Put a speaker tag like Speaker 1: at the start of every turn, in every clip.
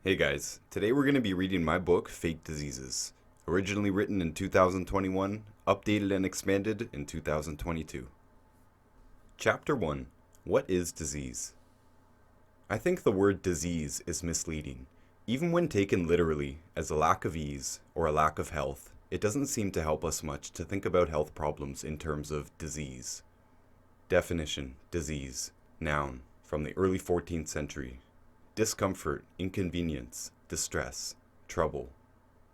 Speaker 1: Hey guys, today we're going to be reading my book, Fake Diseases, originally written in 2021, updated and expanded in 2022. Chapter 1. What is disease? I think the word disease is misleading. Even when taken literally as a lack of ease or a lack of health, it doesn't seem to help us much to think about health problems in terms of disease. Definition: disease, noun, from the early 14th century. Discomfort, inconvenience, distress, trouble.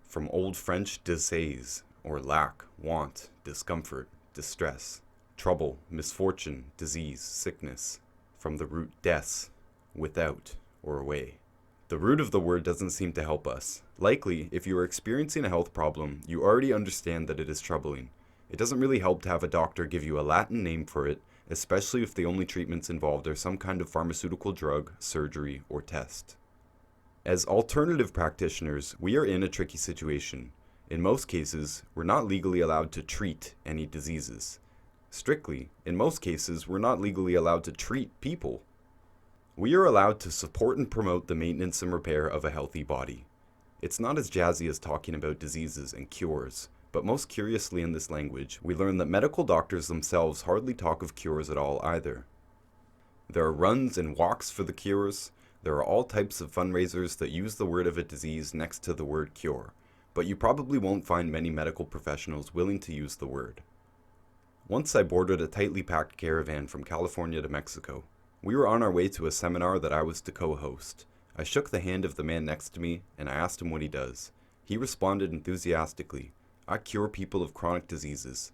Speaker 1: From Old French disease, or lack, want, discomfort, distress. Trouble, misfortune, disease, sickness. From the root des, without, or away. The root of the word doesn't seem to help us. Likely, if you are experiencing a health problem, you already understand that it is troubling. It doesn't really help to have a doctor give you a Latin name for it, especially if the only treatments involved are some kind of pharmaceutical drug, surgery, or test. As alternative practitioners, we are in a tricky situation. In most cases, we're not legally allowed to treat any diseases. Strictly, in most cases, we're not legally allowed to treat people. We are allowed to support and promote the maintenance and repair of a healthy body. It's not as jazzy as talking about diseases and cures, but most curiously in this language, we learn that medical doctors themselves hardly talk of cures at all either. There are runs and walks for the cures. There are all types of fundraisers that use the word of a disease next to the word cure, but you probably won't find many medical professionals willing to use the word. Once I boarded a tightly packed caravan from California to Mexico. We were on our way to a seminar that I was to co-host. I shook the hand of the man next to me, and I asked him what he does. He responded enthusiastically, "I cure people of chronic diseases."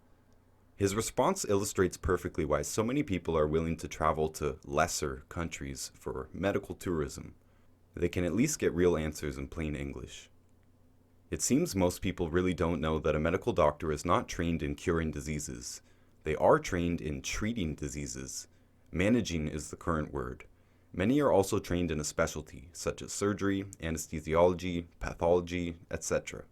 Speaker 1: His response illustrates perfectly why so many people are willing to travel to lesser countries for medical tourism. They can at least get real answers in plain English. It seems most people really don't know that a medical doctor is not trained in curing diseases. They are trained in treating diseases. Managing is the current word. Many are also trained in a specialty, such as surgery, anesthesiology, pathology, etc.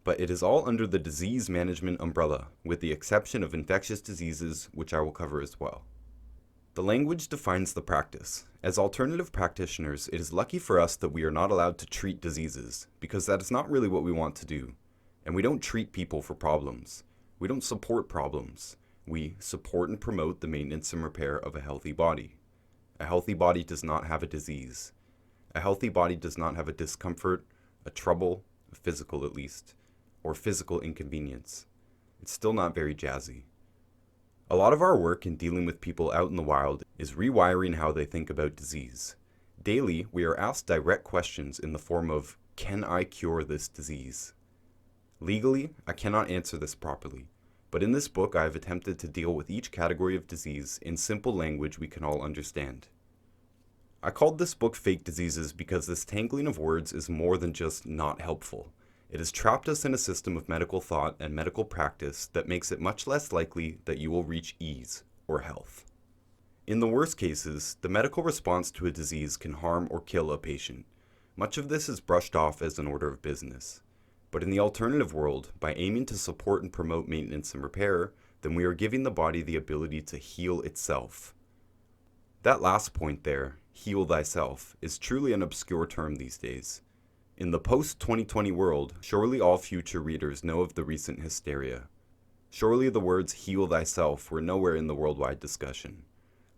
Speaker 1: But it is all under the disease management umbrella, with the exception of infectious diseases, which I will cover as well. The language defines the practice. As alternative practitioners, it is lucky for us that we are not allowed to treat diseases, because that is not really what we want to do. And we don't treat people for problems. We don't support problems. We support and promote the maintenance and repair of a healthy body. A healthy body does not have a disease. A healthy body does not have a discomfort, a trouble, a physical at least, or physical inconvenience. It's still not very jazzy. A lot of our work in dealing with people out in the wild is rewiring how they think about disease. Daily, we are asked direct questions in the form of, "Can I cure this disease?" Legally, I cannot answer this properly. But in this book, I have attempted to deal with each category of disease in simple language we can all understand. I called this book Fake Diseases because this tangling of words is more than just not helpful. It has trapped us in a system of medical thought and medical practice that makes it much less likely that you will reach ease or health. In the worst cases, the medical response to a disease can harm or kill a patient. Much of this is brushed off as an order of business. But in the alternative world, by aiming to support and promote maintenance and repair, then we are giving the body the ability to heal itself. That last point there, heal thyself, is truly an obscure term these days. In the post-2020 world, surely all future readers know of the recent hysteria. Surely the words heal thyself were nowhere in the worldwide discussion.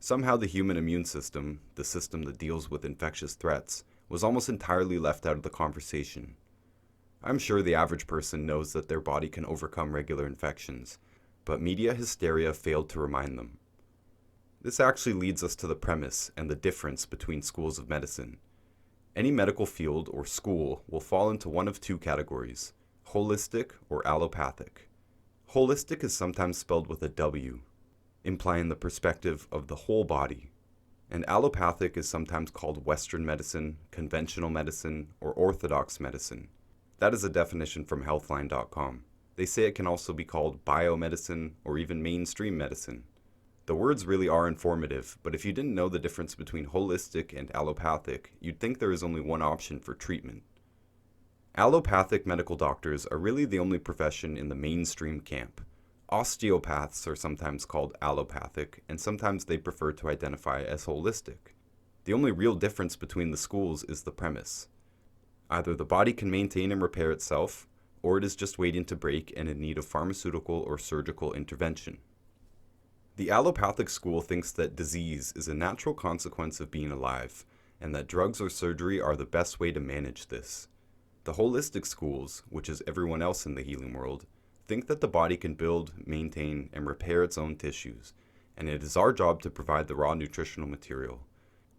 Speaker 1: Somehow the human immune system, the system that deals with infectious threats, was almost entirely left out of the conversation. I'm sure the average person knows that their body can overcome regular infections, but media hysteria failed to remind them. This actually leads us to the premise and the difference between schools of medicine. Any medical field or school will fall into one of two categories, holistic or allopathic. Holistic is sometimes spelled with a W, implying the perspective of the whole body, and allopathic is sometimes called Western medicine, conventional medicine, or orthodox medicine. That is a definition from healthline.com. They say it can also be called biomedicine or even mainstream medicine. The words really are informative, but if you didn't know the difference between holistic and allopathic, you'd think there is only one option for treatment. Allopathic medical doctors are really the only profession in the mainstream camp. Osteopaths are sometimes called allopathic, and sometimes they prefer to identify as holistic. The only real difference between the schools is the premise. Either the body can maintain and repair itself, or it is just waiting to break and in need of pharmaceutical or surgical intervention. The allopathic school thinks that disease is a natural consequence of being alive, and that drugs or surgery are the best way to manage this. The holistic schools, which is everyone else in the healing world, think that the body can build, maintain, and repair its own tissues, and it is our job to provide the raw nutritional material,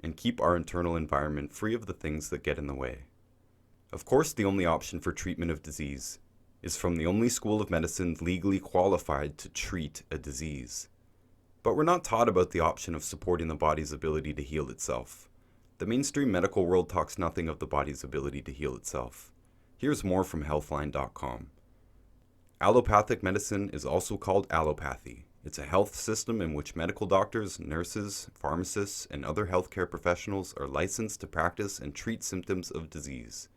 Speaker 1: and keep our internal environment free of the things that get in the way. Of course, the only option for treatment of disease is from the only school of medicine legally qualified to treat a disease. But we're not taught about the option of supporting the body's ability to heal itself. The mainstream medical world talks nothing of the body's ability to heal itself. Here's more from Healthline.com. Allopathic medicine is also called allopathy. It's a health system in which medical doctors, nurses, pharmacists, and other healthcare professionals are licensed to practice and treat symptoms of disease.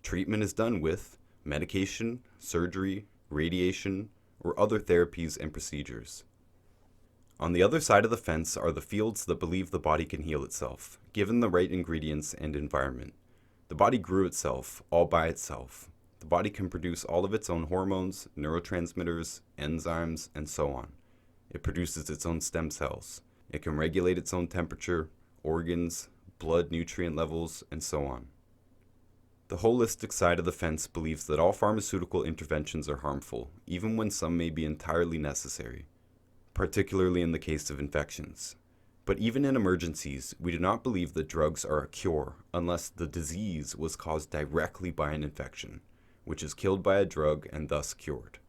Speaker 1: Treatment is done with medication, surgery, radiation, or other therapies and procedures. On the other side of the fence are the fields that believe the body can heal itself, given the right ingredients and environment. The body grew itself, all by itself. The body can produce all of its own hormones, neurotransmitters, enzymes, and so on. It produces its own stem cells. It can regulate its own temperature, organs, blood nutrient levels, and so on. The holistic side of the fence believes that all pharmaceutical interventions are harmful, even when some may be entirely necessary, particularly in the case of infections. But even in emergencies, we do not believe that drugs are a cure unless the disease was caused directly by an infection, which is killed by a drug and thus cured.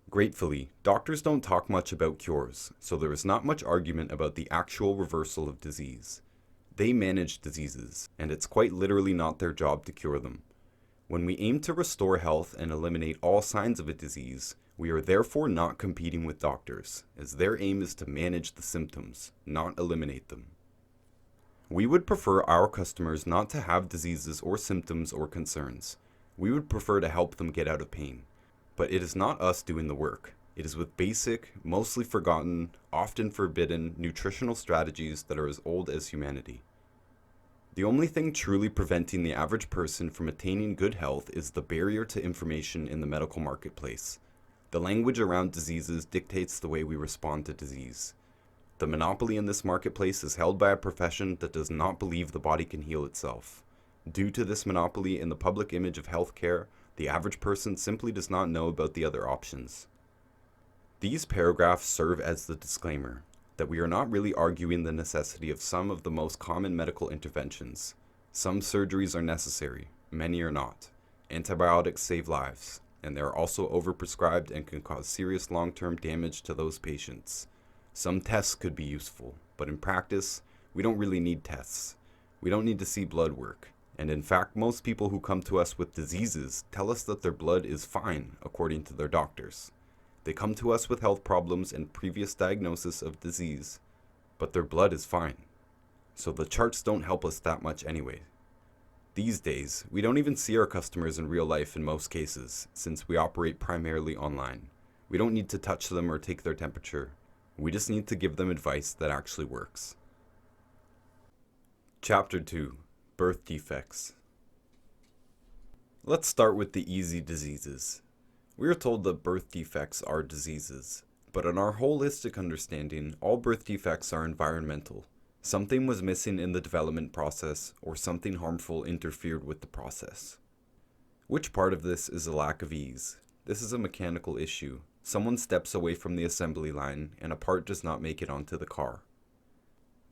Speaker 1: Gratefully, doctors don't talk much about cures, so there is not much argument about the actual reversal of disease. They manage diseases, and it's quite literally not their job to cure them. When we aim to restore health and eliminate all signs of a disease, we are therefore not competing with doctors, as their aim is to manage the symptoms, not eliminate them. We would prefer our customers not to have diseases or symptoms or concerns. We would prefer to help them get out of pain. But it is not us doing the work. It is with basic, mostly forgotten, often forbidden nutritional strategies that are as old as humanity. The only thing truly preventing the average person from attaining good health is the barrier to information in the medical marketplace. The language around diseases dictates the way we respond to disease. The monopoly in this marketplace is held by a profession that does not believe the body can heal itself. Due to this monopoly in the public image of healthcare, the average person simply does not know about the other options. These paragraphs serve as the disclaimer that we are not really arguing the necessity of some of the most common medical interventions. Some surgeries are necessary, many are not. Antibiotics save lives, and they are also overprescribed and can cause serious long-term damage to those patients. Some tests could be useful, but in practice, we don't really need tests. We don't need to see blood work. And in fact, most people who come to us with diseases tell us that their blood is fine, according to their doctors. They come to us with health problems and previous diagnosis of disease, but their blood is fine. So the charts don't help us that much anyway. These days, we don't even see our customers in real life in most cases, since we operate primarily online. We don't need to touch them or take their temperature. We just need to give them advice that actually works. Chapter 2. Birth defects. Let's start with the easy diseases. We are told that birth defects are diseases, but in our holistic understanding, all birth defects are environmental. Something was missing in the development process, or something harmful interfered with the process. Which part of this is a lack of ease? This is a mechanical issue. Someone steps away from the assembly line, and a part does not make it onto the car.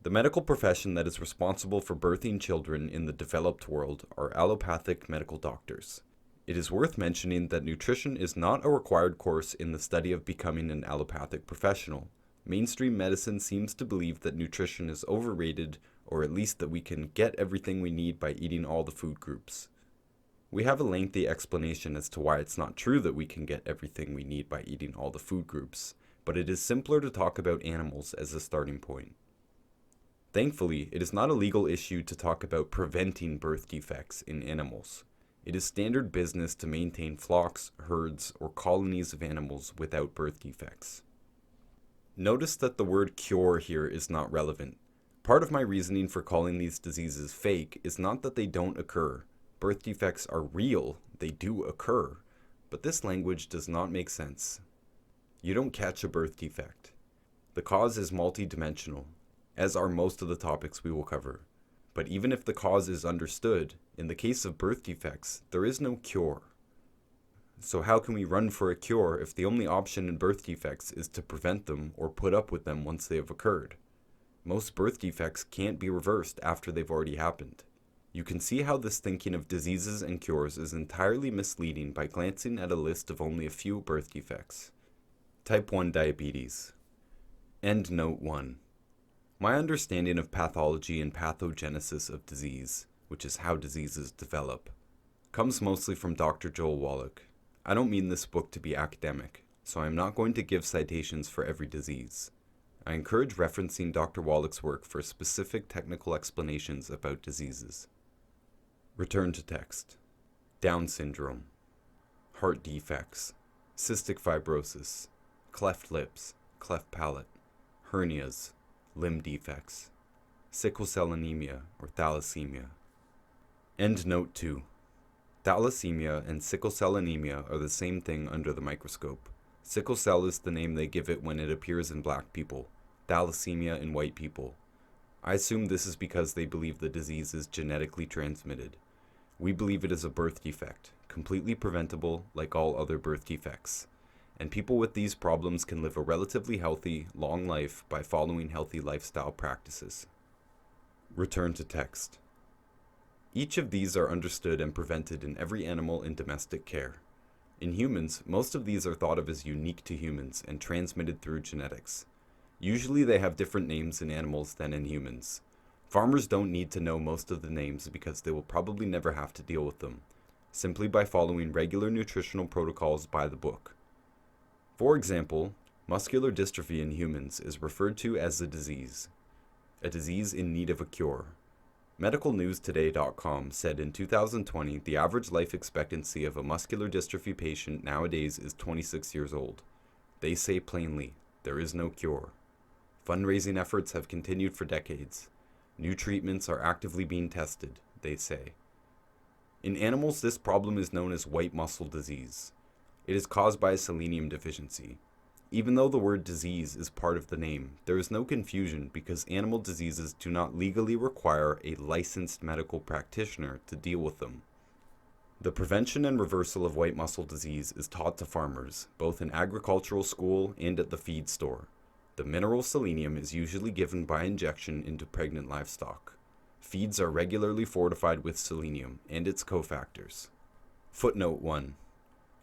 Speaker 1: The medical profession that is responsible for birthing children in the developed world are allopathic medical doctors. It is worth mentioning that nutrition is not a required course in the study of becoming an allopathic professional. Mainstream medicine seems to believe that nutrition is overrated, or at least that we can get everything we need by eating all the food groups. We have a lengthy explanation as to why it's not true that we can get everything we need by eating all the food groups, but it is simpler to talk about animals as a starting point. Thankfully, it is not a legal issue to talk about preventing birth defects in animals. It is standard business to maintain flocks, herds, or colonies of animals without birth defects. Notice that the word cure here is not relevant. Part of my reasoning for calling these diseases fake is not that they don't occur. birth defects are real, they do occur, but this language does not make sense. You don't catch a birth defect. The cause is multidimensional, as are most of the topics we will cover. But even if the cause is understood, in the case of birth defects, there is no cure. So how can we run for a cure if the only option in birth defects is to prevent them or put up with them once they have occurred? Most birth defects can't be reversed after they've already happened. You can see how this thinking of diseases and cures is entirely misleading by glancing at a list of only a few birth defects. Type 1 diabetes. Endnote 1. My understanding of pathology and pathogenesis of disease, which is how diseases develop, comes mostly from Dr. Joel Wallach. I don't mean this book to be academic, so I am not going to give citations for every disease. I encourage referencing Dr. Wallach's work for specific technical explanations about diseases. Return to text. Down syndrome. Heart defects. Cystic fibrosis. Cleft lips. Cleft palate. Hernias. Limb defects. Sickle cell anemia or thalassemia. Endnote 2. Thalassemia and sickle cell anemia are the same thing under the microscope. Sickle cell is the name they give it when it appears in black people, thalassemia in white people. I assume this is because they believe the disease is genetically transmitted. We believe it is a birth defect, completely preventable like all other birth defects. And people with these problems can live a relatively healthy, long life by following healthy lifestyle practices. Return to text. Each of these are understood and prevented in every animal in domestic care. In humans, most of these are thought of as unique to humans and transmitted through genetics. Usually they have different names in animals than in humans. Farmers don't need to know most of the names because they will probably never have to deal with them, simply by following regular nutritional protocols by the book. For example, muscular dystrophy in humans is referred to as a disease in need of a cure. MedicalNewsToday.com said in 2020 the average life expectancy of a muscular dystrophy patient nowadays is 26 years old. They say plainly, there is no cure. Fundraising efforts have continued for decades. New treatments are actively being tested, they say. In animals, this problem is known as white muscle disease. It is caused by a selenium deficiency. Even though the word disease is part of the name, there is no confusion because animal diseases do not legally require a licensed medical practitioner to deal with them. The prevention and reversal of white muscle disease is taught to farmers, both in agricultural school and at the feed store. The mineral selenium is usually given by injection into pregnant livestock. Feeds are regularly fortified with selenium and its cofactors. Footnote 1.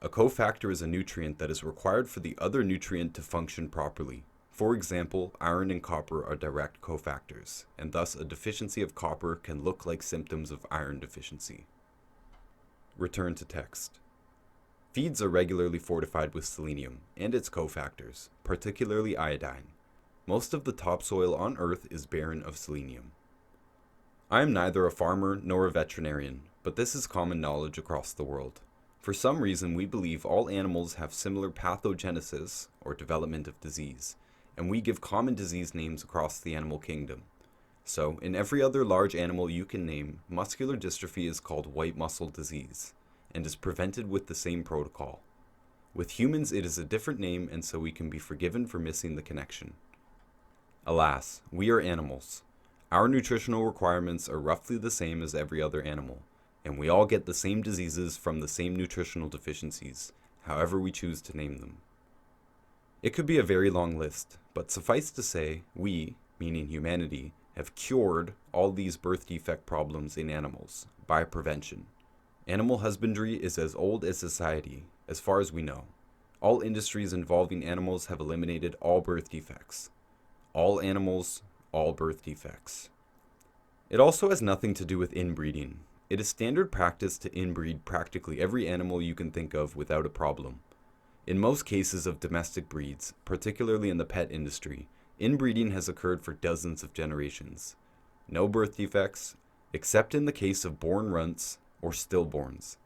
Speaker 1: A cofactor is a nutrient that is required for the other nutrient to function properly. For example, iron and copper are direct cofactors, and thus a deficiency of copper can look like symptoms of iron deficiency. Return to text. Feeds are regularly fortified with selenium and its cofactors, particularly iodine. Most of the topsoil on Earth is barren of selenium. I am neither a farmer nor a veterinarian, but this is common knowledge across the world. For some reason, we believe all animals have similar pathogenesis, or development of disease, and we give common disease names across the animal kingdom. So, in every other large animal you can name, muscular dystrophy is called white muscle disease, and is prevented with the same protocol. With humans, it is a different name, and so we can be forgiven for missing the connection. Alas, we are animals. Our nutritional requirements are roughly the same as every other animal, and we all get the same diseases from the same nutritional deficiencies, however we choose to name them. It could be a very long list, but suffice to say, we, meaning humanity, have cured all these birth defect problems in animals by prevention. Animal husbandry is as old as society, as far as we know. All industries involving animals have eliminated all birth defects. All animals, all birth defects. It also has nothing to do with inbreeding. It is standard practice to inbreed practically every animal you can think of without a problem. In most cases of domestic breeds, particularly in the pet industry, inbreeding has occurred for dozens of generations. No birth defects, except in the case of born runts or stillborns.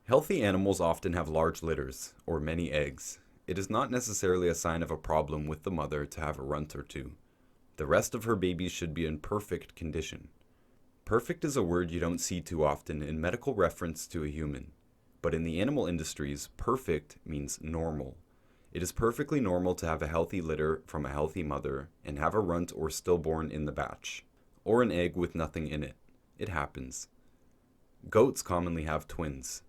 Speaker 1: Healthy animals often have large litters, or many eggs. It is not necessarily a sign of a problem with the mother to have a runt or two. The rest of her babies should be in perfect condition. Perfect is a word you don't see too often in medical reference to a human, but in the animal industries, perfect means normal. It is perfectly normal to have a healthy litter from a healthy mother and have a runt or stillborn in the batch, or an egg with nothing in it. It happens. Goats commonly have twins,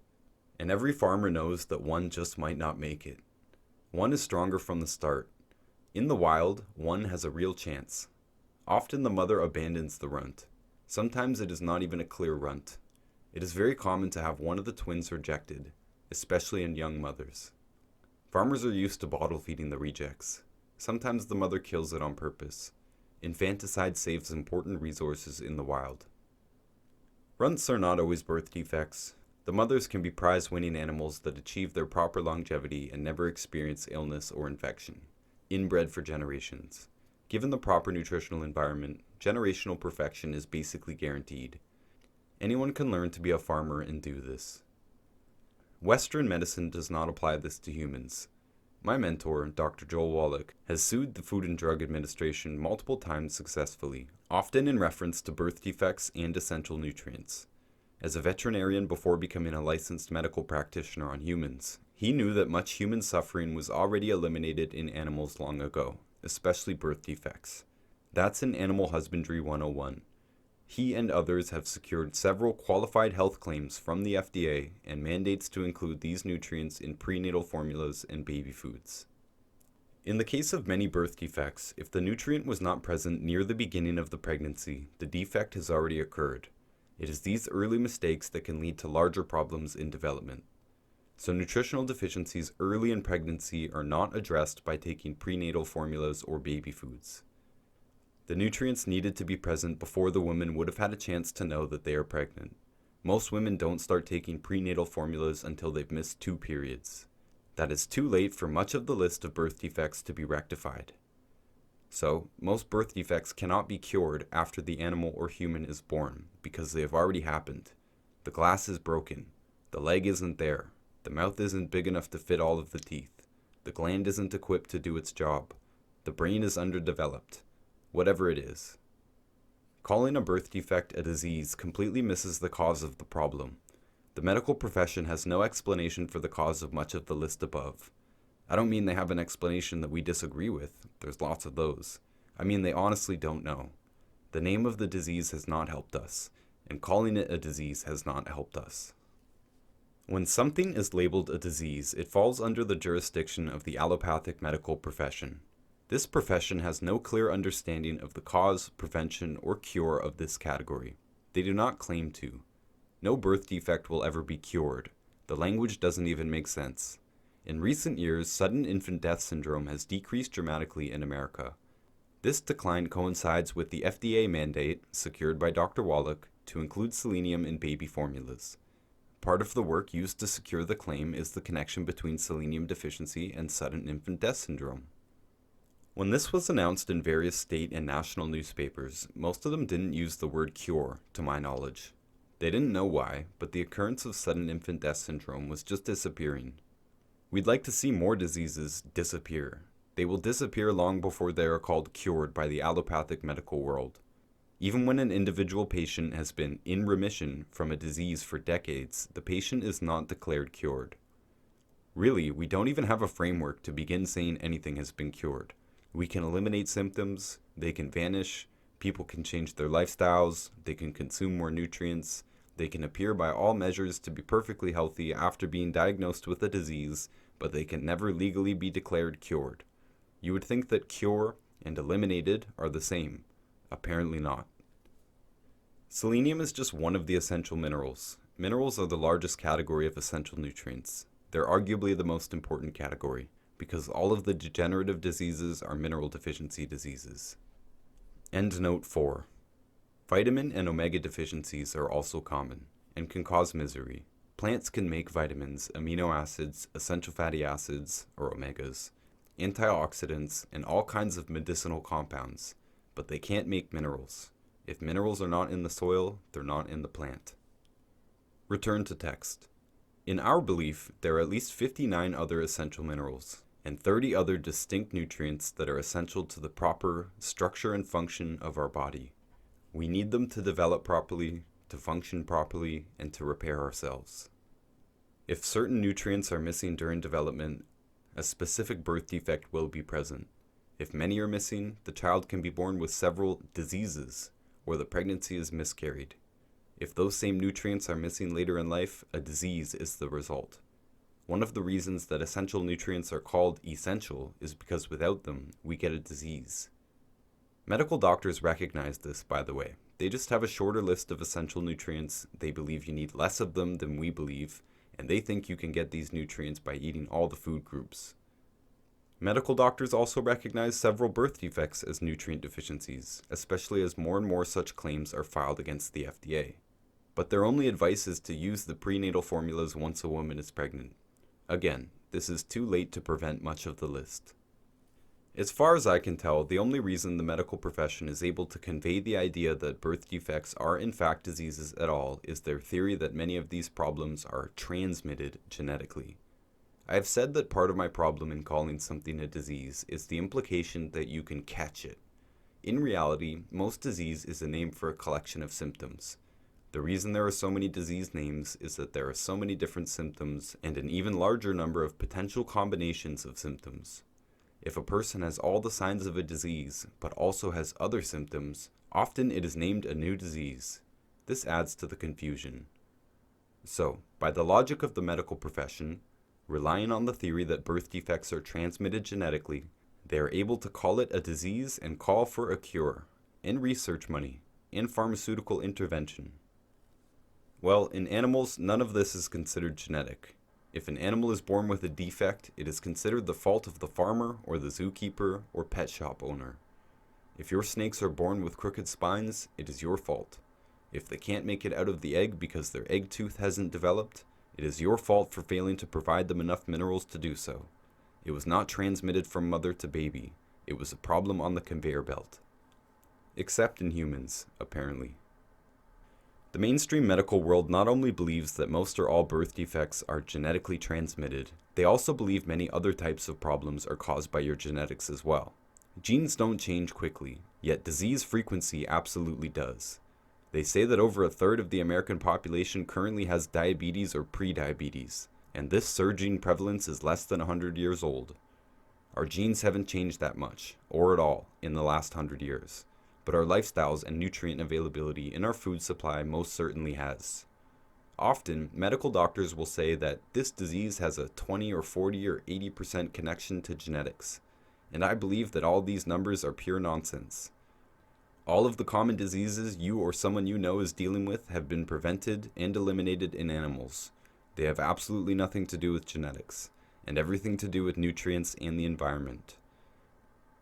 Speaker 1: and every farmer knows that one just might not make it. One is stronger from the start. In the wild, one has a real chance. Often the mother abandons the runt. Sometimes it is not even a clear runt. It is very common to have one of the twins rejected, especially in young mothers. Farmers are used to bottle feeding the rejects. Sometimes the mother kills it on purpose. Infanticide saves important resources in the wild. Runts are not always birth defects. The mothers can be prize-winning animals that achieve their proper longevity and never experience illness or infection. Inbred for generations. Given the proper nutritional environment, generational perfection is basically guaranteed. Anyone can learn to be a farmer and do this. Western medicine does not apply this to humans. My mentor, Dr. Joel Wallach, has sued the Food and Drug Administration multiple times successfully, often in reference to birth defects and essential nutrients. As a veterinarian before becoming a licensed medical practitioner on humans, he knew that much human suffering was already eliminated in animals long ago, especially birth defects. That's in Animal Husbandry 101. He and others have secured several qualified health claims from the FDA and mandates to include these nutrients in prenatal formulas and baby foods. In the case of many birth defects, if the nutrient was not present near the beginning of the pregnancy, the defect has already occurred. It is these early mistakes that can lead to larger problems in development. So nutritional deficiencies early in pregnancy are not addressed by taking prenatal formulas or baby foods. The nutrients needed to be present before the woman would have had a chance to know that they are pregnant. Most women don't start taking prenatal formulas until they've missed 2 periods. That is too late for much of the list of birth defects to be rectified. So, most birth defects cannot be cured after the animal or human is born because they have already happened. The glass is broken. The leg isn't there. The mouth isn't big enough to fit all of the teeth. The gland isn't equipped to do its job. The brain is underdeveloped. Whatever it is. Calling a birth defect a disease completely misses the cause of the problem. The medical profession has no explanation for the cause of much of the list above. I don't mean they have an explanation that we disagree with. There's lots of those. I mean they honestly don't know. The name of the disease has not helped us, and calling it a disease has not helped us. When something is labeled a disease, it falls under the jurisdiction of the allopathic medical profession. This profession has no clear understanding of the cause, prevention, or cure of this category. They do not claim to. No birth defect will ever be cured. The language doesn't even make sense. In recent years, sudden infant death syndrome has decreased dramatically in America. This decline coincides with the FDA mandate, secured by Dr. Wallach, to include selenium in baby formulas. Part of the work used to secure the claim is the connection between selenium deficiency and sudden infant death syndrome. When this was announced in various state and national newspapers, most of them didn't use the word cure, to my knowledge. They didn't know why, but the occurrence of sudden infant death syndrome was just disappearing. We'd like to see more diseases disappear. They will disappear long before they are called cured by the allopathic medical world. Even when an individual patient has been in remission from a disease for decades, the patient is not declared cured. Really, we don't even have a framework to begin saying anything has been cured. We can eliminate symptoms, they can vanish, people can change their lifestyles, they can consume more nutrients, they can appear by all measures to be perfectly healthy after being diagnosed with a disease, but they can never legally be declared cured. You would think that cure and eliminated are the same. Apparently not. Selenium is just one of the essential minerals. Minerals are the largest category of essential nutrients. They're arguably the most important category, because all of the degenerative diseases are mineral deficiency diseases. Endnote 4. Vitamin and omega deficiencies are also common, and can cause misery. Plants can make vitamins, amino acids, essential fatty acids, or omegas, antioxidants, and all kinds of medicinal compounds, but they can't make minerals. If minerals are not in the soil, they're not in the plant. Return to text. In our belief, there are at least 59 other essential minerals, and 30 other distinct nutrients that are essential to the proper structure and function of our body. We need them to develop properly, to function properly, and to repair ourselves. If certain nutrients are missing during development, a specific birth defect will be present. If many are missing, the child can be born with several diseases, or the pregnancy is miscarried. If those same nutrients are missing later in life, a disease is the result. One of the reasons that essential nutrients are called essential is because without them, we get a disease. Medical doctors recognize this, by the way. They just have a shorter list of essential nutrients. They believe you need less of them than we believe, and they think you can get these nutrients by eating all the food groups. Medical doctors also recognize several birth defects as nutrient deficiencies, especially as more and more such claims are filed against the FDA. But their only advice is to use the prenatal formulas once a woman is pregnant. Again, this is too late to prevent much of the list. As far as I can tell, the only reason the medical profession is able to convey the idea that birth defects are in fact diseases at all is their theory that many of these problems are transmitted genetically. I have said that part of my problem in calling something a disease is the implication that you can catch it. In reality, most disease is a name for a collection of symptoms. The reason there are so many disease names is that there are so many different symptoms and an even larger number of potential combinations of symptoms. If a person has all the signs of a disease, but also has other symptoms, often it is named a new disease. This adds to the confusion. So, by the logic of the medical profession, relying on the theory that birth defects are transmitted genetically, they are able to call it a disease and call for a cure, and research money, and pharmaceutical intervention. Well, in animals, none of this is considered genetic. If an animal is born with a defect, it is considered the fault of the farmer or the zookeeper or pet shop owner. If your snakes are born with crooked spines, it is your fault. If they can't make it out of the egg because their egg tooth hasn't developed, it is your fault for failing to provide them enough minerals to do so. It was not transmitted from mother to baby. It was a problem on the conveyor belt. Except in humans, apparently. The mainstream medical world not only believes that most or all birth defects are genetically transmitted, they also believe many other types of problems are caused by your genetics as well. Genes don't change quickly, yet disease frequency absolutely does. They say that over a third of the American population currently has diabetes or prediabetes, and this surging prevalence is less than 100 years old. Our genes haven't changed that much, or at all, in the last 100 years. But our lifestyles and nutrient availability in our food supply most certainly has. Often, medical doctors will say that this disease has a 20 or 40 or 80% connection to genetics, and I believe that all these numbers are pure nonsense. All of the common diseases you or someone you know is dealing with have been prevented and eliminated in animals. They have absolutely nothing to do with genetics, and everything to do with nutrients and the environment.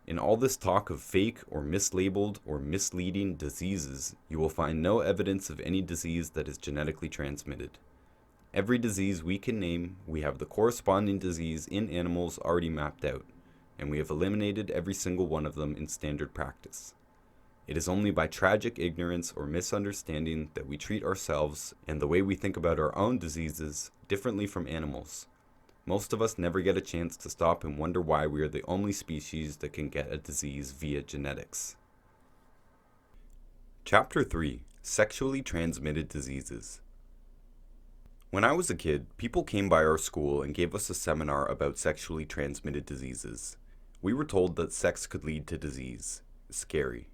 Speaker 1: In all this talk of fake or mislabeled or misleading diseases, you will find no evidence of any disease that is genetically transmitted. Every disease we can name, we have the corresponding disease in animals already mapped out, and we have eliminated every single one of them in standard practice. It is only by tragic ignorance or misunderstanding that we treat ourselves and the way we think about our own diseases differently from animals. Most of us never get a chance to stop and wonder why we are the only species that can get a disease via genetics. Chapter 3: Sexually Transmitted Diseases. When I was a kid, people came by our school and gave us a seminar about sexually transmitted diseases. We were told that sex could lead to disease. Scary.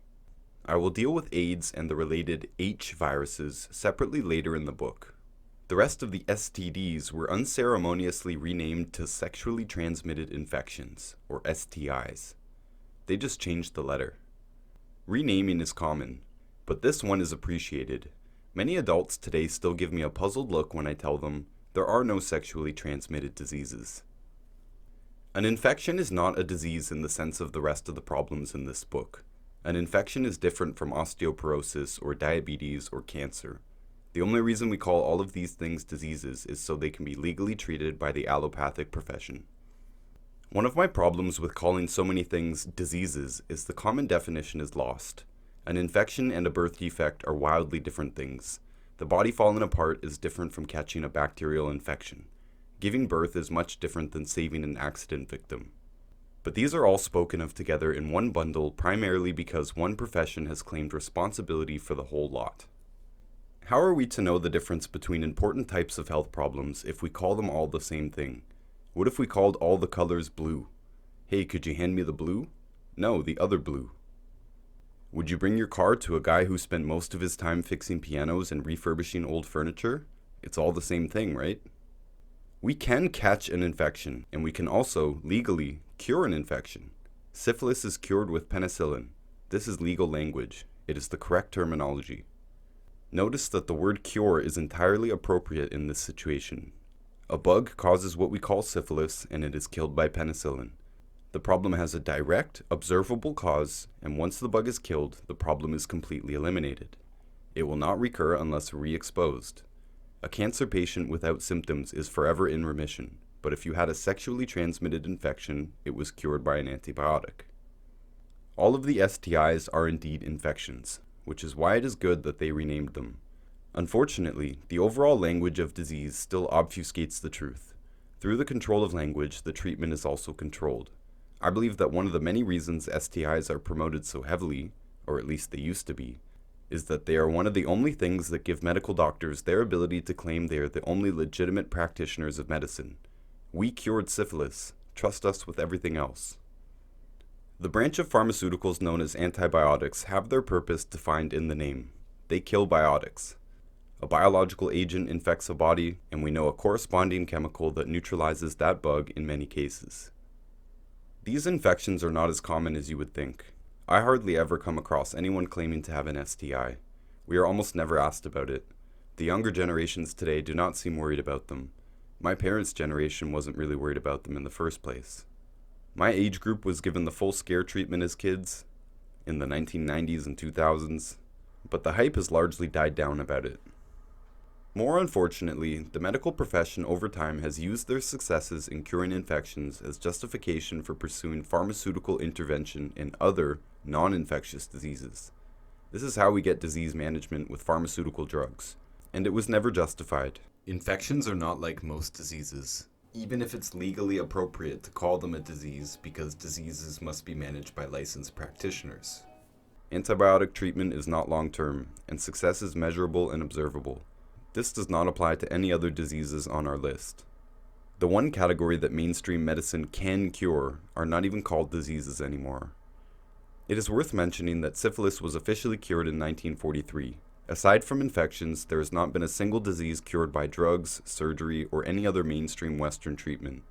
Speaker 1: I will deal with AIDS and the related H viruses separately later in the book. The rest of the STDs were unceremoniously renamed to sexually transmitted infections, or STIs. They just changed the letter. Renaming is common, but this one is appreciated. Many adults today still give me a puzzled look when I tell them there are no sexually transmitted diseases. An infection is not a disease in the sense of the rest of the problems in this book. An infection is different from osteoporosis or diabetes or cancer. The only reason we call all of these things diseases is so they can be legally treated by the allopathic profession. One of my problems with calling so many things diseases is the common definition is lost. An infection and a birth defect are wildly different things. The body falling apart is different from catching a bacterial infection. Giving birth is much different than saving an accident victim. But these are all spoken of together in one bundle primarily because one profession has claimed responsibility for the whole lot. How are we to know the difference between important types of health problems if we call them all the same thing? What if we called all the colors blue? Hey, could you hand me the blue? No, the other blue. Would you bring your car to a guy who spent most of his time fixing pianos and refurbishing old furniture? It's all the same thing, right? We can catch an infection, and we can also, legally, cure an infection. Syphilis is cured with penicillin. This is legal language. It is the correct terminology. Notice that the word cure is entirely appropriate in this situation. A bug causes what we call syphilis, and it is killed by penicillin. The problem has a direct, observable cause, and once the bug is killed, the problem is completely eliminated. It will not recur unless re-exposed. A cancer patient without symptoms is forever in remission, but if you had a sexually transmitted infection, it was cured by an antibiotic. All of the STIs are indeed infections, which is why it is good that they renamed them. Unfortunately, the overall language of disease still obfuscates the truth. Through the control of language, the treatment is also controlled. I believe that one of the many reasons STIs are promoted so heavily, or at least they used to be, is that they are one of the only things that give medical doctors their ability to claim they are the only legitimate practitioners of medicine. We cured syphilis. Trust us with everything else. The branch of pharmaceuticals known as antibiotics have their purpose defined in the name. They kill biotics. A biological agent infects a body, and we know a corresponding chemical that neutralizes that bug in many cases. These infections are not as common as you would think. I hardly ever come across anyone claiming to have an STI. We are almost never asked about it. The younger generations today do not seem worried about them. My parents' generation wasn't really worried about them in the first place. My age group was given the full scare treatment as kids in the 1990s and 2000s, but the hype has largely died down about it. More unfortunately, the medical profession over time has used their successes in curing infections as justification for pursuing pharmaceutical intervention in other non-infectious diseases. This is how we get disease management with pharmaceutical drugs, and it was never justified. Infections are not like most diseases, even if it's legally appropriate to call them a disease because diseases must be managed by licensed practitioners. Antibiotic treatment is not long-term, and success is measurable and observable. This does not apply to any other diseases on our list. The one category that mainstream medicine can cure are not even called diseases anymore. It is worth mentioning that syphilis was officially cured in 1943. Aside from infections, there has not been a single disease cured by drugs, surgery, or any other mainstream Western treatment.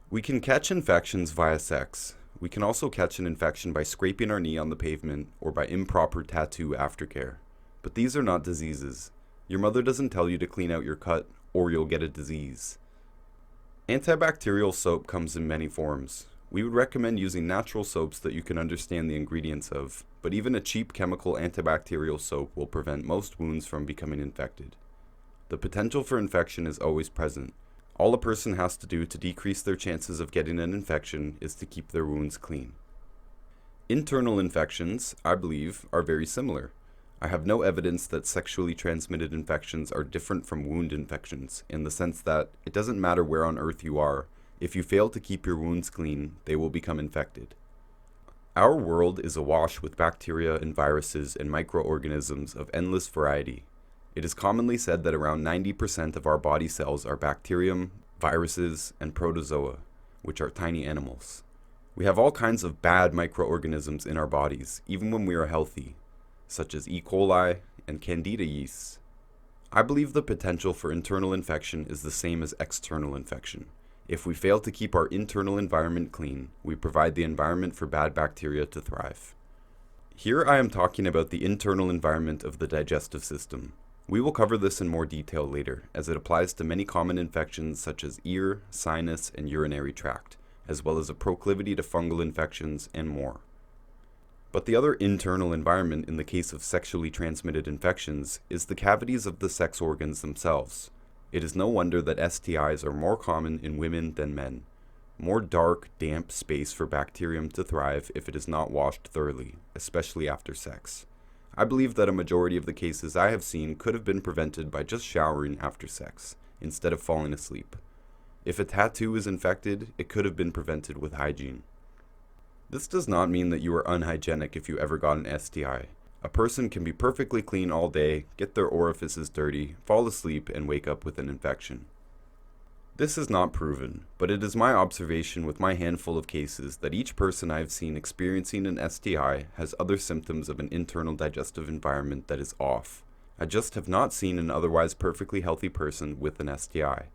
Speaker 1: We can catch infections via sex. We can also catch an infection by scraping our knee on the pavement or by improper tattoo aftercare. But these are not diseases. Your mother doesn't tell you to clean out your cut, or you'll get a disease. Antibacterial soap comes in many forms. We would recommend using natural soaps that you can understand the ingredients of, but even a cheap chemical antibacterial soap will prevent most wounds from becoming infected. The potential for infection is always present. All a person has to do to decrease their chances of getting an infection is to keep their wounds clean. Internal infections, I believe, are very similar. I have no evidence that sexually transmitted infections are different from wound infections, in the sense that it doesn't matter where on earth you are, if you fail to keep your wounds clean, they will become infected. Our world is awash with bacteria and viruses and microorganisms of endless variety. It is commonly said that around 90% of our body cells are bacterium, viruses, and protozoa, which are tiny animals. We have all kinds of bad microorganisms in our bodies, even when we are healthy, such as E. coli and Candida yeasts. I believe the potential for internal infection is the same as external infection. If we fail to keep our internal environment clean, we provide the environment for bad bacteria to thrive. Here I am talking about the internal environment of the digestive system. We will cover this in more detail later, as it applies to many common infections such as ear, sinus, and urinary tract, as well as a proclivity to fungal infections and more. But the other internal environment in the case of sexually transmitted infections is the cavities of the sex organs themselves. It is no wonder that STIs are more common in women than men. More dark, damp space for bacterium to thrive if it is not washed thoroughly, especially after sex. I believe that a majority of the cases I have seen could have been prevented by just showering after sex, instead of falling asleep. If a tattoo is infected, it could have been prevented with hygiene. This does not mean that you are unhygienic if you ever got an STI. A person can be perfectly clean all day, get their orifices dirty, fall asleep, and wake up with an infection. This is not proven, but it is my observation with my handful of cases that each person I have seen experiencing an STI has other symptoms of an internal digestive environment that is off. I just have not seen an otherwise perfectly healthy person with an STI.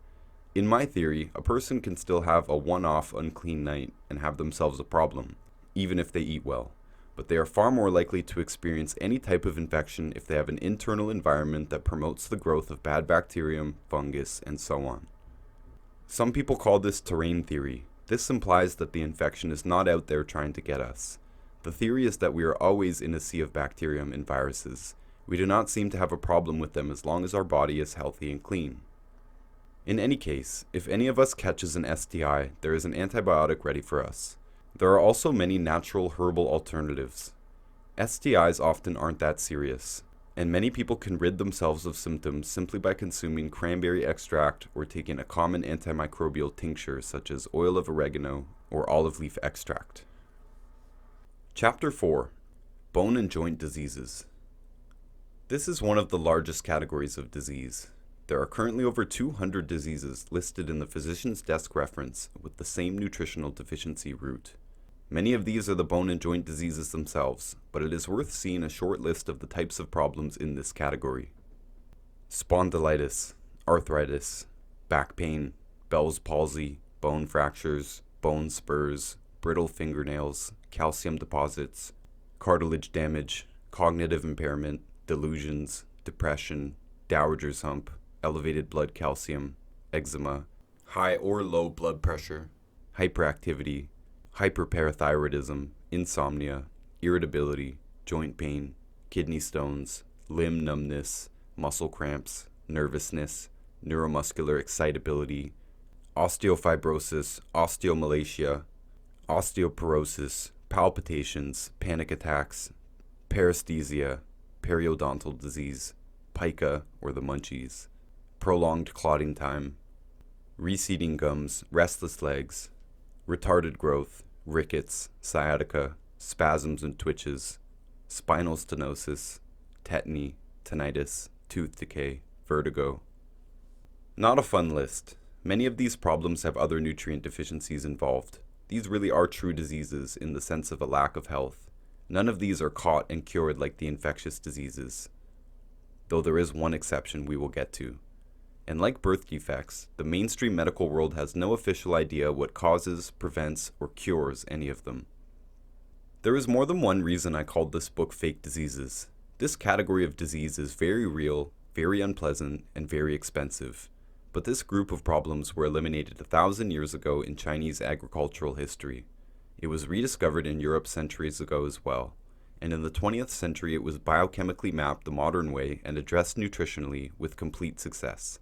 Speaker 1: In my theory, a person can still have a one-off unclean night and have themselves a problem, even if they eat well, but they are far more likely to experience any type of infection if they have an internal environment that promotes the growth of bad bacterium, fungus, and so on. Some people call this terrain theory. This implies that the infection is not out there trying to get us. The theory is that we are always in a sea of bacterium and viruses. We do not seem to have a problem with them as long as our body is healthy and clean. In any case, if any of us catches an STI, there is an antibiotic ready for us. There are also many natural herbal alternatives. STIs often aren't that serious, and many people can rid themselves of symptoms simply by consuming cranberry extract or taking a common antimicrobial tincture such as oil of oregano or olive leaf extract. Chapter 4. Bone and Joint Diseases. This is one of the largest categories of disease. There are currently over 200 diseases listed in the physician's desk reference with the same nutritional deficiency root. Many of these are the bone and joint diseases themselves, but it is worth seeing a short list of the types of problems in this category. Spondylitis, arthritis, back pain, Bell's palsy, bone fractures, bone spurs, brittle fingernails, calcium deposits, cartilage damage, cognitive impairment, delusions, depression, dowager's hump, elevated blood calcium, eczema, high or low blood pressure, hyperactivity, hyperparathyroidism, insomnia, irritability, joint pain, kidney stones, limb numbness, muscle cramps, nervousness, neuromuscular excitability, osteofibrosis, osteomalacia, osteoporosis, palpitations, panic attacks, paresthesia, periodontal disease, pica or the munchies, prolonged clotting time, receding gums, restless legs, retarded growth, rickets, sciatica, spasms and twitches, spinal stenosis, tetany, tinnitus, tooth decay, vertigo. Not a fun list. Many of these problems have other nutrient deficiencies involved. These really are true diseases in the sense of a lack of health. None of these are caught and cured like the infectious diseases, though there is one exception we will get to. And like birth defects, the mainstream medical world has no official idea what causes, prevents, or cures any of them. There is more than one reason I called this book Fake Diseases. This category of disease is very real, very unpleasant, and very expensive. But this group of problems were eliminated 1,000 years ago in Chinese agricultural history. It was rediscovered in Europe centuries ago as well. And in the 20th century it was biochemically mapped the modern way and addressed nutritionally with complete success.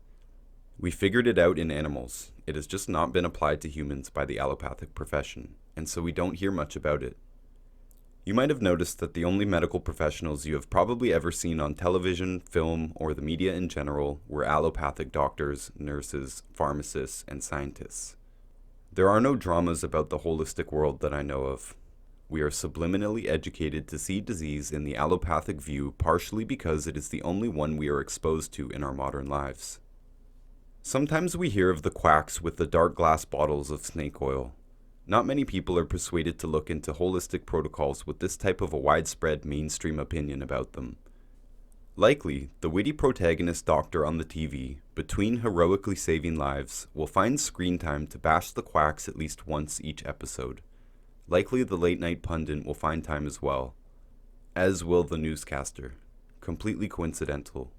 Speaker 1: We figured it out in animals. It has just not been applied to humans by the allopathic profession, and so we don't hear much about it. You might have noticed that the only medical professionals you have probably ever seen on television, film, or the media in general were allopathic doctors, nurses, pharmacists, and scientists. There are no dramas about the holistic world that I know of. We are subliminally educated to see disease in the allopathic view partially because it is the only one we are exposed to in our modern lives. Sometimes we hear of the quacks with the dark glass bottles of snake oil. Not many people are persuaded to look into holistic protocols with this type of a widespread mainstream opinion about them. Likely, the witty protagonist doctor on the TV, between heroically saving lives, will find screen time to bash the quacks at least once each episode. Likely the late-night pundit will find time as well, as will the newscaster. Completely coincidental.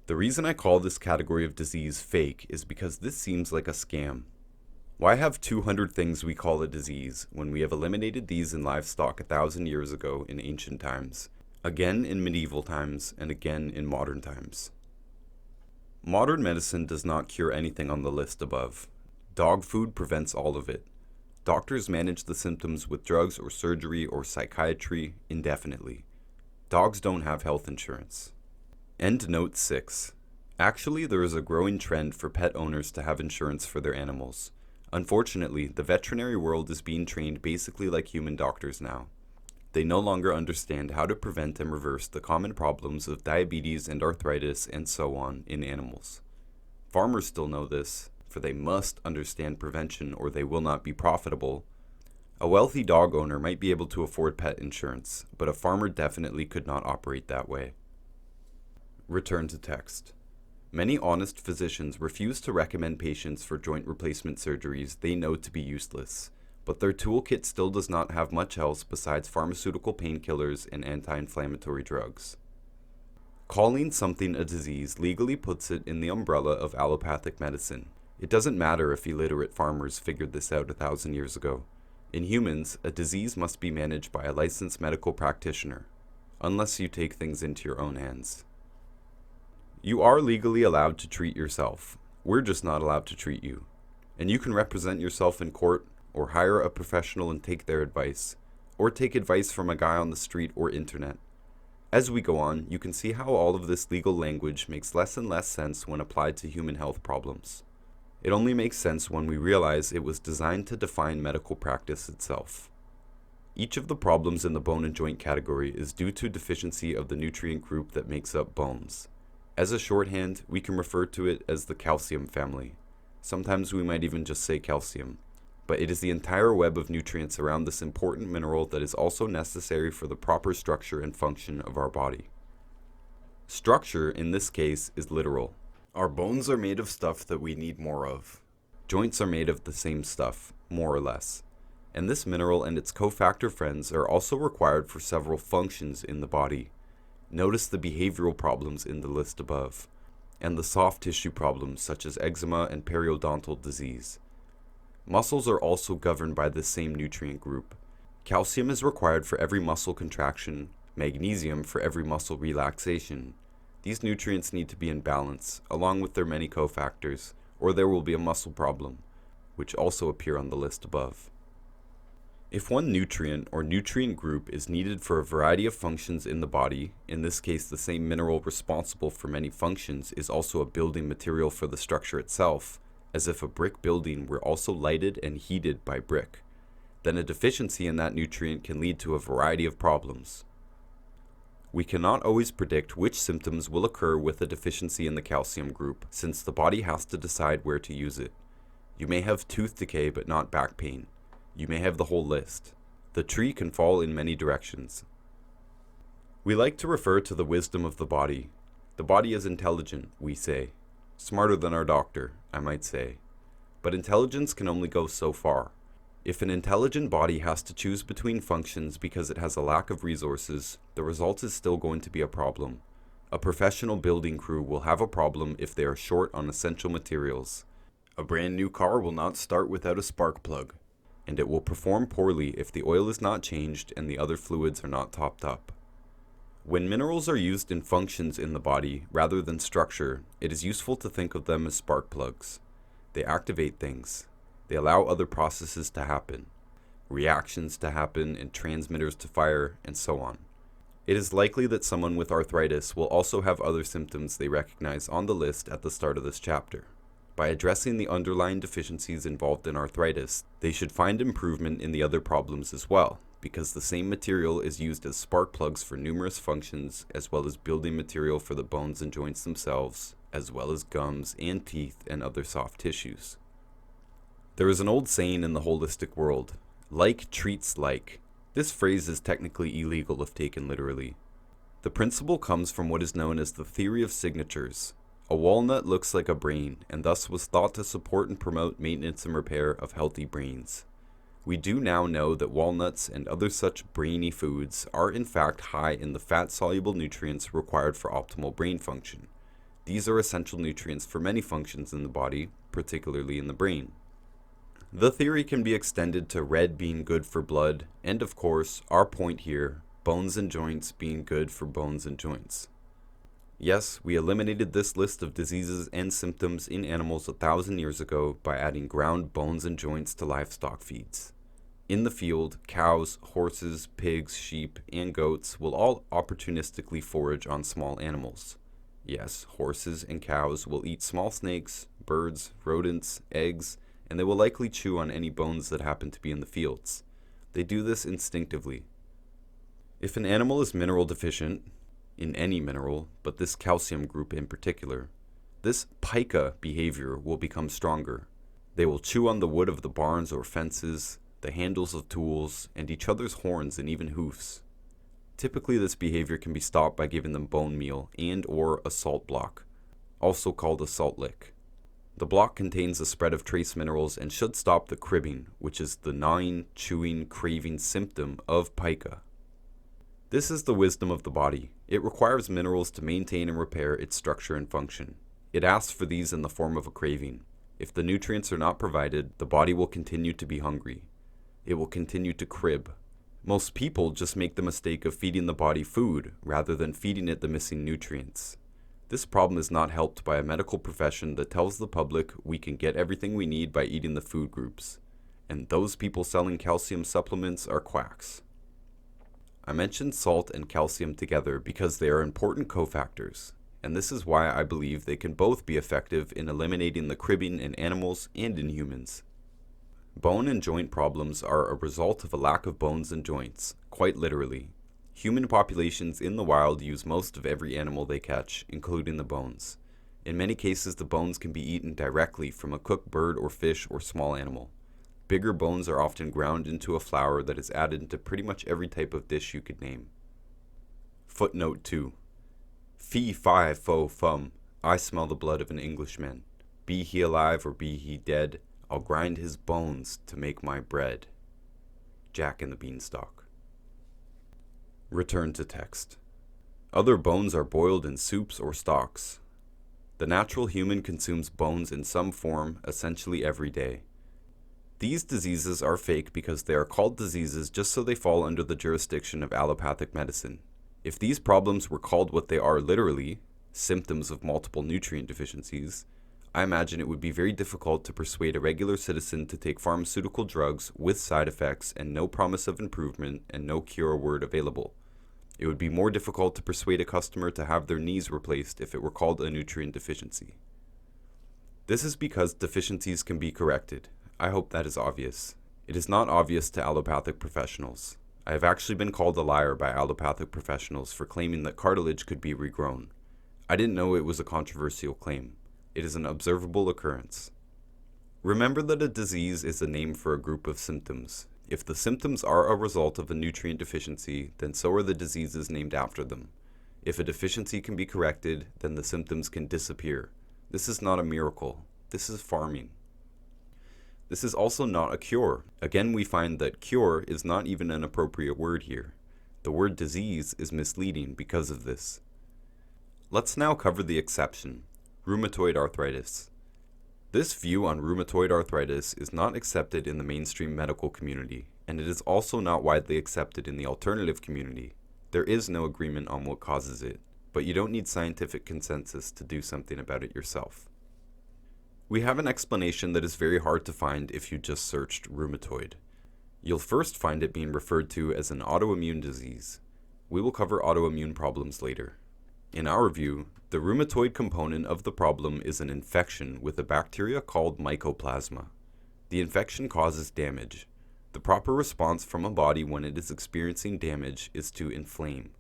Speaker 1: The reason I call this category of disease fake is because this seems like a scam. Why have 200 things we call a disease when we have eliminated these in livestock 1,000 years ago in ancient times, again in medieval times, and again in modern times? Modern medicine does not cure anything on the list above. Dog food prevents all of it. Doctors manage the symptoms with drugs or surgery or psychiatry indefinitely. Dogs don't have health insurance. End note 6. Actually, there is a growing trend for pet owners to have insurance for their animals. Unfortunately, the veterinary world is being trained basically like human doctors now. They no longer understand how to prevent and reverse the common problems of diabetes and arthritis and so on in animals. Farmers still know this, for they must understand prevention or they will not be profitable. A wealthy dog owner might be able to afford pet insurance, but a farmer definitely could not operate that way. Return to text. Many honest physicians refuse to recommend patients for joint replacement surgeries they know to be useless, but their toolkit still does not have much else besides pharmaceutical painkillers and anti-inflammatory drugs. Calling something a disease legally puts it in the umbrella of allopathic medicine. It doesn't matter if illiterate farmers figured this out 1,000 years ago. In humans, a disease must be managed by a licensed medical practitioner, unless you take things into your own hands. You are legally allowed to treat yourself. We're just not allowed to treat you. And you can represent yourself in court, or hire a professional and take their advice, or take advice from a guy on the street or internet. As we go on, you can see how all of this legal language makes less and less sense when applied to human health problems. It only makes sense when we realize it was designed to define medical practice itself. Each of the problems in the bone and joint category is due to deficiency of the nutrient group that makes up bones. As a shorthand, we can refer to it as the calcium family. Sometimes we might even just say calcium. But it is the entire web of nutrients around this important mineral that is also necessary for the proper structure and function of our body. Structure, in this case, is literal. Our bones are made of stuff that we need more of. Joints are made of the same stuff, more or less. And this mineral and its cofactor friends are also required for several functions in the body. Notice the behavioral problems in the list above, and the soft tissue problems such as eczema and periodontal disease. Muscles are also governed by this same nutrient group. Calcium is required for every muscle contraction, magnesium for every muscle relaxation. These nutrients need to be in balance, along with their many cofactors, or there will be a muscle problem, which also appear on the list above. If one nutrient or nutrient group is needed for a variety of functions in the body, in this case the same mineral responsible for many functions is also a building material for the structure itself, as if a brick building were also lighted and heated by brick, then a deficiency in that nutrient can lead to a variety of problems. We cannot always predict which symptoms will occur with a deficiency in the calcium group, since the body has to decide where to use it. You may have tooth decay but not back pain. You may have the whole list. The tree can fall in many directions. We like to refer to the wisdom of the body. The body is intelligent, we say. Smarter than our doctor, I might say. But intelligence can only go so far. If an intelligent body has to choose between functions because it has a lack of resources, the result is still going to be a problem. A professional building crew will have a problem if they are short on essential materials. A brand new car will not start without a spark plug, and it will perform poorly if the oil is not changed and the other fluids are not topped up. When minerals are used in functions in the body rather than structure, it is useful to think of them as spark plugs. They activate things. They allow other processes to happen, reactions to happen, and transmitters to fire, and so on. It is likely that someone with arthritis will also have other symptoms they recognize on the list at the start of this chapter. By addressing the underlying deficiencies involved in arthritis, they should find improvement in the other problems as well, because the same material is used as spark plugs for numerous functions, as well as building material for the bones and joints themselves, as well as gums and teeth and other soft tissues. There is an old saying in the holistic world, like treats like. This phrase is technically illegal if taken literally. The principle comes from what is known as the theory of signatures. A walnut looks like a brain, and thus was thought to support and promote maintenance and repair of healthy brains. We do now know that walnuts and other such brainy foods are in fact high in the fat-soluble nutrients required for optimal brain function. These are essential nutrients for many functions in the body, particularly in the brain. The theory can be extended to red being good for blood, and of course, our point here, bones and joints being good for bones and joints. Yes, we eliminated this list of diseases and symptoms in animals 1,000 years ago by adding ground bones and joints to livestock feeds. In the field, cows, horses, pigs, sheep, and goats will all opportunistically forage on small animals. Yes, horses and cows will eat small snakes, birds, rodents, eggs, and they will likely chew on any bones that happen to be in the fields. They do this instinctively. If an animal is mineral deficient, in any mineral, but this calcium group in particular, this pica behavior will become stronger. They will chew on the wood of the barns or fences, the handles of tools, and each other's horns and even hoofs. Typically, this behavior can be stopped by giving them bone meal and or a salt block, also called a salt lick. The block contains a spread of trace minerals and should stop the cribbing, which is the gnawing, chewing, craving symptom of pica. This is the wisdom of the body. It requires minerals to maintain and repair its structure and function. It asks for these in the form of a craving. If the nutrients are not provided, the body will continue to be hungry. It will continue to crib. Most people just make the mistake of feeding the body food rather than feeding it the missing nutrients. This problem is not helped by a medical profession that tells the public we can get everything we need by eating the food groups. And those people selling calcium supplements are quacks. I mentioned salt and calcium together because they are important cofactors, and this is why I believe they can both be effective in eliminating the cribbing in animals and in humans. Bone and joint problems are a result of a lack of bones and joints, quite literally. Human populations in the wild use most of every animal they catch, including the bones. In many cases, the bones can be eaten directly from a cooked bird or fish or small animal. Bigger bones are often ground into a flour that is added into pretty much every type of dish you could name. Footnote 2. Fee, fi, fo, fum. I smell the blood of an Englishman. Be he alive or be he dead, I'll grind his bones to make my bread. Jack and the Beanstalk. Return to text. Other bones are boiled in soups or stocks. The natural human consumes bones in some form essentially every day. These diseases are fake because they are called diseases just so they fall under the jurisdiction of allopathic medicine. If these problems were called what they are literally, symptoms of multiple nutrient deficiencies, I imagine it would be very difficult to persuade a regular citizen to take pharmaceutical drugs with side effects and no promise of improvement and no cure word available. It would be more difficult to persuade a customer to have their knees replaced if it were called a nutrient deficiency. This is because deficiencies can be corrected. I hope that is obvious. It is not obvious to allopathic professionals. I have actually been called a liar by allopathic professionals for claiming that cartilage could be regrown. I didn't know it was a controversial claim. It is an observable occurrence. Remember that a disease is a name for a group of symptoms. If the symptoms are a result of a nutrient deficiency, then so are the diseases named after them. If a deficiency can be corrected, then the symptoms can disappear. This is not a miracle. This is farming. This is also not a cure. Again, we find that cure is not even an appropriate word here. The word disease is misleading because of this. Let's now cover the exception, rheumatoid arthritis. This view on rheumatoid arthritis is not accepted in the mainstream medical community, and it is also not widely accepted in the alternative community. There is no agreement on what causes it, but you don't need scientific consensus to do something about it yourself. We have an explanation that is very hard to find if you just searched rheumatoid. You'll first find it being referred to as an autoimmune disease. We will cover autoimmune problems later. In our view, the rheumatoid component of the problem is an infection with a bacteria called mycoplasma. The infection causes damage. The proper response from a body when it is experiencing damage is to inflame.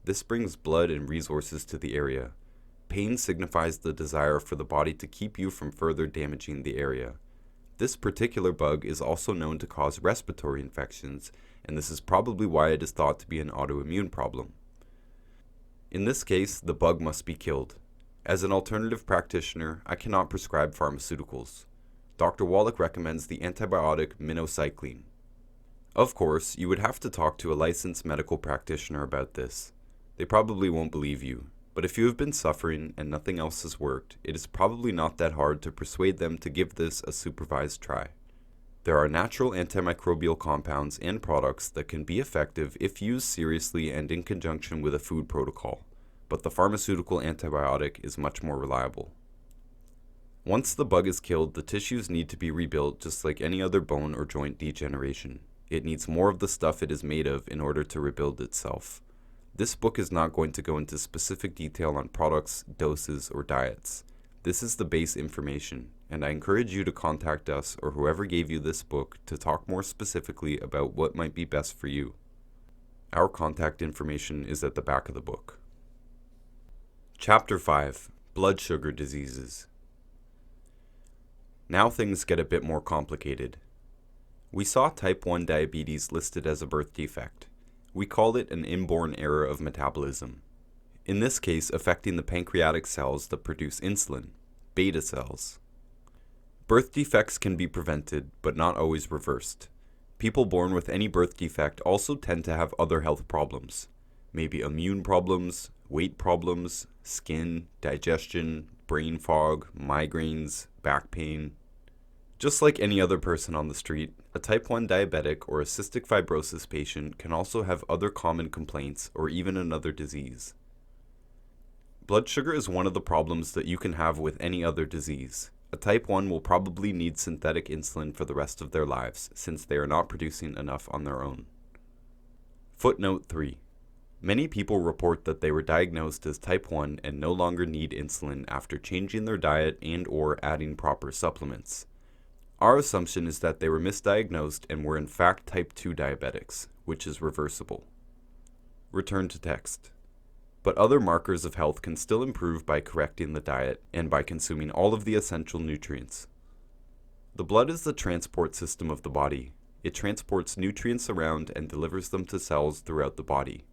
Speaker 1: This brings blood and resources to the area. Pain signifies the desire for the body to keep you from further damaging the area. This particular bug is also known to cause respiratory infections, and this is probably why it is thought to be an autoimmune problem. In this case, the bug must be killed. As an alternative practitioner, I cannot prescribe pharmaceuticals. Dr. Wallach recommends the antibiotic minocycline. Of course, you would have to talk to a licensed medical practitioner about this. They probably won't believe you. But if you have been suffering and nothing else has worked, it is probably not that hard to persuade them to give this a supervised try. There are natural antimicrobial compounds and products that can be effective if used seriously and in conjunction with a food protocol, but the pharmaceutical antibiotic is much more reliable. Once the bug is killed, the tissues need to be rebuilt just like any other bone or joint degeneration. It needs more of the stuff it is made of in order to rebuild itself. This book is not going to go into specific detail on products, doses, or diets. This is the base information, and I encourage you to contact us or whoever gave you this book to talk more specifically about what might be best for you. Our contact information is at the back of the book. Chapter 5: Blood Sugar Diseases. Now things get a bit more complicated. We saw type 1 diabetes listed as a birth defect. We called it an inborn error of metabolism. In this case, affecting the pancreatic cells that produce insulin, beta cells. Birth defects can be prevented, but not always reversed. People born with any birth defect also tend to have other health problems, maybe immune problems, weight problems, skin, digestion, brain fog, migraines, back pain. Just like any other person on the street, a type 1 diabetic or a cystic fibrosis patient can also have other common complaints or even another disease. Blood sugar is one of the problems that you can have with any other disease. A type 1 will probably need synthetic insulin for the rest of their lives, since they are not producing enough on their own. Footnote 3. Many people report that they were diagnosed as type 1 and no longer need insulin after changing their diet and/or adding proper supplements. Our assumption is that they were misdiagnosed and were in fact type 2 diabetics, which is reversible. Return to text. But other markers of health can still improve by correcting the diet and by consuming all of the essential nutrients. The blood is the transport system of the body. It transports nutrients around and delivers them to cells throughout the body.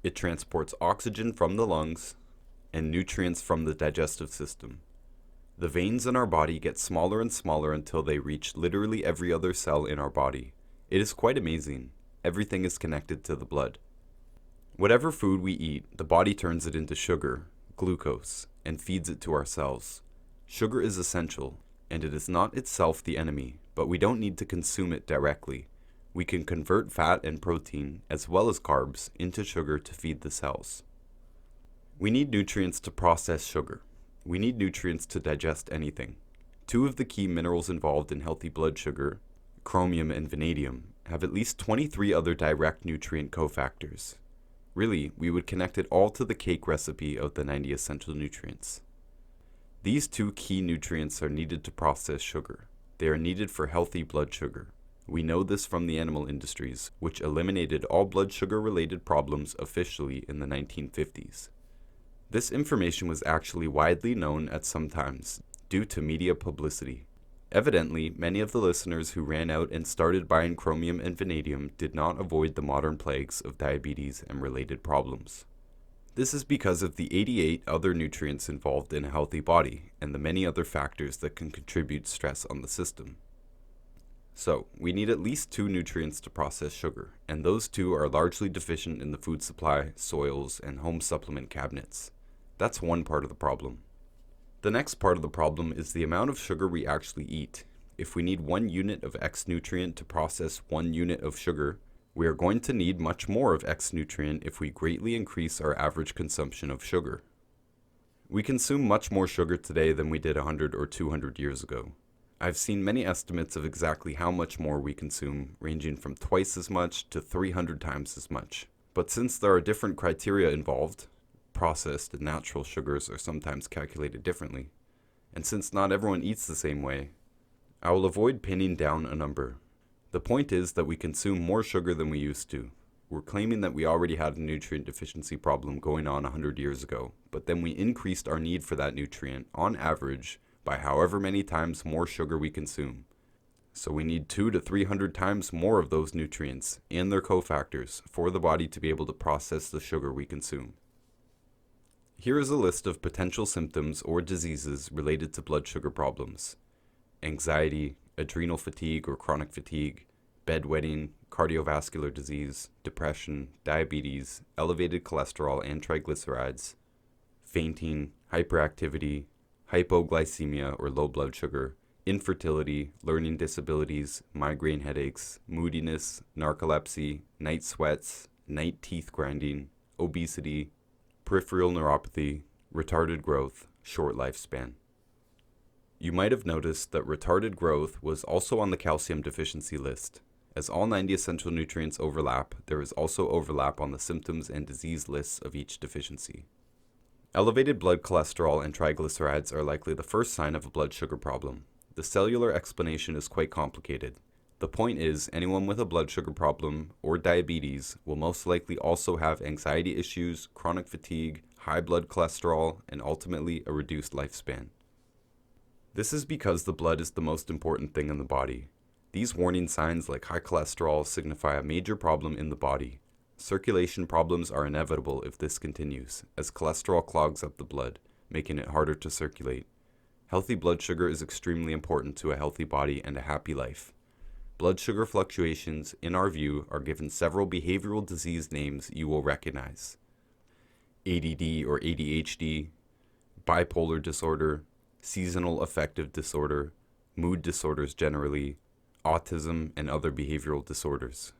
Speaker 1: It transports oxygen from the lungs and nutrients from the digestive system. The veins in our body get smaller and smaller until they reach literally every other cell in our body. It is quite amazing. Everything is connected to the blood. Whatever food we eat, the body turns it into sugar, glucose, and feeds it to our cells. Sugar is essential, and it is not itself the enemy, but we don't need to consume it directly. We can convert fat and protein, as well as carbs, into sugar to feed the cells. We need nutrients to process sugar. We need nutrients to digest anything. Two of the key minerals involved in healthy blood sugar, chromium and vanadium, have at least 23 other direct nutrient cofactors. Really, we would connect it all to the cake recipe of the 90 essential nutrients. These two key nutrients are needed to process sugar. They are needed for healthy blood sugar. We know this from the animal industries, which eliminated all blood sugar-related problems officially in the 1950s. This information was actually widely known at some times, due to media publicity. Evidently, many of the listeners who ran out and started buying chromium and vanadium did not avoid the modern plagues of diabetes and related problems. This is because of the 88 other nutrients involved in a healthy body and the many other factors that can contribute stress on the system. So, we need at least two nutrients to process sugar, and those two are largely deficient in the food supply, soils, and home supplement cabinets. That's one part of the problem. The next part of the problem is the amount of sugar we actually eat. If we need 1 unit of X nutrient to process 1 unit of sugar, we are going to need much more of X nutrient if we greatly increase our average consumption of sugar. We consume much more sugar today than we did 100 or 200 years ago. I've seen many estimates of exactly how much more we consume, ranging from twice as much to 300 times as much. But since there are different criteria involved, processed and natural sugars are sometimes calculated differently, and since not everyone eats the same way, I will avoid pinning down a number. The point is that we consume more sugar than we used to. We're claiming that we already had a nutrient deficiency problem going on 100 years ago, but then we increased our need for that nutrient, on average, by however many times more sugar we consume. So we need 200 to 300 times more of those nutrients and their cofactors for the body to be able to process the sugar we consume. Here is a list of potential symptoms or diseases related to blood sugar problems: anxiety, adrenal fatigue or chronic fatigue, bedwetting, cardiovascular disease, depression, diabetes, elevated cholesterol and triglycerides, fainting, hyperactivity, hypoglycemia or low blood sugar, infertility, learning disabilities, migraine headaches, moodiness, narcolepsy, night sweats, night teeth grinding, obesity, peripheral neuropathy, retarded growth, short lifespan. You might have noticed that retarded growth was also on the calcium deficiency list. As all 90 essential nutrients overlap, there is also overlap on the symptoms and disease lists of each deficiency. Elevated blood cholesterol and triglycerides are likely the first sign of a blood sugar problem. The cellular explanation is quite complicated. The point is, anyone with a blood sugar problem or diabetes will most likely also have anxiety issues, chronic fatigue, high blood cholesterol, and ultimately a reduced lifespan. This is because the blood is the most important thing in the body. These warning signs like high cholesterol signify a major problem in the body. Circulation problems are inevitable if this continues, as cholesterol clogs up the blood, making it harder to circulate. Healthy blood sugar is extremely important to a healthy body and a happy life. Blood sugar fluctuations, in our view, are given several behavioral disease names you will recognize: ADD or ADHD, bipolar disorder, seasonal affective disorder, mood disorders generally, autism, and other behavioral disorders.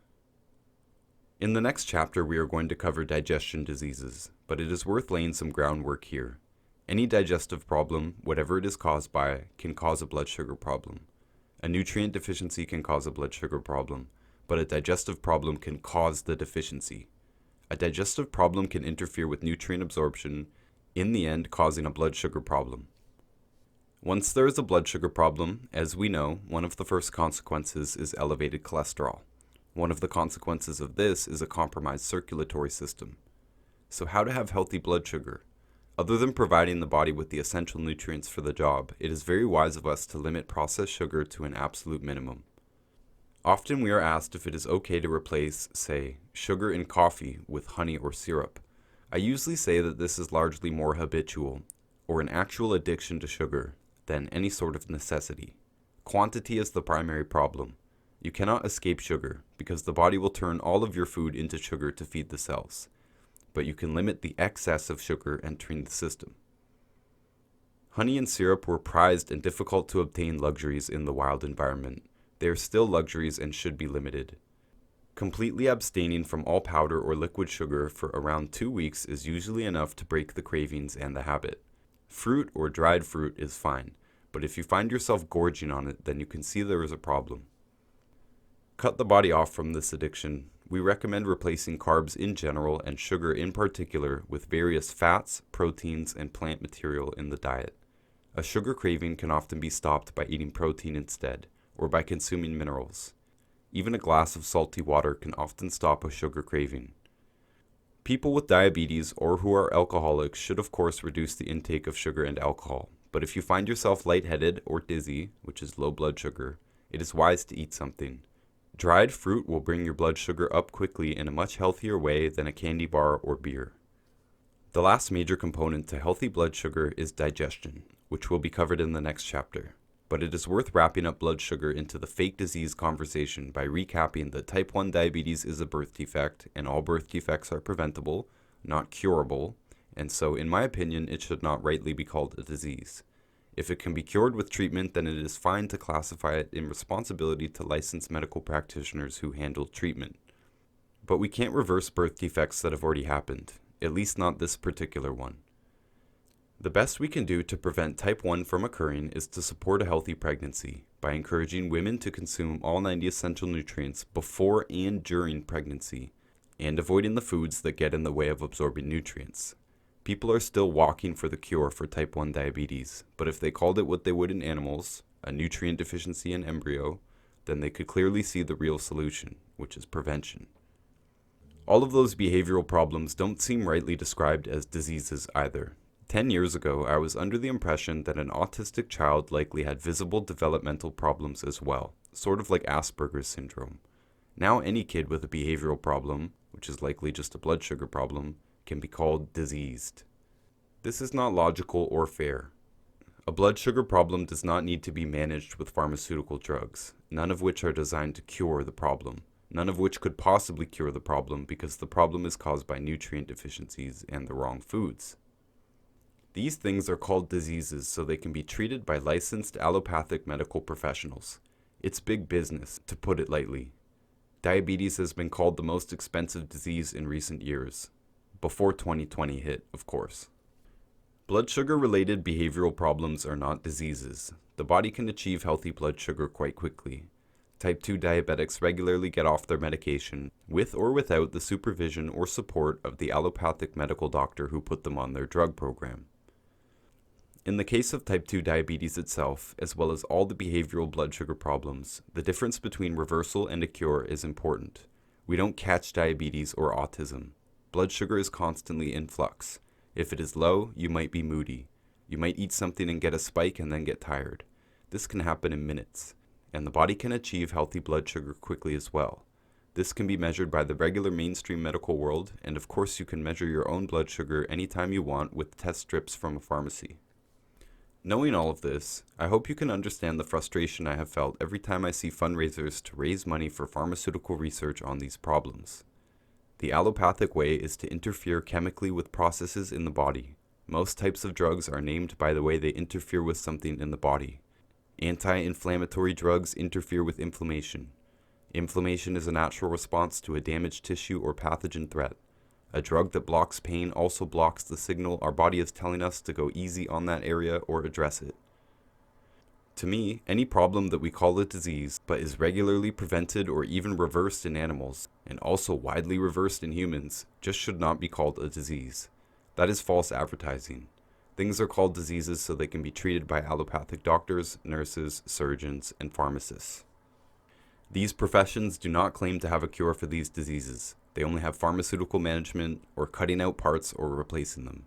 Speaker 1: In the next chapter, we are going to cover digestion diseases, but it is worth laying some groundwork here. Any digestive problem, whatever it is caused by, can cause a blood sugar problem. A nutrient deficiency can cause a blood sugar problem, but a digestive problem can cause the deficiency. A digestive problem can interfere with nutrient absorption, in the end causing a blood sugar problem. Once there is a blood sugar problem, as we know, one of the first consequences is elevated cholesterol. One of the consequences of this is a compromised circulatory system. So how to have healthy blood sugar? Other than providing the body with the essential nutrients for the job, it is very wise of us to limit processed sugar to an absolute minimum. Often we are asked if it is okay to replace, say, sugar in coffee with honey or syrup. I usually say that this is largely more habitual, or an actual addiction to sugar, than any sort of necessity. Quantity is the primary problem. You cannot escape sugar, because the body will turn all of your food into sugar to feed the cells. But you can limit the excess of sugar entering the system. Honey and syrup were prized and difficult to obtain luxuries in the wild environment. They are still luxuries and should be limited. Completely abstaining from all powder or liquid sugar for around 2 weeks is usually enough to break the cravings and the habit. Fruit or dried fruit is fine, but if you find yourself gorging on it, then you can see there is a problem. Cut the body off from this addiction. We recommend replacing carbs in general and sugar in particular with various fats, proteins, and plant material in the diet. A sugar craving can often be stopped by eating protein instead, or by consuming minerals. Even a glass of salty water can often stop a sugar craving. People with diabetes or who are alcoholics should of course reduce the intake of sugar and alcohol, but if you find yourself lightheaded or dizzy, which is low blood sugar, it is wise to eat something. Dried fruit will bring your blood sugar up quickly in a much healthier way than a candy bar or beer. The last major component to healthy blood sugar is digestion, which will be covered in the next chapter. But it is worth wrapping up blood sugar into the fake disease conversation by recapping that type 1 diabetes is a birth defect, and all birth defects are preventable, not curable, and so in my opinion it should not rightly be called a disease. If it can be cured with treatment, then it is fine to classify it in responsibility to licensed medical practitioners who handle treatment. But we can't reverse birth defects that have already happened, at least not this particular one. The best we can do to prevent type 1 from occurring is to support a healthy pregnancy by encouraging women to consume all 90 essential nutrients before and during pregnancy, and avoiding the foods that get in the way of absorbing nutrients. People are still walking for the cure for type 1 diabetes, but if they called it what they would in animals, a nutrient deficiency in embryo, then they could clearly see the real solution, which is prevention. All of those behavioral problems don't seem rightly described as diseases either. 10 years ago, I was under the impression that an autistic child likely had visible developmental problems as well, sort of like Asperger's syndrome. Now any kid with a behavioral problem, which is likely just a blood sugar problem, can be called diseased. This is not logical or fair. A blood sugar problem does not need to be managed with pharmaceutical drugs, none of which are designed to cure the problem, none of which could possibly cure the problem because the problem is caused by nutrient deficiencies and the wrong foods. These things are called diseases so they can be treated by licensed allopathic medical professionals. It's big business, to put it lightly. Diabetes has been called the most expensive disease in recent years. Before 2020 hit, of course. Blood sugar-related behavioral problems are not diseases. The body can achieve healthy blood sugar quite quickly. Type 2 diabetics regularly get off their medication, with or without the supervision or support of the allopathic medical doctor who put them on their drug program. In the case of type 2 diabetes itself, as well as all the behavioral blood sugar problems, the difference between reversal and a cure is important. We don't catch diabetes or autism. Blood sugar is constantly in flux. If it is low, you might be moody. You might eat something and get a spike and then get tired. This can happen in minutes. And the body can achieve healthy blood sugar quickly as well. This can be measured by the regular mainstream medical world, and of course you can measure your own blood sugar anytime you want with test strips from a pharmacy. Knowing all of this, I hope you can understand the frustration I have felt every time I see fundraisers to raise money for pharmaceutical research on these problems. The allopathic way is to interfere chemically with processes in the body. Most types of drugs are named by the way they interfere with something in the body. Anti-inflammatory drugs interfere with inflammation. Inflammation is a natural response to a damaged tissue or pathogen threat. A drug that blocks pain also blocks the signal our body is telling us to go easy on that area or address it. To me, any problem that we call a disease, but is regularly prevented or even reversed in animals, and also widely reversed in humans, just should not be called a disease. That is false advertising. Things are called diseases so they can be treated by allopathic doctors, nurses, surgeons, and pharmacists. These professions do not claim to have a cure for these diseases. They only have pharmaceutical management or cutting out parts or replacing them.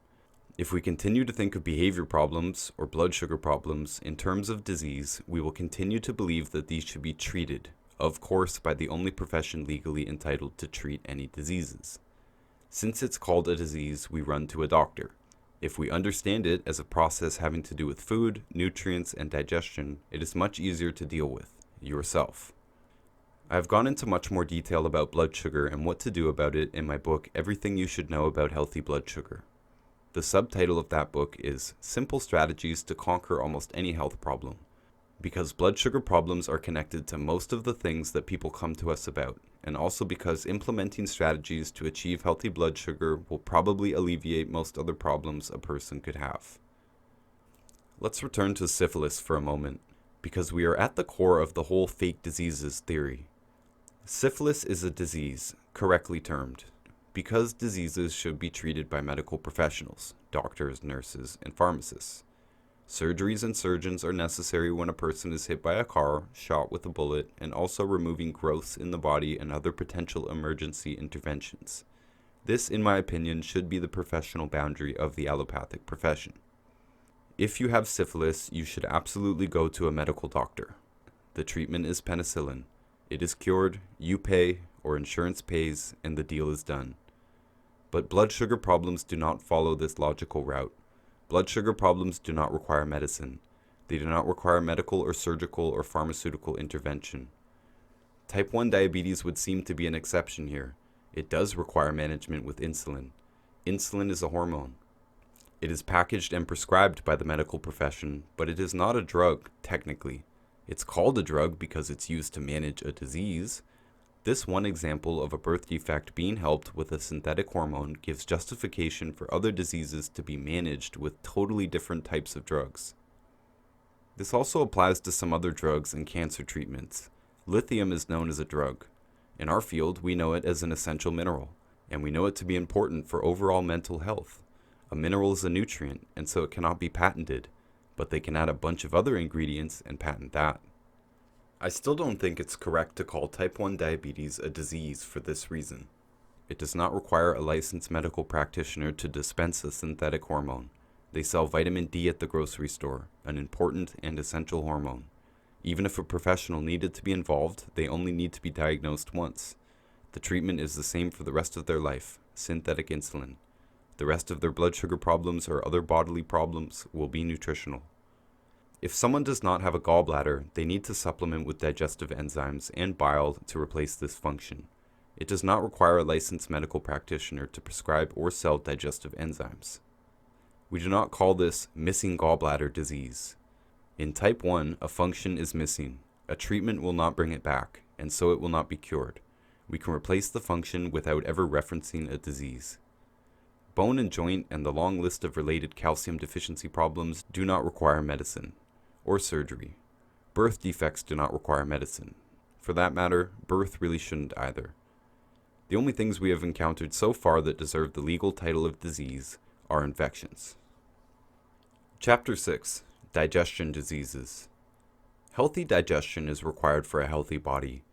Speaker 1: If we continue to think of behavior problems or blood sugar problems in terms of disease, we will continue to believe that these should be treated, of course by the only profession legally entitled to treat any diseases. Since it's called a disease, we run to a doctor. If we understand it as a process having to do with food, nutrients, and digestion, it is much easier to deal with, yourself. I have gone into much more detail about blood sugar and what to do about it in my book, Everything You Should Know About Healthy Blood Sugar. The subtitle of that book is Simple Strategies to Conquer Almost Any Health Problem, because blood sugar problems are connected to most of the things that people come to us about, and also because implementing strategies to achieve healthy blood sugar will probably alleviate most other problems a person could have. Let's return to syphilis for a moment, because we are at the core of the whole fake diseases theory. Syphilis is a disease, correctly termed, because diseases should be treated by medical professionals, doctors, nurses, and pharmacists. Surgeries and surgeons are necessary when a person is hit by a car, shot with a bullet, and also removing growths in the body and other potential emergency interventions. This, in my opinion, should be the professional boundary of the allopathic profession. If you have syphilis, you should absolutely go to a medical doctor. The treatment is penicillin. It is cured, you pay, or insurance pays, and the deal is done. But blood sugar problems do not follow this logical route. Blood sugar problems do not require medicine. They do not require medical or surgical or pharmaceutical intervention. Type 1 diabetes would seem to be an exception here. It does require management with insulin. Insulin is a hormone. It is packaged and prescribed by the medical profession, but it is not a drug, technically. It's called a drug because it's used to manage a disease. This one example of a birth defect being helped with a synthetic hormone gives justification for other diseases to be managed with totally different types of drugs. This also applies to some other drugs and cancer treatments. Lithium is known as a drug. In our field, we know it as an essential mineral, and we know it to be important for overall mental health. A mineral is a nutrient, and so it cannot be patented, but they can add a bunch of other ingredients and patent that. I still don't think it's correct to call type 1 diabetes a disease for this reason. It does not require a licensed medical practitioner to dispense a synthetic hormone. They sell vitamin D at the grocery store, an important and essential hormone. Even if a professional needed to be involved, they only need to be diagnosed once. The treatment is the same for the rest of their life, synthetic insulin. The rest of their blood sugar problems or other bodily problems will be nutritional. If someone does not have a gallbladder, they need to supplement with digestive enzymes and bile to replace this function. It does not require a licensed medical practitioner to prescribe or sell digestive enzymes. We do not call this missing gallbladder disease. In type 1, a function is missing. A treatment will not bring it back, and so it will not be cured. We can replace the function without ever referencing a disease. Bone and joint and the long list of related calcium deficiency problems do not require medicine or surgery. Birth defects do not require medicine. For that matter, birth really shouldn't either. The only things we have encountered so far that deserve the legal title of disease are infections. Chapter 6. Digestion Diseases. Healthy digestion is required for a healthy body.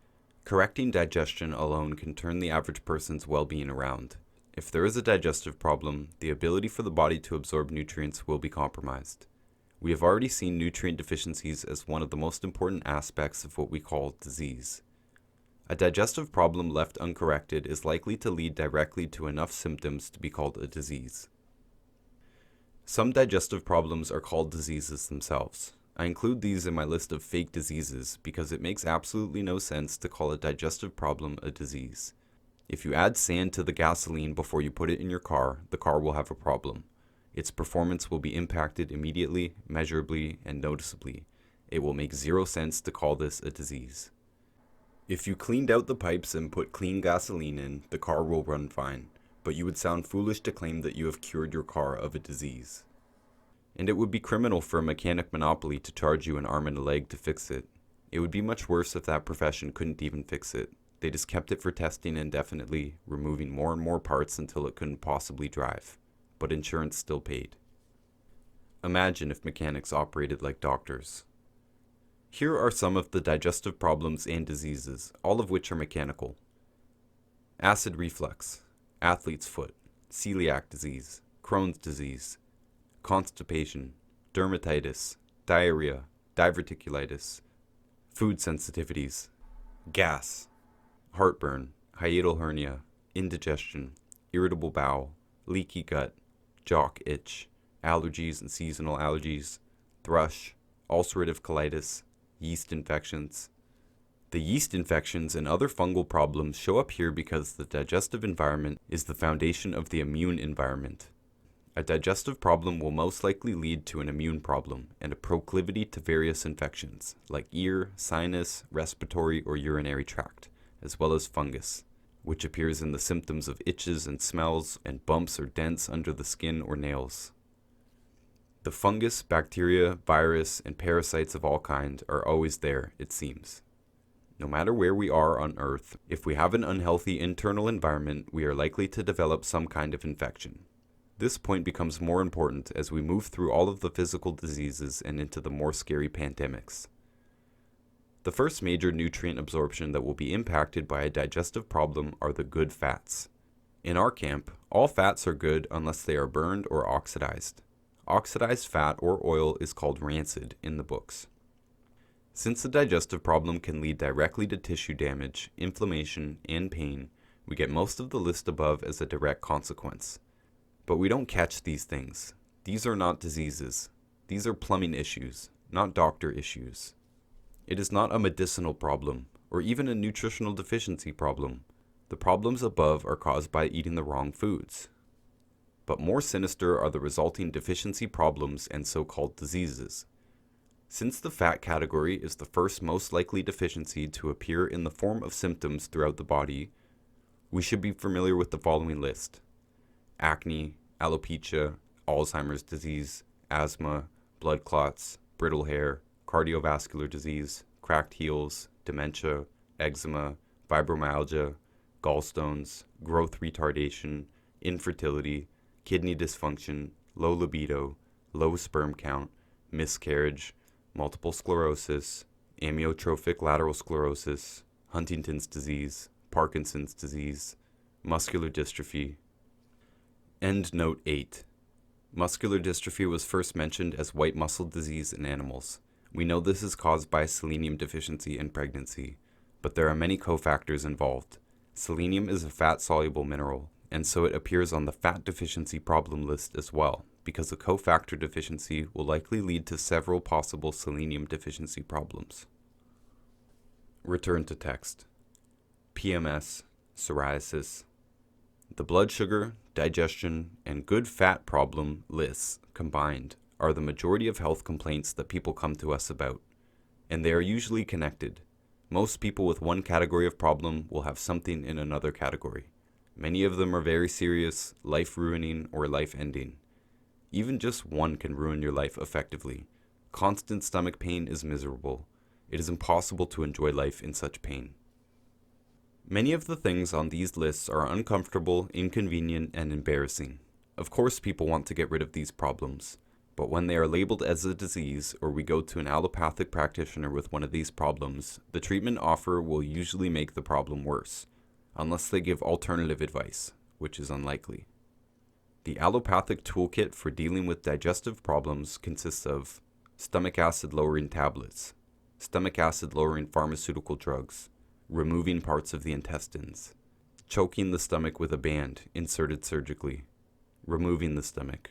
Speaker 1: Correcting digestion alone can turn the average person's well-being around. If there is a digestive problem, the ability for the body to absorb nutrients will be compromised. We have already seen nutrient deficiencies as one of the most important aspects of what we call disease. A digestive problem left uncorrected is likely to lead directly to enough symptoms to be called a disease. Some digestive problems are called diseases themselves. I include these in my list of fake diseases because it makes absolutely no sense to call a digestive problem a disease. If you add sand to the gasoline before you put it in your car, the car will have a problem. Its performance will be impacted immediately, measurably, and noticeably. It will make zero sense to call this a disease. If you cleaned out the pipes and put clean gasoline in, the car will run fine, but you would sound foolish to claim that you have cured your car of a disease. And it would be criminal for a mechanic monopoly to charge you an arm and a leg to fix it. It would be much worse if that profession couldn't even fix it. They just kept it for testing indefinitely, removing more and more parts until it couldn't possibly drive. But insurance still paid. Imagine if mechanics operated like doctors. Here are some of the digestive problems and diseases, all of which are mechanical. Acid reflux, athlete's foot, celiac disease, Crohn's disease, constipation, dermatitis, diarrhea, diverticulitis, food sensitivities, gas, heartburn, hiatal hernia, indigestion, irritable bowel, leaky gut, jock itch, allergies and seasonal allergies, thrush, ulcerative colitis, yeast infections. The yeast infections and other fungal problems show up here because the digestive environment is the foundation of the immune environment. A digestive problem will most likely lead to an immune problem and a proclivity to various infections, like ear, sinus, respiratory, or urinary tract, as well as fungus, which appears in the symptoms of itches and smells and bumps or dents under the skin or nails. The fungus, bacteria, virus, and parasites of all kind are always there, it seems. No matter where we are on Earth, if we have an unhealthy internal environment, we are likely to develop some kind of infection. This point becomes more important as we move through all of the physical diseases and into the more scary pandemics. The first major nutrient absorption that will be impacted by a digestive problem are the good fats. In our camp, all fats are good unless they are burned or oxidized. Oxidized fat or oil is called rancid in the books. Since the digestive problem can lead directly to tissue damage, inflammation, and pain, we get most of the list above as a direct consequence. But we don't catch these things. These are not diseases. These are plumbing issues, not doctor issues. It is not a medicinal problem, or even a nutritional deficiency problem. The problems above are caused by eating the wrong foods. But more sinister are the resulting deficiency problems and so-called diseases. Since the fat category is the first most likely deficiency to appear in the form of symptoms throughout the body, we should be familiar with the following list: acne, alopecia, Alzheimer's disease, asthma, blood clots, brittle hair, cardiovascular disease, cracked heels, dementia, eczema, fibromyalgia, gallstones, growth retardation, infertility, kidney dysfunction, low libido, low sperm count, miscarriage, multiple sclerosis, amyotrophic lateral sclerosis, Huntington's disease, Parkinson's disease, muscular dystrophy. End note 8. Muscular dystrophy was first mentioned as white muscle disease in animals. We know this is caused by selenium deficiency in pregnancy, but there are many cofactors involved. Selenium is a fat-soluble mineral, and so it appears on the fat deficiency problem list as well, because a cofactor deficiency will likely lead to several possible selenium deficiency problems. Return to text. PMS, psoriasis. The blood sugar, digestion, and good fat problem lists combined are the majority of health complaints that people come to us about, and they are usually connected. Most people with one category of problem will have something in another category. Many of them are very serious, life-ruining, or life-ending. Even just one can ruin your life effectively. Constant stomach pain is miserable. It is impossible to enjoy life in such pain. Many of the things on these lists are uncomfortable, inconvenient, and embarrassing. Of course, people want to get rid of these problems, but when they are labeled as a disease or we go to an allopathic practitioner with one of these problems, the treatment offer will usually make the problem worse, unless they give alternative advice, which is unlikely. The allopathic toolkit for dealing with digestive problems consists of stomach acid lowering tablets, stomach acid lowering pharmaceutical drugs, removing parts of the intestines, choking the stomach with a band inserted surgically, removing the stomach,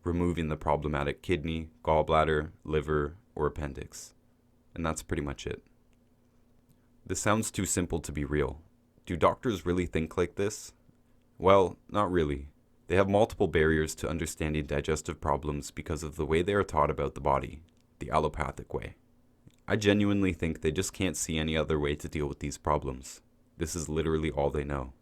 Speaker 1: removing the problematic kidney, gallbladder, liver, or appendix. And that's pretty much it. This sounds too simple to be real. Do doctors really think like this? Well, not really. They have multiple barriers to understanding digestive problems because of the way they are taught about the body, the allopathic way. I genuinely think they just can't see any other way to deal with these problems. This is literally all they know.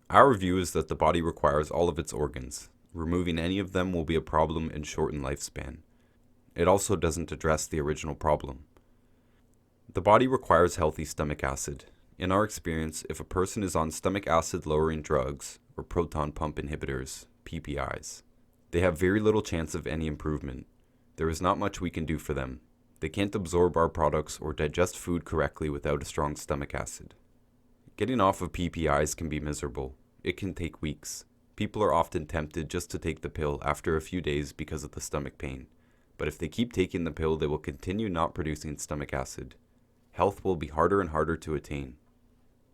Speaker 1: Our view is that the body requires all of its organs. Removing any of them will be a problem and shorten lifespan. It also doesn't address the original problem. The body requires healthy stomach acid. In our experience, if a person is on stomach acid lowering drugs, or proton pump inhibitors, PPIs, they have very little chance of any improvement. There is not much we can do for them. They can't absorb our products or digest food correctly without a strong stomach acid. Getting off of PPIs can be miserable. It can take weeks. People are often tempted just to take the pill after a few days because of the stomach pain. But if they keep taking the pill, they will continue not producing stomach acid. Health will be harder and harder to attain.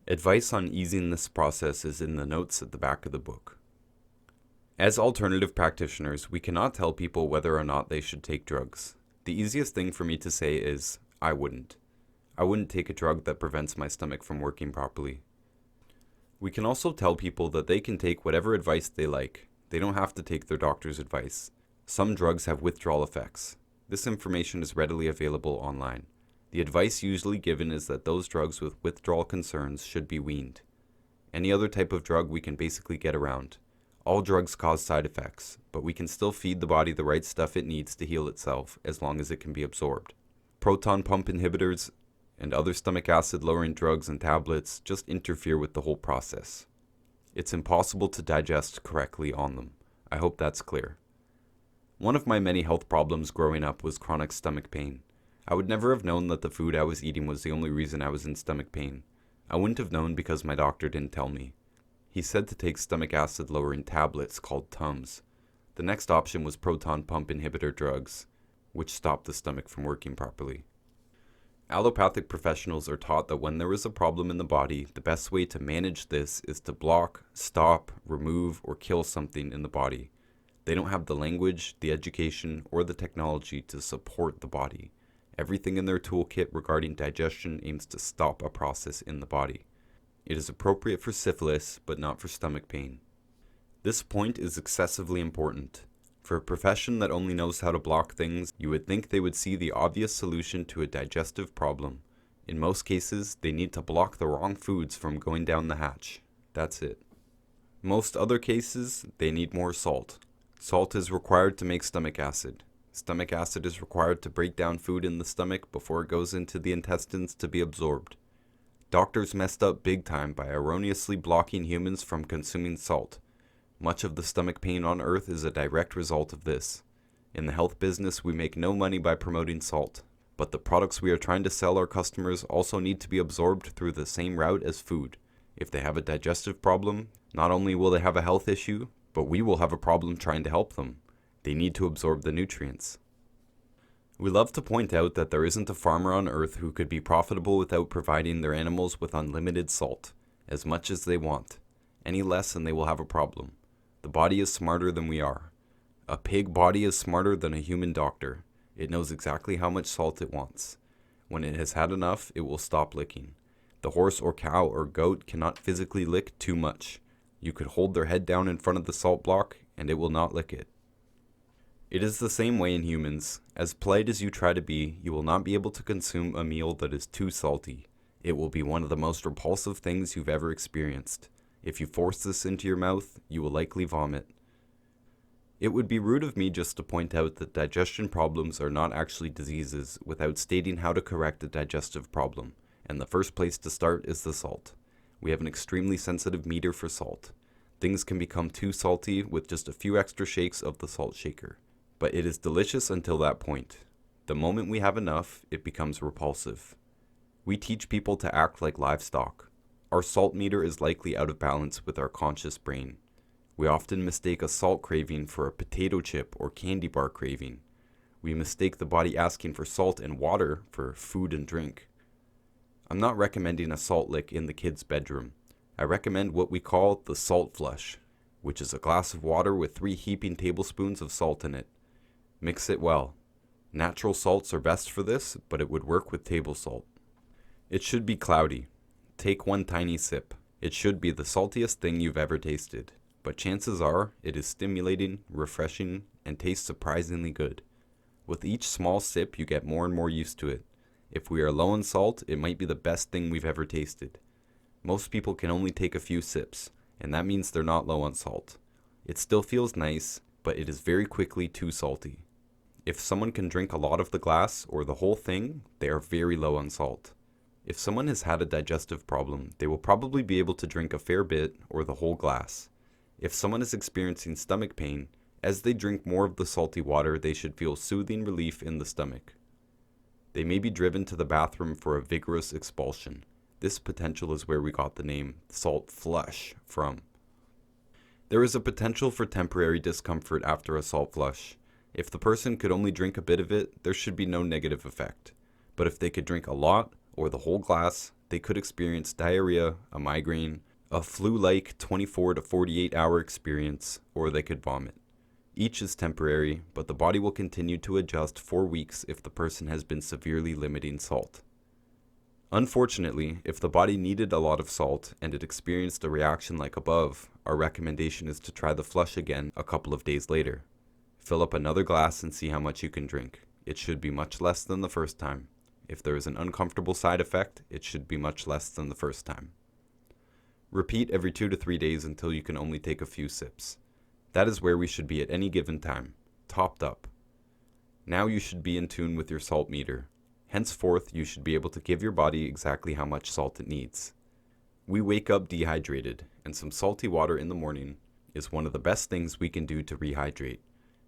Speaker 1: Advice on easing this process is in the notes at the back of the book. As alternative practitioners, we cannot tell people whether or not they should take drugs. The easiest thing for me to say is, I wouldn't. I wouldn't take a drug that prevents my stomach from working properly. We can also tell people that they can take whatever advice they like. They don't have to take their doctor's advice. Some drugs have withdrawal effects. This information is readily available online. The advice usually given is that those drugs with withdrawal concerns should be weaned. Any other type of drug we can basically get around. All drugs cause side effects, but we can still feed the body the right stuff it needs to heal itself as long as it can be absorbed. Proton pump inhibitors and other stomach acid lowering drugs and tablets just interfere with the whole process. It's impossible to digest correctly on them. I hope that's clear. One of my many health problems growing up was chronic stomach pain. I would never have known that the food I was eating was the only reason I was in stomach pain. I wouldn't have known because my doctor didn't tell me. He said to take stomach acid lowering tablets called Tums. The next option was proton pump inhibitor drugs, which stopped the stomach from working properly. Allopathic professionals are taught that when there is a problem in the body, the best way to manage this is to block, stop, remove, or kill something in the body. They don't have the language, the education, or the technology to support the body. Everything in their toolkit regarding digestion aims to stop a process in the body. It is appropriate for syphilis, but not for stomach pain. This point is excessively important. For a profession that only knows how to block things, you would think they would see the obvious solution to a digestive problem. In most cases, they need to block the wrong foods from going down the hatch. That's it. Most other cases, they need more salt. Salt is required to make stomach acid. Stomach acid is required to break down food in the stomach before it goes into the intestines to be absorbed. Doctors messed up big time by erroneously blocking humans from consuming salt. Much of the stomach pain on Earth is a direct result of this. In the health business, we make no money by promoting salt, but the products we are trying to sell our customers also need to be absorbed through the same route as food. If they have a digestive problem, not only will they have a health issue, but we will have a problem trying to help them. They need to absorb the nutrients. We love to point out that there isn't a farmer on Earth who could be profitable without providing their animals with unlimited salt, as much as they want. Any less and they will have a problem. The body is smarter than we are. A pig body is smarter than a human doctor. It knows exactly how much salt it wants. When it has had enough, it will stop licking. The horse or cow or goat cannot physically lick too much. You could hold their head down in front of the salt block, and it will not lick it. It is the same way in humans. As polite as you try to be, you will not be able to consume a meal that is too salty. It will be one of the most repulsive things you've ever experienced. If you force this into your mouth, you will likely vomit. It would be rude of me just to point out that digestion problems are not actually diseases without stating how to correct a digestive problem, and the first place to start is the salt. We have an extremely sensitive meter for salt. Things can become too salty with just a few extra shakes of the salt shaker, but it is delicious until that point. The moment we have enough, it becomes repulsive. We teach people to act like livestock. Our salt meter is likely out of balance with our conscious brain. We often mistake a salt craving for a potato chip or candy bar craving. We mistake the body asking for salt and water for food and drink. I'm not recommending a salt lick in the kid's bedroom. I recommend what we call the salt flush, which is a glass of water with 3 heaping tablespoons of salt in it. Mix it well. Natural salts are best for this, but it would work with table salt. It should be cloudy. Take 1 tiny sip. It should be the saltiest thing you've ever tasted, but chances are it is stimulating, refreshing, and tastes surprisingly good. With each small sip, you get more and more used to it. If we are low on salt, it might be the best thing we've ever tasted. Most people can only take a few sips, and that means they're not low on salt. It still feels nice, but it is very quickly too salty. If someone can drink a lot of the glass or the whole thing, they are very low on salt. If someone has had a digestive problem, they will probably be able to drink a fair bit or the whole glass. If someone is experiencing stomach pain, as they drink more of the salty water, they should feel soothing relief in the stomach. They may be driven to the bathroom for a vigorous expulsion. This potential is where we got the name salt flush from. There is a potential for temporary discomfort after a salt flush. If the person could only drink a bit of it, there should be no negative effect. But if they could drink a lot, or the whole glass, they could experience diarrhea, a migraine, a flu-like 24 to 48 hour experience, or they could vomit. Each is temporary, but the body will continue to adjust for weeks if the person has been severely limiting salt. Unfortunately, if the body needed a lot of salt and it experienced a reaction like above, our recommendation is to try the flush again a couple of days later. Fill up another glass and see how much you can drink. It should be much less than the first time. If there is an uncomfortable side effect, it should be much less than the first time. Repeat every 2 to 3 days until you can only take a few sips. That is where we should be at any given time, topped up. Now you should be in tune with your salt meter. Henceforth, you should be able to give your body exactly how much salt it needs. We wake up dehydrated, and some salty water in the morning is one of the best things we can do to rehydrate.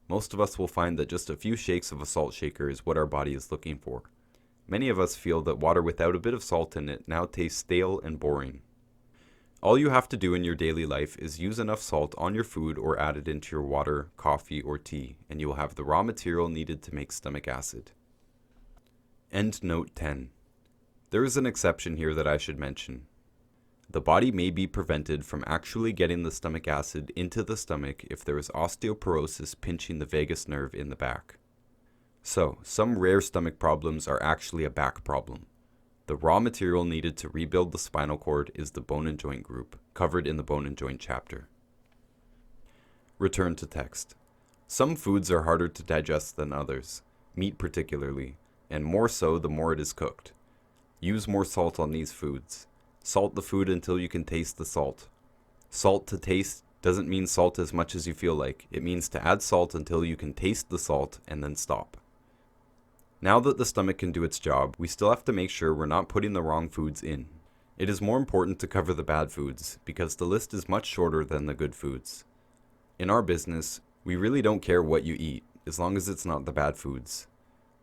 Speaker 1: Most of us will find that just a few shakes of a salt shaker is what our body is looking for. Many of us feel that water without a bit of salt in it now tastes stale and boring. All you have to do in your daily life is use enough salt on your food or add it into your water, coffee, or tea, and you will have the raw material needed to make stomach acid. End note 10. There is an exception here that I should mention. The body may be prevented from actually getting the stomach acid into the stomach if there is osteoporosis pinching the vagus nerve in the back. So, some rare stomach problems are actually a back problem. The raw material needed to rebuild the spinal cord is the bone and joint group, covered in the bone and joint chapter. Return to text. Some foods are harder to digest than others, meat particularly, and more so the more it is cooked. Use more salt on these foods. Salt the food until you can taste the salt. Salt to taste doesn't mean salt as much as you feel like. It means to add salt until you can taste the salt and then stop. Now that the stomach can do its job, we still have to make sure we're not putting the wrong foods in. It is more important to cover the bad foods because the list is much shorter than the good foods. In our business, we really don't care what you eat as long as it's not the bad foods.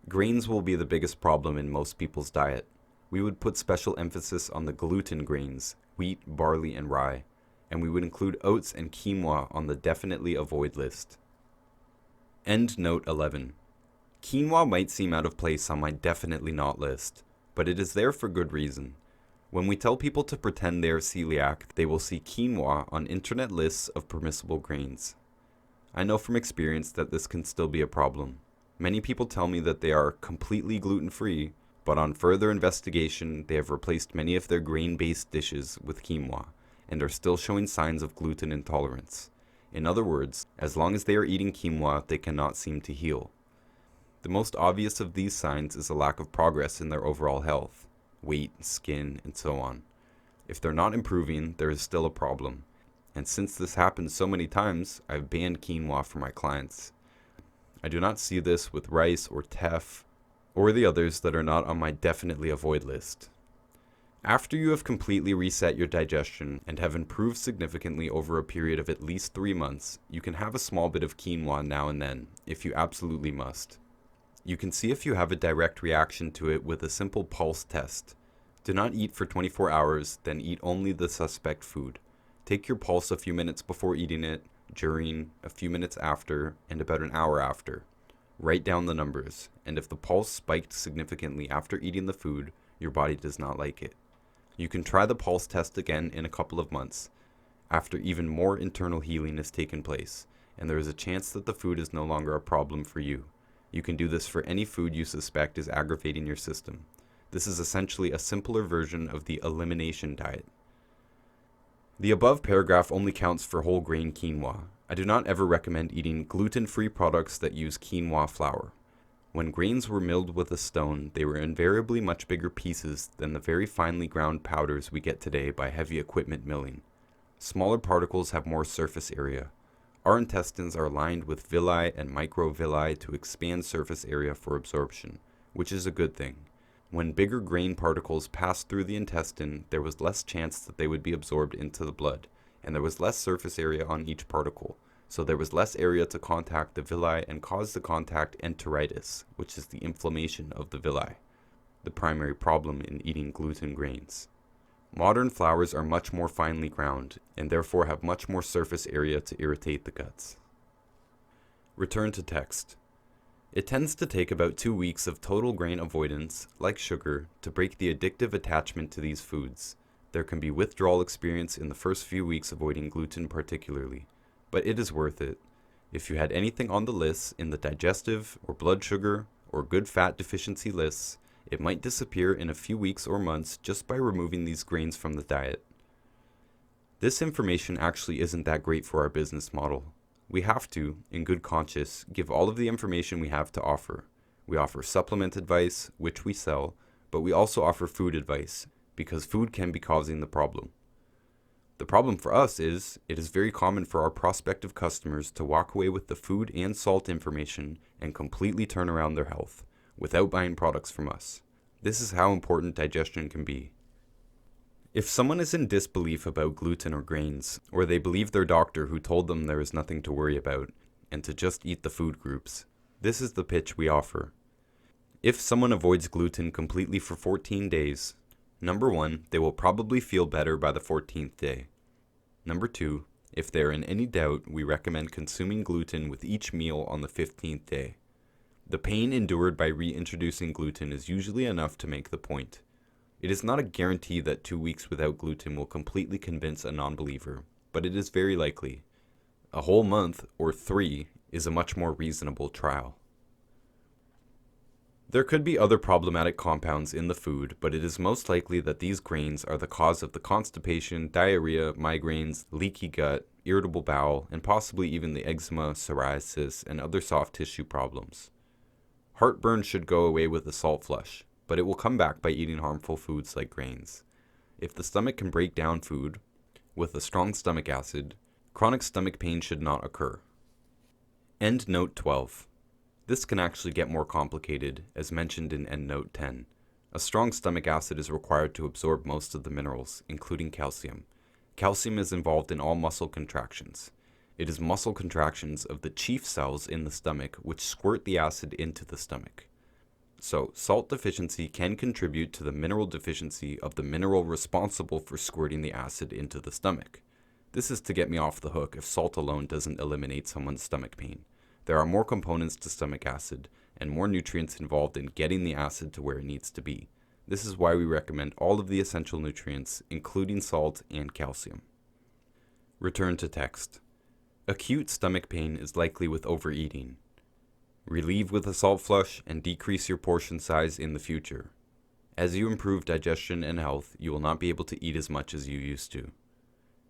Speaker 1: Grains will be the biggest problem in most people's diet. We would put special emphasis on the gluten grains, wheat, barley, and rye, and we would include oats and quinoa on the definitely avoid list. End note 11. Quinoa might seem out of place on my definitely not list, but it is there for good reason. When we tell people to pretend they are celiac, they will see quinoa on internet lists of permissible grains. I know from experience that this can still be a problem. Many people tell me that they are completely gluten-free, but on further investigation, they have replaced many of their grain-based dishes with quinoa, and are still showing signs of gluten intolerance. In other words, as long as they are eating quinoa, they cannot seem to heal. The most obvious of these signs is a lack of progress in their overall health, weight, skin, and so on. If they're not improving, there is still a problem, and since this happens so many times, I've banned quinoa for my clients. I do not see this with rice or teff, or the others that are not on my definitely avoid list. After you have completely reset your digestion and have improved significantly over a period of at least 3 months, you can have a small bit of quinoa now and then, if you absolutely must. You can see if you have a direct reaction to it with a simple pulse test. Do not eat for 24 hours, then eat only the suspect food. Take your pulse a few minutes before eating it, during, a few minutes after, and about an hour after. Write down the numbers, and if the pulse spiked significantly after eating the food, your body does not like it. You can try the pulse test again in a couple of months, after even more internal healing has taken place, and there is a chance that the food is no longer a problem for you. You can do this for any food you suspect is aggravating your system. This is essentially a simpler version of the elimination diet. The above paragraph only counts for whole grain quinoa. I do not ever recommend eating gluten-free products that use quinoa flour. When grains were milled with a stone, they were invariably much bigger pieces than the very finely ground powders we get today by heavy equipment milling. Smaller particles have more surface area. Our intestines are lined with villi and microvilli to expand surface area for absorption, which is a good thing. When bigger grain particles passed through the intestine, there was less chance that they would be absorbed into the blood, and there was less surface area on each particle, so there was less area to contact the villi and cause the contact enteritis, which is the inflammation of the villi, the primary problem in eating gluten grains. Modern flours are much more finely ground, and therefore have much more surface area to irritate the guts. Return to text. It tends to take about 2 weeks of total grain avoidance, like sugar, to break the addictive attachment to these foods. There can be withdrawal experience in the first few weeks avoiding gluten particularly, but it is worth it. If you had anything on the lists in the digestive or blood sugar or good fat deficiency lists, it might disappear in a few weeks or months just by removing these grains from the diet. This information actually isn't that great for our business model. We have to, in good conscience, give all of the information we have to offer. We offer supplement advice, which we sell, but we also offer food advice, because food can be causing the problem. The problem for us is, it is very common for our prospective customers to walk away with the food and salt information and completely turn around their health, without buying products from us. This is how important digestion can be. If someone is in disbelief about gluten or grains, or they believe their doctor who told them there is nothing to worry about, and to just eat the food groups, this is the pitch we offer. If someone avoids gluten completely for 14 days, number 1, they will probably feel better by the 14th day. Number 2, if they are in any doubt, we recommend consuming gluten with each meal on the 15th day. The pain endured by reintroducing gluten is usually enough to make the point. It is not a guarantee that 2 weeks without gluten will completely convince a non-believer, but it is very likely. A whole month, or 3, is a much more reasonable trial. There could be other problematic compounds in the food, but it is most likely that these grains are the cause of the constipation, diarrhea, migraines, leaky gut, irritable bowel, and possibly even the eczema, psoriasis, and other soft tissue problems. Heartburn should go away with a salt flush, but it will come back by eating harmful foods like grains. If the stomach can break down food with a strong stomach acid, chronic stomach pain should not occur. Endnote 12. This can actually get more complicated, as mentioned in Endnote 10. A strong stomach acid is required to absorb most of the minerals, including calcium. Calcium is involved in all muscle contractions. It is muscle contractions of the chief cells in the stomach which squirt the acid into the stomach. So, salt deficiency can contribute to the mineral deficiency of the mineral responsible for squirting the acid into the stomach. This is to get me off the hook if salt alone doesn't eliminate someone's stomach pain. There are more components to stomach acid, and more nutrients involved in getting the acid to where it needs to be. This is why we recommend all of the essential nutrients, including salt and calcium. Return to text. Acute stomach pain is likely with overeating. Relieve with a salt flush and decrease your portion size in the future. As you improve digestion and health, you will not be able to eat as much as you used to.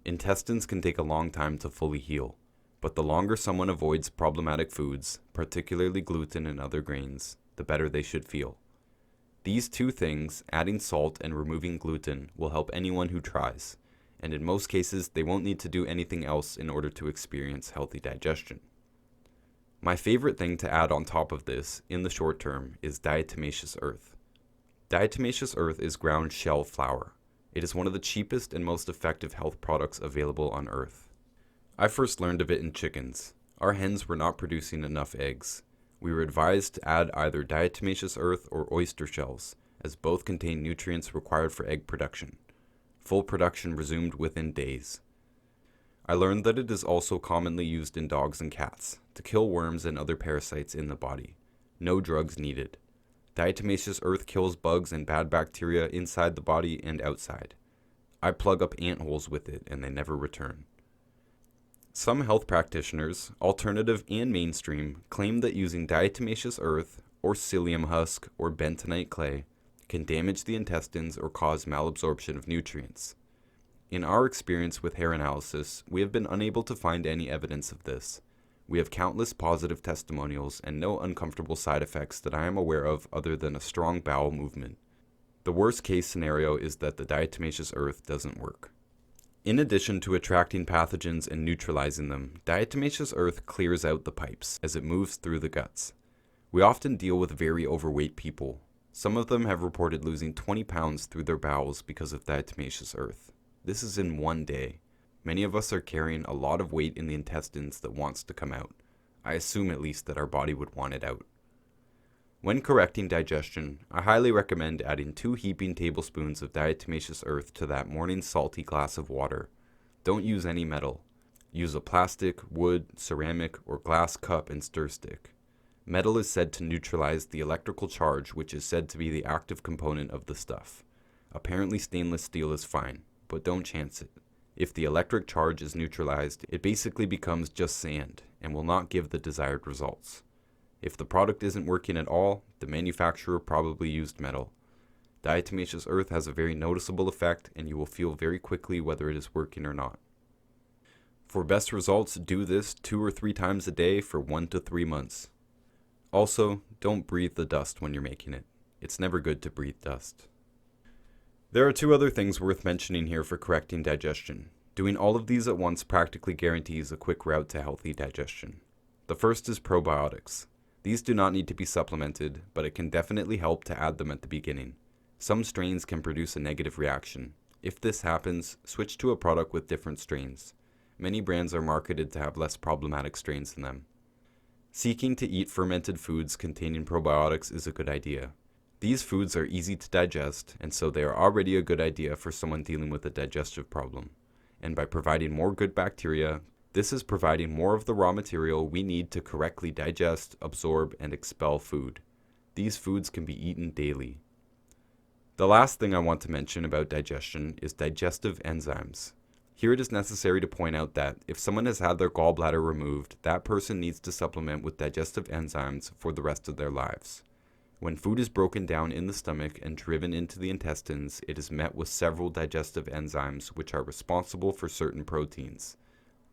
Speaker 1: Intestines can take a long time to fully heal, but the longer someone avoids problematic foods, particularly gluten and other grains, the better they should feel. These two things, adding salt and removing gluten, will help anyone who tries. and in most cases they won't need to do anything else in order to experience healthy digestion. My favorite thing to add on top of this, in the short term, is diatomaceous earth. Diatomaceous earth is ground shell flour. It is one of the cheapest and most effective health products available on Earth. I first learned of it in chickens. Our hens were not producing enough eggs. We were advised to add either diatomaceous earth or oyster shells, as both contain nutrients required for egg production. Full production resumed within days. I learned that it is also commonly used in dogs and cats, to kill worms and other parasites in the body. No drugs needed. Diatomaceous earth kills bugs and bad bacteria inside the body and outside. I plug up ant holes with it and they never return. Some health practitioners, alternative and mainstream, claim that using diatomaceous earth, or psyllium husk, or bentonite clay can damage the intestines or cause malabsorption of nutrients. In our experience with hair analysis, we have been unable to find any evidence of this. We have countless positive testimonials and no uncomfortable side effects that I am aware of other than a strong bowel movement. The worst case scenario is that the diatomaceous earth doesn't work. In addition to attracting pathogens and neutralizing them, diatomaceous earth clears out the pipes as it moves through the guts. We often deal with very overweight people. Some of them have reported losing 20 pounds through their bowels because of diatomaceous earth. This is in one day. Many of us are carrying a lot of weight in the intestines that wants to come out. I assume at least that our body would want it out. When correcting digestion, I highly recommend adding 2 heaping tablespoons of diatomaceous earth to that morning salty glass of water. Don't use any metal. Use a plastic, wood, ceramic, or glass cup and stir stick. Metal is said to neutralize the electrical charge, which is said to be the active component of the stuff. Apparently stainless steel is fine, but don't chance it. If the electric charge is neutralized, it basically becomes just sand and will not give the desired results. If the product isn't working at all, the manufacturer probably used metal. Diatomaceous earth has a very noticeable effect, and you will feel very quickly whether it is working or not. For best results, do this 2 or 3 times a day for 1 to 3 months. Also, don't breathe the dust when you're making it. It's never good to breathe dust. There are 2 other things worth mentioning here for correcting digestion. Doing all of these at once practically guarantees a quick route to healthy digestion. The first is probiotics. These do not need to be supplemented, but it can definitely help to add them at the beginning. Some strains can produce a negative reaction. If this happens, switch to a product with different strains. Many brands are marketed to have less problematic strains in them. Seeking to eat fermented foods containing probiotics is a good idea. These foods are easy to digest, and so they are already a good idea for someone dealing with a digestive problem. And by providing more good bacteria, this is providing more of the raw material we need to correctly digest, absorb, and expel food. These foods can be eaten daily. The last thing I want to mention about digestion is digestive enzymes. Here it is necessary to point out that if someone has had their gallbladder removed, that person needs to supplement with digestive enzymes for the rest of their lives. When food is broken down in the stomach and driven into the intestines, it is met with several digestive enzymes which are responsible for certain proteins.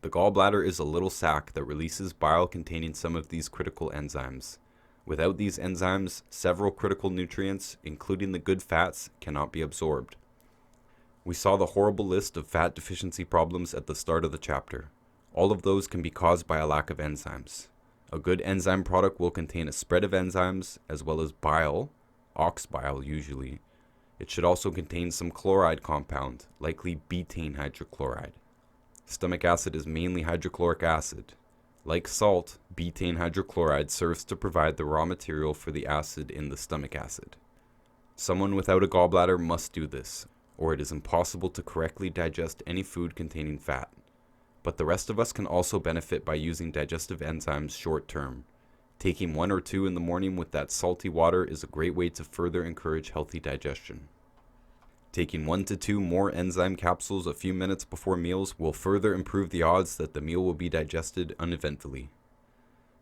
Speaker 1: The gallbladder is a little sac that releases bile containing some of these critical enzymes. Without these enzymes, several critical nutrients, including the good fats, cannot be absorbed. We saw the horrible list of fat deficiency problems at the start of the chapter. All of those can be caused by a lack of enzymes. A good enzyme product will contain a spread of enzymes, as well as bile, ox bile usually. It should also contain some chloride compound, likely betaine hydrochloride. Stomach acid is mainly hydrochloric acid. Like salt, betaine hydrochloride serves to provide the raw material for the acid in the stomach acid. Someone without a gallbladder must do this, or it is impossible to correctly digest any food containing fat. But the rest of us can also benefit by using digestive enzymes short term. Taking 1 or 2 in the morning with that salty water is a great way to further encourage healthy digestion. Taking 1 to 2 more enzyme capsules a few minutes before meals will further improve the odds that the meal will be digested uneventfully.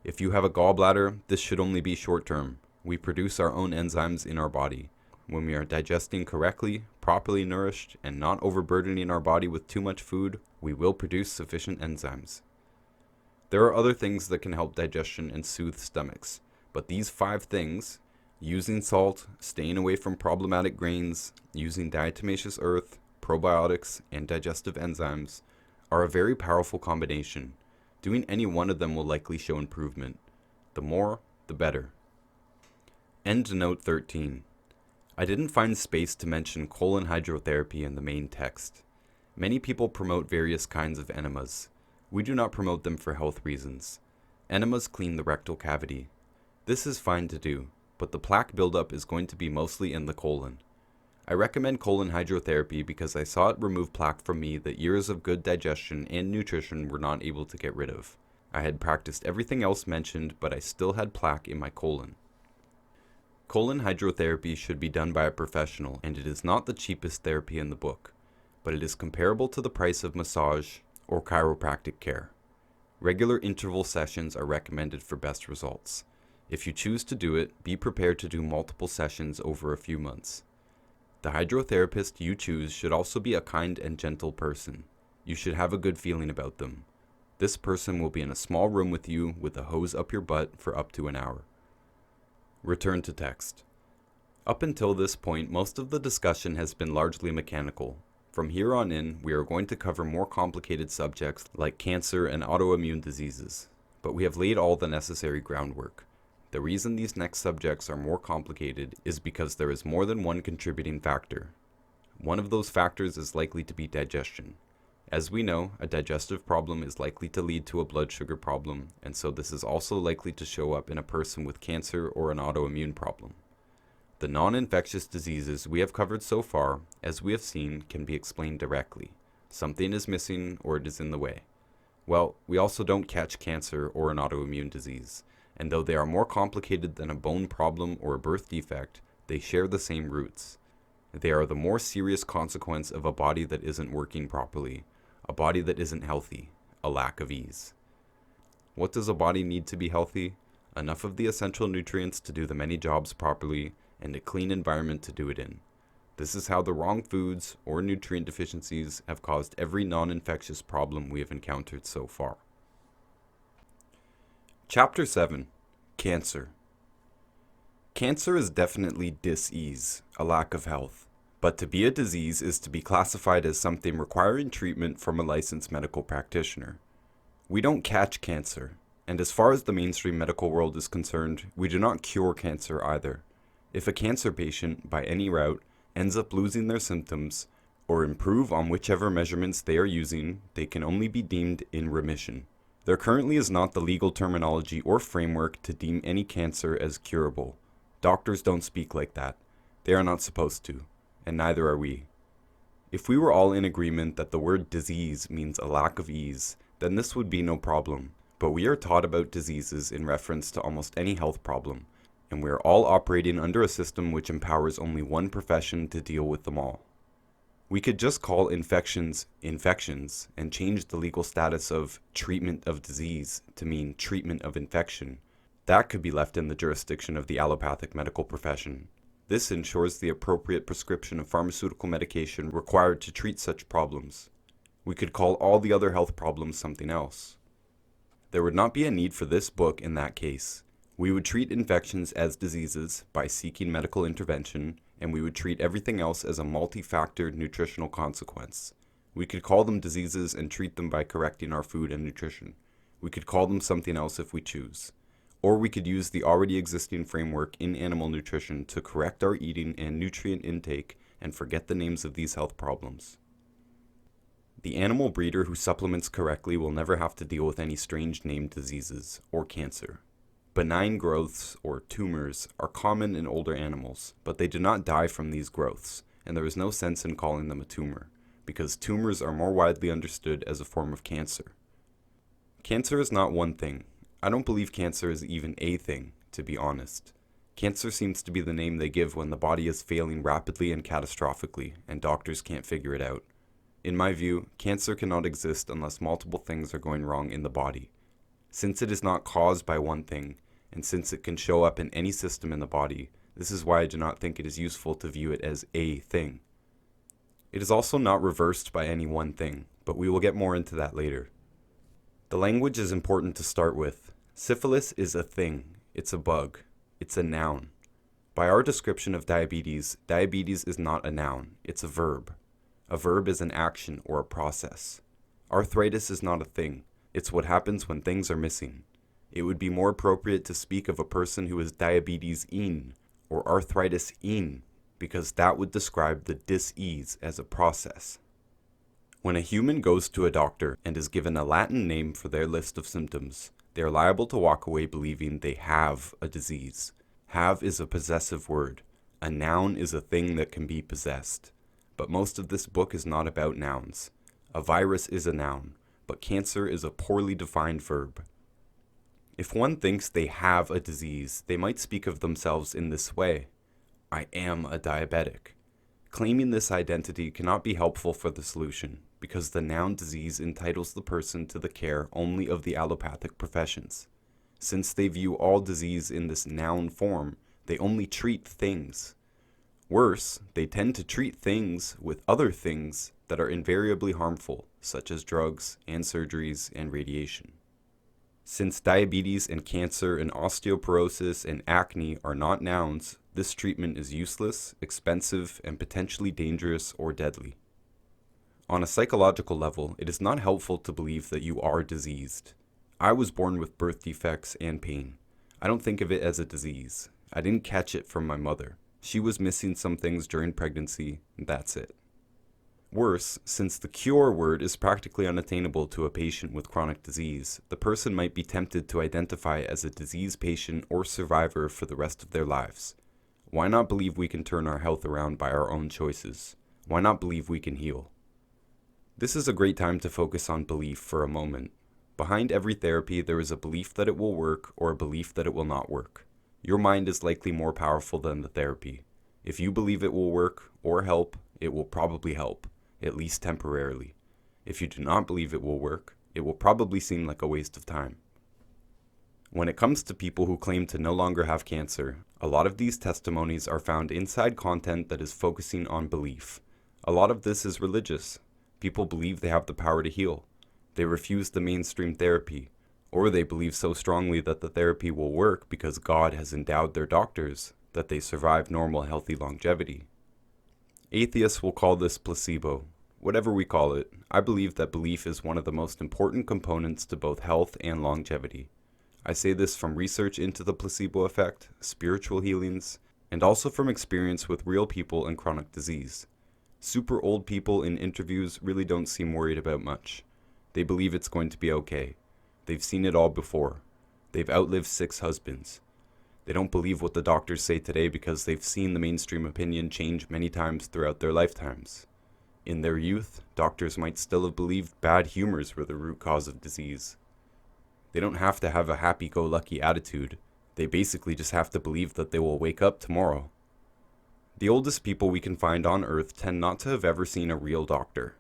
Speaker 1: If you have a gallbladder, this should only be short term. We produce our own enzymes in our body. When we are digesting correctly, properly nourished, and not overburdening our body with too much food, we will produce sufficient enzymes. There are other things that can help digestion and soothe stomachs, but these 5 things, using salt, staying away from problematic grains, using diatomaceous earth, probiotics, and digestive enzymes, are a very powerful combination. Doing any one of them will likely show improvement. The more, the better. End note 13. I didn't find space to mention colon hydrotherapy in the main text. Many people promote various kinds of enemas. We do not promote them for health reasons. Enemas clean the rectal cavity. This is fine to do, but the plaque buildup is going to be mostly in the colon. I recommend colon hydrotherapy because I saw it remove plaque from me that years of good digestion and nutrition were not able to get rid of. I had practiced everything else mentioned, but I still had plaque in my colon. Colon hydrotherapy should be done by a professional, and it is not the cheapest therapy in the book, but it is comparable to the price of massage or chiropractic care. Regular interval sessions are recommended for best results. If you choose to do it, be prepared to do multiple sessions over a few months. The hydrotherapist you choose should also be a kind and gentle person. You should have a good feeling about them. This person will be in a small room with you with a hose up your butt for up to an hour. Return to text. Up until this point, most of the discussion has been largely mechanical. From here on in, we are going to cover more complicated subjects like cancer and autoimmune diseases, but we have laid all the necessary groundwork. The reason these next subjects are more complicated is because there is more than one contributing factor. One of those factors is likely to be digestion. As we know, a digestive problem is likely to lead to a blood sugar problem, and so this is also likely to show up in a person with cancer or an autoimmune problem. The non-infectious diseases we have covered so far, as we have seen, can be explained directly. Something is missing or it is in the way. Well, we also don't catch cancer or an autoimmune disease, and though they are more complicated than a bone problem or a birth defect, they share the same roots. They are the more serious consequence of a body that isn't working properly, a body that isn't healthy, a lack of ease. What does a body need to be healthy? Enough of the essential nutrients to do the many jobs properly, and a clean environment to do it in. This is how the wrong foods or nutrient deficiencies have caused every non-infectious problem we have encountered so far. Chapter 7. Cancer. Cancer is definitely dis-ease, a lack of health. But to be a disease is to be classified as something requiring treatment from a licensed medical practitioner. We don't catch cancer, and as far as the mainstream medical world is concerned, we do not cure cancer either. If a cancer patient, by any route, ends up losing their symptoms, or improve on whichever measurements they are using, they can only be deemed in remission. There currently is not the legal terminology or framework to deem any cancer as curable. Doctors don't speak like that. They are not supposed to, and neither are we. If we were all in agreement that the word disease means a lack of ease, then this would be no problem. But we are taught about diseases in reference to almost any health problem, and we are all operating under a system which empowers only one profession to deal with them all. We could just call infections infections and change the legal status of treatment of disease to mean treatment of infection. That could be left in the jurisdiction of the allopathic medical profession. This ensures the appropriate prescription of pharmaceutical medication required to treat such problems. We could call all the other health problems something else. There would not be a need for this book in that case. We would treat infections as diseases by seeking medical intervention, and we would treat everything else as a multi-factor nutritional consequence. We could call them diseases and treat them by correcting our food and nutrition. We could call them something else if we choose. Or we could use the already existing framework in animal nutrition to correct our eating and nutrient intake and forget the names of these health problems. The animal breeder who supplements correctly will never have to deal with any strange named diseases or cancer. Benign growths, or tumors, are common in older animals, but they do not die from these growths, and there is no sense in calling them a tumor, because tumors are more widely understood as a form of cancer. Cancer is not one thing. I don't believe cancer is even a thing, to be honest. Cancer seems to be the name they give when the body is failing rapidly and catastrophically, and doctors can't figure it out. In my view, cancer cannot exist unless multiple things are going wrong in the body. Since it is not caused by one thing, and since it can show up in any system in the body, this is why I do not think it is useful to view it as a thing. It is also not reversed by any one thing, but we will get more into that later. The language is important to start with. Syphilis is a thing. It's a bug. It's a noun. By our description of diabetes, diabetes is not a noun. It's a verb. A verb is an action or a process. Arthritis is not a thing. It's what happens when things are missing. It would be more appropriate to speak of a person who has diabetes in or arthritis in, because that would describe the dis-ease as a process. When a human goes to a doctor and is given a Latin name for their list of symptoms, they are liable to walk away believing they have a disease. Have is a possessive word. A noun is a thing that can be possessed. But most of this book is not about nouns. A virus is a noun, but cancer is a poorly defined verb. If one thinks they have a disease, they might speak of themselves in this way: I am a diabetic. Claiming this identity cannot be helpful for the solution, because the noun disease entitles the person to the care only of the allopathic professions. Since they view all disease in this noun form, they only treat things. Worse, they tend to treat things with other things that are invariably harmful, such as drugs and surgeries and radiation. Since diabetes and cancer and osteoporosis and acne are not nouns, this treatment is useless, expensive, and potentially dangerous or deadly. On a psychological level, it is not helpful to believe that you are diseased. I was born with birth defects and pain. I don't think of it as a disease. I didn't catch it from my mother. She was missing some things during pregnancy, and that's it. Worse, since the cure word is practically unattainable to a patient with chronic disease, the person might be tempted to identify as a disease patient or survivor for the rest of their lives. Why not believe we can turn our health around by our own choices? Why not believe we can heal? This is a great time to focus on belief for a moment. Behind every therapy, there is a belief that it will work or a belief that it will not work. Your mind is likely more powerful than the therapy. If you believe it will work or help, it will probably help, at least temporarily. If you do not believe it will work, it will probably seem like a waste of time. When it comes to people who claim to no longer have cancer, a lot of these testimonies are found inside content that is focusing on belief. A lot of this is religious. People believe they have the power to heal. They refuse the mainstream therapy, or they believe so strongly that the therapy will work because God has endowed their doctors that they survive normal, healthy longevity. Atheists will call this placebo. Whatever we call it, I believe that belief is one of the most important components to both health and longevity. I say this from research into the placebo effect, spiritual healings, and also from experience with real people in chronic disease. Super old people in interviews really don't seem worried about much. They believe it's going to be okay. They've seen it all before. They've outlived 6 husbands. They don't believe what the doctors say today because they've seen the mainstream opinion change many times throughout their lifetimes. In their youth, doctors might still have believed bad humors were the root cause of disease. They don't have to have a happy-go-lucky attitude. They basically just have to believe that they will wake up tomorrow. The oldest people we can find on Earth tend not to have ever seen a real doctor.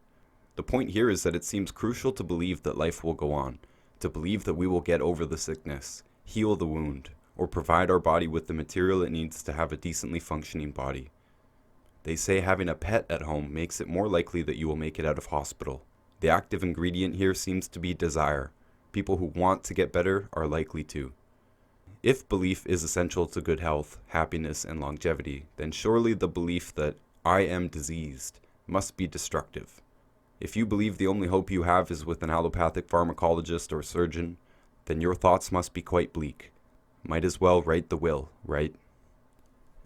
Speaker 1: The point here is that it seems crucial to believe that life will go on, to believe that we will get over the sickness, heal the wound, or provide our body with the material it needs to have a decently functioning body. They say having a pet at home makes it more likely that you will make it out of hospital. The active ingredient here seems to be desire. People who want to get better are likely to. If belief is essential to good health, happiness, and longevity, then surely the belief that I am diseased must be destructive. If you believe the only hope you have is with an allopathic pharmacologist or surgeon, then your thoughts must be quite bleak. Might as well write the will, right?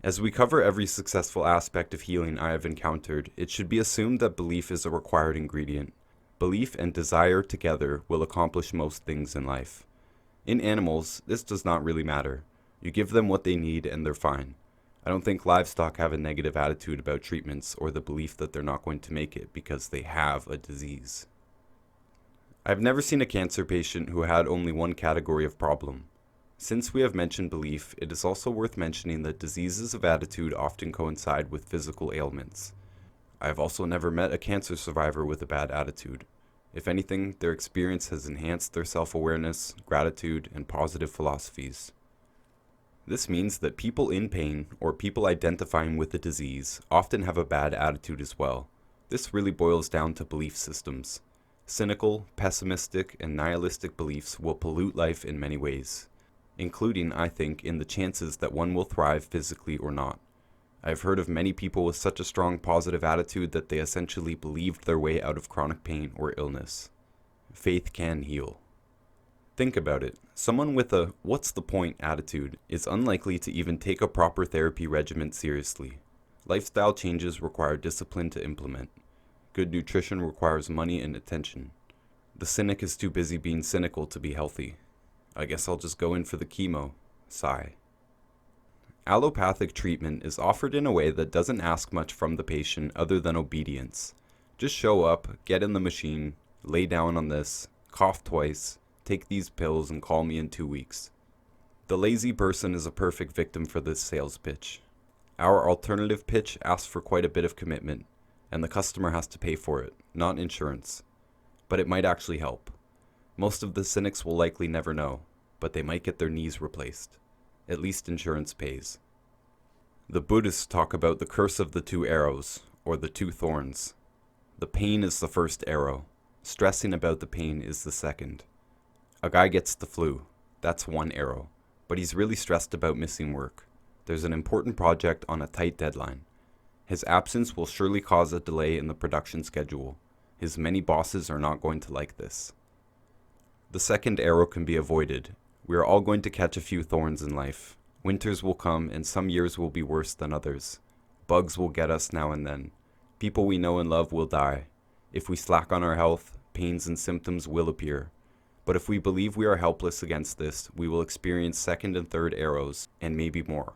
Speaker 1: As we cover every successful aspect of healing I have encountered, it should be assumed that belief is a required ingredient. Belief and desire together will accomplish most things in life. In animals, this does not really matter. You give them what they need and they're fine. I don't think livestock have a negative attitude about treatments or the belief that they're not going to make it because they have a disease. I've never seen a cancer patient who had only one category of problem. Since we have mentioned belief, it is also worth mentioning that diseases of attitude often coincide with physical ailments. I have also never met a cancer survivor with a bad attitude. If anything, their experience has enhanced their self-awareness, gratitude, and positive philosophies. This means that people in pain, or people identifying with the disease, often have a bad attitude as well. This really boils down to belief systems. Cynical, pessimistic, and nihilistic beliefs will pollute life in many ways, including, I think, in the chances that one will thrive physically or not. I've heard of many people with such a strong positive attitude that they essentially believed their way out of chronic pain or illness. Faith can heal. Think about it. Someone with a "what's the point" attitude is unlikely to even take a proper therapy regimen seriously. Lifestyle changes require discipline to implement. Good nutrition requires money and attention. The cynic is too busy being cynical to be healthy. I guess I'll just go in for the chemo. Sigh. Allopathic treatment is offered in a way that doesn't ask much from the patient other than obedience. Just show up, get in the machine, lay down on this, cough twice, take these pills, and call me in 2 weeks. The lazy person is a perfect victim for this sales pitch. Our alternative pitch asks for quite a bit of commitment, and the customer has to pay for it, not insurance. But it might actually help. Most of the cynics will likely never know, but they might get their knees replaced. At least insurance pays. The Buddhists talk about the curse of the 2 arrows, or the 2 thorns. The pain is the first arrow. Stressing about the pain is the second. A guy gets the flu. That's 1 arrow. But he's really stressed about missing work. There's an important project on a tight deadline. His absence will surely cause a delay in the production schedule. His many bosses are not going to like this. The second arrow can be avoided. We are all going to catch a few thorns in life. Winters will come, and some years will be worse than others. Bugs will get us now and then. People we know and love will die. If we slack on our health, pains and symptoms will appear. But if we believe we are helpless against this, we will experience second and third arrows, and maybe more.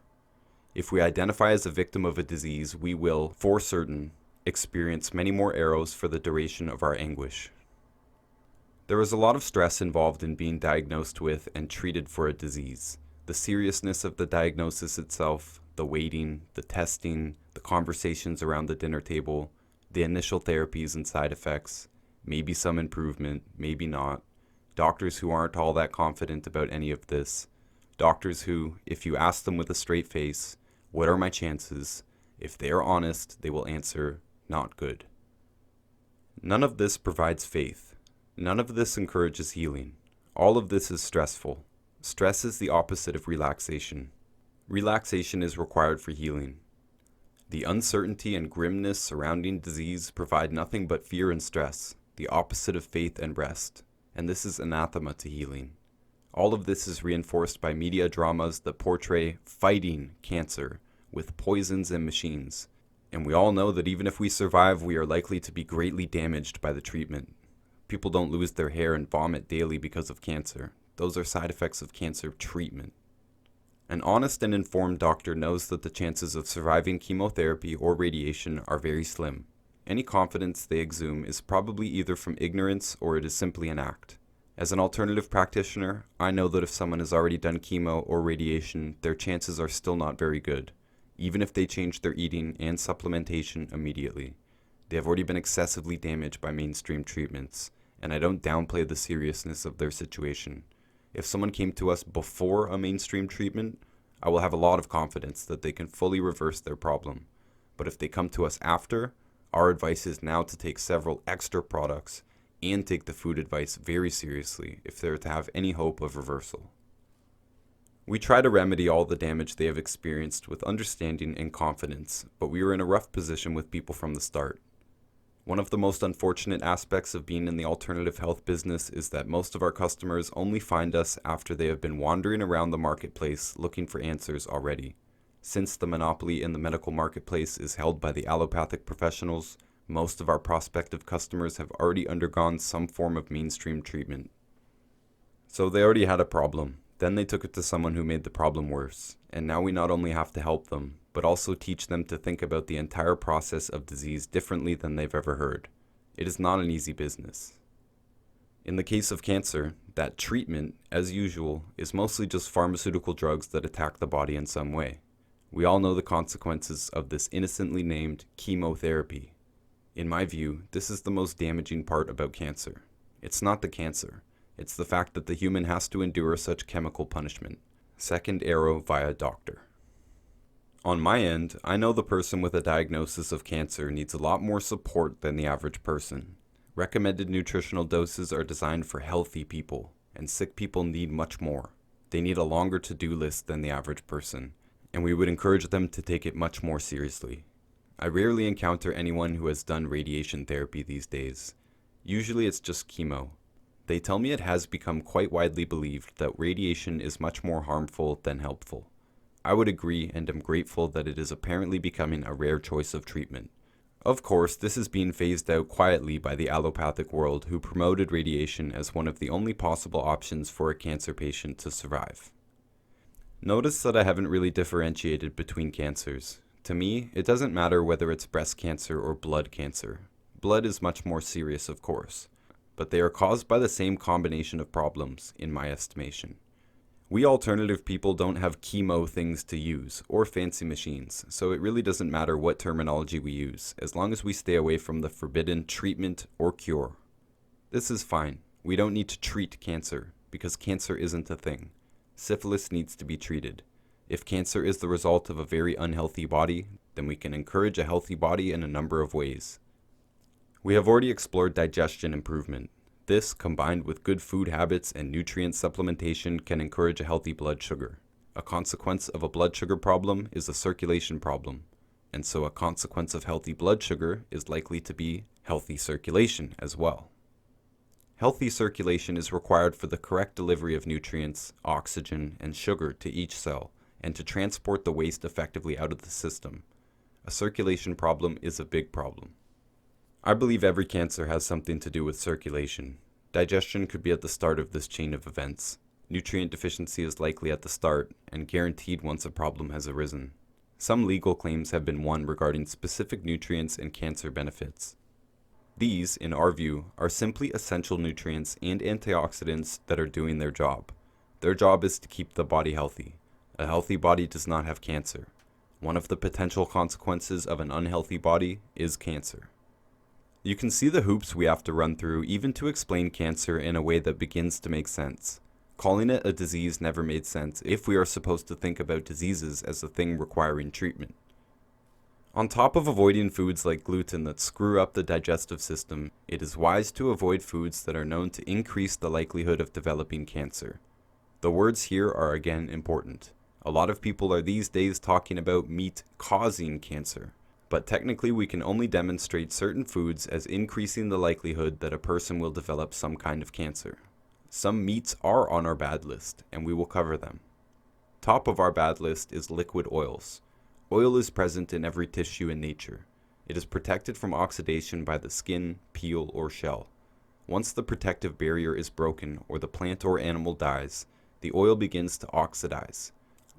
Speaker 1: If we identify as a victim of a disease, we will, for certain, experience many more arrows for the duration of our anguish. There is a lot of stress involved in being diagnosed with and treated for a disease. The seriousness of the diagnosis itself, the waiting, the testing, the conversations around the dinner table, the initial therapies and side effects, maybe some improvement, maybe not. Doctors who aren't all that confident about any of this. Doctors who, if you ask them with a straight face, "What are my chances?" if they are honest, they will answer, "Not good." None of this provides faith. None of this encourages healing. All of this is stressful. Stress is the opposite of relaxation. Relaxation is required for healing. The uncertainty and grimness surrounding disease provide nothing but fear and stress, the opposite of faith and rest. And this is anathema to healing. All of this is reinforced by media dramas that portray fighting cancer with poisons and machines. And we all know that even if we survive, we are likely to be greatly damaged by the treatment. People don't lose their hair and vomit daily because of cancer. Those are side effects of cancer treatment. An honest and informed doctor knows that the chances of surviving chemotherapy or radiation are very slim. Any confidence they exude is probably either from ignorance or it is simply an act. As an alternative practitioner, I know that if someone has already done chemo or radiation, their chances are still not very good, even if they change their eating and supplementation immediately. They have already been excessively damaged by mainstream treatments, and I don't downplay the seriousness of their situation. If someone came to us before a mainstream treatment, I will have a lot of confidence that they can fully reverse their problem. But if they come to us after, our advice is now to take several extra products and take the food advice very seriously if they are to have any hope of reversal. We try to remedy all the damage they have experienced with understanding and confidence, but we are in a rough position with people from the start. One of the most unfortunate aspects of being in the alternative health business is that most of our customers only find us after they have been wandering around the marketplace looking for answers already. Since the monopoly in the medical marketplace is held by the allopathic professionals, most of our prospective customers have already undergone some form of mainstream treatment. So they already had a problem. Then they took it to someone who made the problem worse. And now we not only have to help them, but also teach them to think about the entire process of disease differently than they've ever heard. It is not an easy business. In the case of cancer, that treatment, as usual, is mostly just pharmaceutical drugs that attack the body in some way. We all know the consequences of this innocently named chemotherapy. In my view, this is the most damaging part about cancer. It's not the cancer. It's the fact that the human has to endure such chemical punishment. Second arrow via doctor. On my end, I know the person with a diagnosis of cancer needs a lot more support than the average person. Recommended nutritional doses are designed for healthy people, and sick people need much more. They need a longer to-do list than the average person, and we would encourage them to take it much more seriously. I rarely encounter anyone who has done radiation therapy these days. Usually it's just chemo. They tell me it has become quite widely believed that radiation is much more harmful than helpful. I would agree and am grateful that it is apparently becoming a rare choice of treatment. Of course, this is being phased out quietly by the allopathic world, who promoted radiation as one of the only possible options for a cancer patient to survive. Notice that I haven't really differentiated between cancers. To me, it doesn't matter whether it's breast cancer or blood cancer. Blood is much more serious, of course, but they are caused by the same combination of problems, in my estimation. We alternative people don't have chemo things to use, or fancy machines, so it really doesn't matter what terminology we use, as long as we stay away from the forbidden treatment or cure. This is fine. We don't need to treat cancer, because cancer isn't a thing. Syphilis needs to be treated. If cancer is the result of a very unhealthy body, then we can encourage a healthy body in a number of ways. We have already explored digestion improvement. This, combined with good food habits and nutrient supplementation, can encourage a healthy blood sugar. A consequence of a blood sugar problem is a circulation problem, and so a consequence of healthy blood sugar is likely to be healthy circulation as well. Healthy circulation is required for the correct delivery of nutrients, oxygen, and sugar to each cell, and to transport the waste effectively out of the system. A circulation problem is a big problem. I believe every cancer has something to do with circulation. Digestion could be at the start of this chain of events. Nutrient deficiency is likely at the start, and guaranteed once a problem has arisen. Some legal claims have been won regarding specific nutrients and cancer benefits. These, in our view, are simply essential nutrients and antioxidants that are doing their job. Their job is to keep the body healthy. A healthy body does not have cancer. One of the potential consequences of an unhealthy body is cancer. You can see the hoops we have to run through even to explain cancer in a way that begins to make sense. Calling it a disease never made sense if we are supposed to think about diseases as a thing requiring treatment. On top of avoiding foods like gluten that screw up the digestive system, it is wise to avoid foods that are known to increase the likelihood of developing cancer. The words here are again important. A lot of people are these days talking about meat causing cancer. But technically we can only demonstrate certain foods as increasing the likelihood that a person will develop some kind of cancer. Some meats are on our bad list, and we will cover them. Top of our bad list is liquid oils. Oil is present in every tissue in nature. It is protected from oxidation by the skin, peel, or shell. Once the protective barrier is broken or the plant or animal dies, the oil begins to oxidize.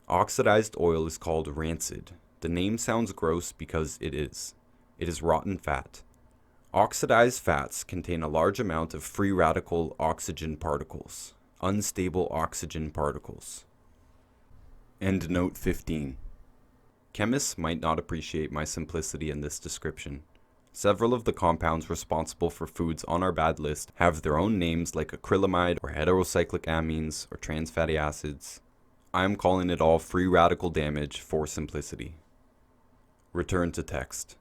Speaker 1: Oxidized oil is called rancid. The name sounds gross because it is. It is rotten fat. Oxidized fats contain a large amount of free radical oxygen particles, unstable oxygen particles. Endnote 15. Chemists might not appreciate my simplicity in this description. Several of the compounds responsible for foods on our bad list have their own names like acrylamide or heterocyclic amines or trans fatty acids. I am calling it all free radical damage for simplicity. Return to text.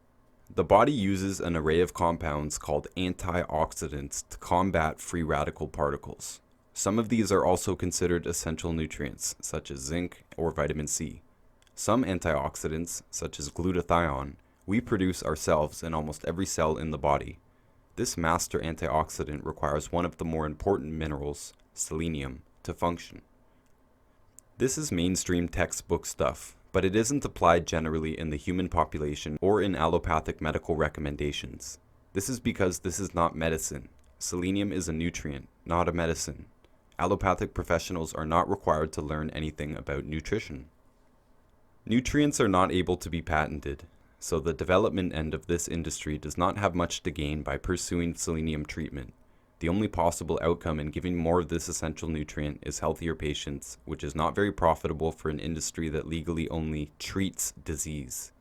Speaker 1: The body uses an array of compounds called antioxidants to combat free radical particles. Some of these are also considered essential nutrients, such as zinc or vitamin C. Some antioxidants, such as glutathione, we produce ourselves in almost every cell in the body. This master antioxidant requires one of the more important minerals, selenium, to function. This is mainstream textbook stuff, but it isn't applied generally in the human population or in allopathic medical recommendations. This is because this is not medicine. Selenium is a nutrient, not a medicine. Allopathic professionals are not required to learn anything about nutrition. Nutrients are not able to be patented, so the development end of this industry does not have much to gain by pursuing selenium treatment. The only possible outcome in giving more of this essential nutrient is healthier patients, which is not very profitable for an industry that legally only treats disease.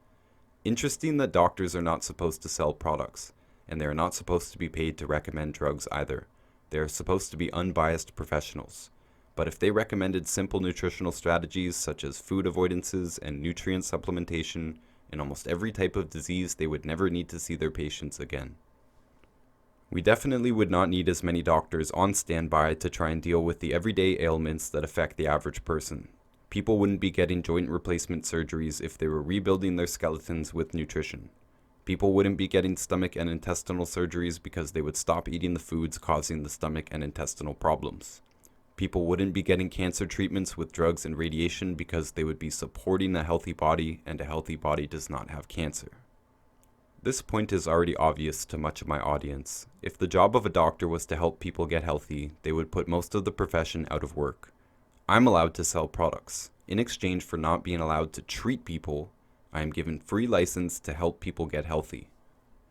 Speaker 1: Interesting that doctors are not supposed to sell products, and they are not supposed to be paid to recommend drugs either. They are supposed to be unbiased professionals. But if they recommended simple nutritional strategies such as food avoidances and nutrient supplementation in almost every type of disease, they would never need to see their patients again. We definitely would not need as many doctors on standby to try and deal with the everyday ailments that affect the average person. People wouldn't be getting joint replacement surgeries if they were rebuilding their skeletons with nutrition. People wouldn't be getting stomach and intestinal surgeries because they would stop eating the foods causing the stomach and intestinal problems. People wouldn't be getting cancer treatments with drugs and radiation because they would be supporting a healthy body, and a healthy body does not have cancer. This point is already obvious to much of my audience. If the job of a doctor was to help people get healthy, they would put most of the profession out of work. I'm allowed to sell products. In exchange for not being allowed to treat people, I am given free license to help people get healthy.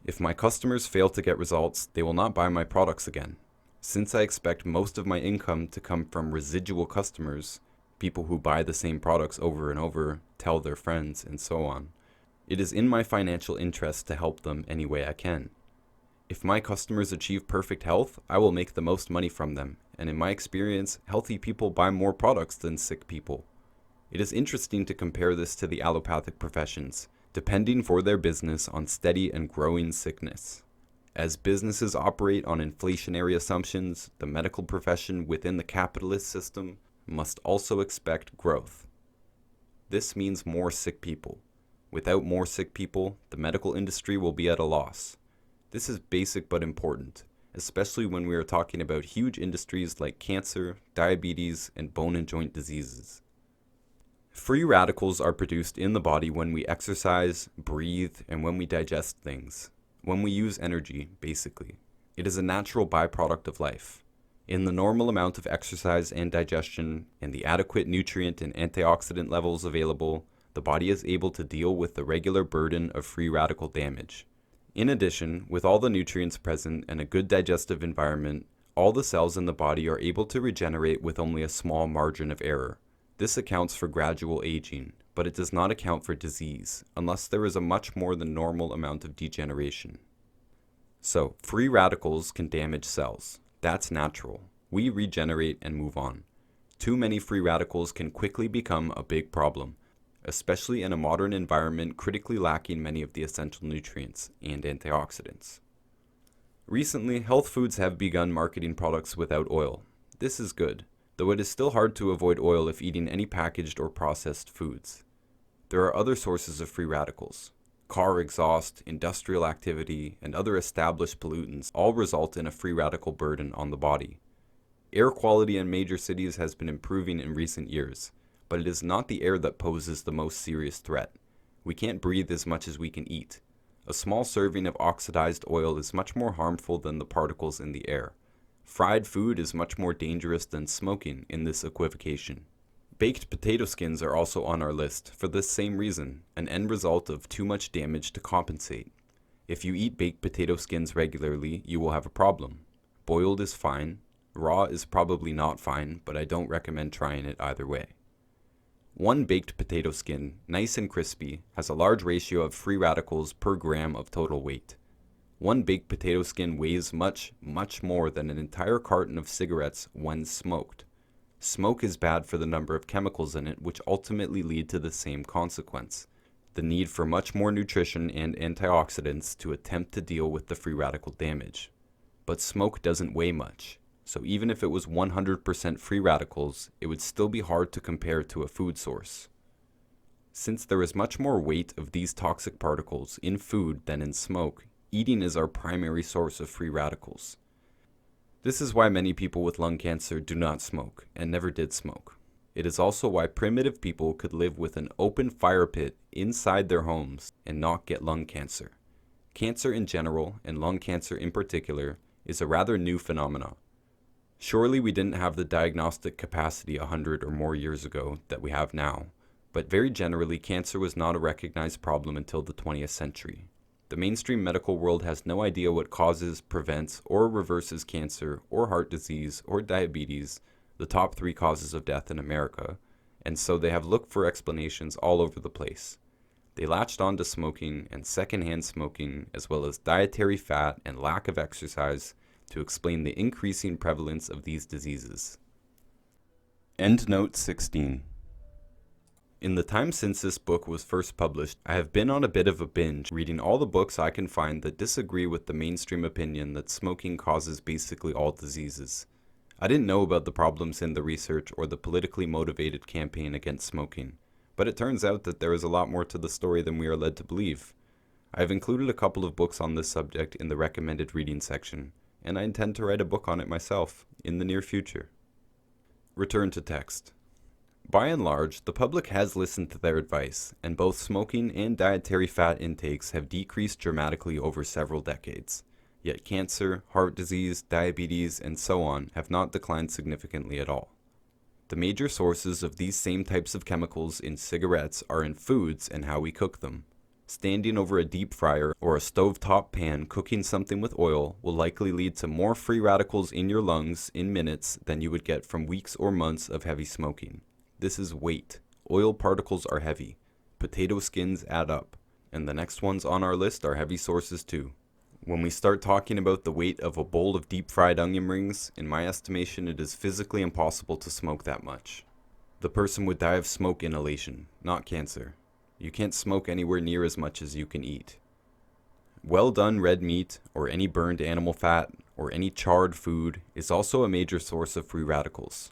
Speaker 1: If my customers fail to get results, they will not buy my products again. Since I expect most of my income to come from residual customers, people who buy the same products over and over, tell their friends, and so on, it is in my financial interest to help them any way I can. If my customers achieve perfect health, I will make the most money from them, and in my experience, healthy people buy more products than sick people. It is interesting to compare this to the allopathic professions, depending for their business on steady and growing sickness. As businesses operate on inflationary assumptions, the medical profession within the capitalist system must also expect growth. This means more sick people. Without more sick people, the medical industry will be at a loss. This is basic but important, especially when we are talking about huge industries like cancer, diabetes, and bone and joint diseases. Free radicals are produced in the body when we exercise, breathe, and when we digest things. When we use energy, basically. It is a natural byproduct of life. In the normal amount of exercise and digestion, and the adequate nutrient and antioxidant levels available, the body is able to deal with the regular burden of free radical damage. In addition, with all the nutrients present and a good digestive environment, all the cells in the body are able to regenerate with only a small margin of error. This accounts for gradual aging, but it does not account for disease, unless there is a much more than normal amount of degeneration. So, free radicals can damage cells. That's natural. We regenerate and move on. Too many free radicals can quickly become a big problem, especially in a modern environment critically lacking many of the essential nutrients and antioxidants. Recently, health foods have begun marketing products without oil. This is good, though it is still hard to avoid oil if eating any packaged or processed foods. There are other sources of free radicals. Car exhaust, industrial activity, and other established pollutants all result in a free radical burden on the body. Air quality in major cities has been improving in recent years, but it is not the air that poses the most serious threat. We can't breathe as much as we can eat. A small serving of oxidized oil is much more harmful than the particles in the air. Fried food is much more dangerous than smoking in this equivocation. Baked potato skins are also on our list for this same reason, an end result of too much damage to compensate. If you eat baked potato skins regularly, you will have a problem. Boiled is fine. Raw is probably not fine, but I don't recommend trying it either way. One baked potato skin, nice and crispy, has a large ratio of free radicals per gram of total weight. One baked potato skin weighs much, much more than an entire carton of cigarettes when smoked. Smoke is bad for the number of chemicals in it, which ultimately lead to the same consequence: the need for much more nutrition and antioxidants to attempt to deal with the free radical damage. But smoke doesn't weigh much, so even if it was 100% free radicals, it would still be hard to compare to a food source. Since there is much more weight of these toxic particles in food than in smoke, eating is our primary source of free radicals. This is why many people with lung cancer do not smoke, and never did smoke. It is also why primitive people could live with an open fire pit inside their homes and not get lung cancer. Cancer in general, and lung cancer in particular, is a rather new phenomenon. Surely we didn't have the diagnostic capacity 100 or more years ago that we have now, but very generally cancer was not a recognized problem until the 20th century. The mainstream medical world has no idea what causes, prevents, or reverses cancer, or heart disease, or diabetes, the top 3 causes of death in America, and so they have looked for explanations all over the place. They latched on to smoking and secondhand smoking, as well as dietary fat and lack of exercise, to explain the increasing prevalence of these diseases. Endnote 16. In the time since this book was first published, I have been on a bit of a binge reading all the books I can find that disagree with the mainstream opinion that smoking causes basically all diseases. I didn't know about the problems in the research or the politically motivated campaign against smoking, but it turns out that there is a lot more to the story than we are led to believe. I have included a couple of books on this subject in the recommended reading section, and I intend to write a book on it myself in the near future. Return to text. By and large, the public has listened to their advice, and both smoking and dietary fat intakes have decreased dramatically over several decades. Yet cancer, heart disease, diabetes, and so on have not declined significantly at all. The major sources of these same types of chemicals in cigarettes are in foods and how we cook them. Standing over a deep fryer or a stovetop pan cooking something with oil will likely lead to more free radicals in your lungs in minutes than you would get from weeks or months of heavy smoking. This is weight. Oil particles are heavy. Potato skins add up. And the next ones on our list are heavy sources too. When we start talking about the weight of a bowl of deep-fried onion rings, in my estimation it is physically impossible to smoke that much. The person would die of smoke inhalation, not cancer. You can't smoke anywhere near as much as you can eat. Well done red meat, or any burned animal fat, or any charred food is also a major source of free radicals.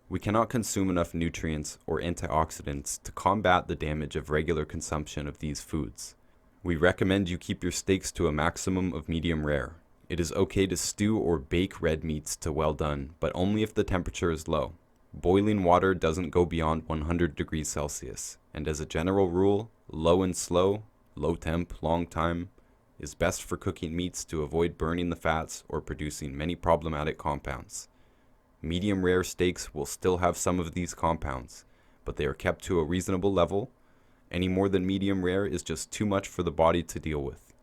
Speaker 1: We cannot consume enough nutrients or antioxidants to combat the damage of regular consumption of these foods. We recommend you keep your steaks to a maximum of medium rare. It is okay to stew or bake red meats to well done, but only if the temperature is low. Boiling water doesn't go beyond 100 degrees Celsius, and as a general rule, low and slow, low temp, long time, is best for cooking meats to avoid burning the fats or producing many problematic compounds. Medium rare steaks will still have some of these compounds, but they are kept to a reasonable level. Any more than medium rare is just too much for the body to deal with.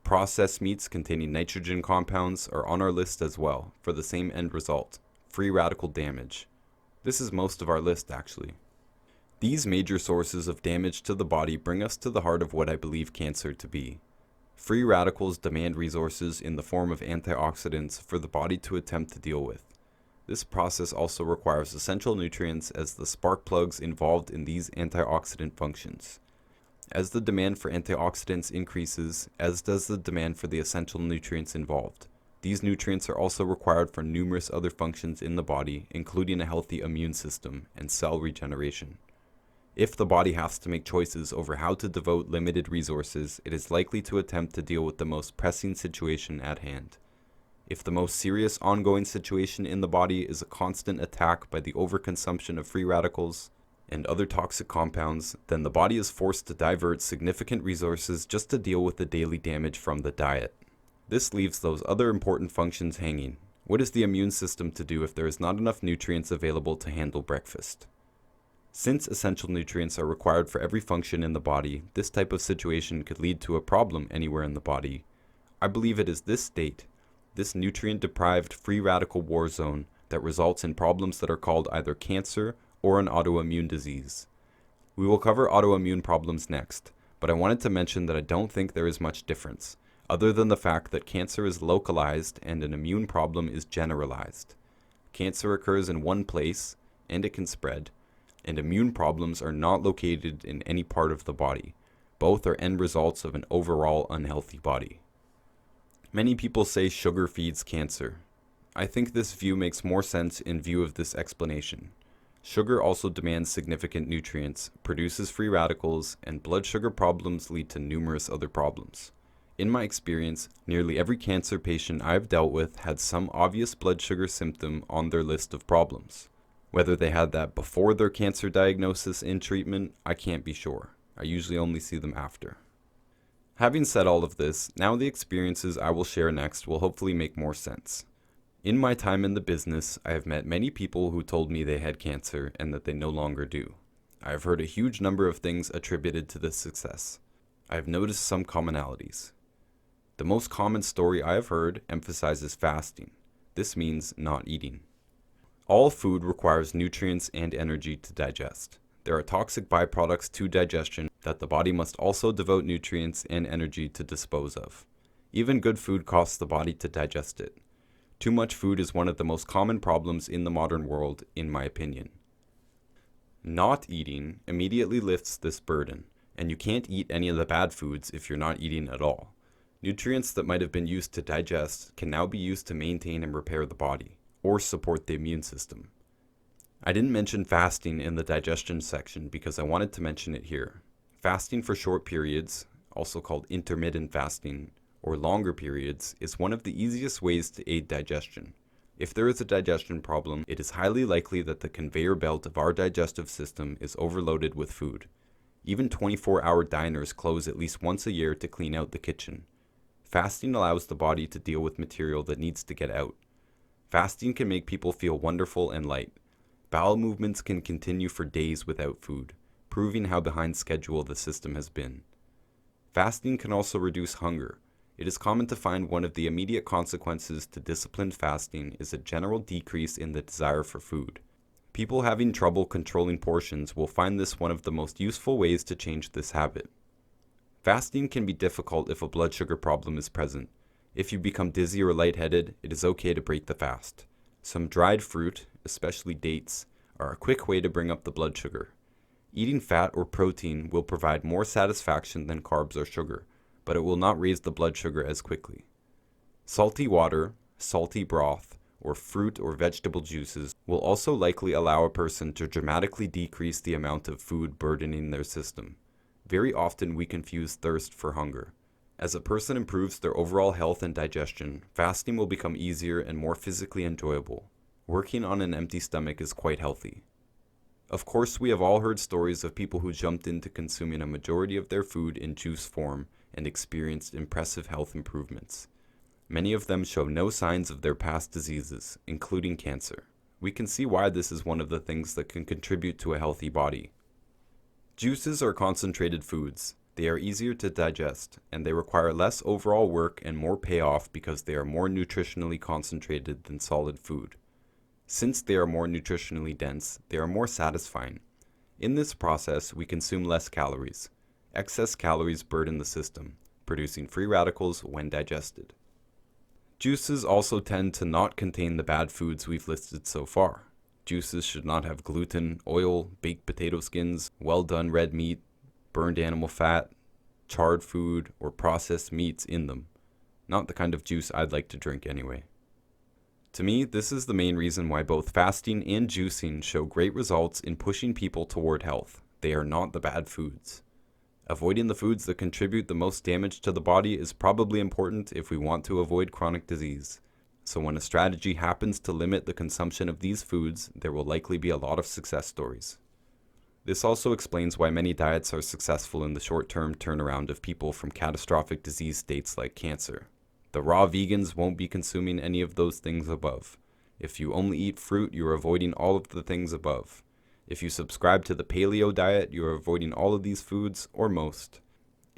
Speaker 1: Processed meats containing nitrogen compounds are on our list as well, for the same end result, free radical damage. This is most of our list actually. These major sources of damage to the body bring us to the heart of what I believe cancer to be. Free radicals demand resources in the form of antioxidants for the body to attempt to deal with. This process also requires essential nutrients as the spark plugs involved in these antioxidant functions. As the demand for antioxidants increases, as does the demand for the essential nutrients involved. These nutrients are also required for numerous other functions in the body, including a healthy immune system and cell regeneration. If the body has to make choices over how to devote limited resources, it is likely to attempt to deal with the most pressing situation at hand. If the most serious ongoing situation in the body is a constant attack by the overconsumption of free radicals and other toxic compounds, then the body is forced to divert significant resources just to deal with the daily damage from the diet. This leaves those other important functions hanging. What is the immune system to do if there is not enough nutrients available to handle breakfast? Since essential nutrients are required for every function in the body, this type of situation could lead to a problem anywhere in the body. I believe it is this state, this nutrient-deprived free radical war zone, that results in problems that are called either cancer or an autoimmune disease. We will cover autoimmune problems next, but I wanted to mention that I don't think there is much difference, other than the fact that cancer is localized and an immune problem is generalized. Cancer occurs in one place, and it can spread, and immune problems are not located in any part of the body. Both are end results of an overall unhealthy body. Many people say sugar feeds cancer. I think this view makes more sense in view of this explanation. Sugar also demands significant nutrients, produces free radicals, and blood sugar problems lead to numerous other problems. In my experience, nearly every cancer patient I've dealt with had some obvious blood sugar symptom on their list of problems. Whether they had that before their cancer diagnosis and treatment, I can't be sure. I usually only see them after. Having said all of this, now the experiences I will share next will hopefully make more sense. In my time in the business, I have met many people who told me they had cancer and that they no longer do. I have heard a huge number of things attributed to this success. I have noticed some commonalities. The most common story I have heard emphasizes fasting. This means not eating. All food requires nutrients and energy to digest. There are toxic byproducts to digestion that the body must also devote nutrients and energy to dispose of. Even good food costs the body to digest it. Too much food is one of the most common problems in the modern world, in my opinion. Not eating immediately lifts this burden, and you can't eat any of the bad foods if you're not eating at all. Nutrients that might have been used to digest can now be used to maintain and repair the body. or support the immune system. I didn't mention fasting in the digestion section because I wanted to mention it here. Fasting for short periods, also called intermittent fasting, or longer periods, is one of the easiest ways to aid digestion. If there is a digestion problem, it is highly likely that the conveyor belt of our digestive system is overloaded with food. Even 24-hour diners close at least once a year to clean out the kitchen. Fasting allows the body to deal with material that needs to get out. Fasting can make people feel wonderful and light. Bowel movements can continue for days without food, proving how behind schedule the system has been. Fasting can also reduce hunger. It is common to find one of the immediate consequences to disciplined fasting is a general decrease in the desire for food. People having trouble controlling portions will find this one of the most useful ways to change this habit. Fasting can be difficult if a blood sugar problem is present. If you become dizzy or lightheaded, it is okay to break the fast. Some dried fruit, especially dates, are a quick way to bring up the blood sugar. Eating fat or protein will provide more satisfaction than carbs or sugar, but it will not raise the blood sugar as quickly. Salty water, salty broth, or fruit or vegetable juices will also likely allow a person to dramatically decrease the amount of food burdening their system. Very often we confuse thirst for hunger. As a person improves their overall health and digestion, fasting will become easier and more physically enjoyable. Working on an empty stomach is quite healthy. Of course, we have all heard stories of people who jumped into consuming a majority of their food in juice form and experienced impressive health improvements. Many of them show no signs of their past diseases, including cancer. We can see why this is one of the things that can contribute to a healthy body. Juices are concentrated foods. They are easier to digest, and they require less overall work and more payoff because they are more nutritionally concentrated than solid food. Since they are more nutritionally dense, they are more satisfying. In this process, we consume less calories. Excess calories burden the system, producing free radicals when digested. Juices also tend to not contain the bad foods we've listed so far. Juices should not have gluten, oil, baked potato skins, well-done red meat, burned animal fat, charred food, or processed meats in them. Not the kind of juice I'd like to drink anyway. To me, this is the main reason why both fasting and juicing show great results in pushing people toward health. They are not the bad foods. Avoiding the foods that contribute the most damage to the body is probably important if we want to avoid chronic disease. So when a strategy happens to limit the consumption of these foods, there will likely be a lot of success stories. This also explains why many diets are successful in the short-term turnaround of people from catastrophic disease states like cancer. The raw vegans won't be consuming any of those things above. If you only eat fruit, you're avoiding all of the things above. If you subscribe to the paleo diet, you are avoiding all of these foods, or most.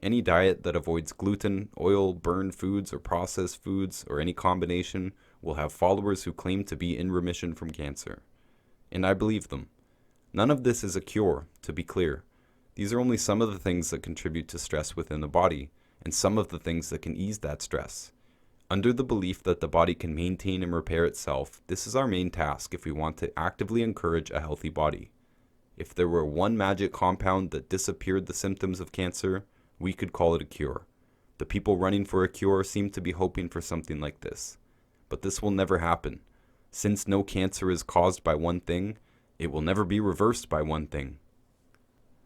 Speaker 1: Any diet that avoids gluten, oil, burned foods, or processed foods, or any combination, will have followers who claim to be in remission from cancer. And I believe them. None of this is a cure, to be clear. These are only some of the things that contribute to stress within the body, and some of the things that can ease that stress. Under the belief that the body can maintain and repair itself, this is our main task if we want to actively encourage a healthy body. If there were one magic compound that disappeared the symptoms of cancer, we could call it a cure. The people running for a cure seem to be hoping for something like this. But this will never happen. Since no cancer is caused by one thing, it will never be reversed by one thing.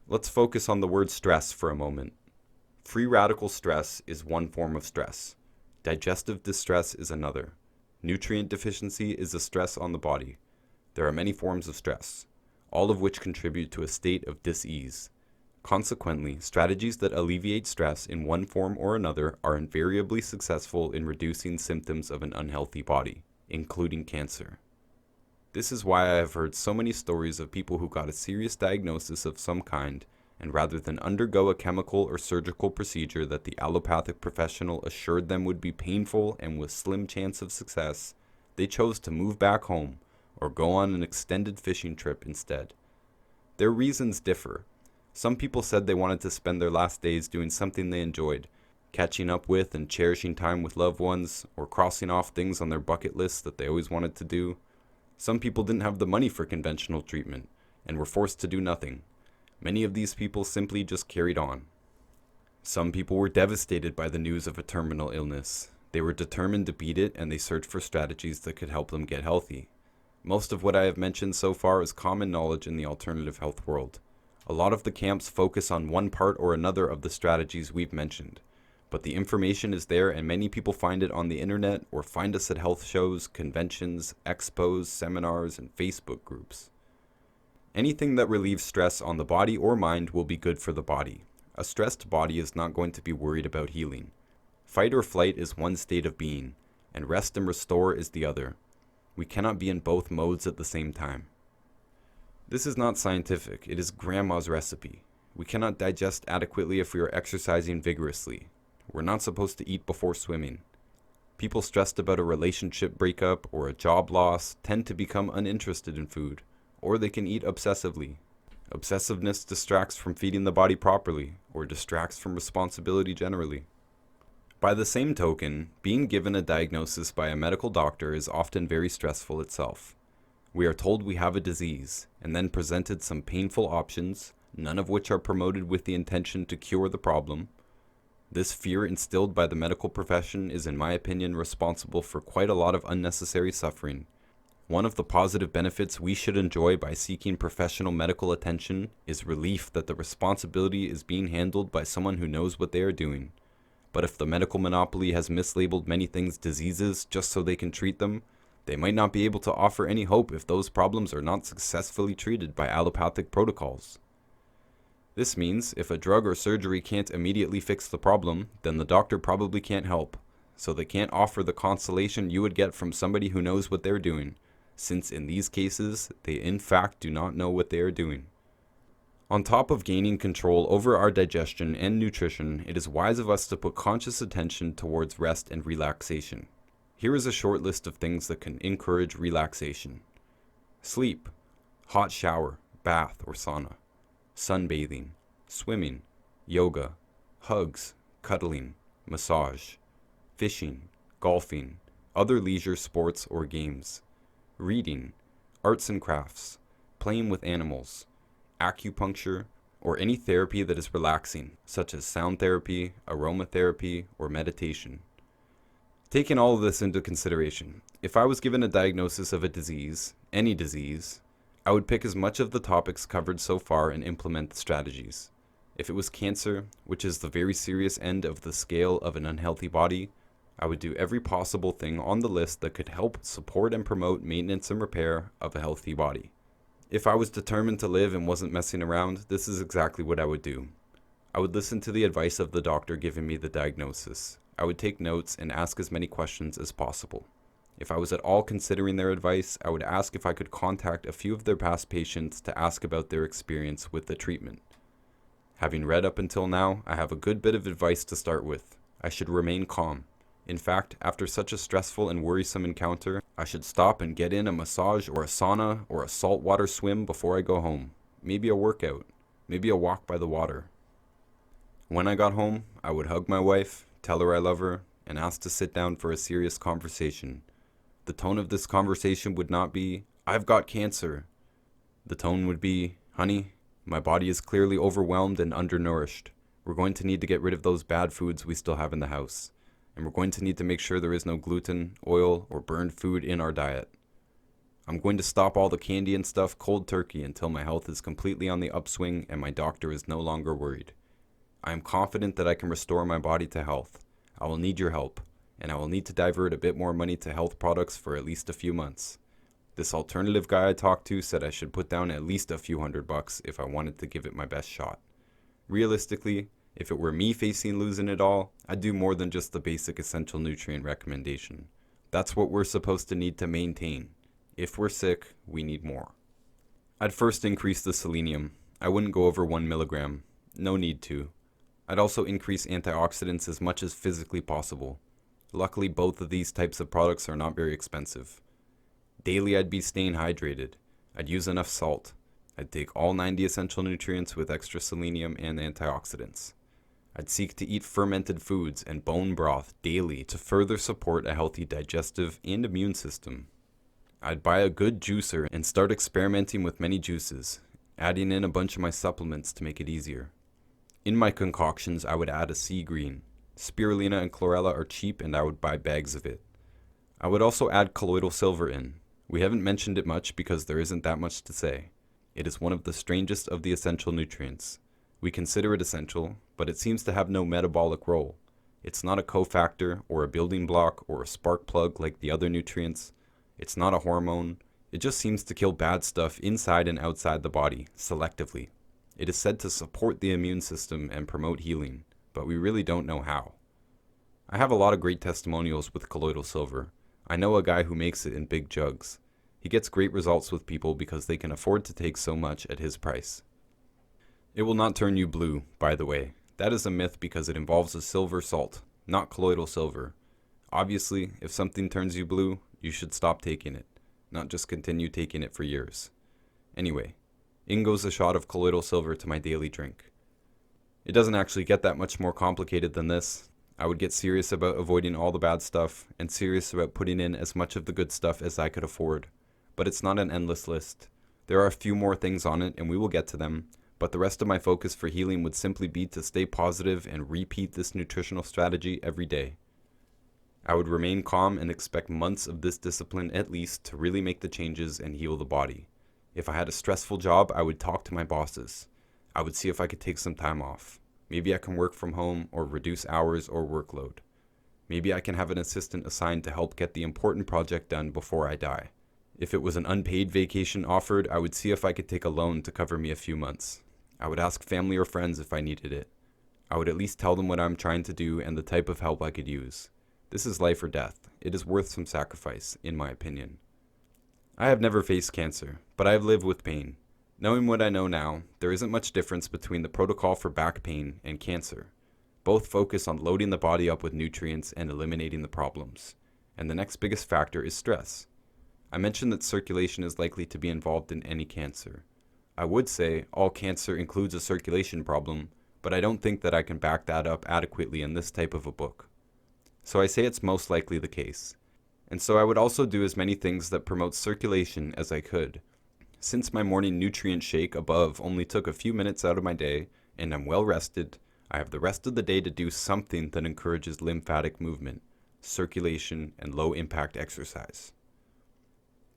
Speaker 1: Let's focus on the word stress for a moment. Free radical stress is one form of stress. Digestive distress is another. Nutrient deficiency is a stress on the body. There are many forms of stress, all of which contribute to a state of dis-ease. Consequently, strategies that alleviate stress in one form or another are invariably successful in reducing symptoms of an unhealthy body, including cancer. This is why I have heard so many stories of people who got a serious diagnosis of some kind, and rather than undergo a chemical or surgical procedure that the allopathic professional assured them would be painful and with slim chance of success, they chose to move back home or go on an extended fishing trip instead. Their reasons differ. Some people said they wanted to spend their last days doing something they enjoyed, catching up with and cherishing time with loved ones, or crossing off things on their bucket list that they always wanted to do. Some people didn't have the money for conventional treatment and were forced to do nothing. Many of these people simply just carried on. Some people were devastated by the news of a terminal illness. They were determined to beat it, and they searched for strategies that could help them get healthy. Most of what I have mentioned so far is common knowledge in the alternative health world. A lot of the camps focus on one part or another of the strategies we've mentioned, but the information is there and many people find it on the internet or find us at health shows, conventions, expos, seminars, and Facebook groups. Anything that relieves stress on the body or mind will be good for the body. A stressed body is not going to be worried about healing. Fight or flight is one state of being, and rest and restore is the other. We cannot be in both modes at the same time. This is not scientific, it is grandma's recipe. We cannot digest adequately if we are exercising vigorously. We're not supposed to eat before swimming. People stressed about a relationship breakup or a job loss tend to become uninterested in food, or they can eat obsessively. Obsessiveness distracts from feeding the body properly, or distracts from responsibility generally. By the same token, being given a diagnosis by a medical doctor is often very stressful itself. We are told we have a disease, and then presented some painful options, none of which are promoted with the intention to cure the problem. This fear instilled by the medical profession is, in my opinion, responsible for quite a lot of unnecessary suffering. One of the positive benefits we should enjoy by seeking professional medical attention is relief that the responsibility is being handled by someone who knows what they are doing. But if the medical monopoly has mislabeled many things diseases just so they can treat them, they might not be able to offer any hope if those problems are not successfully treated by allopathic protocols. This means if a drug or surgery can't immediately fix the problem, then the doctor probably can't help, so they can't offer the consolation you would get from somebody who knows what they're doing, since in these cases, they in fact do not know what they are doing. On top of gaining control over our digestion and nutrition, it is wise of us to put conscious attention towards rest and relaxation. Here is a short list of things that can encourage relaxation. Sleep, hot shower, bath or sauna, sunbathing, swimming, yoga, hugs, cuddling, massage, fishing, golfing, other leisure sports or games, reading, arts and crafts, playing with animals, acupuncture, or any therapy that is relaxing, such as sound therapy, aromatherapy, or meditation. Taking all of this into consideration, if I was given a diagnosis of a disease, any disease, I would pick as much of the topics covered so far and implement the strategies. If it was cancer, which is the very serious end of the scale of an unhealthy body, I would do every possible thing on the list that could help support and promote maintenance and repair of a healthy body. If I was determined to live and wasn't messing around, this is exactly what I would do. I would listen to the advice of the doctor giving me the diagnosis. I would take notes and ask as many questions as possible. If I was at all considering their advice, I would ask if I could contact a few of their past patients to ask about their experience with the treatment. Having read up until now, I have a good bit of advice to start with. I should remain calm. In fact, after such a stressful and worrisome encounter, I should stop and get in a massage or a sauna or a saltwater swim before I go home. Maybe a workout. Maybe a walk by the water. When I got home, I would hug my wife, tell her I love her, and ask to sit down for a serious conversation. The tone of this conversation would not be, "I've got cancer." The tone would be, "Honey, my body is clearly overwhelmed and undernourished. We're going to need to get rid of those bad foods we still have in the house. And we're going to need to make sure there is no gluten, oil, or burned food in our diet. I'm going to stop all the candy and stuff cold turkey until my health is completely on the upswing and my doctor is no longer worried. I am confident that I can restore my body to health. I will need your help, and I will need to divert a bit more money to health products for at least a few months. This alternative guy I talked to said I should put down at least a few $100 if I wanted to give it my best shot. Realistically, if it were me facing losing it all, I'd do more than just the basic essential nutrient recommendation. That's what we're supposed to need to maintain. If we're sick, we need more. I'd first increase the selenium. I wouldn't go over 1 milligram. No need to. I'd also increase antioxidants as much as physically possible. Luckily, both of these types of products are not very expensive. Daily, I'd be staying hydrated. I'd use enough salt. I'd take all 90 essential nutrients with extra selenium and antioxidants. I'd seek to eat fermented foods and bone broth daily to further support a healthy digestive and immune system. I'd buy a good juicer and start experimenting with many juices, adding in a bunch of my supplements to make it easier. In my concoctions, I would add a sea green. Spirulina and chlorella are cheap and I would buy bags of it. I would also add colloidal silver in. We haven't mentioned it much because there isn't that much to say. It is one of the strangest of the essential nutrients. We consider it essential, but it seems to have no metabolic role. It's not a cofactor or a building block or a spark plug like the other nutrients. It's not a hormone. It just seems to kill bad stuff inside and outside the body, selectively. It is said to support the immune system and promote healing, but we really don't know how. I have a lot of great testimonials with colloidal silver. I know a guy who makes it in big jugs. He gets great results with people because they can afford to take so much at his price. It will not turn you blue, by the way. That is a myth because it involves a silver salt, not colloidal silver. Obviously, if something turns you blue, you should stop taking it, not just continue taking it for years. Anyway, in goes a shot of colloidal silver to my daily drink. It doesn't actually get that much more complicated than this. I would get serious about avoiding all the bad stuff and serious about putting in as much of the good stuff as I could afford. But it's not an endless list. There are a few more things on it and we will get to them, but the rest of my focus for healing would simply be to stay positive and repeat this nutritional strategy every day. I would remain calm and expect months of this discipline at least to really make the changes and heal the body. If I had a stressful job, I would talk to my bosses. I would see if I could take some time off. Maybe I can work from home or reduce hours or workload. Maybe I can have an assistant assigned to help get the important project done before I die. If it was an unpaid vacation offered, I would see if I could take a loan to cover me a few months. I would ask family or friends if I needed it. I would at least tell them what I'm trying to do and the type of help I could use. This is life or death. It is worth some sacrifice, in my opinion. I have never faced cancer, but I have lived with pain. Knowing what I know now, there isn't much difference between the protocol for back pain and cancer. Both focus on loading the body up with nutrients and eliminating the problems. And the next biggest factor is stress. I mentioned that circulation is likely to be involved in any cancer. I would say all cancer includes a circulation problem, but I don't think that I can back that up adequately in this type of a book. So I say it's most likely the case. And so I would also do as many things that promote circulation as I could. Since my morning nutrient shake above only took a few minutes out of my day, and I'm well rested, I have the rest of the day to do something that encourages lymphatic movement, circulation, and low-impact exercise.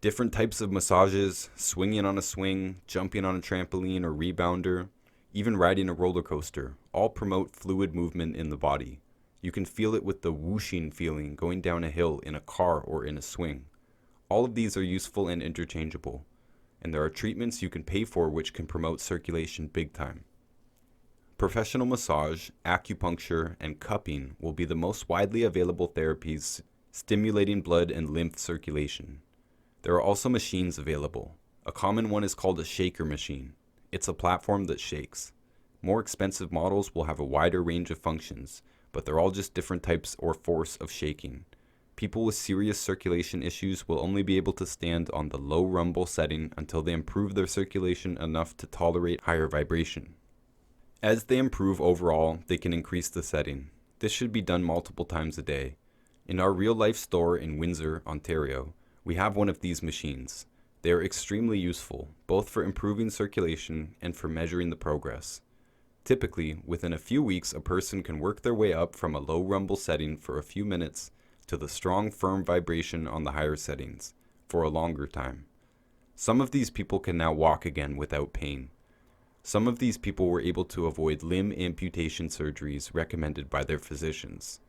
Speaker 1: Different types of massages, swinging on a swing, jumping on a trampoline or rebounder, even riding a roller coaster, all promote fluid movement in the body. You can feel it with the whooshing feeling going down a hill in a car or in a swing. All of these are useful and interchangeable, and there are treatments you can pay for which can promote circulation big time. Professional massage, acupuncture, and cupping will be the most widely available therapies stimulating blood and lymph circulation. There are also machines available. A common one is called a shaker machine. It's a platform that shakes. More expensive models will have a wider range of functions, but they're all just different types or force of shaking. People with serious circulation issues will only be able to stand on the low rumble setting until they improve their circulation enough to tolerate higher vibration. As they improve overall, they can increase the setting. This should be done multiple times a day. In our real-life store in Windsor, Ontario, we have one of these machines. They are extremely useful, both for improving circulation and for measuring the progress. Typically, within a few weeks, a person can work their way up from a low rumble setting for a few minutes to the strong, firm vibration on the higher settings for a longer time. Some of these people can now walk again without pain. Some of these people were able to avoid limb amputation surgeries recommended by their physicians.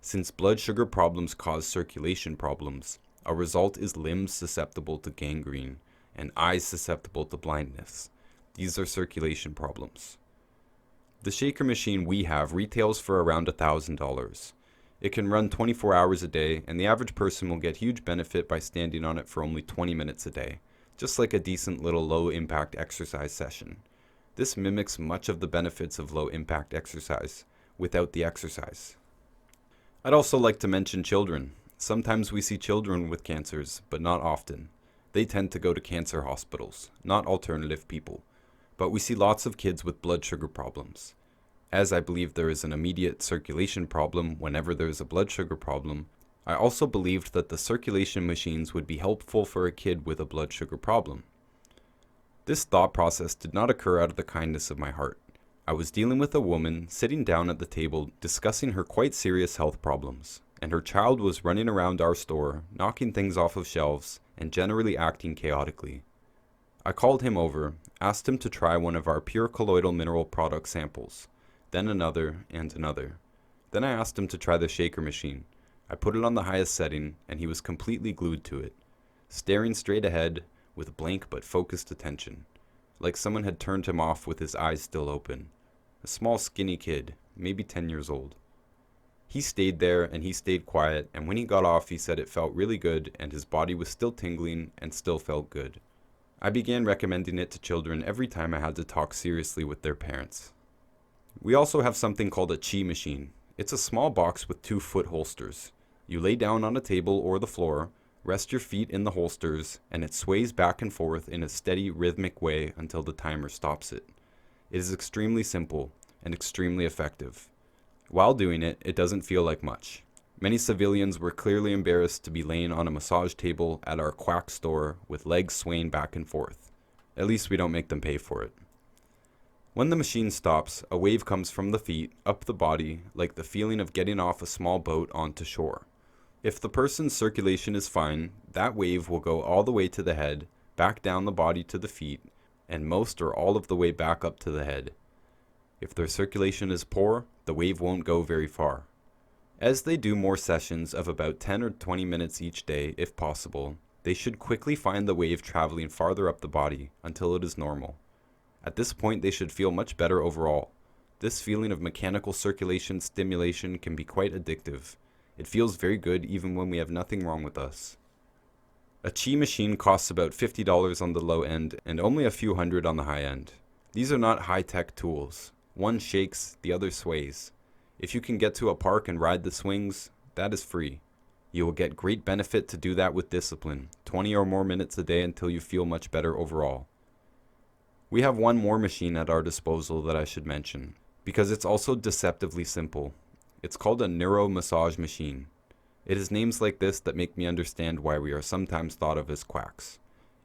Speaker 1: Since blood sugar problems cause circulation problems, a result is limbs susceptible to gangrene and eyes susceptible to blindness. These are circulation problems. The shaker machine we have retails for around $1,000. It can run 24 hours a day, and the average person will get huge benefit by standing on it for only 20 minutes a day, just like a decent little low-impact exercise session. This mimics much of the benefits of low-impact exercise, without the exercise. I'd also like to mention children. Sometimes we see children with cancers, but not often. They tend to go to cancer hospitals, not alternative people. But we see lots of kids with blood sugar problems. As I believe there is an immediate circulation problem whenever there is a blood sugar problem, I also believed that the circulation machines would be helpful for a kid with a blood sugar problem. This thought process did not occur out of the kindness of my heart. I was dealing with a woman sitting down at the table discussing her quite serious health problems, and her child was running around our store, knocking things off of shelves, and generally acting chaotically. I called him over, asked him to try one of our pure colloidal mineral product samples, then another and another. Then I asked him to try the shaker machine. I put it on the highest setting, and he was completely glued to it, staring straight ahead with blank but focused attention, like someone had turned him off with his eyes still open. A small skinny kid, maybe 10 years old. He stayed there and he stayed quiet, and when he got off he said it felt really good and his body was still tingling and still felt good. I began recommending it to children every time I had to talk seriously with their parents. We also have something called a chi machine. It's a small box with 2-foot holsters. You lay down on a table or the floor, rest your feet in the holsters, and it sways back and forth in a steady, rhythmic way until the timer stops it. It is extremely simple and extremely effective. While doing it, it doesn't feel like much. Many civilians were clearly embarrassed to be laying on a massage table at our quack store with legs swaying back and forth. At least we don't make them pay for it. When the machine stops, a wave comes from the feet, up the body, like the feeling of getting off a small boat onto shore. If the person's circulation is fine, that wave will go all the way to the head, back down the body to the feet, and most or all of the way back up to the head. If their circulation is poor, the wave won't go very far. As they do more sessions of about 10 or 20 minutes each day, if possible, they should quickly find the wave traveling farther up the body until it is normal. At this point, they should feel much better overall. This feeling of mechanical circulation stimulation can be quite addictive. It feels very good even when we have nothing wrong with us. A chi machine costs about $50 on the low end and only a few hundred on the high end. These are not high-tech tools. One shakes, the other sways. If you can get to a park and ride the swings, that is free. You will get great benefit to do that with discipline, 20 or more minutes a day until you feel much better overall. We have one more machine at our disposal that I should mention, because it's also deceptively simple. It's called a neuro massage machine. It is names like this that make me understand why we are sometimes thought of as quacks.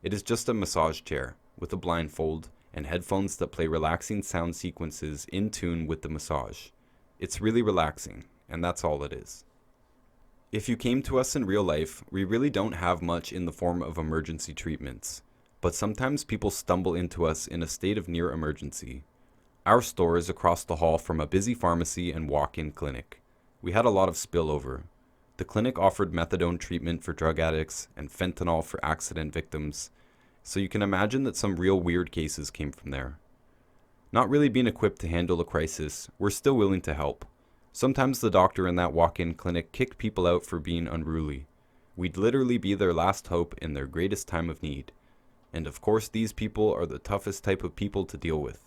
Speaker 1: It is just a massage chair, with a blindfold, and headphones that play relaxing sound sequences in tune with the massage. It's really relaxing, and that's all it is. If you came to us in real life, we really don't have much in the form of emergency treatments, but sometimes people stumble into us in a state of near emergency. Our store is across the hall from a busy pharmacy and walk-in clinic. We had a lot of spillover. The clinic offered methadone treatment for drug addicts and fentanyl for accident victims, so you can imagine that some real weird cases came from there. Not really being equipped to handle a crisis, we're still willing to help. Sometimes the doctor in that walk-in clinic kicked people out for being unruly. We'd literally be their last hope in their greatest time of need. And of course, these people are the toughest type of people to deal with.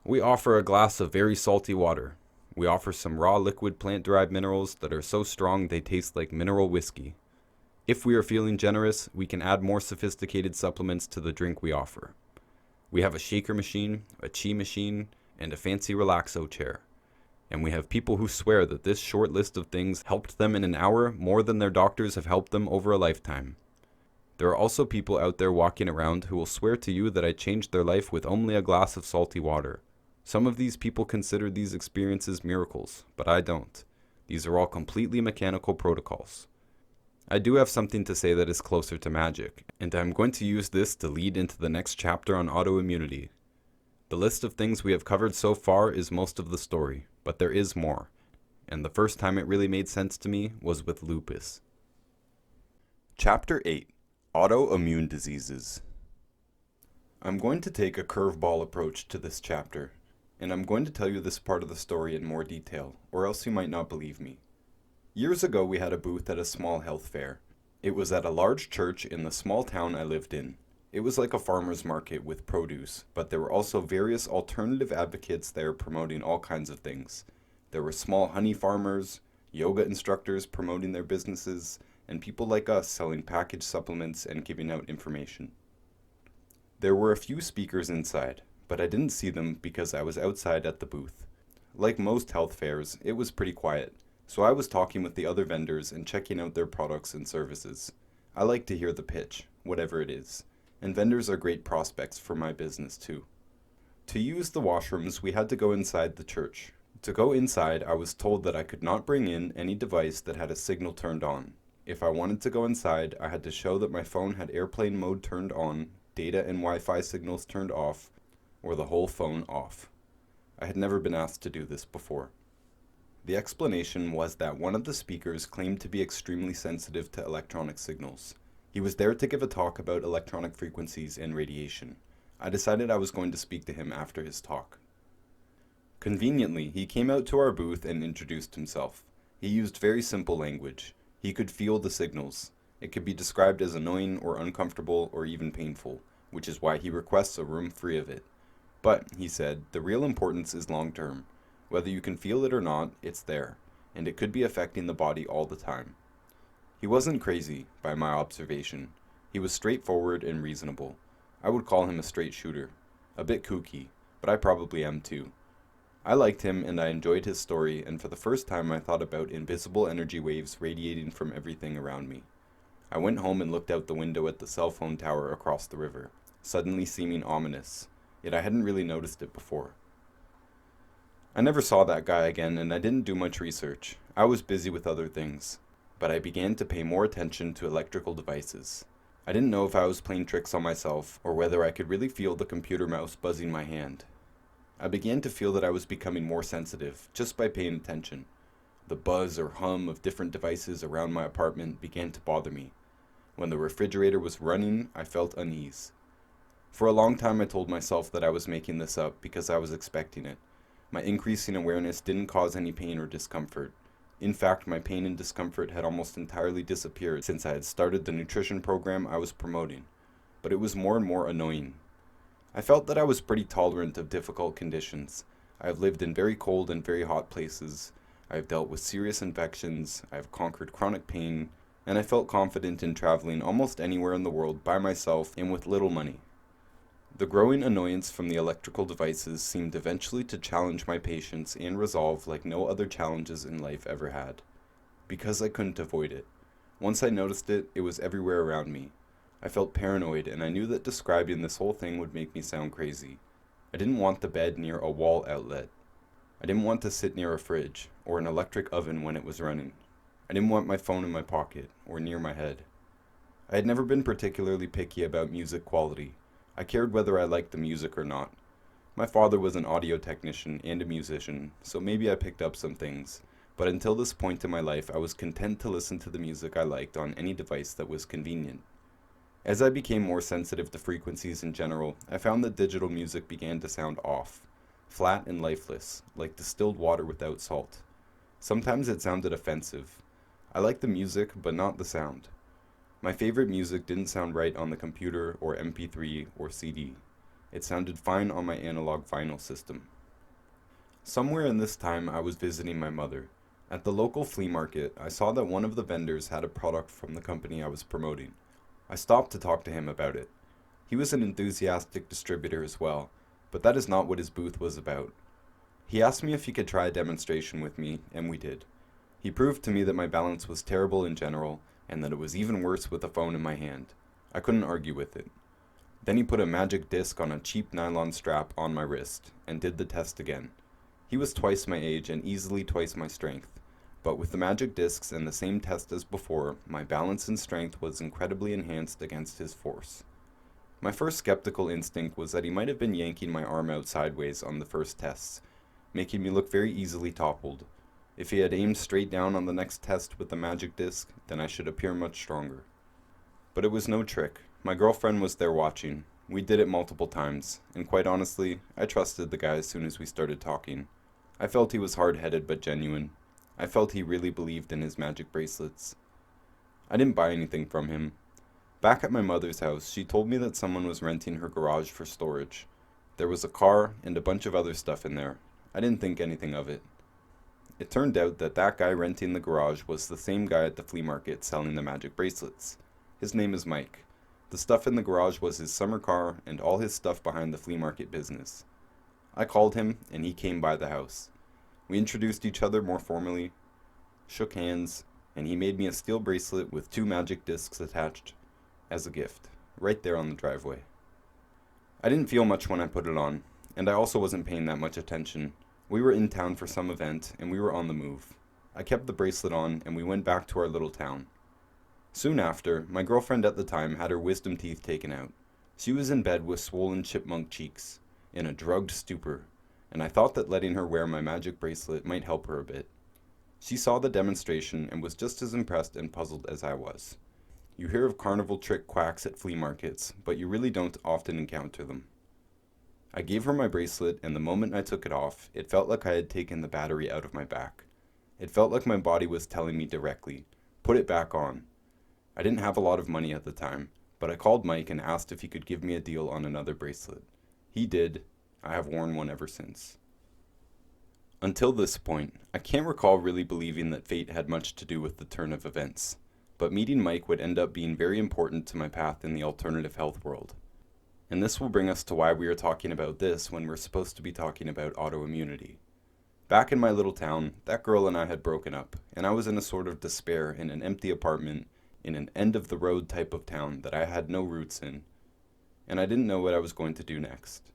Speaker 1: We offer a glass of very salty water. We offer some raw liquid plant-derived minerals that are so strong they taste like mineral whiskey. If we are feeling generous, we can add more sophisticated supplements to the drink we offer. We have a shaker machine, a chi machine, and a fancy relaxo chair. And we have people who swear that this short list of things helped them in an hour more than their doctors have helped them over a lifetime. There are also people out there walking around who will swear to you that I changed their life with only a glass of salty water. Some of these people consider these experiences miracles, but I don't. These are all completely mechanical protocols. I do have something to say that is closer to magic, and I'm going to use this to lead into the next chapter on autoimmunity. The list of things we have covered so far is most of the story, but there is more, and the first time it really made sense to me was with lupus. Chapter 8: Autoimmune Diseases. I'm going to take a curveball approach to this chapter, and I'm going to tell you this part of the story in more detail, or else you might not believe me. Years ago, we had a booth at a small health fair. It was at a large church in the small town I lived in. It was like a farmer's market with produce, but there were also various alternative advocates there promoting all kinds of things. There were small honey farmers, yoga instructors promoting their businesses, and people like us selling packaged supplements and giving out information. There were a few speakers inside, but I didn't see them because I was outside at the booth. Like most health fairs, it was pretty quiet, so I was talking with the other vendors and checking out their products and services. I like to hear the pitch, whatever it is, and vendors are great prospects for my business too. To use the washrooms, we had to go inside the church. To go inside, I was told that I could not bring in any device that had a signal turned on. If I wanted to go inside, I had to show that my phone had airplane mode turned on, data and Wi-Fi signals turned off, or the whole phone off. I had never been asked to do this before. The explanation was that one of the speakers claimed to be extremely sensitive to electronic signals. He was there to give a talk about electronic frequencies and radiation. I decided I was going to speak to him after his talk. Conveniently, he came out to our booth and introduced himself. He used very simple language. He could feel the signals. It could be described as annoying or uncomfortable or even painful, which is why he requests a room free of it. But, he said, the real importance is long-term. Whether you can feel it or not, it's there, and it could be affecting the body all the time. He wasn't crazy, by my observation. He was straightforward and reasonable. I would call him a straight shooter. A bit kooky, but I probably am too. I liked him and I enjoyed his story, and for the first time I thought about invisible energy waves radiating from everything around me. I went home and looked out the window at the cell phone tower across the river, suddenly seeming ominous, yet I hadn't really noticed it before. I never saw that guy again and I didn't do much research. I was busy with other things, but I began to pay more attention to electrical devices. I didn't know if I was playing tricks on myself or whether I could really feel the computer mouse buzzing my hand. I began to feel that I was becoming more sensitive just by paying attention. The buzz or hum of different devices around my apartment began to bother me. When the refrigerator was running, I felt unease. For a long time I told myself that I was making this up because I was expecting it. My increasing awareness didn't cause any pain or discomfort. In fact, my pain and discomfort had almost entirely disappeared since I had started the nutrition program I was promoting, but it was more and more annoying. I felt that I was pretty tolerant of difficult conditions. I have lived in very cold and very hot places. I have dealt with serious infections. I have conquered chronic pain, and I felt confident in traveling almost anywhere in the world by myself and with little money. The growing annoyance from the electrical devices seemed eventually to challenge my patience and resolve like no other challenges in life ever had. Because I couldn't avoid it. Once I noticed it, it was everywhere around me. I felt paranoid, and I knew that describing this whole thing would make me sound crazy. I didn't want the bed near a wall outlet. I didn't want to sit near a fridge, or an electric oven when it was running. I didn't want my phone in my pocket, or near my head. I had never been particularly picky about music quality. I cared whether I liked the music or not. My father was an audio technician and a musician, so maybe I picked up some things. But until this point in my life, I was content to listen to the music I liked on any device that was convenient. As I became more sensitive to frequencies in general, I found that digital music began to sound off, flat and lifeless, like distilled water without salt. Sometimes it sounded offensive. I liked the music, but not the sound. My favorite music didn't sound right on the computer or MP3 or CD. It sounded fine on my analog vinyl system. Somewhere in this time, I was visiting my mother. At the local flea market, I saw that one of the vendors had a product from the company I was promoting. I stopped to talk to him about it. He was an enthusiastic distributor as well, but that is not what his booth was about. He asked me if he could try a demonstration with me, and we did. He proved to me that my balance was terrible in general, and that it was even worse with a phone in my hand. I couldn't argue with it. Then he put a magic disc on a cheap nylon strap on my wrist, and did the test again. He was twice my age and easily twice my strength. But with the magic discs and the same test as before, my balance and strength was incredibly enhanced against his force. My first skeptical instinct was that he might have been yanking my arm out sideways on the first tests, making me look very easily toppled. If he had aimed straight down on the next test with the magic disc, then I should appear much stronger. But it was no trick. My girlfriend was there watching. We did it multiple times, and quite honestly, I trusted the guy as soon as we started talking. I felt he was hard-headed but genuine. I felt he really believed in his magic bracelets. I didn't buy anything from him. Back at my mother's house, she told me that someone was renting her garage for storage. There was a car and a bunch of other stuff in there. I didn't think anything of it. It turned out that that guy renting the garage was the same guy at the flea market selling the magic bracelets. His name is Mike. The stuff in the garage was his summer car and all his stuff behind the flea market business. I called him, and he came by the house. We introduced each other more formally, shook hands, and he made me a steel bracelet with 2 magic discs attached as a gift, right there on the driveway. I didn't feel much when I put it on. and I also wasn't paying that much attention. We were in town for some event, and we were on the move. I kept the bracelet on, and we went back to our little town. Soon after, my girlfriend at the time had her wisdom teeth taken out. She was in bed with swollen chipmunk cheeks, in a drugged stupor, and I thought that letting her wear my magic bracelet might help her a bit. She saw the demonstration and was just as impressed and puzzled as I was. You hear of carnival trick quacks at flea markets, but you really don't often encounter them. I gave her my bracelet, and the moment I took it off, it felt like I had taken the battery out of my back. It felt like my body was telling me directly, put it back on. I didn't have a lot of money at the time, but I called Mike and asked if he could give me a deal on another bracelet. He did. I have worn one ever since. Until this point, I can't recall really believing that fate had much to do with the turn of events, but meeting Mike would end up being very important to my path in the alternative health world. And this will bring us to why we are talking about this when we're supposed to be talking about autoimmunity. Back in my little town, that girl and I had broken up, and I was in a sort of despair in an empty apartment in an end-of-the-road type of town that I had no roots in, and I didn't know what I was going to do next.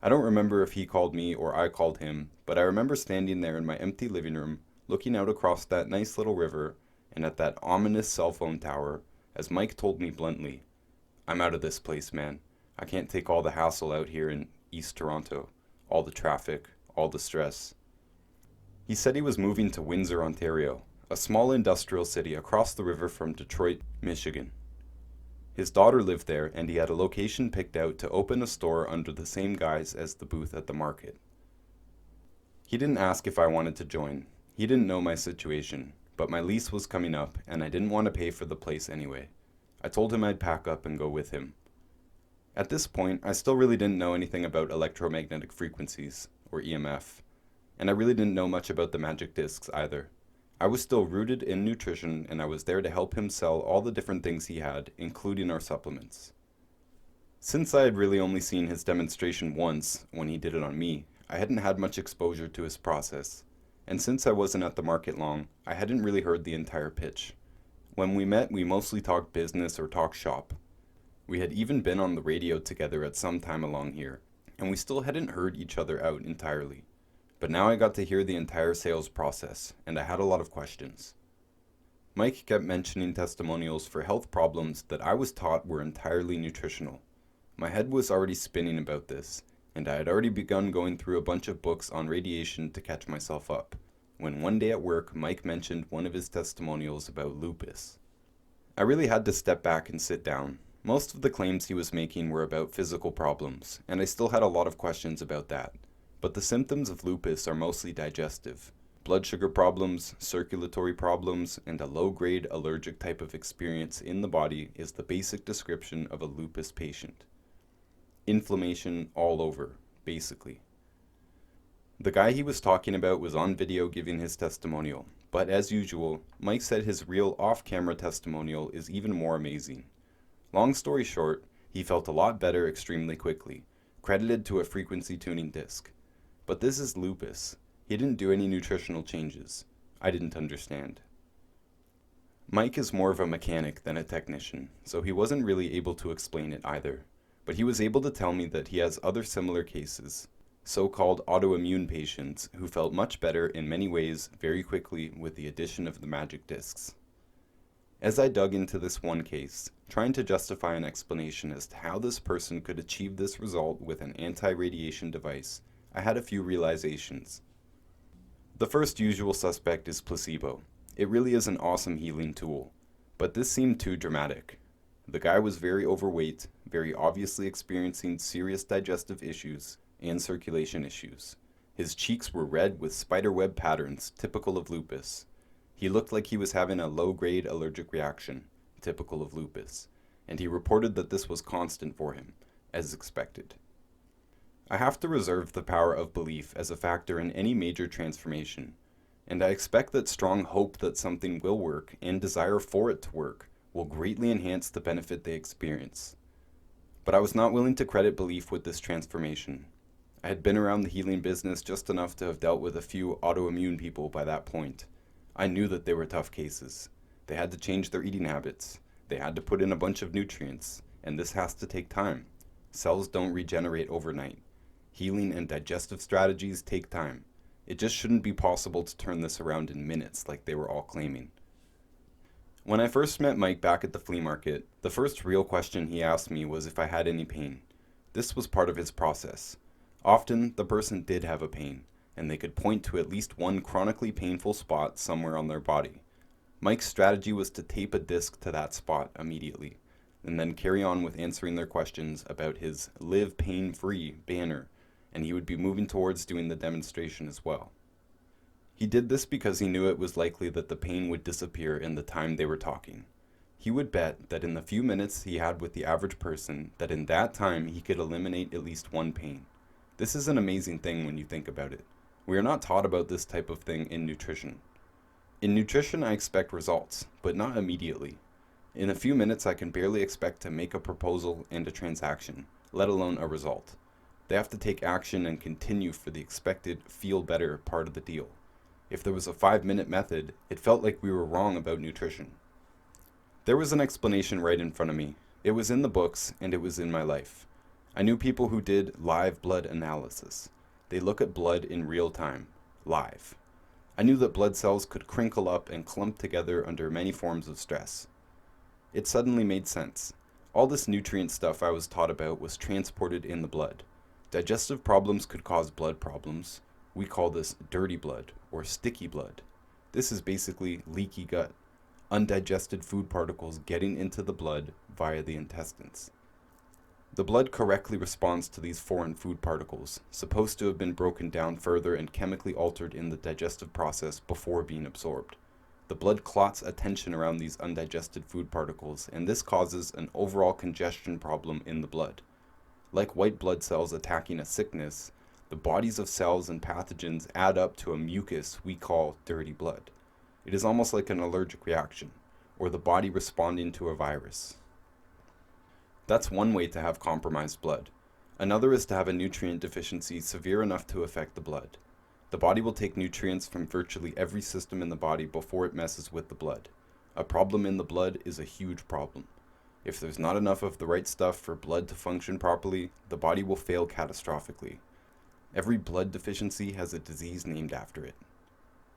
Speaker 1: I don't remember if he called me or I called him, but I remember standing there in my empty living room, looking out across that nice little river and at that ominous cell phone tower, as Mike told me bluntly, "I'm out of this place, man. I can't take all the hassle out here in East Toronto, all the traffic, all the stress." He said he was moving to Windsor, Ontario, a small industrial city across the river from Detroit, Michigan. His daughter lived there, and he had a location picked out to open a store under the same guise as the booth at the market. He didn't ask if I wanted to join. He didn't know my situation, but my lease was coming up, and I didn't want to pay for the place anyway. I told him I'd pack up and go with him. At this point, I still really didn't know anything about electromagnetic frequencies, or EMF, and I really didn't know much about the magic discs either. I was still rooted in nutrition, and I was there to help him sell all the different things he had, including our supplements. Since I had really only seen his demonstration once, when he did it on me, I hadn't had much exposure to his process, and since I wasn't at the market long, I hadn't really heard the entire pitch. When we met, we mostly talked business or talked shop. We had even been on the radio together at some time along here, and we still hadn't heard each other out entirely. But now I got to hear the entire sales process, and I had a lot of questions. Mike kept mentioning testimonials for health problems that I was taught were entirely nutritional. My head was already spinning about this, and I had already begun going through a bunch of books on radiation to catch myself up, when one day at work Mike mentioned one of his testimonials about lupus. I really had to step back and sit down. Most of the claims he was making were about physical problems, and I still had a lot of questions about that. But the symptoms of lupus are mostly digestive. Blood sugar problems, circulatory problems, and a low-grade allergic type of experience in the body is the basic description of a lupus patient. Inflammation all over, basically. The guy he was talking about was on video giving his testimonial, but as usual, Mike said his real off-camera testimonial is even more amazing. Long story short, he felt a lot better extremely quickly, credited to a frequency tuning disc. But this is lupus. He didn't do any nutritional changes. I didn't understand. Mike is more of a mechanic than a technician, so he wasn't really able to explain it either. But he was able to tell me that he has other similar cases, so-called autoimmune patients who felt much better in many ways very quickly with the addition of the magic discs. As I dug into this one case, trying to justify an explanation as to how this person could achieve this result with an anti-radiation device, I had a few realizations. The first usual suspect is placebo. It really is an awesome healing tool, but this seemed too dramatic. The guy was very overweight, very obviously experiencing serious digestive issues and circulation issues. His cheeks were red with spiderweb patterns, typical of lupus. He looked like he was having a low-grade allergic reaction, typical of lupus, and he reported that this was constant for him, as expected. I have to reserve the power of belief as a factor in any major transformation, and I expect that strong hope that something will work and desire for it to work will greatly enhance the benefit they experience. But I was not willing to credit belief with this transformation. I had been around the healing business just enough to have dealt with a few autoimmune people by that point. I knew that they were tough cases. They had to change their eating habits. They had to put in a bunch of nutrients, and this has to take time. Cells don't regenerate overnight. Healing and digestive strategies take time. It just shouldn't be possible to turn this around in minutes like they were all claiming. When I first met Mike back at the flea market, the first real question he asked me was if I had any pain. This was part of his process. Often, the person did have a pain, and they could point to at least one chronically painful spot somewhere on their body. Mike's strategy was to tape a disc to that spot immediately, and then carry on with answering their questions about his Live Pain-Free banner, and he would be moving towards doing the demonstration as well. He did this because he knew it was likely that the pain would disappear in the time they were talking. He would bet that in the few minutes he had with the average person, that in that time he could eliminate at least one pain. This is an amazing thing when you think about it. We are not taught about this type of thing in nutrition. In nutrition, I expect results, but not immediately. In a few minutes, I can barely expect to make a proposal and a transaction, let alone a result. They have to take action and continue for the expected feel better part of the deal. If there was a 5-minute method, it felt like we were wrong about nutrition. There was an explanation right in front of me. It was in the books, and it was in my life. I knew people who did live blood analysis. They look at blood in real time, live. I knew that blood cells could crinkle up and clump together under many forms of stress. It suddenly made sense. All this nutrient stuff I was taught about was transported in the blood. Digestive problems could cause blood problems. We call this dirty blood or sticky blood. This is basically leaky gut, undigested food particles getting into the blood via the intestines. The blood correctly responds to these foreign food particles, supposed to have been broken down further and chemically altered in the digestive process before being absorbed. The blood clots a tension around these undigested food particles, and this causes an overall congestion problem in the blood. Like white blood cells attacking a sickness, the bodies of cells and pathogens add up to a mucus we call dirty blood. It is almost like an allergic reaction, or the body responding to a virus. That's one way to have compromised blood. Another is to have a nutrient deficiency severe enough to affect the blood. The body will take nutrients from virtually every system in the body before it messes with the blood. A problem in the blood is a huge problem. If there's not enough of the right stuff for blood to function properly, the body will fail catastrophically. Every blood deficiency has a disease named after it.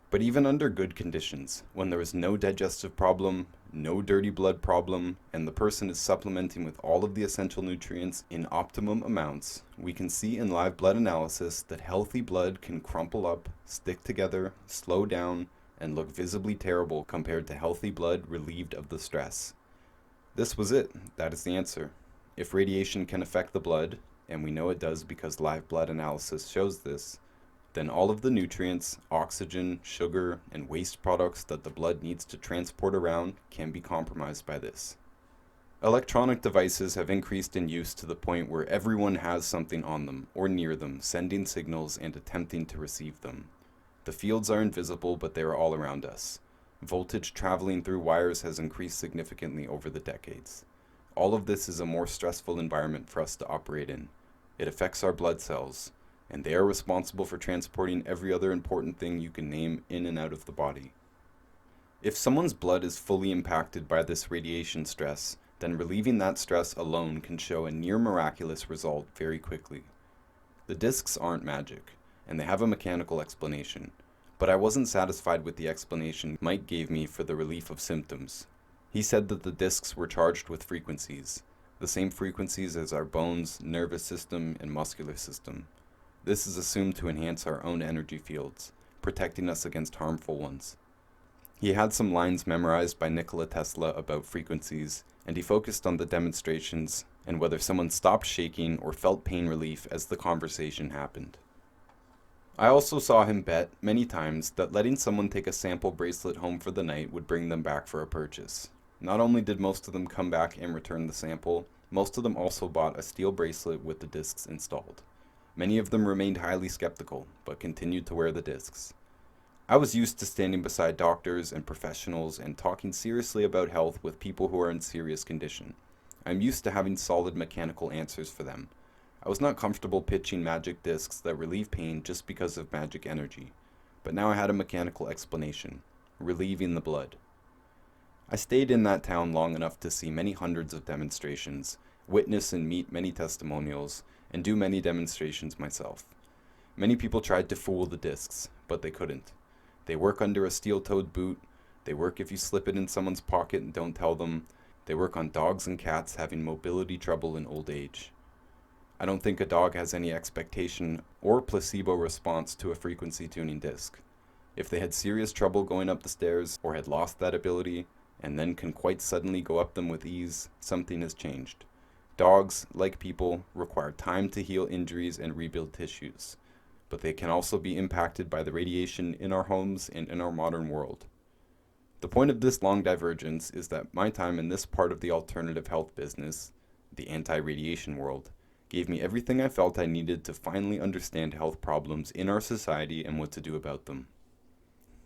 Speaker 1: But even under good conditions, when there is no digestive problem, no dirty blood problem, and the person is supplementing with all of the essential nutrients in optimum amounts, we can see in live blood analysis that healthy blood can crumple up, stick together, slow down, and look visibly terrible compared to healthy blood relieved of the stress. This was it. That is the answer. If radiation can affect the blood, and we know it does because live blood analysis shows this, then all of the nutrients, oxygen, sugar, and waste products that the blood needs to transport around can be compromised by this. Electronic devices have increased in use to the point where everyone has something on them or near them, sending signals and attempting to receive them. The fields are invisible, but they are all around us. Voltage traveling through wires has increased significantly over the decades. All of this is a more stressful environment for us to operate in. It affects our blood cells, and they are responsible for transporting every other important thing you can name in and out of the body. If someone's blood is fully impacted by this radiation stress, then relieving that stress alone can show a near miraculous result very quickly. The discs aren't magic, and they have a mechanical explanation, but I wasn't satisfied with the explanation Mike gave me for the relief of symptoms. He said that the discs were charged with frequencies, the same frequencies as our bones, nervous system, and muscular system. This is assumed to enhance our own energy fields, protecting us against harmful ones. He had some lines memorized by Nikola Tesla about frequencies, and he focused on the demonstrations and whether someone stopped shaking or felt pain relief as the conversation happened. I also saw him bet many times that letting someone take a sample bracelet home for the night would bring them back for a purchase. Not only did most of them come back and return the sample, most of them also bought a steel bracelet with the discs installed. Many of them remained highly skeptical, but continued to wear the discs. I was used to standing beside doctors and professionals and talking seriously about health with people who are in serious condition. I'm used to having solid mechanical answers for them. I was not comfortable pitching magic discs that relieve pain just because of magic energy, but now I had a mechanical explanation, relieving the blood. I stayed in that town long enough to see many hundreds of demonstrations, witness and meet many testimonials, and do many demonstrations myself. Many people tried to fool the discs, but they couldn't. They work under a steel-toed boot, they work if you slip it in someone's pocket and don't tell them, they work on dogs and cats having mobility trouble in old age. I don't think a dog has any expectation or placebo response to a frequency tuning disc. If they had serious trouble going up the stairs or had lost that ability, and then can quite suddenly go up them with ease, something has changed. Dogs, like people, require time to heal injuries and rebuild tissues, but they can also be impacted by the radiation in our homes and in our modern world. The point of this long divergence is that my time in this part of the alternative health business, the anti-radiation world, gave me everything I felt I needed to finally understand health problems in our society and what to do about them.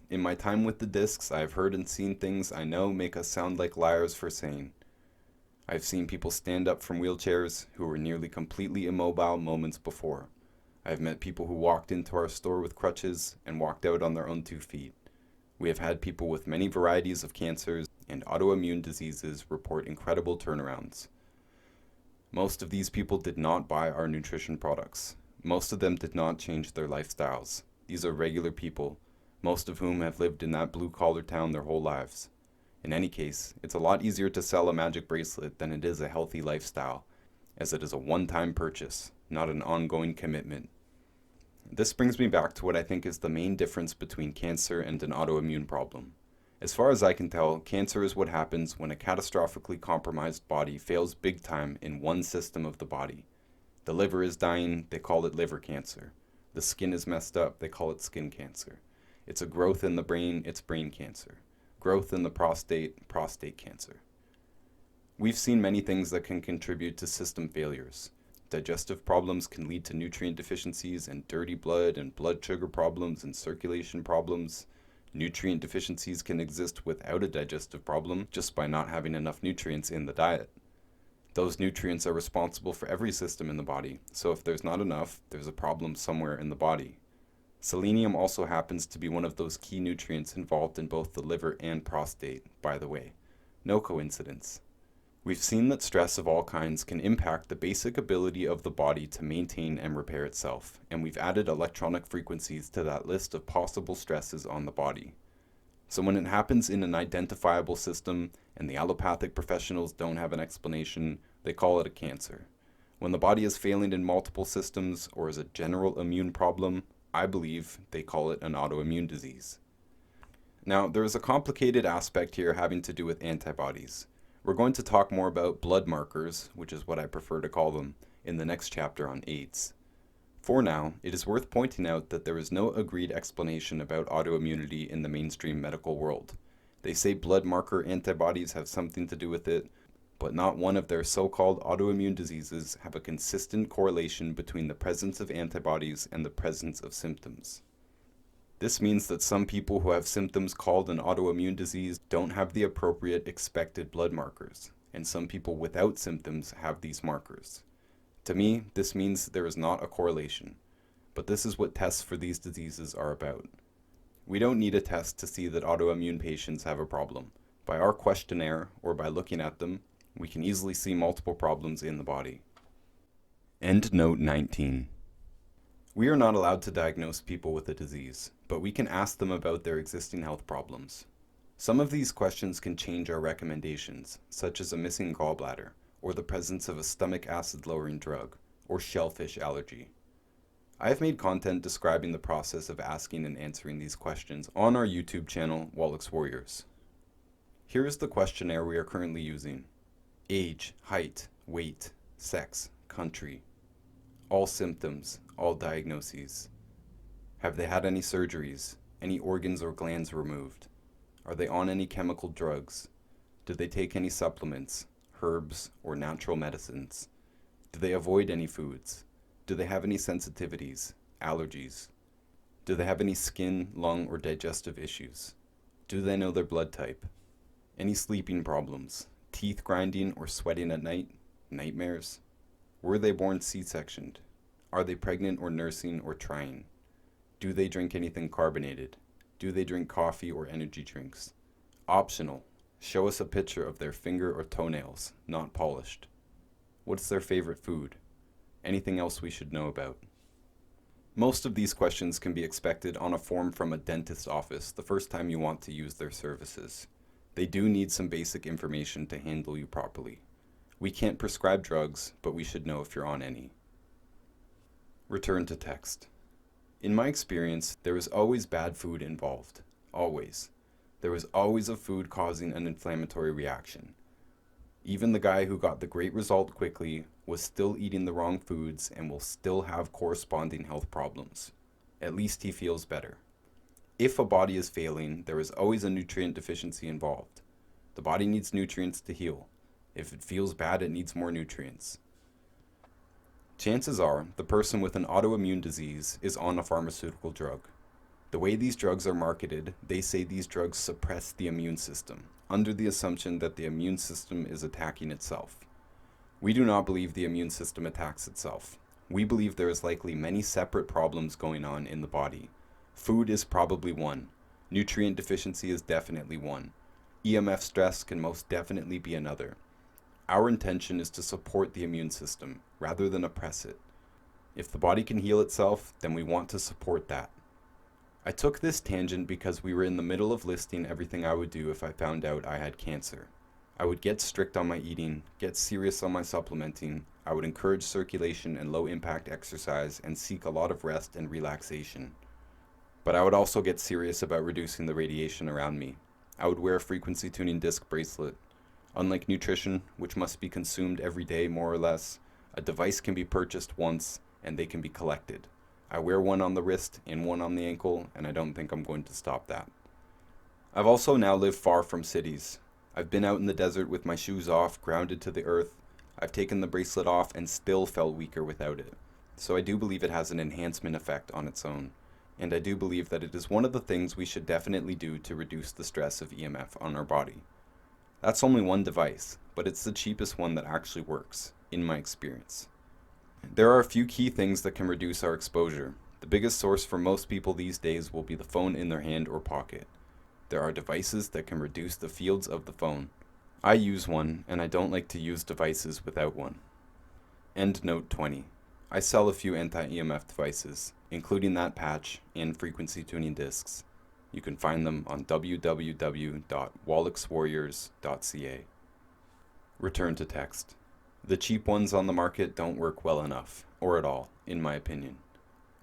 Speaker 1: In my time with the discs, I have heard and seen things I know make us sound like liars for saying. I've seen people stand up from wheelchairs who were nearly completely immobile moments before. I've met people who walked into our store with crutches and walked out on their own 2 feet. We have had people with many varieties of cancers and autoimmune diseases report incredible turnarounds. Most of these people did not buy our nutrition products. Most of them did not change their lifestyles. These are regular people, most of whom have lived in that blue-collar town their whole lives. In any case, it's a lot easier to sell a magic bracelet than it is a healthy lifestyle, as it is a one-time purchase, not an ongoing commitment. This brings me back to what I think is the main difference between cancer and an autoimmune problem. As far as I can tell, cancer is what happens when a catastrophically compromised body fails big time in one system of the body. The liver is dying, they call it liver cancer. The skin is messed up, they call it skin cancer. It's a growth in the brain, it's brain cancer. Growth in the prostate, prostate cancer. We've seen many things that can contribute to system failures. Digestive problems can lead to nutrient deficiencies and dirty blood and blood sugar problems and circulation problems. Nutrient deficiencies can exist without a digestive problem just by not having enough nutrients in the diet. Those nutrients are responsible for every system in the body, so if there's not enough, there's a problem somewhere in the body. Selenium also happens to be one of those key nutrients involved in both the liver and prostate, by the way. No coincidence. We've seen that stress of all kinds can impact the basic ability of the body to maintain and repair itself, and we've added electronic frequencies to that list of possible stresses on the body. So when it happens in an identifiable system and the allopathic professionals don't have an explanation, they call it a cancer. When the body is failing in multiple systems or is a general immune problem, I believe they call it an autoimmune disease. Now, there is a complicated aspect here having to do with antibodies. We're going to talk more about blood markers, which is what I prefer to call them, in the next chapter on AIDS. For now, it is worth pointing out that there is no agreed explanation about autoimmunity in the mainstream medical world. They say blood marker antibodies have something to do with it, but not one of their so-called autoimmune diseases have a consistent correlation between the presence of antibodies and the presence of symptoms. This means that some people who have symptoms called an autoimmune disease don't have the appropriate expected blood markers, and some people without symptoms have these markers. To me, this means there is not a correlation, but this is what tests for these diseases are about. We don't need a test to see that autoimmune patients have a problem. By our questionnaire, or by looking at them, we can easily see multiple problems in the body. Endnote 19. We are not allowed to diagnose people with a disease, but we can ask them about their existing health problems. Some of these questions can change our recommendations, such as a missing gallbladder, or the presence of a stomach acid-lowering drug, or shellfish allergy. I have made content describing the process of asking and answering these questions on our YouTube channel, Wallach's Warriors. Here is the questionnaire we are currently using. Age, height, weight, sex, country. All symptoms, all diagnoses. Have they had any surgeries, any organs or glands removed? Are they on any chemical drugs? Do they take any supplements, herbs, or natural medicines? Do they avoid any foods? Do they have any sensitivities, allergies? Do they have any skin, lung, or digestive issues? Do they know their blood type? Any sleeping problems, teeth grinding or sweating at night, nightmares? Were they born C-sectioned? Are they pregnant or nursing or trying? Do they drink anything carbonated? Do they drink coffee or energy drinks? Optional. Show us a picture of their finger or toenails, not polished. What's their favorite food? Anything else we should know about? Most of these questions can be expected on a form from a dentist's office the first time you want to use their services. They do need some basic information to handle you properly. We can't prescribe drugs, but we should know if you're on any. Return to text. In my experience, there is always bad food involved. Always. There was always a food causing an inflammatory reaction. Even the guy who got the great result quickly was still eating the wrong foods and will still have corresponding health problems. At least he feels better. If a body is failing, there is always a nutrient deficiency involved. The body needs nutrients to heal. If it feels bad, it needs more nutrients. Chances are the person with an autoimmune disease is on a pharmaceutical drug. The way these drugs are marketed, they say these drugs suppress the immune system, under the assumption that the immune system is attacking itself. We do not believe the immune system attacks itself. We believe there is likely many separate problems going on in the body. Food is probably one. Nutrient deficiency is definitely one. EMF stress can most definitely be another. Our intention is to support the immune system, rather than oppress it. If the body can heal itself, then we want to support that. I took this tangent because we were in the middle of listing everything I would do if I found out I had cancer. I would get strict on my eating, get serious on my supplementing, I would encourage circulation and low-impact exercise, and seek a lot of rest and relaxation. But I would also get serious about reducing the radiation around me. I would wear a frequency tuning disc bracelet. Unlike nutrition, which must be consumed every day more or less, a device can be purchased once and they can be collected. I wear one on the wrist and one on the ankle, and I don't think I'm going to stop that. I've also now lived far from cities. I've been out in the desert with my shoes off, grounded to the earth. I've taken the bracelet off and still felt weaker without it. So I do believe it has an enhancement effect on its own. And I do believe that it is one of the things we should definitely do to reduce the stress of EMF on our body. That's only one device, but it's the cheapest one that actually works, in my experience. There are a few key things that can reduce our exposure. The biggest source for most people these days will be the phone in their hand or pocket. There are devices that can reduce the fields of the phone. I use one, and I don't like to use devices without one. End note 20. I sell a few anti-EMF devices, including that patch and frequency tuning discs. You can find them on www.wallexwarriors.ca. Return to text. The cheap ones on the market don't work well enough, or at all, in my opinion.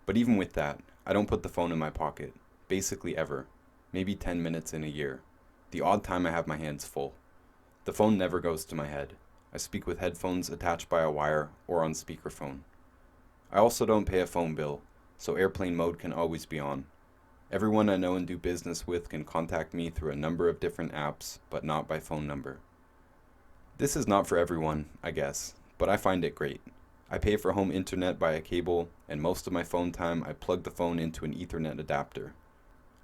Speaker 1: But even with that, I don't put the phone in my pocket, basically ever, maybe 10 minutes in a year, the odd time I have my hands full. The phone never goes to my head. I speak with headphones attached by a wire or on speakerphone. I also don't pay a phone bill, so airplane mode can always be on. Everyone I know and do business with can contact me through a number of different apps, but not by phone number. This is not for everyone, I guess, but I find it great. I pay for home internet by a cable, and most of my phone time I plug the phone into an Ethernet adapter.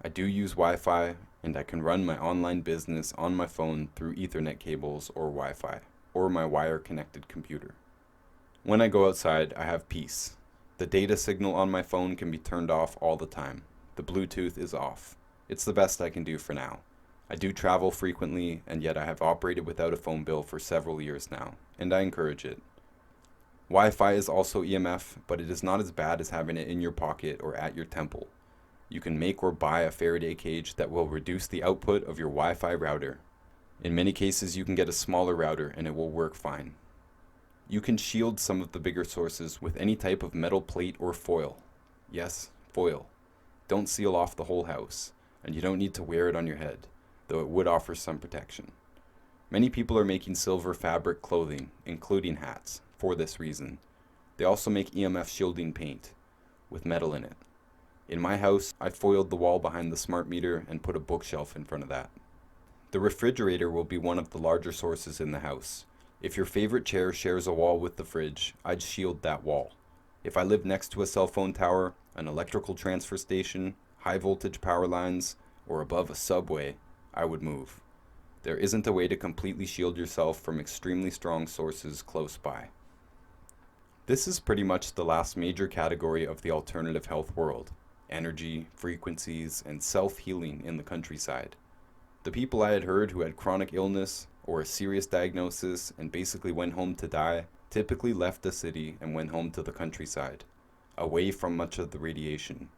Speaker 1: I do use Wi-Fi, and I can run my online business on my phone through Ethernet cables or Wi-Fi, or my wire-connected computer. When I go outside, I have peace. The data signal on my phone can be turned off all the time. The Bluetooth is off. It's the best I can do for now. I do travel frequently, and yet I have operated without a phone bill for several years now, and I encourage it. Wi-Fi is also EMF, but it is not as bad as having it in your pocket or at your temple. You can make or buy a Faraday cage that will reduce the output of your Wi-Fi router. In many cases, you can get a smaller router and it will work fine. You can shield some of the bigger sources with any type of metal plate or foil. Yes, foil. Don't seal off the whole house, and you don't need to wear it on your head, though it would offer some protection. Many people are making silver fabric clothing, including hats, for this reason. They also make EMF shielding paint, with metal in it. In my house, I foiled the wall behind the smart meter and put a bookshelf in front of that. The refrigerator will be one of the larger sources in the house. If your favorite chair shares a wall with the fridge, I'd shield that wall. If I lived next to a cell phone tower, an electrical transfer station, high voltage power lines, or above a subway, I would move. There isn't a way to completely shield yourself from extremely strong sources close by. This is pretty much the last major category of the alternative health world: energy, frequencies, and self-healing in the countryside. The people I had heard who had chronic illness or a serious diagnosis and basically went home to die, typically left the city and went home to the countryside, away from much of the radiation.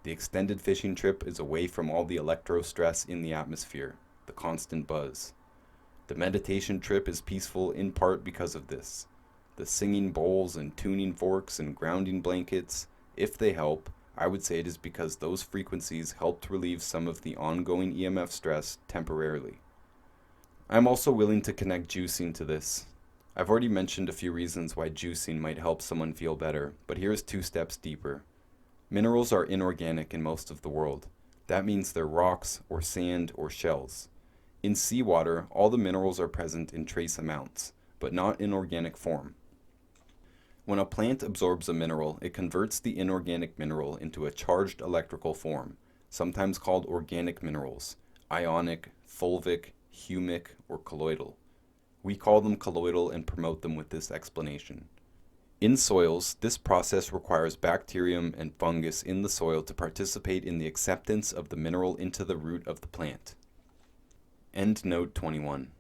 Speaker 1: The extended fishing trip is away from all the electro stress in the atmosphere, the constant buzz. The meditation trip is peaceful in part because of this. The singing bowls and tuning forks and grounding blankets, if they help, I would say it is because those frequencies help to relieve some of the ongoing EMF stress temporarily. I'm also willing to connect juicing to this. I've already mentioned a few reasons why juicing might help someone feel better, but here's 2 steps deeper. Minerals are inorganic in most of the world. That means they're rocks or sand or shells. In seawater, all the minerals are present in trace amounts, but not in organic form. When a plant absorbs a mineral, it converts the inorganic mineral into a charged electrical form, sometimes called organic minerals, ionic, fulvic, humic, or colloidal. We call them colloidal and promote them with this explanation. In soils, this process requires bacterium and fungus in the soil to participate in the acceptance of the mineral into the root of the plant. End note 21.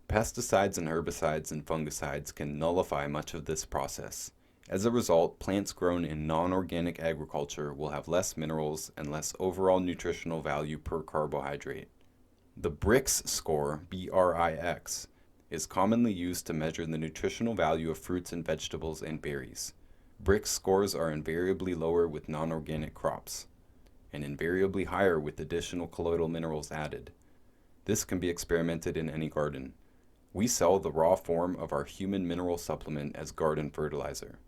Speaker 1: Pesticides and herbicides and fungicides can nullify much of this process. As a result, plants grown in non-organic agriculture will have less minerals and less overall nutritional value per carbohydrate. The BRIX score, B-R-I-X, is commonly used to measure the nutritional value of fruits and vegetables and berries. BRIX scores are invariably lower with non-organic crops, and invariably higher with additional colloidal minerals added. This can be experimented in any garden. We sell the raw form of our human mineral supplement as garden fertilizer.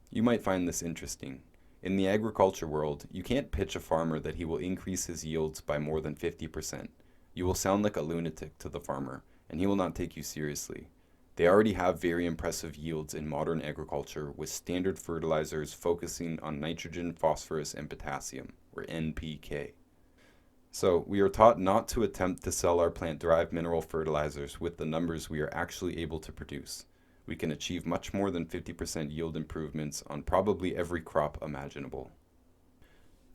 Speaker 1: You might find this interesting. In the agriculture world, you can't pitch a farmer that he will increase his yields by more than 50%. You will sound like a lunatic to the farmer, and he will not take you seriously. They already have very impressive yields in modern agriculture with standard fertilizers focusing on nitrogen, phosphorus, and potassium, or NPK. So, we are taught not to attempt to sell our plant-derived mineral fertilizers with the numbers we are actually able to produce. We can achieve much more than 50% yield improvements on probably every crop imaginable.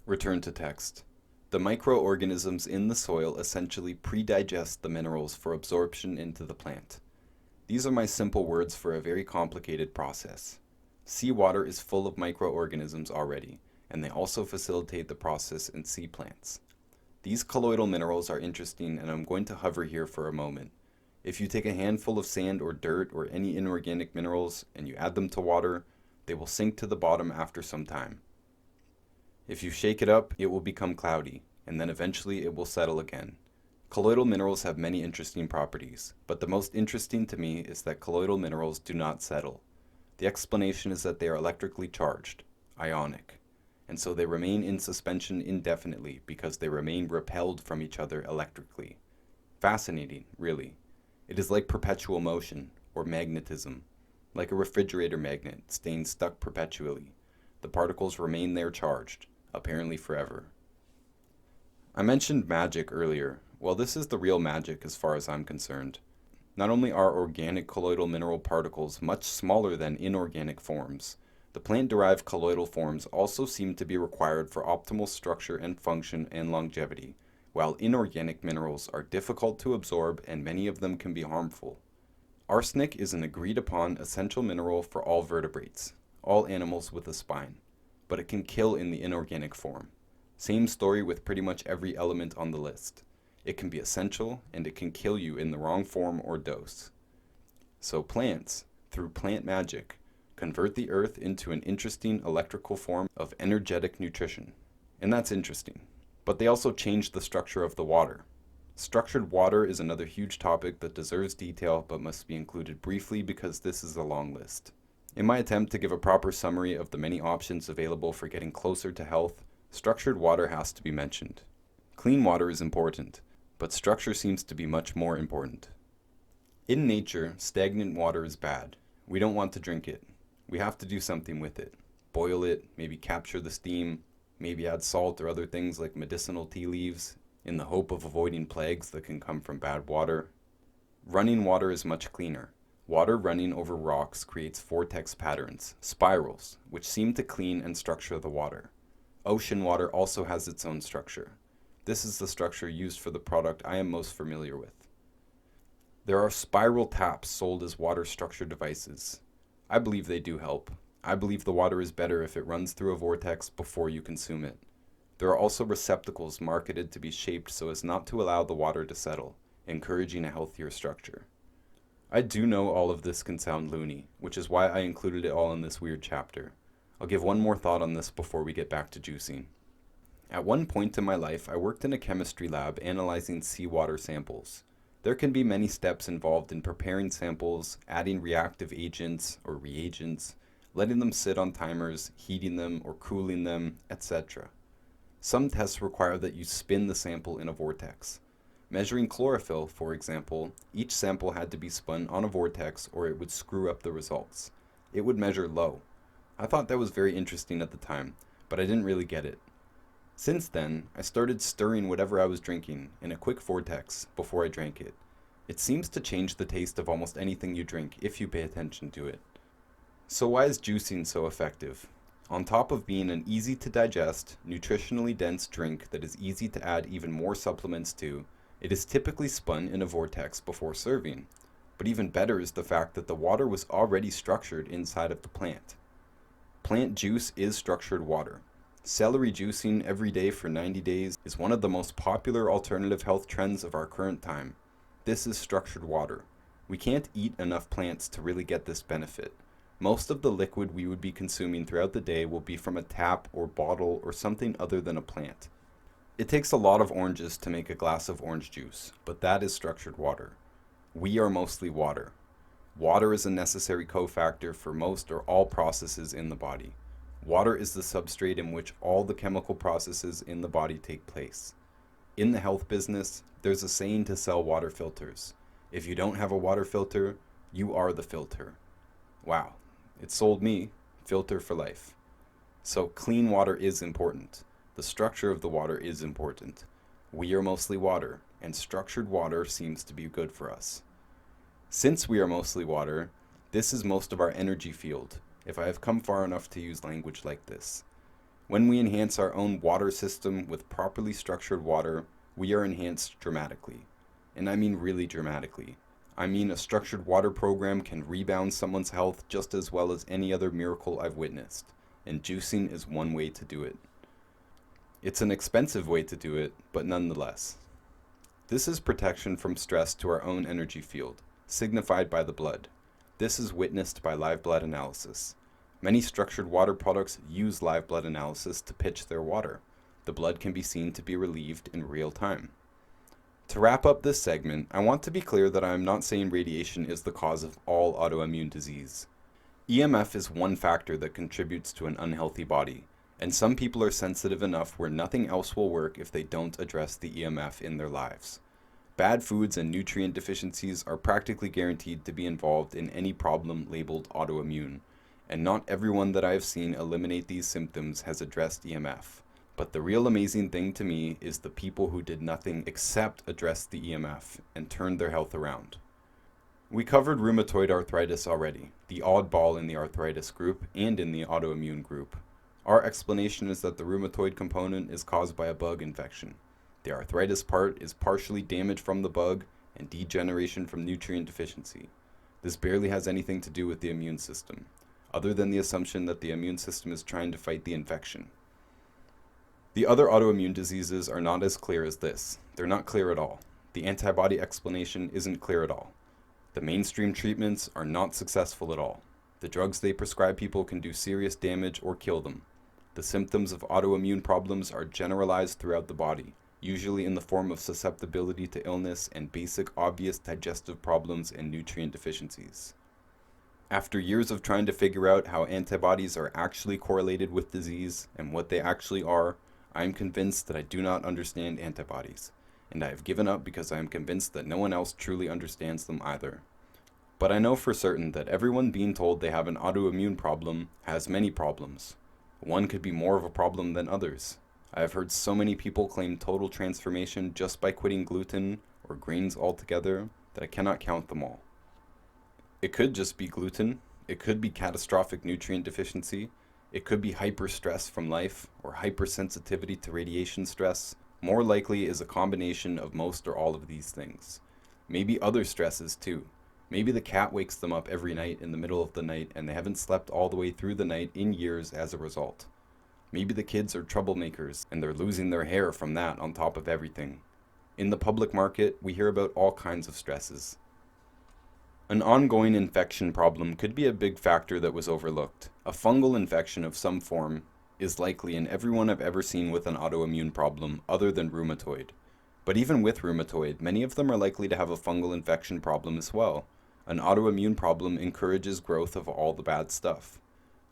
Speaker 1: Return to text. The microorganisms in the soil essentially pre-digest the minerals for absorption into the plant. These are my simple words for a very complicated process. Seawater is full of microorganisms already, and they also facilitate the process in sea plants. These colloidal minerals are interesting, and I'm going to hover here for a moment. If you take a handful of sand or dirt or any inorganic minerals and you add them to water, they will sink to the bottom after some time. If you shake it up, it will become cloudy, and then eventually it will settle again. Colloidal minerals have many interesting properties, but the most interesting to me is that colloidal minerals do not settle. The explanation is that they are electrically charged, ionic, and so they remain in suspension indefinitely because they remain repelled from each other electrically. Fascinating, really. It is like perpetual motion, or magnetism, like a refrigerator magnet staying stuck perpetually. The particles remain there charged, apparently forever. I mentioned magic earlier. Well, this is the real magic as far as I'm concerned. Not only are organic colloidal mineral particles much smaller than inorganic forms, the plant-derived colloidal forms also seem to be required for optimal structure and function and longevity, while inorganic minerals are difficult to absorb and many of them can be harmful. Arsenic is an agreed-upon essential mineral for all vertebrates, all animals with a spine, but it can kill in the inorganic form. Same story with pretty much every element on the list. It can be essential, and it can kill you in the wrong form or dose. So plants, through plant magic, convert the earth into an interesting electrical form of energetic nutrition. And that's interesting. But they also change the structure of the water. Structured water is another huge topic that deserves detail but must be included briefly because this is a long list. In my attempt to give a proper summary of the many options available for getting closer to health, structured water has to be mentioned. Clean water is important, but structure seems to be much more important. In nature, stagnant water is bad. We don't want to drink it. We have to do something with it. Boil it, maybe capture the steam, maybe add salt or other things like medicinal tea leaves, in the hope of avoiding plagues that can come from bad water. Running water is much cleaner. Water running over rocks creates vortex patterns, spirals, which seem to clean and structure the water. Ocean water also has its own structure. This is the structure used for the product I am most familiar with. There are spiral taps sold as water structure devices. I believe they do help. I believe the water is better if it runs through a vortex before you consume it. There are also receptacles marketed to be shaped so as not to allow the water to settle, encouraging a healthier structure. I do know all of this can sound loony, which is why I included it all in this weird chapter. I'll give one more thought on this before we get back to juicing. At one point in my life, I worked in a chemistry lab analyzing seawater samples. There can be many steps involved in preparing samples, adding reactive agents or reagents, letting them sit on timers, heating them or cooling them, etc. Some tests require that you spin the sample in a vortex. Measuring chlorophyll, for example, each sample had to be spun on a vortex or it would screw up the results. It would measure low. I thought that was very interesting at the time, but I didn't really get it. Since then, I started stirring whatever I was drinking in a quick vortex before I drank it. It seems to change the taste of almost anything you drink if you pay attention to it. So why is juicing so effective? On top of being an easy to digest, nutritionally dense drink that is easy to add even more supplements to, it is typically spun in a vortex before serving. But even better is the fact that the water was already structured inside of the plant. Plant juice is structured water. Celery juicing every day for 90 days is one of the most popular alternative health trends of our current time. This is structured water. We can't eat enough plants to really get this benefit. Most of the liquid we would be consuming throughout the day will be from a tap or bottle or something other than a plant. It takes a lot of oranges to make a glass of orange juice, but that is structured water. We are mostly water. Water is a necessary cofactor for most or all processes in the body. Water is the substrate in which all the chemical processes in the body take place. In the health business, there's a saying to sell water filters. If you don't have a water filter, you are the filter. Wow, it sold me. Filter for life. So clean water is important. The structure of the water is important. We are mostly water, and structured water seems to be good for us. Since we are mostly water, this is most of our energy field, if I have come far enough to use language like this. When we enhance our own water system with properly structured water, we are enhanced dramatically. And I mean really dramatically. I mean a structured water program can rebound someone's health just as well as any other miracle I've witnessed, and juicing is one way to do it. It's an expensive way to do it, but nonetheless. This is protection from stress to our own energy field, signified by the blood. This is witnessed by live blood analysis. Many structured water products use live blood analysis to pitch their water. The blood can be seen to be relieved in real time. To wrap up this segment, I want to be clear that I am not saying radiation is the cause of all autoimmune disease. EMF is one factor that contributes to an unhealthy body, and some people are sensitive enough where nothing else will work if they don't address the EMF in their lives. Bad foods and nutrient deficiencies are practically guaranteed to be involved in any problem labeled autoimmune, and not everyone that I have seen eliminate these symptoms has addressed EMF. But the real amazing thing to me is the people who did nothing except address the EMF and turned their health around. We covered rheumatoid arthritis already, the oddball in the arthritis group and in the autoimmune group. Our explanation is that the rheumatoid component is caused by a bug infection. The arthritis part is partially damage from the bug and degeneration from nutrient deficiency. This barely has anything to do with the immune system, other than the assumption that the immune system is trying to fight the infection. The other autoimmune diseases are not as clear as this. They're not clear at all. The antibody explanation isn't clear at all. The mainstream treatments are not successful at all. The drugs they prescribe people can do serious damage or kill them. The symptoms of autoimmune problems are generalized throughout the body, usually in the form of susceptibility to illness and basic obvious digestive problems and nutrient deficiencies. After years of trying to figure out how antibodies are actually correlated with disease and what they actually are, I am convinced that I do not understand antibodies, and I have given up because I am convinced that no one else truly understands them either. But I know for certain that everyone being told they have an autoimmune problem has many problems. One could be more of a problem than others. I have heard so many people claim total transformation just by quitting gluten or grains altogether that I cannot count them all. It could just be gluten. It could be catastrophic nutrient deficiency. It could be hyper-stress from life or hypersensitivity to radiation stress. More likely is a combination of most or all of these things. Maybe other stresses too. Maybe the cat wakes them up every night in the middle of the night and they haven't slept all the way through the night in years as a result. Maybe the kids are troublemakers and they're losing their hair from that on top of everything. In the public market, we hear about all kinds of stresses. An ongoing infection problem could be a big factor that was overlooked. A fungal infection of some form is likely in everyone I've ever seen with an autoimmune problem other than rheumatoid. But even with rheumatoid, many of them are likely to have a fungal infection problem as well. An autoimmune problem encourages growth of all the bad stuff.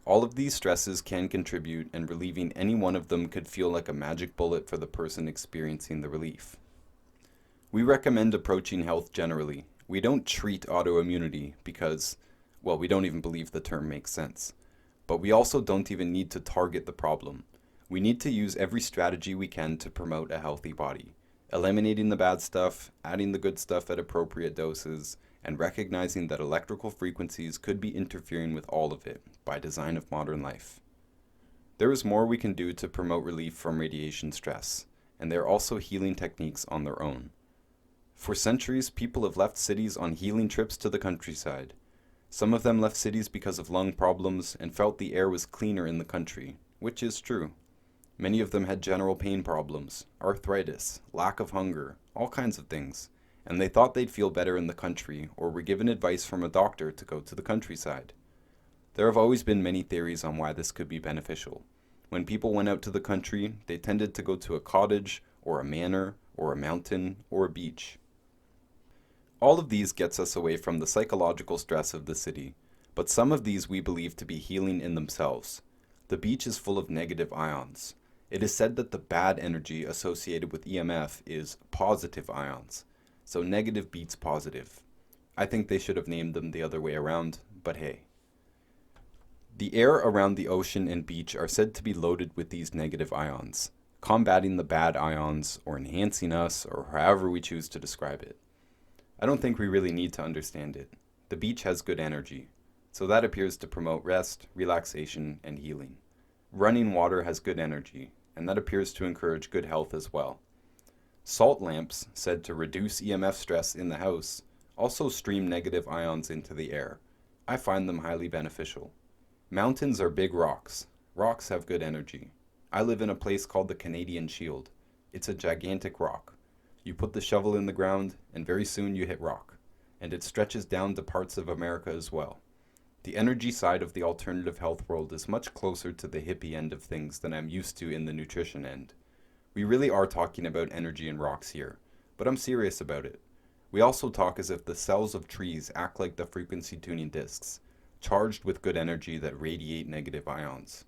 Speaker 1: All of these stresses can contribute, and relieving any one of them could feel like a magic bullet for the person experiencing the relief. We recommend approaching health generally. We don't treat autoimmunity because, well, we don't even believe the term makes sense. But we also don't even need to target the problem. We need to use every strategy we can to promote a healthy body, eliminating the bad stuff, adding the good stuff at appropriate doses, and recognizing that electrical frequencies could be interfering with all of it by design of modern life. There is more we can do to promote relief from radiation stress, and there are also healing techniques on their own. For centuries, people have left cities on healing trips to the countryside. Some of them left cities because of lung problems and felt the air was cleaner in the country, which is true. Many of them had general pain problems, arthritis, lack of hunger, all kinds of things, and they thought they'd feel better in the country or were given advice from a doctor to go to the countryside. There have always been many theories on why this could be beneficial. When people went out to the country, they tended to go to a cottage or a manor or a mountain or a beach. All of these gets us away from the psychological stress of the city, but some of these we believe to be healing in themselves. The beach is full of negative ions. It is said that the bad energy associated with EMF is positive ions, so negative beats positive. I think they should have named them the other way around, but hey. The air around the ocean and beach are said to be loaded with these negative ions, combating the bad ions or enhancing us or however we choose to describe it. I don't think we really need to understand it. The beach has good energy, so that appears to promote rest, relaxation, and healing. Running water has good energy, and that appears to encourage good health as well. Salt lamps, said to reduce EMF stress in the house, also stream negative ions into the air. I find them highly beneficial. Mountains are big rocks. Rocks have good energy. I live in a place called the Canadian Shield. It's a gigantic rock. You put the shovel in the ground, and very soon you hit rock, and it stretches down to parts of America as well. The energy side of the alternative health world is much closer to the hippie end of things than I'm used to in the nutrition end. We really are talking about energy and rocks here, but I'm serious about it. We also talk as if the cells of trees act like the frequency tuning discs, charged with good energy that radiate negative ions.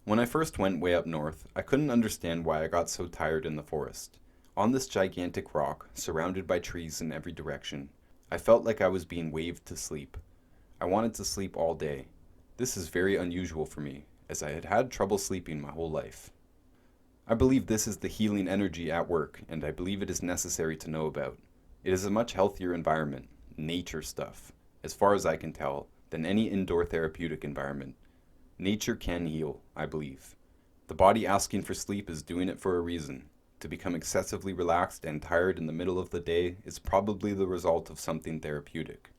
Speaker 1: When I first went way up north, I couldn't understand why I got so tired in the forest. On this gigantic rock, surrounded by trees in every direction, I felt like I was being waved to sleep. I wanted to sleep all day. This is very unusual for me, as I had had trouble sleeping my whole life. I believe this is the healing energy at work, and I believe it is necessary to know about. It is a much healthier environment, nature stuff, as far as I can tell, than any indoor therapeutic environment. Nature can heal, I believe. The body asking for sleep is doing it for a reason. To become excessively relaxed and tired in the middle of the day is probably the result of something therapeutic.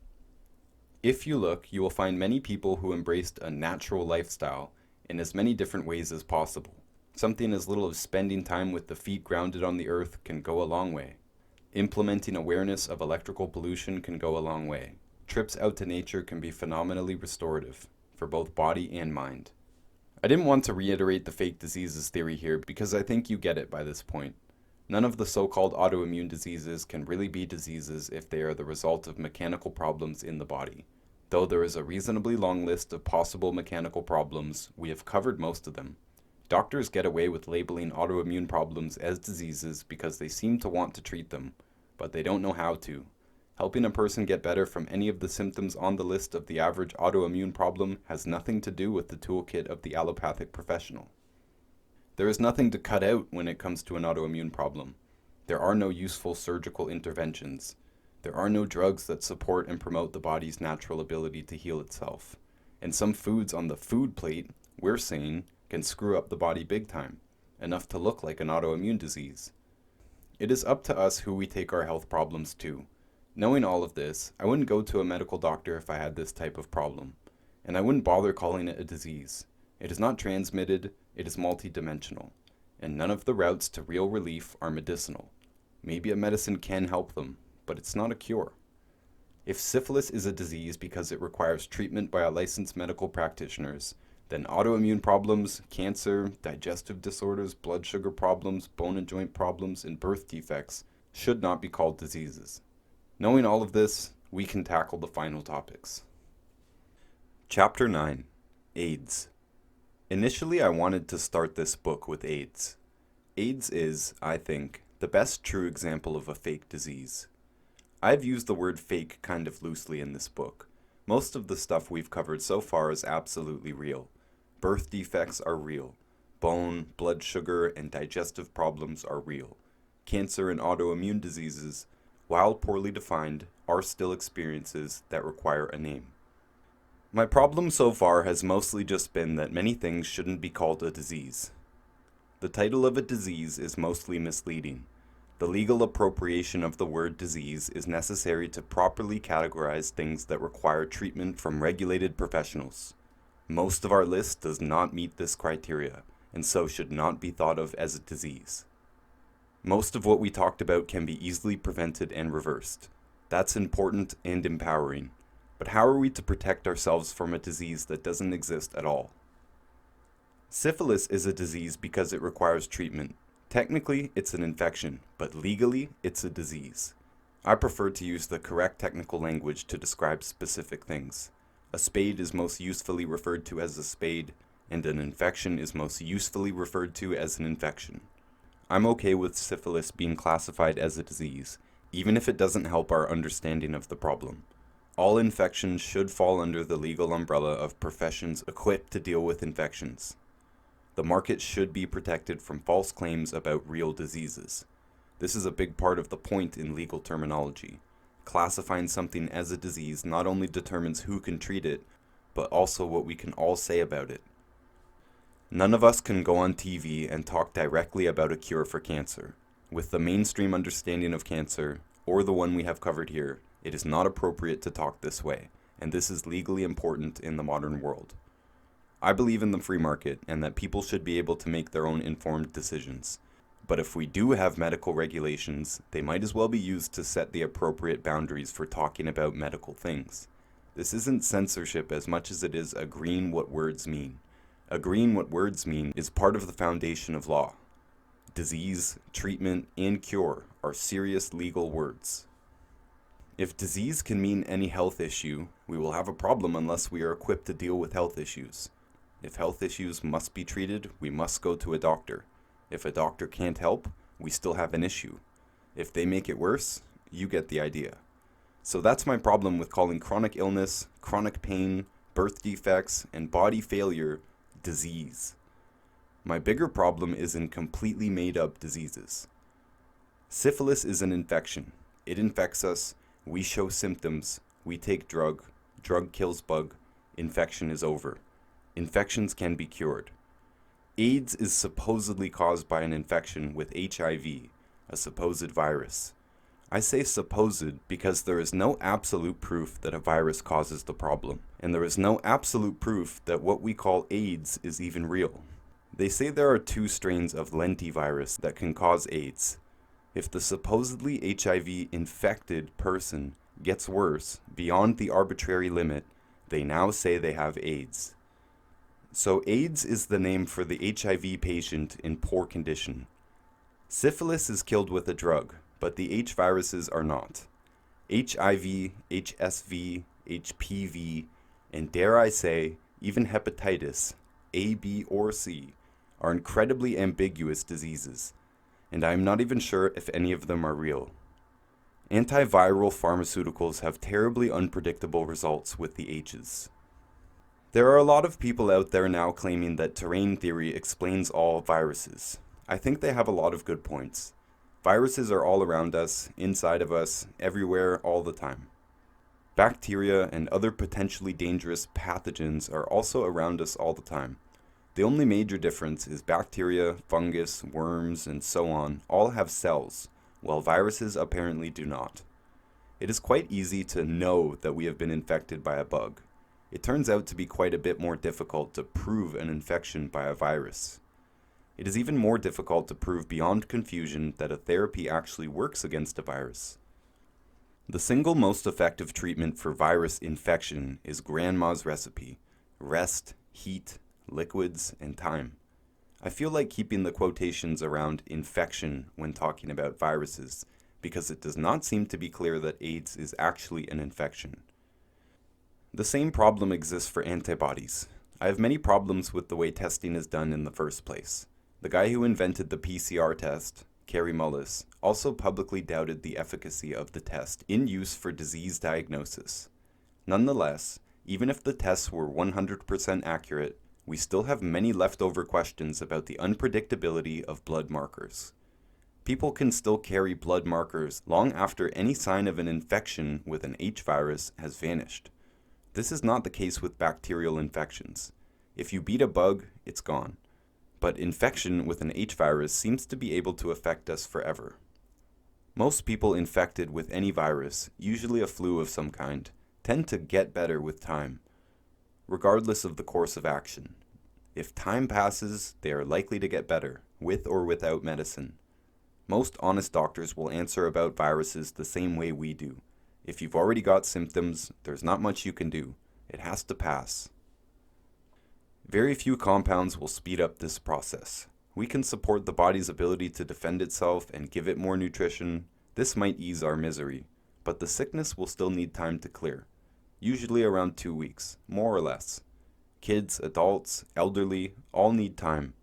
Speaker 1: If you look, you will find many people who embraced a natural lifestyle in as many different ways as possible. Something as little as spending time with the feet grounded on the earth can go a long way. Implementing awareness of electrical pollution can go a long way. Trips out to nature can be phenomenally restorative for both body and mind. I didn't want to reiterate the fake diseases theory here because I think you get it by this point. None of the so-called autoimmune diseases can really be diseases if they are the result of mechanical problems in the body. Though there is a reasonably long list of possible mechanical problems, we have covered most of them. Doctors get away with labeling autoimmune problems as diseases because they seem to want to treat them, but they don't know how to. Helping a person get better from any of the symptoms on the list of the average autoimmune problem has nothing to do with the toolkit of the allopathic professional. There is nothing to cut out when it comes to an autoimmune problem. There are no useful surgical interventions. There are no drugs that support and promote the body's natural ability to heal itself. And some foods on the food plate, we're saying, can screw up the body big time, enough to look like an autoimmune disease. It is up to us who we take our health problems to. Knowing all of this, I wouldn't go to a medical doctor if I had this type of problem, and I wouldn't bother calling it a disease. It is not transmitted, it is multidimensional, and none of the routes to real relief are medicinal. Maybe a medicine can help them, but it's not a cure. If syphilis is a disease because it requires treatment by a licensed medical practitioners, then autoimmune problems, cancer, digestive disorders, blood sugar problems, bone and joint problems, and birth defects should not be called diseases. Knowing all of this, we can tackle the final topics. Chapter 9. AIDS. Initially, I wanted to start this book with AIDS. AIDS is, I think, the best true example of a fake disease. I've used the word fake kind of loosely in this book. Most of the stuff we've covered so far is absolutely real. Birth defects are real. Bone, blood sugar, and digestive problems are real. Cancer and autoimmune diseases, while poorly defined, are still experiences that require a name. My problem so far has mostly just been that many things shouldn't be called a disease. The title of a disease is mostly misleading. The legal appropriation of the word disease is necessary to properly categorize things that require treatment from regulated professionals. Most of our list does not meet this criteria, and so should not be thought of as a disease. Most of what we talked about can be easily prevented and reversed. That's important and empowering. But how are we to protect ourselves from a disease that doesn't exist at all? Syphilis is a disease because it requires treatment. Technically, it's an infection, but legally, it's a disease. I prefer to use the correct technical language to describe specific things. A spade is most usefully referred to as a spade, and an infection is most usefully referred to as an infection. I'm okay with syphilis being classified as a disease, even if it doesn't help our understanding of the problem. All infections should fall under the legal umbrella of professions equipped to deal with infections. The market should be protected from false claims about real diseases. This is a big part of the point in legal terminology. Classifying something as a disease not only determines who can treat it, but also what we can all say about it. None of us can go on TV and talk directly about a cure for cancer. With the mainstream understanding of cancer, or the one we have covered here, it is not appropriate to talk this way, and this is legally important in the modern world. I believe in the free market and that people should be able to make their own informed decisions. But if we do have medical regulations, they might as well be used to set the appropriate boundaries for talking about medical things. This isn't censorship as much as it is agreeing what words mean. Agreeing what words mean is part of the foundation of law. Disease, treatment, and cure are serious legal words. If disease can mean any health issue, we will have a problem unless we are equipped to deal with health issues. If health issues must be treated, we must go to a doctor. If a doctor can't help, we still have an issue. If they make it worse, you get the idea. So that's my problem with calling chronic illness, chronic pain, birth defects, and body failure disease. My bigger problem is in completely made-up diseases. Syphilis is an infection. It infects us, we show symptoms, we take drug kills bug, infection is over. Infections can be cured. AIDS is supposedly caused by an infection with HIV, a supposed virus. I say supposed because there is no absolute proof that a virus causes the problem, and there is no absolute proof that what we call AIDS is even real. They say there are 2 strains of lentivirus that can cause AIDS. If the supposedly HIV-infected person gets worse beyond the arbitrary limit, they now say they have AIDS. So AIDS is the name for the HIV patient in poor condition. Syphilis is killed with a drug, but the H viruses are not. HIV, HSV, HPV, and dare I say, even hepatitis, A, B, or C, are incredibly ambiguous diseases, and I am not even sure if any of them are real. Antiviral pharmaceuticals have terribly unpredictable results with the H's. There are a lot of people out there now claiming that terrain theory explains all viruses. I think they have a lot of good points. Viruses are all around us, inside of us, everywhere, all the time. Bacteria and other potentially dangerous pathogens are also around us all the time. The only major difference is bacteria, fungus, worms, and so on all have cells, while viruses apparently do not. It is quite easy to know that we have been infected by a bug. It turns out to be quite a bit more difficult to prove an infection by a virus. It is even more difficult to prove beyond confusion that a therapy actually works against a virus. The single most effective treatment for virus infection is grandma's recipe: rest, heat, liquids, and time. I feel like keeping the quotations around infection when talking about viruses, because it does not seem to be clear that AIDS is actually an infection. The same problem exists for antibodies. I have many problems with the way testing is done in the first place. The guy who invented the PCR test, Kary Mullis, also publicly doubted the efficacy of the test in use for disease diagnosis. Nonetheless, even if the tests were 100% accurate, we still have many leftover questions about the unpredictability of blood markers. People can still carry blood markers long after any sign of an infection with an H virus has vanished. This is not the case with bacterial infections. If you beat a bug, it's gone. But infection with an H virus seems to be able to affect us forever. Most people infected with any virus, usually a flu of some kind, tend to get better with time, regardless of the course of action. If time passes, they are likely to get better, with or without medicine. Most honest doctors will answer about viruses the same way we do. If you've already got symptoms, there's not much you can do. It has to pass. Very few compounds will speed up this process. We can support the body's ability to defend itself and give it more nutrition. This might ease our misery, but the sickness will still need time to clear. Usually around 2 weeks, more or less. Kids, adults, elderly, all need time.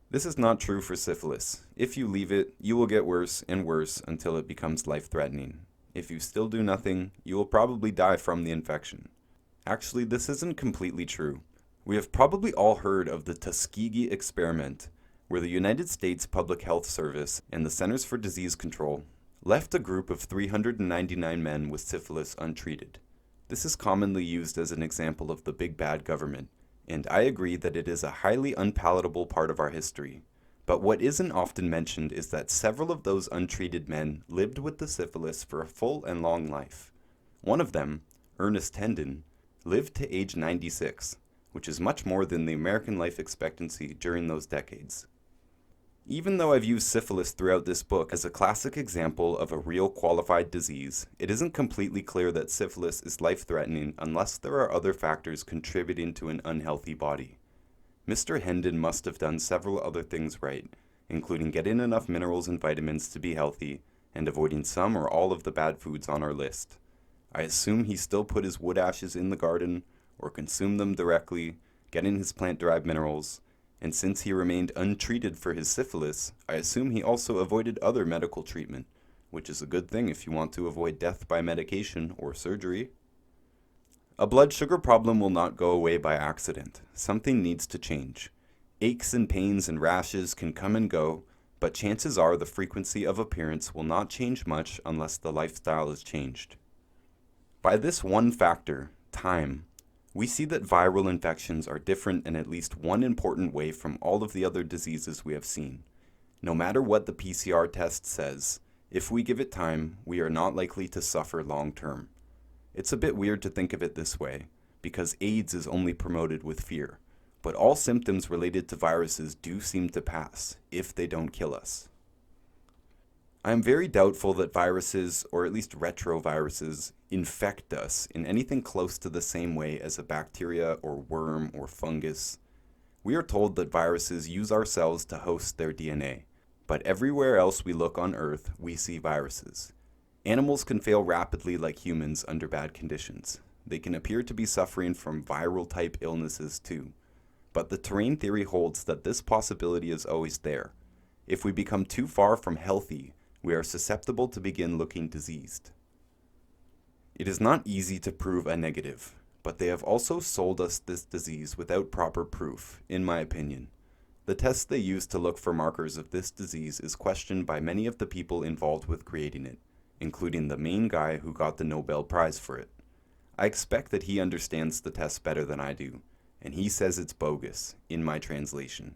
Speaker 1: This is not true for syphilis. If you leave it, you will get worse and worse until it becomes life-threatening. If you still do nothing, you will probably die from the infection. Actually, this isn't completely true. We have probably all heard of the Tuskegee experiment, where the United States Public Health Service and the Centers for Disease Control left a group of 399 men with syphilis untreated. This is commonly used as an example of the big bad government, and I agree that it is a highly unpalatable part of our history. But what isn't often mentioned is that several of those untreated men lived with the syphilis for a full and long life. One of them, Ernest Hendon, lived to age 96, which is much more than the American life expectancy during those decades. Even though I've used syphilis throughout this book as a classic example of a real qualified disease, it isn't completely clear that syphilis is life-threatening unless there are other factors contributing to an unhealthy body. Mr. Hendon must have done several other things right, including getting enough minerals and vitamins to be healthy, and avoiding some or all of the bad foods on our list. I assume he still put his wood ashes in the garden, or consumed them directly, getting his plant-derived minerals, and since he remained untreated for his syphilis, I assume he also avoided other medical treatment, which is a good thing if you want to avoid death by medication or surgery. A blood sugar problem will not go away by accident. Something needs to change. Aches and pains and rashes can come and go, but chances are the frequency of appearance will not change much unless the lifestyle is changed. By this one factor, time, we see that viral infections are different in at least one important way from all of the other diseases we have seen. No matter what the PCR test says, if we give it time, we are not likely to suffer long term. It's a bit weird to think of it this way, because AIDS is only promoted with fear, but all symptoms related to viruses do seem to pass, if they don't kill us. I am very doubtful that viruses, or at least retroviruses, infect us in anything close to the same way as a bacteria or worm or fungus. We are told that viruses use our cells to host their DNA, but everywhere else we look on Earth, we see viruses. Animals can fail rapidly like humans under bad conditions. They can appear to be suffering from viral-type illnesses too. But the terrain theory holds that this possibility is always there. If we become too far from healthy, we are susceptible to begin looking diseased. It is not easy to prove a negative, but they have also sold us this disease without proper proof, in my opinion. The test they use to look for markers of this disease is questioned by many of the people involved with creating it, including the main guy who got the Nobel Prize for it. I expect that he understands the test better than I do, and he says it's bogus, in my translation.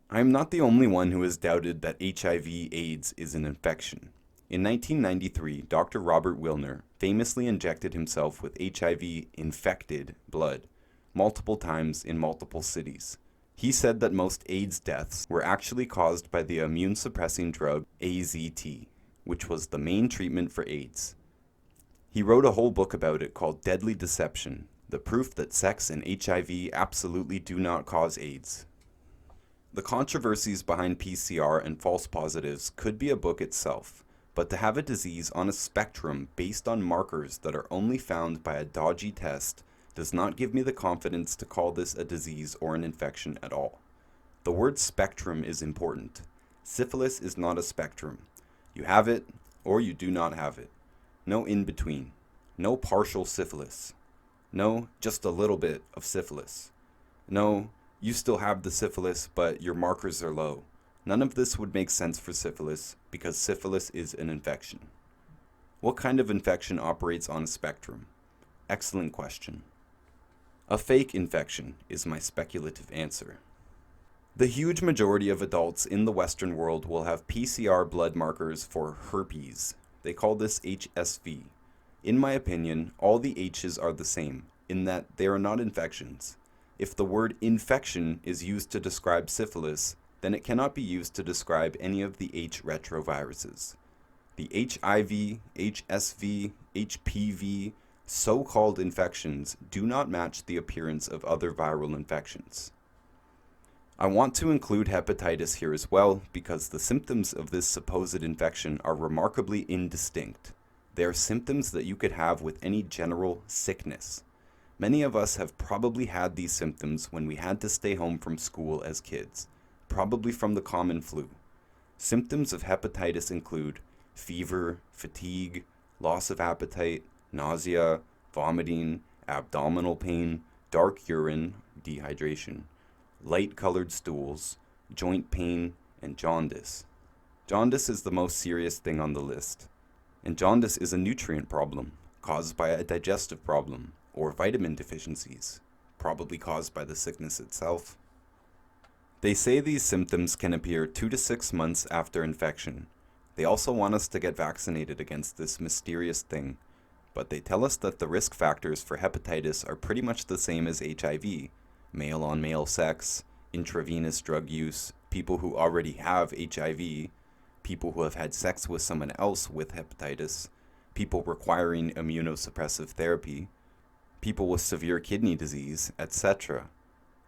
Speaker 1: I am not the only one who has doubted that HIV/AIDS is an infection. In 1993, Dr. Robert Wilner famously injected himself with HIV-infected blood multiple times in multiple cities. He said that most AIDS deaths were actually caused by the immune-suppressing drug AZT, which was the main treatment for AIDS. He wrote a whole book about it called Deadly Deception, the proof that sex and HIV absolutely do not cause AIDS. The controversies behind PCR and false positives could be a book itself, but to have a disease on a spectrum based on markers that are only found by a dodgy test does not give me the confidence to call this a disease or an infection at all. The word spectrum is important. Syphilis is not a spectrum. You have it, or you do not have it. No in between. No partial syphilis. No, just a little bit of syphilis. No, you still have the syphilis, but your markers are low. None of this would make sense for syphilis, because syphilis is an infection. What kind of infection operates on a spectrum? Excellent question. A fake infection is my speculative answer. The huge majority of adults in the Western world will have PCR blood markers for herpes. They call this HSV. In my opinion, all the H's are the same, in that they are not infections. If the word infection is used to describe syphilis, then it cannot be used to describe any of the H retroviruses. The HIV, HSV, HPV, so-called infections do not match the appearance of other viral infections. I want to include hepatitis here as well because the symptoms of this supposed infection are remarkably indistinct. They are symptoms that you could have with any general sickness. Many of us have probably had these symptoms when we had to stay home from school as kids, probably from the common flu. Symptoms of hepatitis include fever, fatigue, loss of appetite, nausea, vomiting, abdominal pain, dark urine, dehydration, light-colored stools, joint pain, and jaundice. Jaundice is the most serious thing on the list. And jaundice is a nutrient problem, caused by a digestive problem, or vitamin deficiencies, probably caused by the sickness itself. They say these symptoms can appear 2 to 6 months after infection. They also want us to get vaccinated against this mysterious thing, but they tell us that the risk factors for hepatitis are pretty much the same as HIV, male-on-male sex, intravenous drug use, people who already have HIV, people who have had sex with someone else with hepatitis, people requiring immunosuppressive therapy, people with severe kidney disease, etc.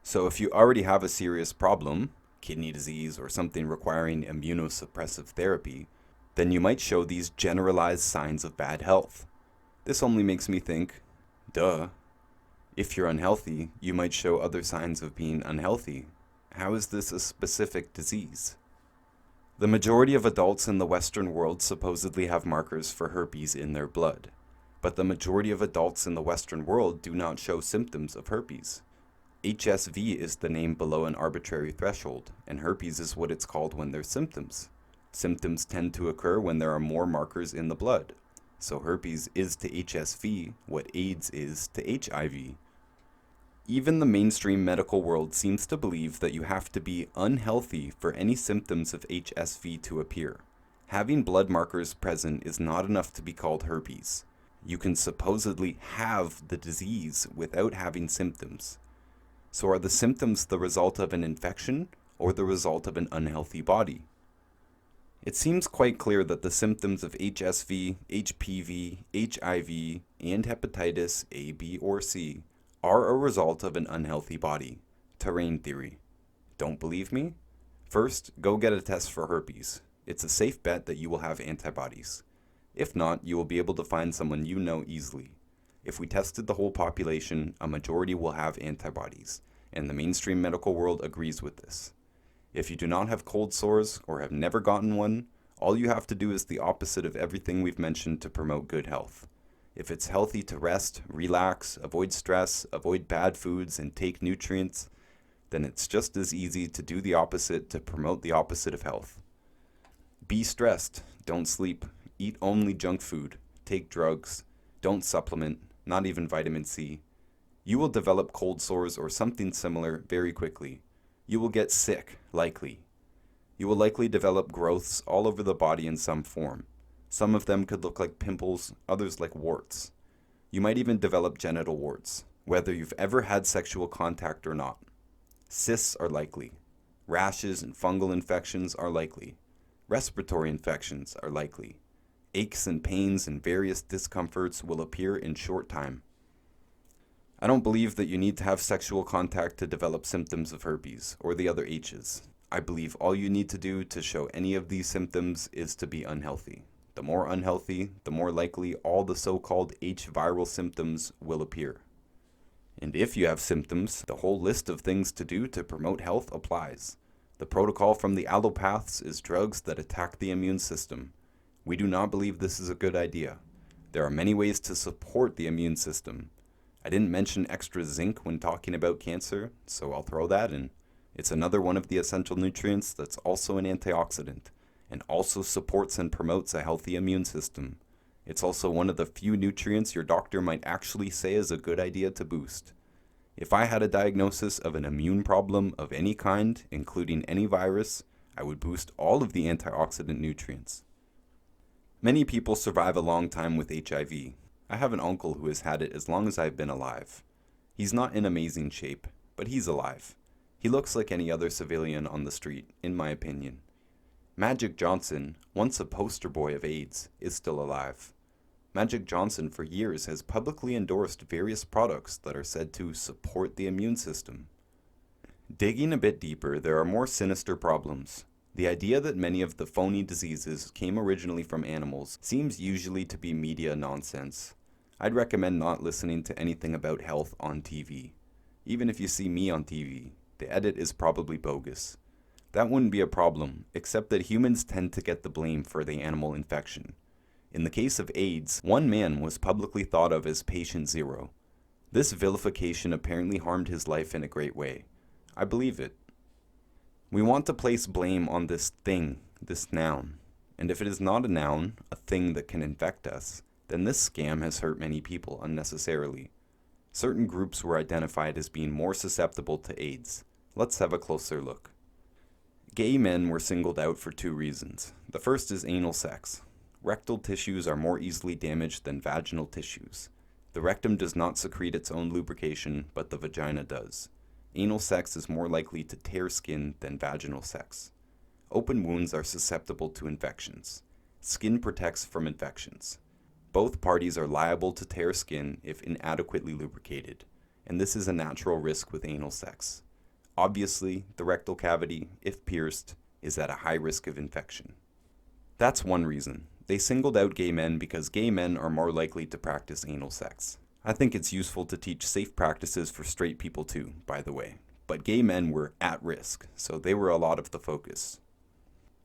Speaker 1: So if you already have a serious problem, kidney disease or something requiring immunosuppressive therapy, then you might show these generalized signs of bad health. This only makes me think, duh. If you're unhealthy, you might show other signs of being unhealthy. How is this a specific disease? The majority of adults in the Western world supposedly have markers for herpes in their blood, but the majority of adults in the Western world do not show symptoms of herpes. HSV is the name below an arbitrary threshold, and herpes is what it's called when there's symptoms. Symptoms tend to occur when there are more markers in the blood. So herpes is to HSV what AIDS is to HIV. Even the mainstream medical world seems to believe that you have to be unhealthy for any symptoms of HSV to appear. Having blood markers present is not enough to be called herpes. You can supposedly have the disease without having symptoms. So are the symptoms the result of an infection or the result of an unhealthy body? It seems quite clear that the symptoms of HSV, HPV, HIV, and hepatitis A, B, or C are a result of an unhealthy body. Terrain theory. Don't believe me? First, go get a test for herpes. It's a safe bet that you will have antibodies. If not, you will be able to find someone you know easily. If we tested the whole population, a majority will have antibodies, and the mainstream medical world agrees with this. If you do not have cold sores or have never gotten one, all you have to do is the opposite of everything we've mentioned to promote good health. If it's healthy to rest, relax, avoid stress, avoid bad foods, and take nutrients, then it's just as easy to do the opposite to promote the opposite of health. Be stressed, don't sleep, eat only junk food, take drugs, don't supplement, not even vitamin C. You will develop cold sores or something similar very quickly. You will get sick, likely. You will likely develop growths all over the body in some form. Some of them could look like pimples, others like warts. You might even develop genital warts, whether you've ever had sexual contact or not. Cysts are likely. Rashes and fungal infections are likely. Respiratory infections are likely. Aches and pains and various discomforts will appear in short time. I don't believe that you need to have sexual contact to develop symptoms of herpes or the other H's. I believe all you need to do to show any of these symptoms is to be unhealthy. The more unhealthy, the more likely all the so-called H viral symptoms will appear. And if you have symptoms, the whole list of things to do to promote health applies. The protocol from the allopaths is drugs that attack the immune system. We do not believe this is a good idea. There are many ways to support the immune system. I didn't mention extra zinc when talking about cancer, so I'll throw that in. It's another one of the essential nutrients that's also an antioxidant, and also supports and promotes a healthy immune system. It's also one of the few nutrients your doctor might actually say is a good idea to boost. If I had a diagnosis of an immune problem of any kind, including any virus, I would boost all of the antioxidant nutrients. Many people survive a long time with HIV. I have an uncle who has had it as long as I've been alive. He's not in amazing shape, but he's alive. He looks like any other civilian on the street, in my opinion. Magic Johnson, once a poster boy of AIDS, is still alive. Magic Johnson for years has publicly endorsed various products that are said to support the immune system. Digging a bit deeper, there are more sinister problems. The idea that many of the phony diseases came originally from animals seems usually to be media nonsense. I'd recommend not listening to anything about health on TV. Even if you see me on TV, the edit is probably bogus. That wouldn't be a problem, except that humans tend to get the blame for the animal infection. In the case of AIDS, one man was publicly thought of as patient zero. This vilification apparently harmed his life in a great way. I believe it. We want to place blame on this thing, this noun. And if it is not a noun, a thing that can infect us, then this scam has hurt many people unnecessarily. Certain groups were identified as being more susceptible to AIDS. Let's have a closer look. Gay men were singled out for two reasons. The first is anal sex. Rectal tissues are more easily damaged than vaginal tissues. The rectum does not secrete its own lubrication, but the vagina does. Anal sex is more likely to tear skin than vaginal sex. Open wounds are susceptible to infections. Skin protects from infections. Both parties are liable to tear skin if inadequately lubricated, and this is a natural risk with anal sex. Obviously, the rectal cavity, if pierced, is at a high risk of infection. That's one reason. They singled out gay men because gay men are more likely to practice anal sex. I think it's useful to teach safe practices for straight people too, by the way. But gay men were at risk, so they were a lot of the focus.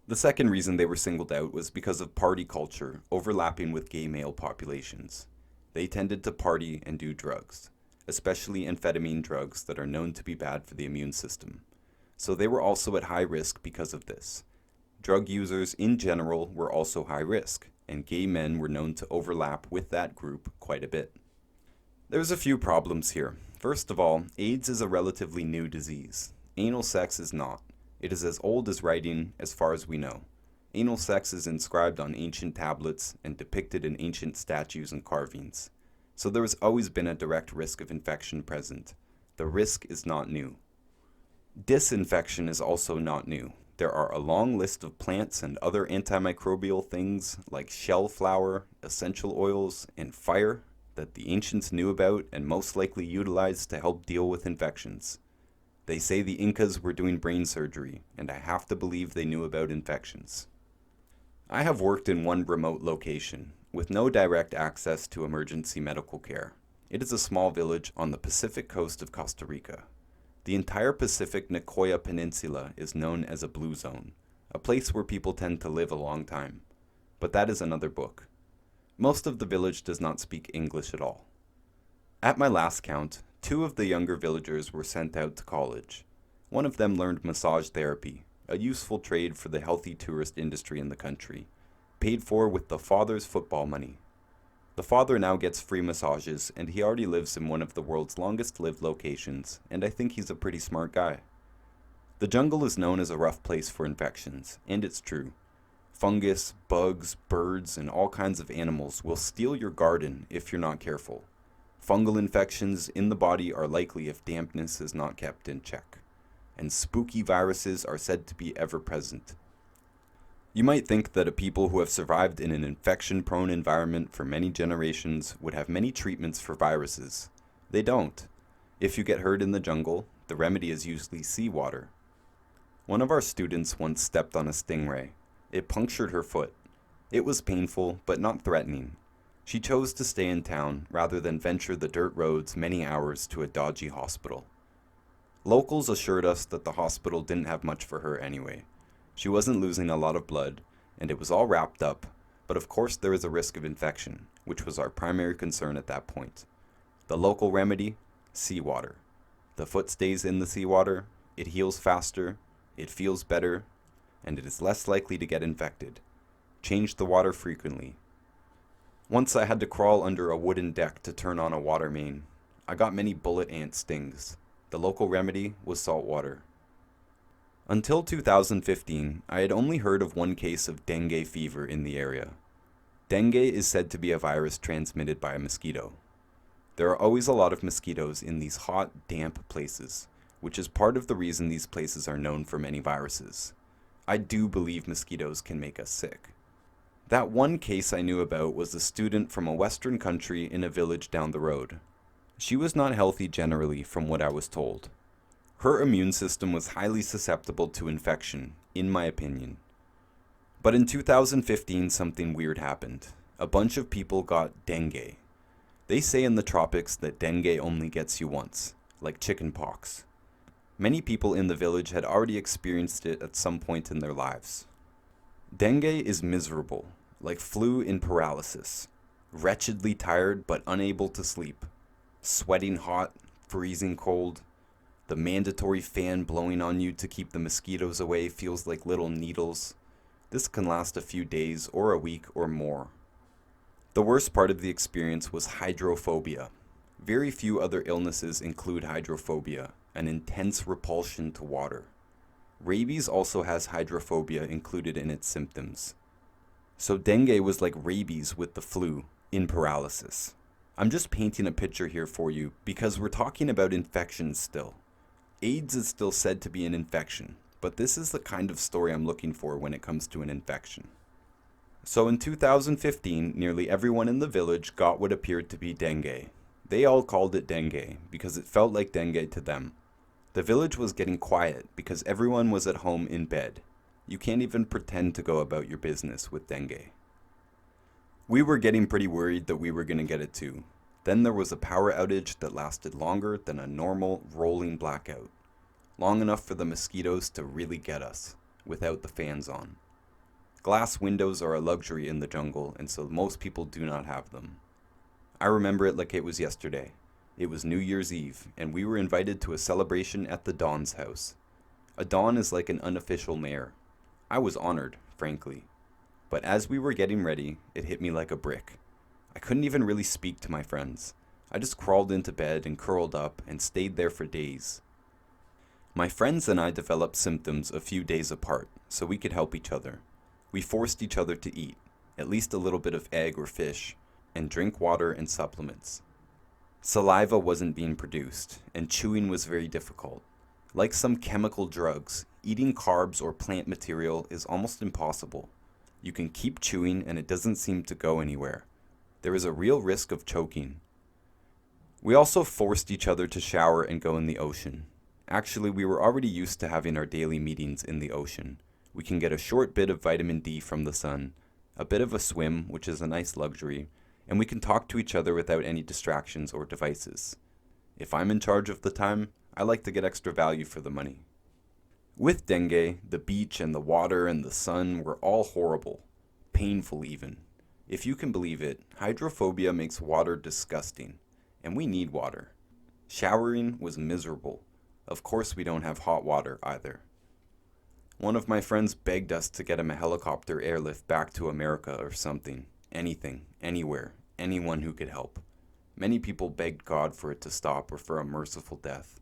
Speaker 1: The second reason they were singled out was because of party culture overlapping with gay male populations. They tended to party and do drugs, especially amphetamine drugs that are known to be bad for the immune system. So they were also at high risk because of this. Drug users in general were also high risk, and gay men were known to overlap with that group quite a bit. There's a few problems here. First of all, AIDS is a relatively new disease. Anal sex is not. It is as old as writing, as far as we know. Anal sex is inscribed on ancient tablets and depicted in ancient statues and carvings. So there has always been a direct risk of infection present. The risk is not new. Disinfection is also not new. There are a long list of plants and other antimicrobial things like shell flour, essential oils, and fire that the ancients knew about and most likely utilized to help deal with infections. They say the Incas were doing brain surgery, and I have to believe they knew about infections. I have worked in one remote location, with no direct access to emergency medical care. It is a small village on the Pacific coast of Costa Rica. The entire Pacific Nicoya Peninsula is known as a blue zone, a place where people tend to live a long time. But that is another book. Most of the village does not speak English at all. At my last count, 2 of the younger villagers were sent out to college. One of them learned massage therapy, a useful trade for the healthy tourist industry in the country, paid for with the father's football money. The father now gets free massages, and he already lives in one of the world's longest-lived locations, and I think he's a pretty smart guy. The jungle is known as a rough place for infections, and it's true. Fungus, bugs, birds, and all kinds of animals will steal your garden if you're not careful. Fungal infections in the body are likely if dampness is not kept in check. And spooky viruses are said to be ever present. You might think that a people who have survived in an infection-prone environment for many generations would have many treatments for viruses. They don't. If you get hurt in the jungle, the remedy is usually seawater. One of our students once stepped on a stingray. It punctured her foot. It was painful, but not threatening. She chose to stay in town rather than venture the dirt roads many hours to a dodgy hospital. Locals assured us that the hospital didn't have much for her anyway. She wasn't losing a lot of blood, and it was all wrapped up, but of course there is a risk of infection, which was our primary concern at that point. The local remedy? Seawater. The foot stays in the seawater, it heals faster, it feels better, and it is less likely to get infected. Change the water frequently. Once I had to crawl under a wooden deck to turn on a water main. I got many bullet ant stings. The local remedy was salt water. Until 2015, I had only heard of one case of dengue fever in the area. Dengue is said to be a virus transmitted by a mosquito. There are always a lot of mosquitoes in these hot, damp places, which is part of the reason these places are known for many viruses. I do believe mosquitoes can make us sick. That one case I knew about was a student from a Western country in a village down the road. She was not healthy generally, from what I was told. Her immune system was highly susceptible to infection, in my opinion. But in 2015, something weird happened. A bunch of people got dengue. They say in the tropics that dengue only gets you once, like chicken pox. Many people in the village had already experienced it at some point in their lives. Dengue is miserable, like flu in paralysis. Wretchedly tired but unable to sleep. Sweating hot, freezing cold. The mandatory fan blowing on you to keep the mosquitoes away feels like little needles. This can last a few days or a week or more. The worst part of the experience was hydrophobia. Very few other illnesses include hydrophobia, an intense repulsion to water. Rabies also has hydrophobia included in its symptoms. So dengue was like rabies with the flu, in paralysis. I'm just painting a picture here for you because we're talking about infections still. AIDS is still said to be an infection, but this is the kind of story I'm looking for when it comes to an infection. So in 2015, nearly everyone in the village got what appeared to be dengue. They all called it dengue because it felt like dengue to them. The village was getting quiet because everyone was at home in bed. You can't even pretend to go about your business with dengue. We were getting pretty worried that we were going to get it too. Then there was a power outage that lasted longer than a normal rolling blackout. Long enough for the mosquitoes to really get us, without the fans on. Glass windows are a luxury in the jungle, and so most people do not have them. I remember it like it was yesterday. It was New Year's Eve, and we were invited to a celebration at the Don's house. A Don is like an unofficial mayor. I was honored, frankly. But as we were getting ready, it hit me like a brick. I couldn't even really speak to my friends. I just crawled into bed and curled up and stayed there for days. My friends and I developed symptoms a few days apart, so we could help each other. We forced each other to eat, at least a little bit of egg or fish, and drink water and supplements. Saliva wasn't being produced, and chewing was very difficult. Like some chemical drugs, eating carbs or plant material is almost impossible. You can keep chewing and it doesn't seem to go anywhere. There is a real risk of choking. We also forced each other to shower and go in the ocean. Actually, we were already used to having our daily meetings in the ocean. We can get a short bit of vitamin D from the sun, a bit of a swim, which is a nice luxury, and we can talk to each other without any distractions or devices. If I'm in charge of the time, I like to get extra value for the money. With dengue, the beach and the water and the sun were all horrible, painful even. If you can believe it, hydrophobia makes water disgusting, and we need water. Showering was miserable. Of course we don't have hot water either. One of my friends begged us to get him a helicopter airlift back to America or something. Anything, anywhere, anyone who could help. Many people begged God for it to stop or for a merciful death.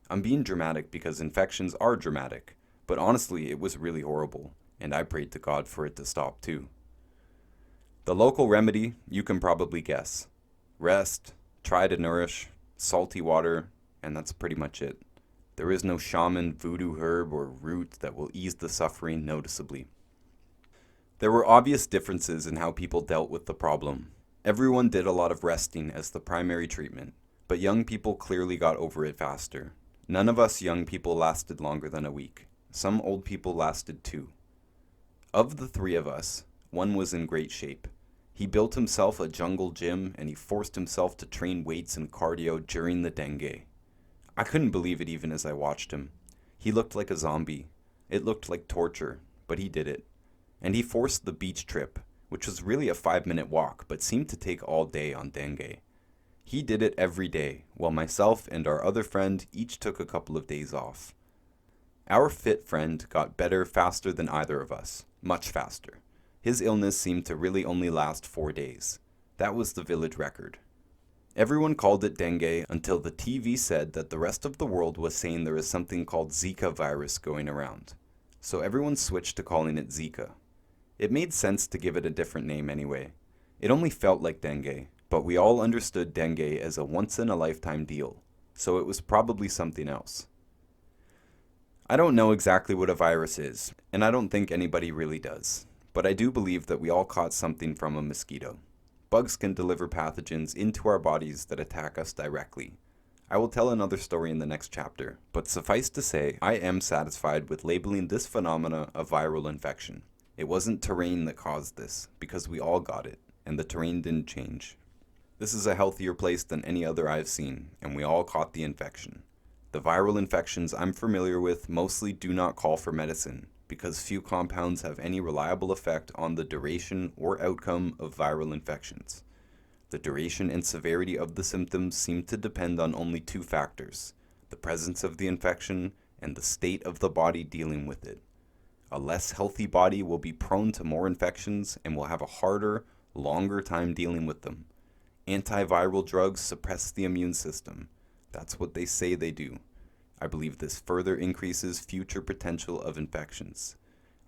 Speaker 1: I'm being dramatic because infections are dramatic, but honestly it was really horrible. and I prayed to God for it to stop too. The local remedy, you can probably guess. Rest, try to nourish, salty water, and that's pretty much it. There is no shaman, voodoo herb, or root that will ease the suffering noticeably. There were obvious differences in how people dealt with the problem. Everyone did a lot of resting as the primary treatment, but young people clearly got over it faster. None of us young people lasted longer than a week. Some old people lasted 2. Of the 3 of us, one was in great shape. He built himself a jungle gym and he forced himself to train weights and cardio during the dengue. I couldn't believe it even as I watched him. He looked like a zombie. It looked like torture, but he did it. And he forced the beach trip, which was really a 5-minute walk, but seemed to take all day on dengue. He did it every day, while myself and our other friend each took a couple of days off. Our fit friend got better faster than either of us, much faster. His illness seemed to really only last 4 days. That was the village record. Everyone called it dengue until the TV said that the rest of the world was saying there is something called Zika virus going around. So everyone switched to calling it Zika. It made sense to give it a different name anyway. It only felt like dengue, but we all understood dengue as a once-in-a-lifetime deal, so it was probably something else. I don't know exactly what a virus is, and I don't think anybody really does, but I do believe that we all caught something from a mosquito. Bugs can deliver pathogens into our bodies that attack us directly. I will tell another story in the next chapter, but suffice to say, I am satisfied with labeling this phenomena a viral infection. It wasn't terrain that caused this, because we all got it, and the terrain didn't change. This is a healthier place than any other I've seen, and we all caught the infection. The viral infections I'm familiar with mostly do not call for medicine, because few compounds have any reliable effect on the duration or outcome of viral infections. The duration and severity of the symptoms seem to depend on only 2 factors: the presence of the infection and the state of the body dealing with it. A less healthy body will be prone to more infections and will have a harder, longer time dealing with them. Antiviral drugs suppress the immune system. That's what they say they do. I believe this further increases future potential of infections.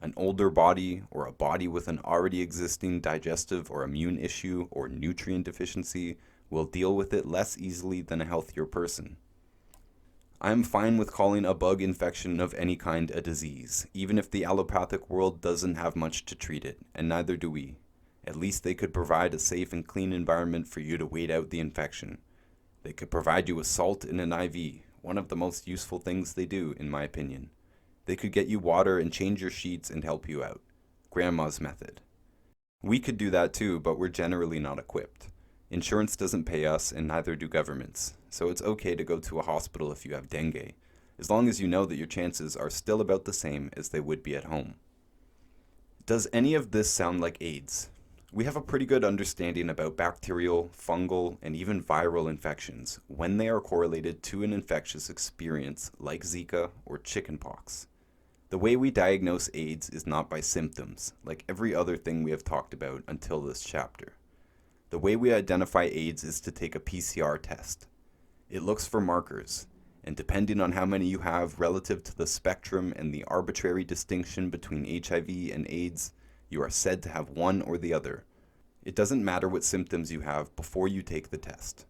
Speaker 1: An older body, or a body with an already existing digestive or immune issue or nutrient deficiency, will deal with it less easily than a healthier person. I am fine with calling a bug infection of any kind a disease, even if the allopathic world doesn't have much to treat it, and neither do we. At least they could provide a safe and clean environment for you to wait out the infection. They could provide you with salt in an IV, one of the most useful things they do, in my opinion. They could get you water and change your sheets and help you out. Grandma's method. We could do that too, but we're generally not equipped. Insurance doesn't pay us, and neither do governments, so it's okay to go to a hospital if you have dengue, as long as you know that your chances are still about the same as they would be at home. Does any of this sound like AIDS? We have a pretty good understanding about bacterial, fungal, and even viral infections when they are correlated to an infectious experience like Zika or chickenpox. The way we diagnose AIDS is not by symptoms, like every other thing we have talked about until this chapter. The way we identify AIDS is to take a PCR test. It looks for markers, and depending on how many you have relative to the spectrum and the arbitrary distinction between HIV and AIDS, you are said to have one or the other. It doesn't matter what symptoms you have before you take the test.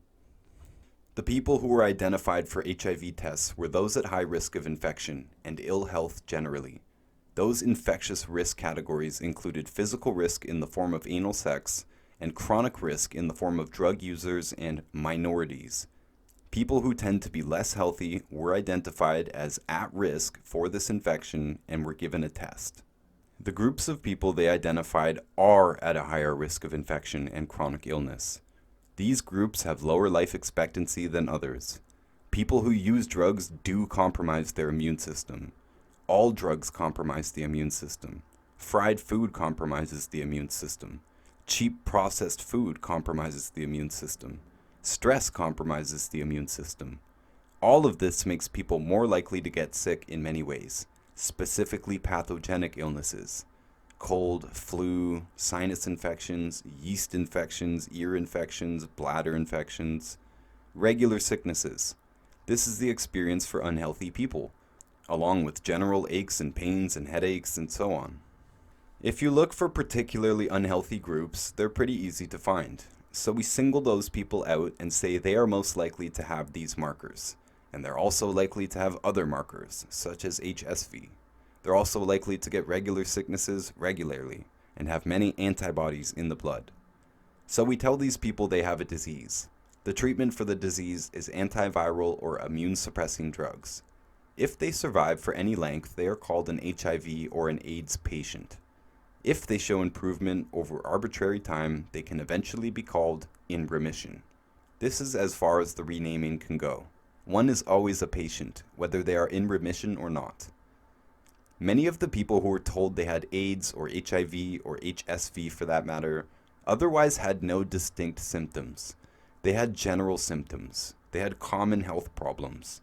Speaker 1: The people who were identified for HIV tests were those at high risk of infection and ill health generally. Those infectious risk categories included physical risk in the form of anal sex and chronic risk in the form of drug users and minorities. People who tend to be less healthy were identified as at risk for this infection and were given a test. The groups of people they identified are at a higher risk of infection and chronic illness. These groups have lower life expectancy than others. People who use drugs do compromise their immune system. All drugs compromise the immune system. Fried food compromises the immune system. Cheap processed food compromises the immune system. Stress compromises the immune system. All of this makes people more likely to get sick in many ways, specifically pathogenic illnesses. Cold, flu, sinus infections, yeast infections, ear infections, bladder infections, regular sicknesses. This is the experience for unhealthy people, along with general aches and pains and headaches and so on. If you look for particularly unhealthy groups, they're pretty easy to find. So we single those people out and say they are most likely to have these markers. And they're also likely to have other markers, such as HSV. They're also likely to get regular sicknesses regularly and have many antibodies in the blood. So we tell these people they have a disease. The treatment for the disease is antiviral or immune-suppressing drugs. If they survive for any length, they are called an HIV or an AIDS patient. If they show improvement over arbitrary time, they can eventually be called in remission. This is as far as the renaming can go. One is always a patient, whether they are in remission or not. Many of the people who were told they had AIDS or HIV or HSV for that matter, otherwise had no distinct symptoms. They had general symptoms. They had common health problems.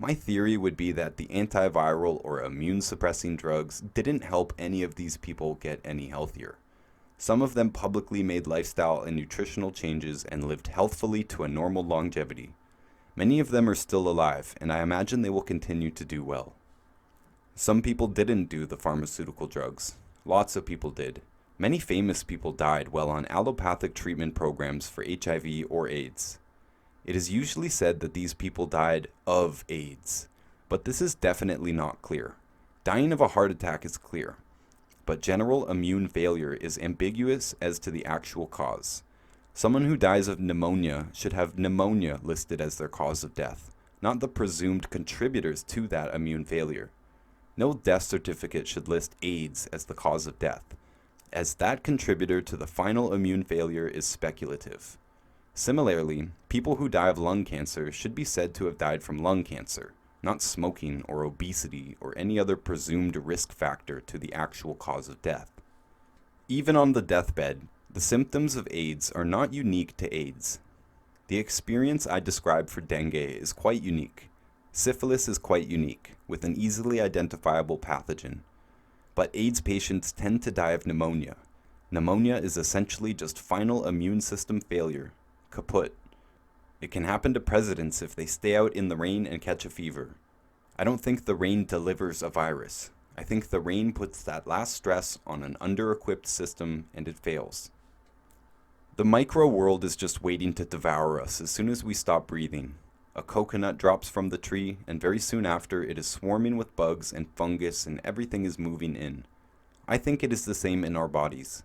Speaker 1: My theory would be that the antiviral or immune-suppressing drugs didn't help any of these people get any healthier. Some of them publicly made lifestyle and nutritional changes and lived healthfully to a normal longevity. Many of them are still alive, and I imagine they will continue to do well. Some people didn't do the pharmaceutical drugs. Lots of people did. Many famous people died while on allopathic treatment programs for HIV or AIDS. It is usually said that these people died of AIDS, but this is definitely not clear. Dying of a heart attack is clear, but general immune failure is ambiguous as to the actual cause. Someone who dies of pneumonia should have pneumonia listed as their cause of death, not the presumed contributors to that immune failure. No death certificate should list AIDS as the cause of death, as that contributor to the final immune failure is speculative. Similarly, people who die of lung cancer should be said to have died from lung cancer, not smoking or obesity or any other presumed risk factor to the actual cause of death. Even on the deathbed, the symptoms of AIDS are not unique to AIDS. The experience I described for dengue is quite unique. Syphilis is quite unique, with an easily identifiable pathogen. But AIDS patients tend to die of pneumonia. Pneumonia is essentially just final immune system failure. Kaput. It can happen to presidents if they stay out in the rain and catch a fever. I don't think the rain delivers a virus. I think the rain puts that last stress on an under-equipped system and it fails. The micro world is just waiting to devour us as soon as we stop breathing. A coconut drops from the tree, and very soon after it is swarming with bugs and fungus and everything is moving in. I think it is the same in our bodies.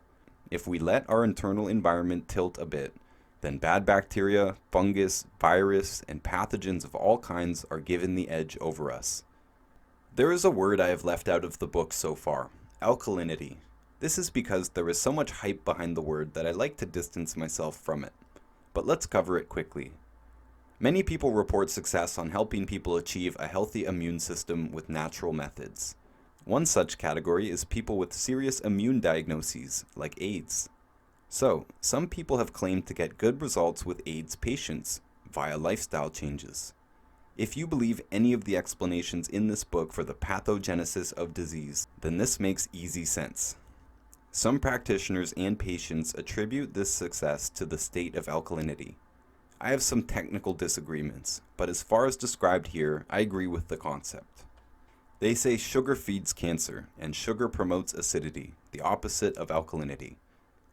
Speaker 1: If we let our internal environment tilt a bit, then bad bacteria, fungus, virus, and pathogens of all kinds are given the edge over us. There is a word I have left out of the book so far, alkalinity. This is because there is so much hype behind the word that I like to distance myself from it. But let's cover it quickly. Many people report success on helping people achieve a healthy immune system with natural methods. One such category is people with serious immune diagnoses, like AIDS. So, some people have claimed to get good results with AIDS patients via lifestyle changes. If you believe any of the explanations in this book for the pathogenesis of disease, then this makes easy sense. Some practitioners and patients attribute this success to the state of alkalinity. I have some technical disagreements, but as far as described here, I agree with the concept. They say sugar feeds cancer, and sugar promotes acidity, the opposite of alkalinity.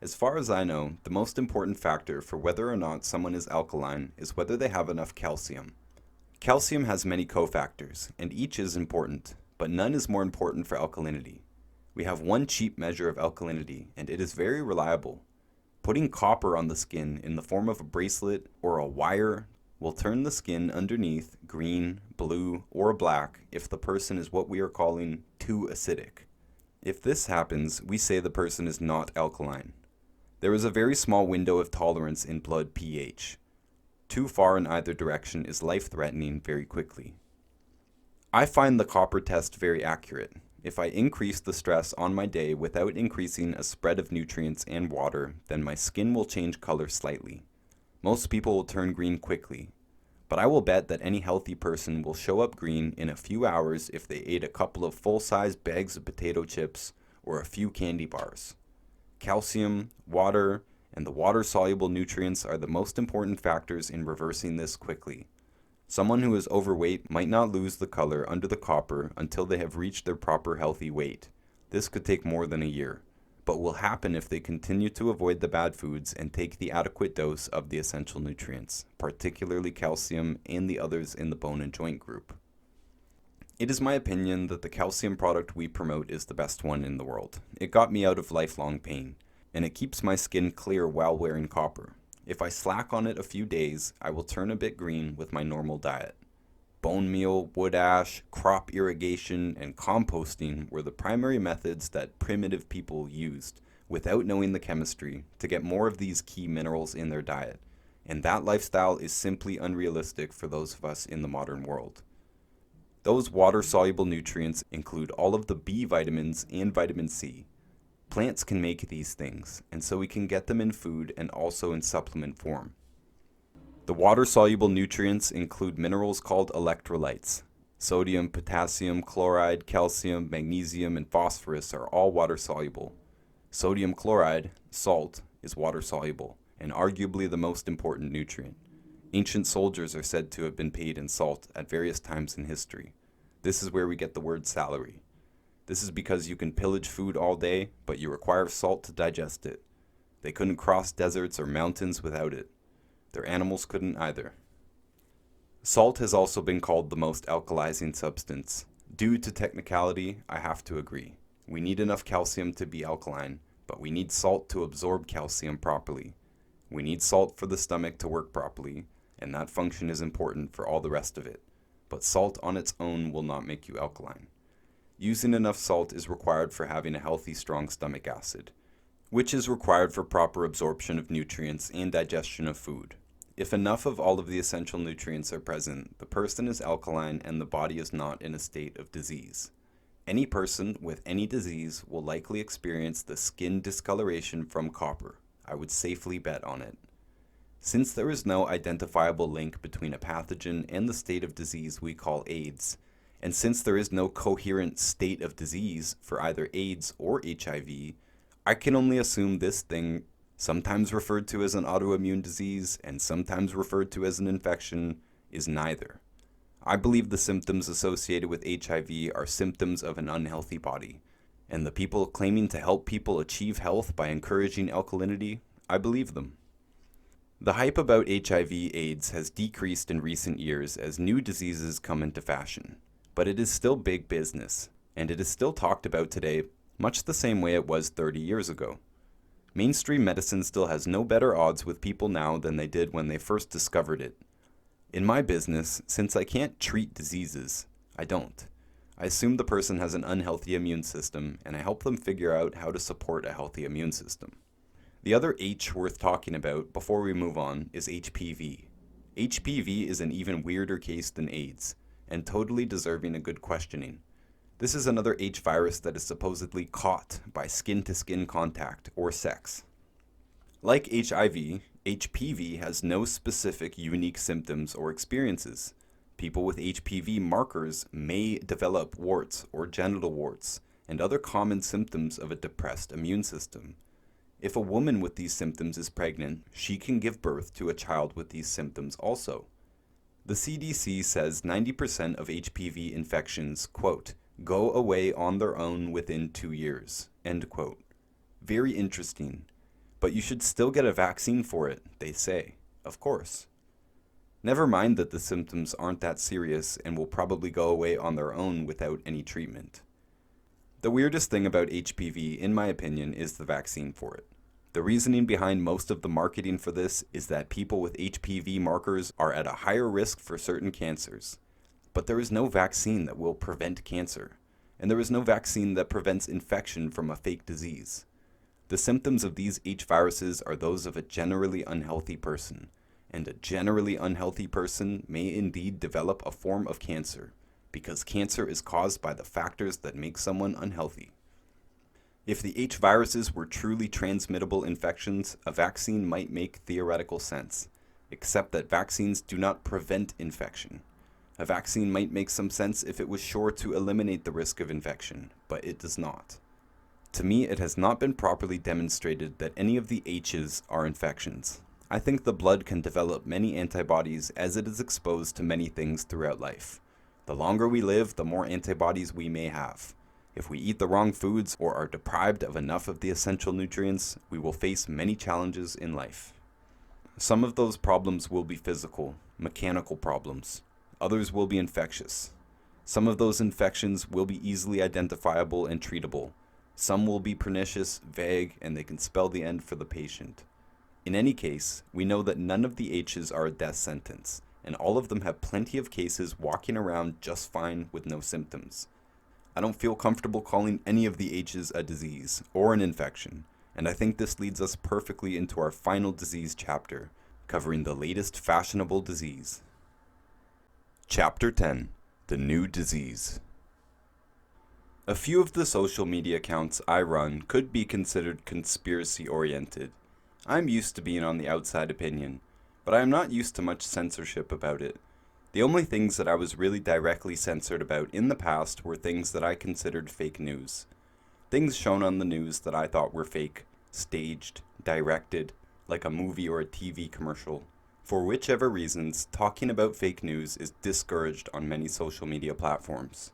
Speaker 1: As far as I know, the most important factor for whether or not someone is alkaline is whether they have enough calcium. Calcium has many cofactors, and each is important, but none is more important for alkalinity. We have one cheap measure of alkalinity, and it is very reliable. Putting copper on the skin in the form of a bracelet or a wire will turn the skin underneath green, blue, or black if the person is what we are calling too acidic. If this happens, we say the person is not alkaline. There is a very small window of tolerance in blood pH. Too far in either direction is life-threatening very quickly. I find the copper test very accurate. If I increase the stress on my day without increasing a spread of nutrients and water, then my skin will change color slightly. Most people will turn green quickly, but I will bet that any healthy person will show up green in a few hours if they ate a couple of full-size bags of potato chips or a few candy bars. Calcium, water, and the water-soluble nutrients are the most important factors in reversing this quickly. Someone who is overweight might not lose the color under the copper until they have reached their proper healthy weight. This could take more than a year. but will happen if they continue to avoid the bad foods and take the adequate dose of the essential nutrients, particularly calcium and the others in the bone and joint group. It is my opinion that the calcium product we promote is the best one in the world. It got me out of lifelong pain, and it keeps my skin clear while wearing copper. If I slack on it a few days, I will turn a bit green with my normal diet. Bone meal, wood ash, crop irrigation, and composting were the primary methods that primitive people used, without knowing the chemistry, to get more of these key minerals in their diet, and that lifestyle is simply unrealistic for those of us in the modern world. Those water-soluble nutrients include all of the B vitamins and vitamin C. Plants can make these things, and so we can get them in food and also in supplement form. The water-soluble nutrients include minerals called electrolytes. Sodium, potassium, chloride, calcium, magnesium, and phosphorus are all water-soluble. Sodium chloride, salt, is water-soluble, and arguably the most important nutrient. Ancient soldiers are said to have been paid in salt at various times in history. This is where we get the word salary. This is because you can pillage food all day, but you require salt to digest it. They couldn't cross deserts or mountains without it. Their animals couldn't either. Salt has also been called the most alkalizing substance. Due to technicality, I have to agree. We need enough calcium to be alkaline, but we need salt to absorb calcium properly. We need salt for the stomach to work properly, and that function is important for all the rest of it. But salt on its own will not make you alkaline. Using enough salt is required for having a healthy, strong stomach acid, which is required for proper absorption of nutrients and digestion of food. If enough of all of the essential nutrients are present, the person is alkaline and the body is not in a state of disease. Any person with any disease will likely experience the skin discoloration from copper. I would safely bet on it. Since there is no identifiable link between a pathogen and the state of disease we call AIDS, and since there is no coherent state of disease for either AIDS or HIV, I can only assume this thing, sometimes referred to as an autoimmune disease and sometimes referred to as an infection, is neither. I believe the symptoms associated with HIV are symptoms of an unhealthy body, and the people claiming to help people achieve health by encouraging alkalinity, I believe them. The hype about HIV/AIDS has decreased in recent years as new diseases come into fashion, but it is still big business, and it is still talked about today much the same way it was 30 years ago. Mainstream medicine still has no better odds with people now than they did when they first discovered it. In my business, since I can't treat diseases, I don't. I assume the person has an unhealthy immune system, and I help them figure out how to support a healthy immune system. The other H worth talking about before we move on is HPV. HPV is an even weirder case than AIDS, and totally deserving a good questioning. This is another H virus that is supposedly caught by skin-to-skin contact or sex. Like HIV, HPV has no specific unique symptoms or experiences. People with HPV markers may develop warts or genital warts and other common symptoms of a depressed immune system. If a woman with these symptoms is pregnant, she can give birth to a child with these symptoms also. The CDC says 90% of HPV infections, quote, go away on their own within 2 years, end quote. Very interesting. But you should still get a vaccine for it, they say. Of course. Never mind that the symptoms aren't that serious and will probably go away on their own without any treatment. The weirdest thing about HPV, in my opinion, is the vaccine for it. The reasoning behind most of the marketing for this is that people with HPV markers are at a higher risk for certain cancers. But there is no vaccine that will prevent cancer, and there is no vaccine that prevents infection from a fake disease. The symptoms of these H viruses are those of a generally unhealthy person, and a generally unhealthy person may indeed develop a form of cancer, because cancer is caused by the factors that make someone unhealthy. If the H viruses were truly transmittable infections, a vaccine might make theoretical sense, except that vaccines do not prevent infection. A vaccine might make some sense if it was sure to eliminate the risk of infection, but it does not. To me, it has not been properly demonstrated that any of the H's are infections. I think the blood can develop many antibodies as it is exposed to many things throughout life. The longer we live, the more antibodies we may have. If we eat the wrong foods or are deprived of enough of the essential nutrients, we will face many challenges in life. Some of those problems will be physical, mechanical problems. Others will be infectious. Some of those infections will be easily identifiable and treatable. Some will be pernicious, vague, and they can spell the end for the patient. In any case, we know that none of the H's are a death sentence, and all of them have plenty of cases walking around just fine with no symptoms. I don't feel comfortable calling any of the H's a disease or an infection, and I think this leads us perfectly into our final disease chapter, covering the latest fashionable disease. Chapter 10: The New Disease. A few of the social media accounts I run could be considered conspiracy-oriented. I'm used to being on the outside opinion, but I am not used to much censorship about it. The only things that I was really directly censored about in the past were things that I considered fake news. Things shown on the news that I thought were fake, staged, directed, like a movie or a TV commercial. For whichever reasons, talking about fake news is discouraged on many social media platforms.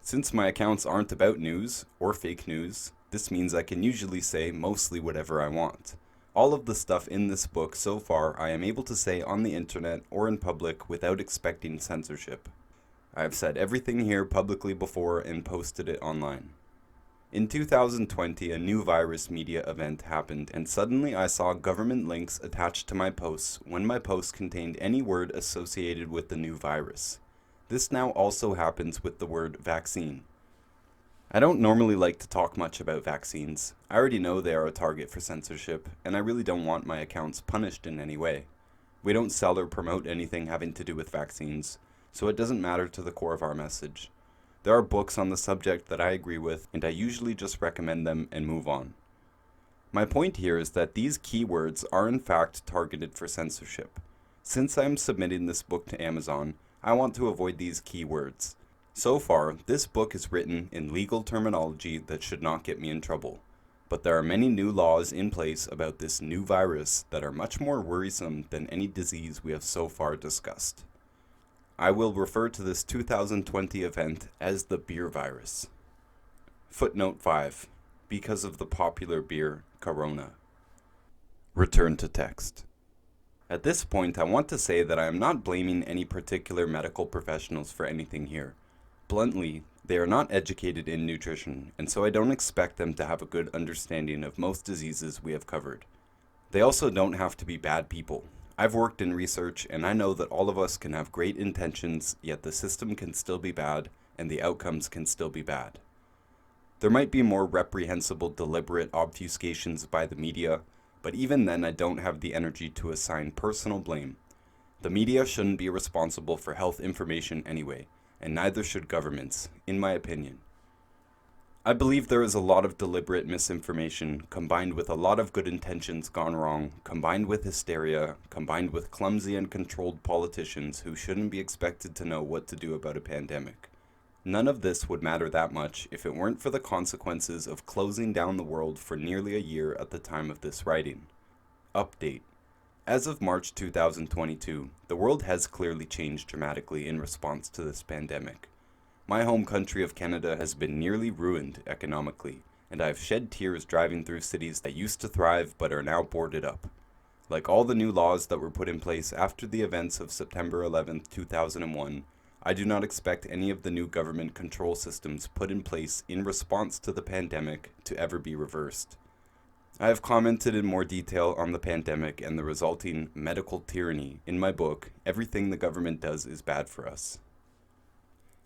Speaker 1: Since my accounts aren't about news or fake news, this means I can usually say mostly whatever I want. All of the stuff in this book so far I am able to say on the internet or in public without expecting censorship. I have said everything here publicly before and posted it online. In 2020, a new virus media event happened, and suddenly I saw government links attached to my posts when my posts contained any word associated with the new virus. This now also happens with the word vaccine. I don't normally like to talk much about vaccines. I already know they are a target for censorship, and I really don't want my accounts punished in any way. We don't sell or promote anything having to do with vaccines, so it doesn't matter to the core of our message. There are books on the subject that I agree with, and I usually just recommend them and move on. My point here is that these keywords are in fact targeted for censorship. Since I am submitting this book to Amazon, I want to avoid these keywords. So far, this book is written in legal terminology that should not get me in trouble. But there are many new laws in place about this new virus that are much more worrisome than any disease we have so far discussed. I will refer to this 2020 event as the beer virus. Footnote 5. Because of the popular beer, Corona. Return to text. At this point, I want to say that I am not blaming any particular medical professionals for anything here. Bluntly, they are not educated in nutrition, and so I don't expect them to have a good understanding of most diseases we have covered. They also don't have to be bad people. I've worked in research, and I know that all of us can have great intentions, yet the system can still be bad, and the outcomes can still be bad. There might be more reprehensible deliberate obfuscations by the media, but even then I don't have the energy to assign personal blame. The media shouldn't be responsible for health information anyway, and neither should governments, in my opinion. I believe there is a lot of deliberate misinformation, combined with a lot of good intentions gone wrong, combined with hysteria, combined with clumsy and controlled politicians who shouldn't be expected to know what to do about a pandemic. None of this would matter that much if it weren't for the consequences of closing down the world for nearly a year at the time of this writing. Update. As of March 2022, the world has clearly changed dramatically in response to this pandemic. My home country of Canada has been nearly ruined economically, and I have shed tears driving through cities that used to thrive but are now boarded up. Like all the new laws that were put in place after the events of September 11, 2001, I do not expect any of the new government control systems put in place in response to the pandemic to ever be reversed. I have commented in more detail on the pandemic and the resulting medical tyranny in my book, Everything the Government Does is Bad for Us.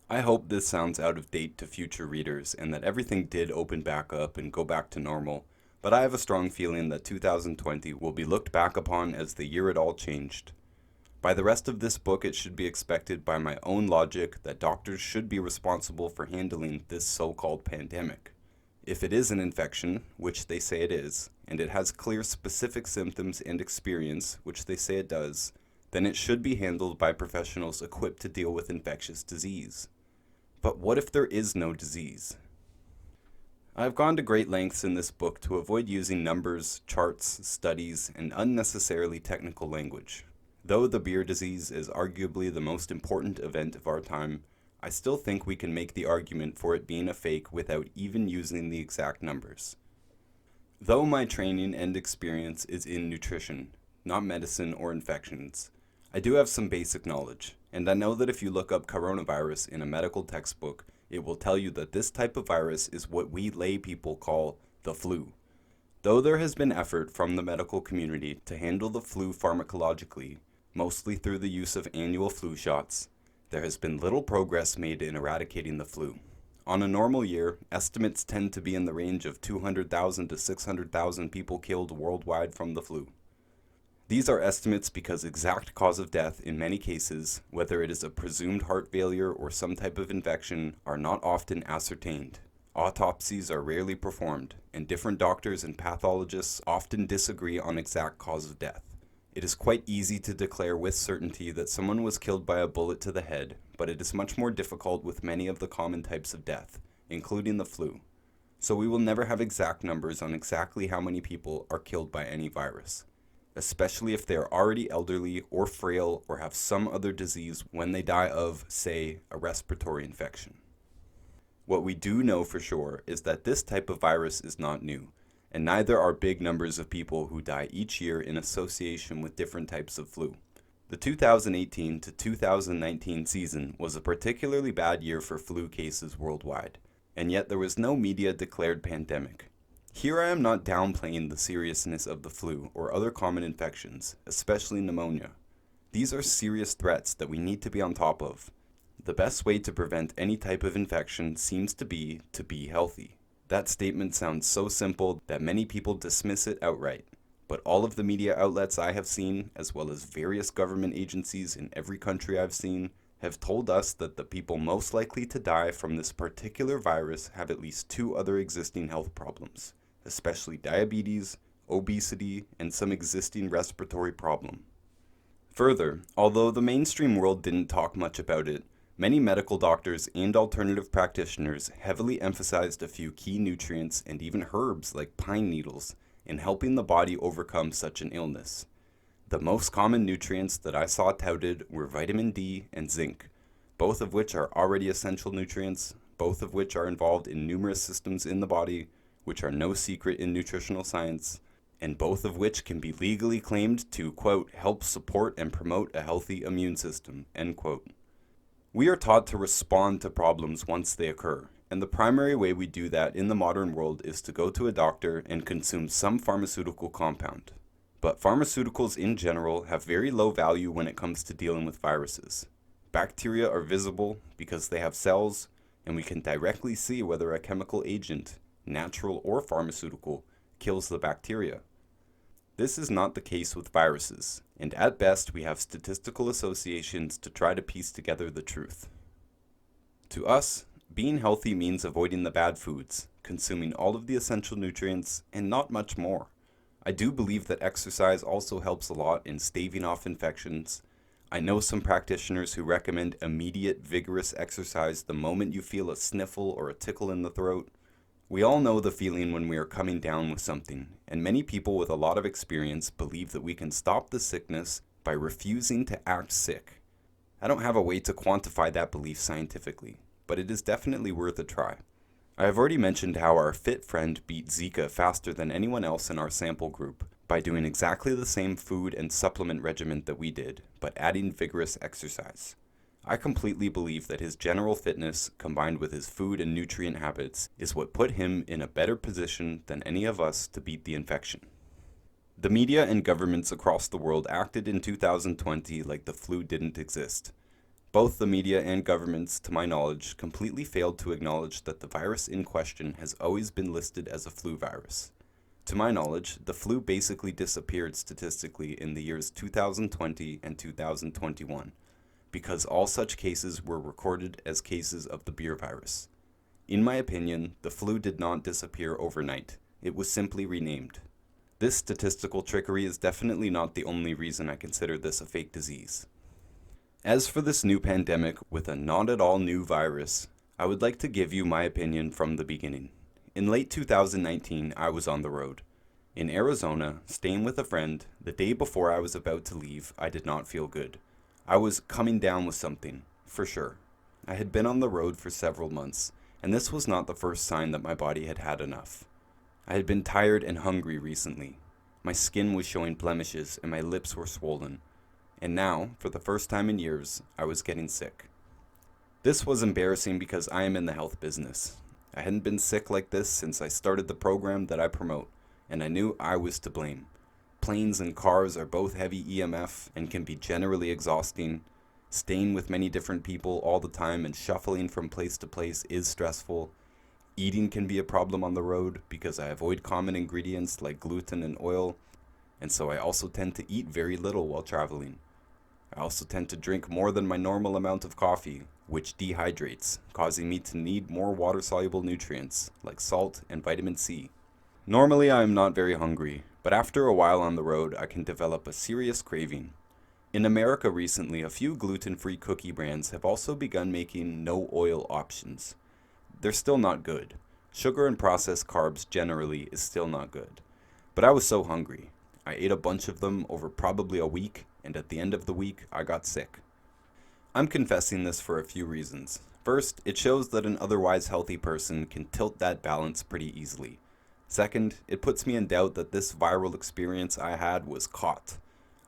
Speaker 1: I hope this sounds out of date to future readers and that everything did open back up and go back to normal, but I have a strong feeling that 2020 will be looked back upon as the year it all changed. By the rest of this book, it should be expected by my own logic that doctors should be responsible for handling this so-called pandemic. If it is an infection, which they say it is, and it has clear specific symptoms and experience, which they say it does, then it should be handled by professionals equipped to deal with infectious disease. But what if there is no disease? I have gone to great lengths in this book to avoid using numbers, charts, studies, and unnecessarily technical language. Though the beer disease is arguably the most important event of our time, I still think we can make the argument for it being a fake without even using the exact numbers. Though my training and experience is in nutrition, not medicine or infections, I do have some basic knowledge, and I know that if you look up coronavirus in a medical textbook, it will tell you that this type of virus is what we lay people call the flu. Though there has been effort from the medical community to handle the flu pharmacologically, mostly through the use of annual flu shots, there has been little progress made in eradicating the flu. On a normal year, estimates tend to be in the range of 200,000 to 600,000 people killed worldwide from the flu. These are estimates because exact cause of death in many cases, whether it is a presumed heart failure or some type of infection, are not often ascertained. Autopsies are rarely performed, and different doctors and pathologists often disagree on exact cause of death. It is quite easy to declare with certainty that someone was killed by a bullet to the head, but it is much more difficult with many of the common types of death, including the flu. So we will never have exact numbers on exactly how many people are killed by any virus, especially if they are already elderly or frail or have some other disease when they die of, say, a respiratory infection. What we do know for sure is that this type of virus is not new, and neither are big numbers of people who die each year in association with different types of flu. The 2018 to 2019 season was a particularly bad year for flu cases worldwide, and yet there was no media-declared pandemic. Here I am not downplaying the seriousness of the flu or other common infections, especially pneumonia. These are serious threats that we need to be on top of. The best way to prevent any type of infection seems to be healthy. That statement sounds so simple that many people dismiss it outright, but all of the media outlets I have seen, as well as various government agencies in every country I've seen, have told us that the people most likely to die from this particular virus have at least 2 other existing health problems, especially diabetes, obesity, and some existing respiratory problem. Further, although the mainstream world didn't talk much about it, many medical doctors and alternative practitioners heavily emphasized a few key nutrients and even herbs like pine needles in helping the body overcome such an illness. The most common nutrients that I saw touted were vitamin D and zinc, both of which are already essential nutrients, both of which are involved in numerous systems in the body, which are no secret in nutritional science, and both of which can be legally claimed to, quote, help support and promote a healthy immune system, end quote. We are taught to respond to problems once they occur, and the primary way we do that in the modern world is to go to a doctor and consume some pharmaceutical compound. But pharmaceuticals in general have very low value when it comes to dealing with viruses. Bacteria are visible because they have cells, and we can directly see whether a chemical agent, natural or pharmaceutical, kills the bacteria. This is not the case with viruses, and at best we have statistical associations to try to piece together the truth. To us, being healthy means avoiding the bad foods, consuming all of the essential nutrients, and not much more. I do believe that exercise also helps a lot in staving off infections. I know some practitioners who recommend immediate, vigorous exercise the moment you feel a sniffle or a tickle in the throat. We all know the feeling when we are coming down with something, and many people with a lot of experience believe that we can stop the sickness by refusing to act sick. I don't have a way to quantify that belief scientifically, but it is definitely worth a try. I have already mentioned how our fit friend beat Zika faster than anyone else in our sample group by doing exactly the same food and supplement regimen that we did, but adding vigorous exercise. I completely believe that his general fitness, combined with his food and nutrient habits, is what put him in a better position than any of us to beat the infection. The media and governments across the world acted in 2020 like the flu didn't exist. Both the media and governments, to my knowledge, completely failed to acknowledge that the virus in question has always been listed as a flu virus. To my knowledge, the flu basically disappeared statistically in the years 2020 and 2021. Because all such cases were recorded as cases of the beer virus. In my opinion, the flu did not disappear overnight. It was simply renamed. This statistical trickery is definitely not the only reason I consider this a fake disease. As for this new pandemic with a not at all new virus, I would like to give you my opinion from the beginning. In late 2019, I was on the road. In Arizona, staying with a friend, the day before I was about to leave, I did not feel good. I was coming down with something, for sure. I had been on the road for several months, and this was not the first sign that my body had had enough. I had been tired and hungry recently. My skin was showing blemishes and my lips were swollen. And now, for the first time in years, I was getting sick. This was embarrassing because I am in the health business. I hadn't been sick like this since I started the program that I promote, and I knew I was to blame. Planes and cars are both heavy EMF and can be generally exhausting. Staying with many different people all the time and shuffling from place to place is stressful. Eating can be a problem on the road because I avoid common ingredients like gluten and oil, and so I also tend to eat very little while traveling. I also tend to drink more than my normal amount of coffee, which dehydrates, causing me to need more water-soluble nutrients like salt and vitamin C. Normally I am not very hungry, but after a while on the road I can develop a serious craving. In America recently, a few gluten-free cookie brands have also begun making no-oil options. They're still not good. Sugar and processed carbs generally is still not good. But I was so hungry. I ate a bunch of them over probably a week, and at the end of the week, I got sick. I'm confessing this for a few reasons. First, it shows that an otherwise healthy person can tilt that balance pretty easily. Second, it puts me in doubt that this viral experience I had was caught.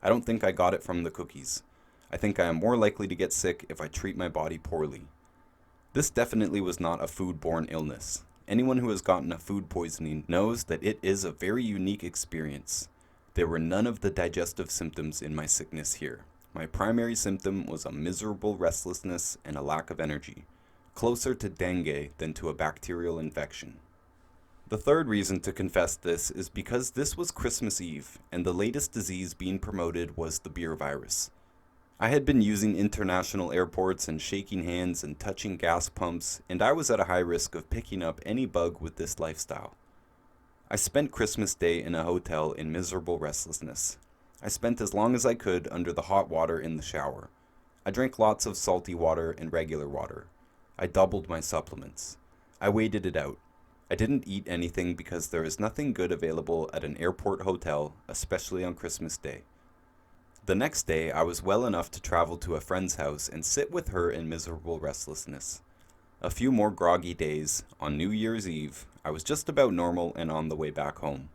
Speaker 1: I don't think I got it from the cookies. I think I am more likely to get sick if I treat my body poorly. This definitely was not a food-borne illness. Anyone who has gotten a food poisoning knows that it is a very unique experience. There were none of the digestive symptoms in my sickness here. My primary symptom was a miserable restlessness and a lack of energy, closer to dengue than to a bacterial infection. The third reason to confess this is because this was Christmas Eve, and the latest disease being promoted was the beer virus. I had been using international airports and shaking hands and touching gas pumps, and I was at a high risk of picking up any bug with this lifestyle. I spent Christmas Day in a hotel in miserable restlessness. I spent as long as I could under the hot water in the shower. I drank lots of salty water and regular water. I doubled my supplements. I waited it out. I didn't eat anything because there is nothing good available at an airport hotel, especially on Christmas Day. The next day, I was well enough to travel to a friend's house and sit with her in miserable restlessness. A few more groggy days, on New Year's Eve, I was just about normal and on the way back home.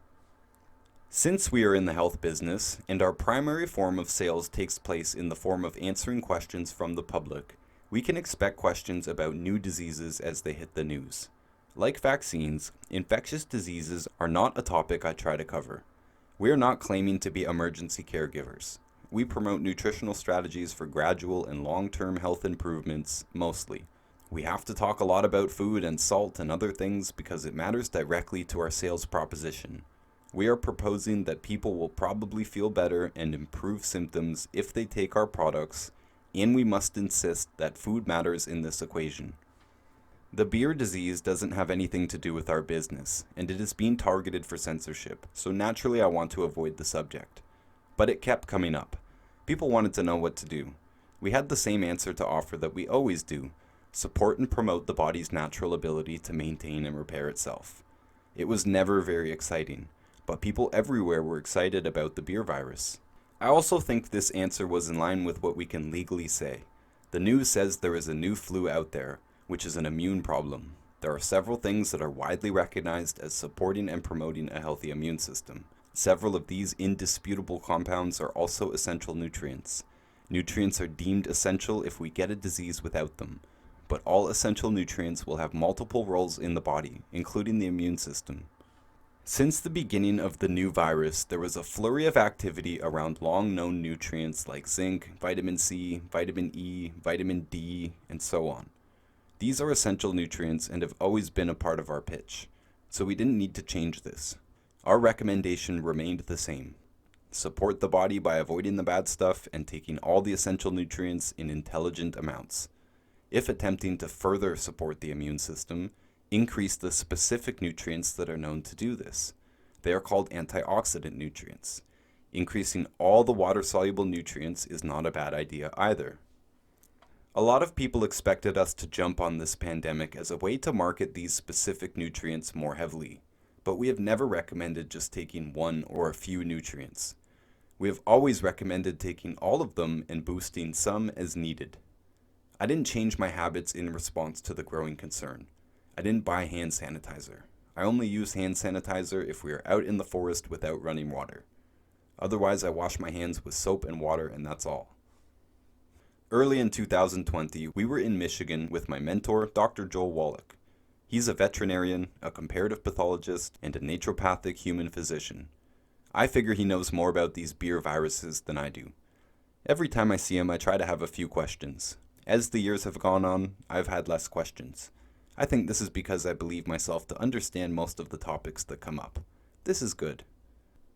Speaker 1: Since we are in the health business, and our primary form of sales takes place in the form of answering questions from the public, we can expect questions about new diseases as they hit the news. Like vaccines, infectious diseases are not a topic I try to cover. We are not claiming to be emergency caregivers. We promote nutritional strategies for gradual and long-term health improvements, mostly. We have to talk a lot about food and salt and other things because it matters directly to our sales proposition. We are proposing that people will probably feel better and improve symptoms if they take our products, and we must insist that food matters in this equation. The beer disease doesn't have anything to do with our business, and it is being targeted for censorship, so naturally I want to avoid the subject. But it kept coming up. People wanted to know what to do. We had the same answer to offer that we always do: support and promote the body's natural ability to maintain and repair itself. It was never very exciting, but people everywhere were excited about the beer virus. I also think this answer was in line with what we can legally say. The news says there is a new flu out there, which is an immune problem. There are several things that are widely recognized as supporting and promoting a healthy immune system. Several of these indisputable compounds are also essential nutrients. Nutrients are deemed essential if we get a disease without them, but all essential nutrients will have multiple roles in the body, including the immune system. Since the beginning of the new virus, there was a flurry of activity around long-known nutrients like zinc, vitamin C, vitamin E, vitamin D, and so on. These are essential nutrients and have always been a part of our pitch, so we didn't need to change this. Our recommendation remained the same. Support the body by avoiding the bad stuff and taking all the essential nutrients in intelligent amounts. If attempting to further support the immune system, increase the specific nutrients that are known to do this. They are called antioxidant nutrients. Increasing all the water-soluble nutrients is not a bad idea either. A lot of people expected us to jump on this pandemic as a way to market these specific nutrients more heavily, but we have never recommended just taking one or a few nutrients. We have always recommended taking all of them and boosting some as needed. I didn't change my habits in response to the growing concern. I didn't buy hand sanitizer. I only use hand sanitizer if we are out in the forest without running water. Otherwise, I wash my hands with soap and water, and that's all. Early in 2020, we were in Michigan with my mentor, Dr. Joel Wallach. He's a veterinarian, a comparative pathologist, and a naturopathic human physician. I figure he knows more about these beer viruses than I do. Every time I see him, I try to have a few questions. As the years have gone on, I've had less questions. I think this is because I believe myself to understand most of the topics that come up. This is good.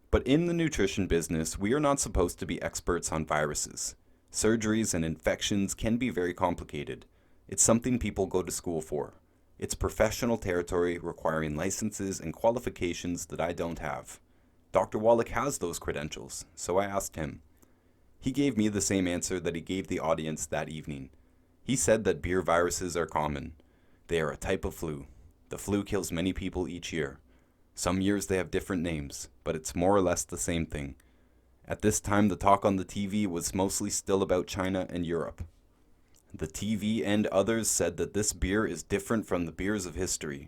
Speaker 1: But in the nutrition business, we are not supposed to be experts on viruses. Surgeries and infections can be very complicated. It's something people go to school for. It's professional territory requiring licenses and qualifications that I don't have. Dr. Wallach has those credentials, so I asked him. He gave me the same answer that he gave the audience that evening. He said that beer viruses are common. They are a type of flu. The flu kills many people each year. Some years they have different names, but it's more or less the same thing. At this time, the talk on the TV was mostly still about China and Europe. The TV and others said that this beer is different from the beers of history.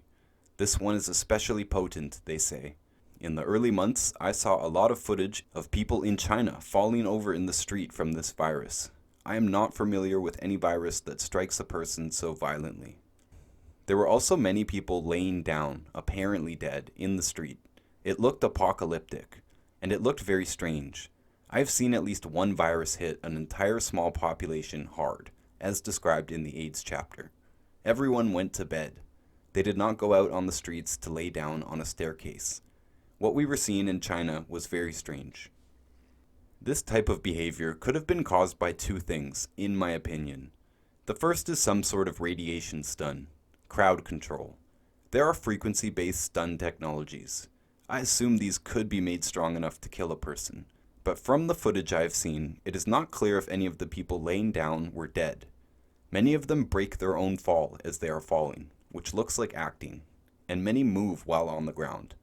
Speaker 1: This one is especially potent, they say. In the early months, I saw a lot of footage of people in China falling over in the street from this virus. I am not familiar with any virus that strikes a person so violently. There were also many people laying down, apparently dead, in the street. It looked apocalyptic, and it looked very strange. I've seen at least one virus hit an entire small population hard, as described in the AIDS chapter. Everyone went to bed. They did not go out on the streets to lay down on a staircase. What we were seeing in China was very strange. This type of behavior could have been caused by two things, in my opinion. The first is some sort of radiation stun. Crowd control. There are frequency-based stun technologies. I assume these could be made strong enough to kill a person. But from the footage I have seen, it is not clear if any of the people laying down were dead. Many of them break their own fall as they are falling, which looks like acting, and many move while on the ground.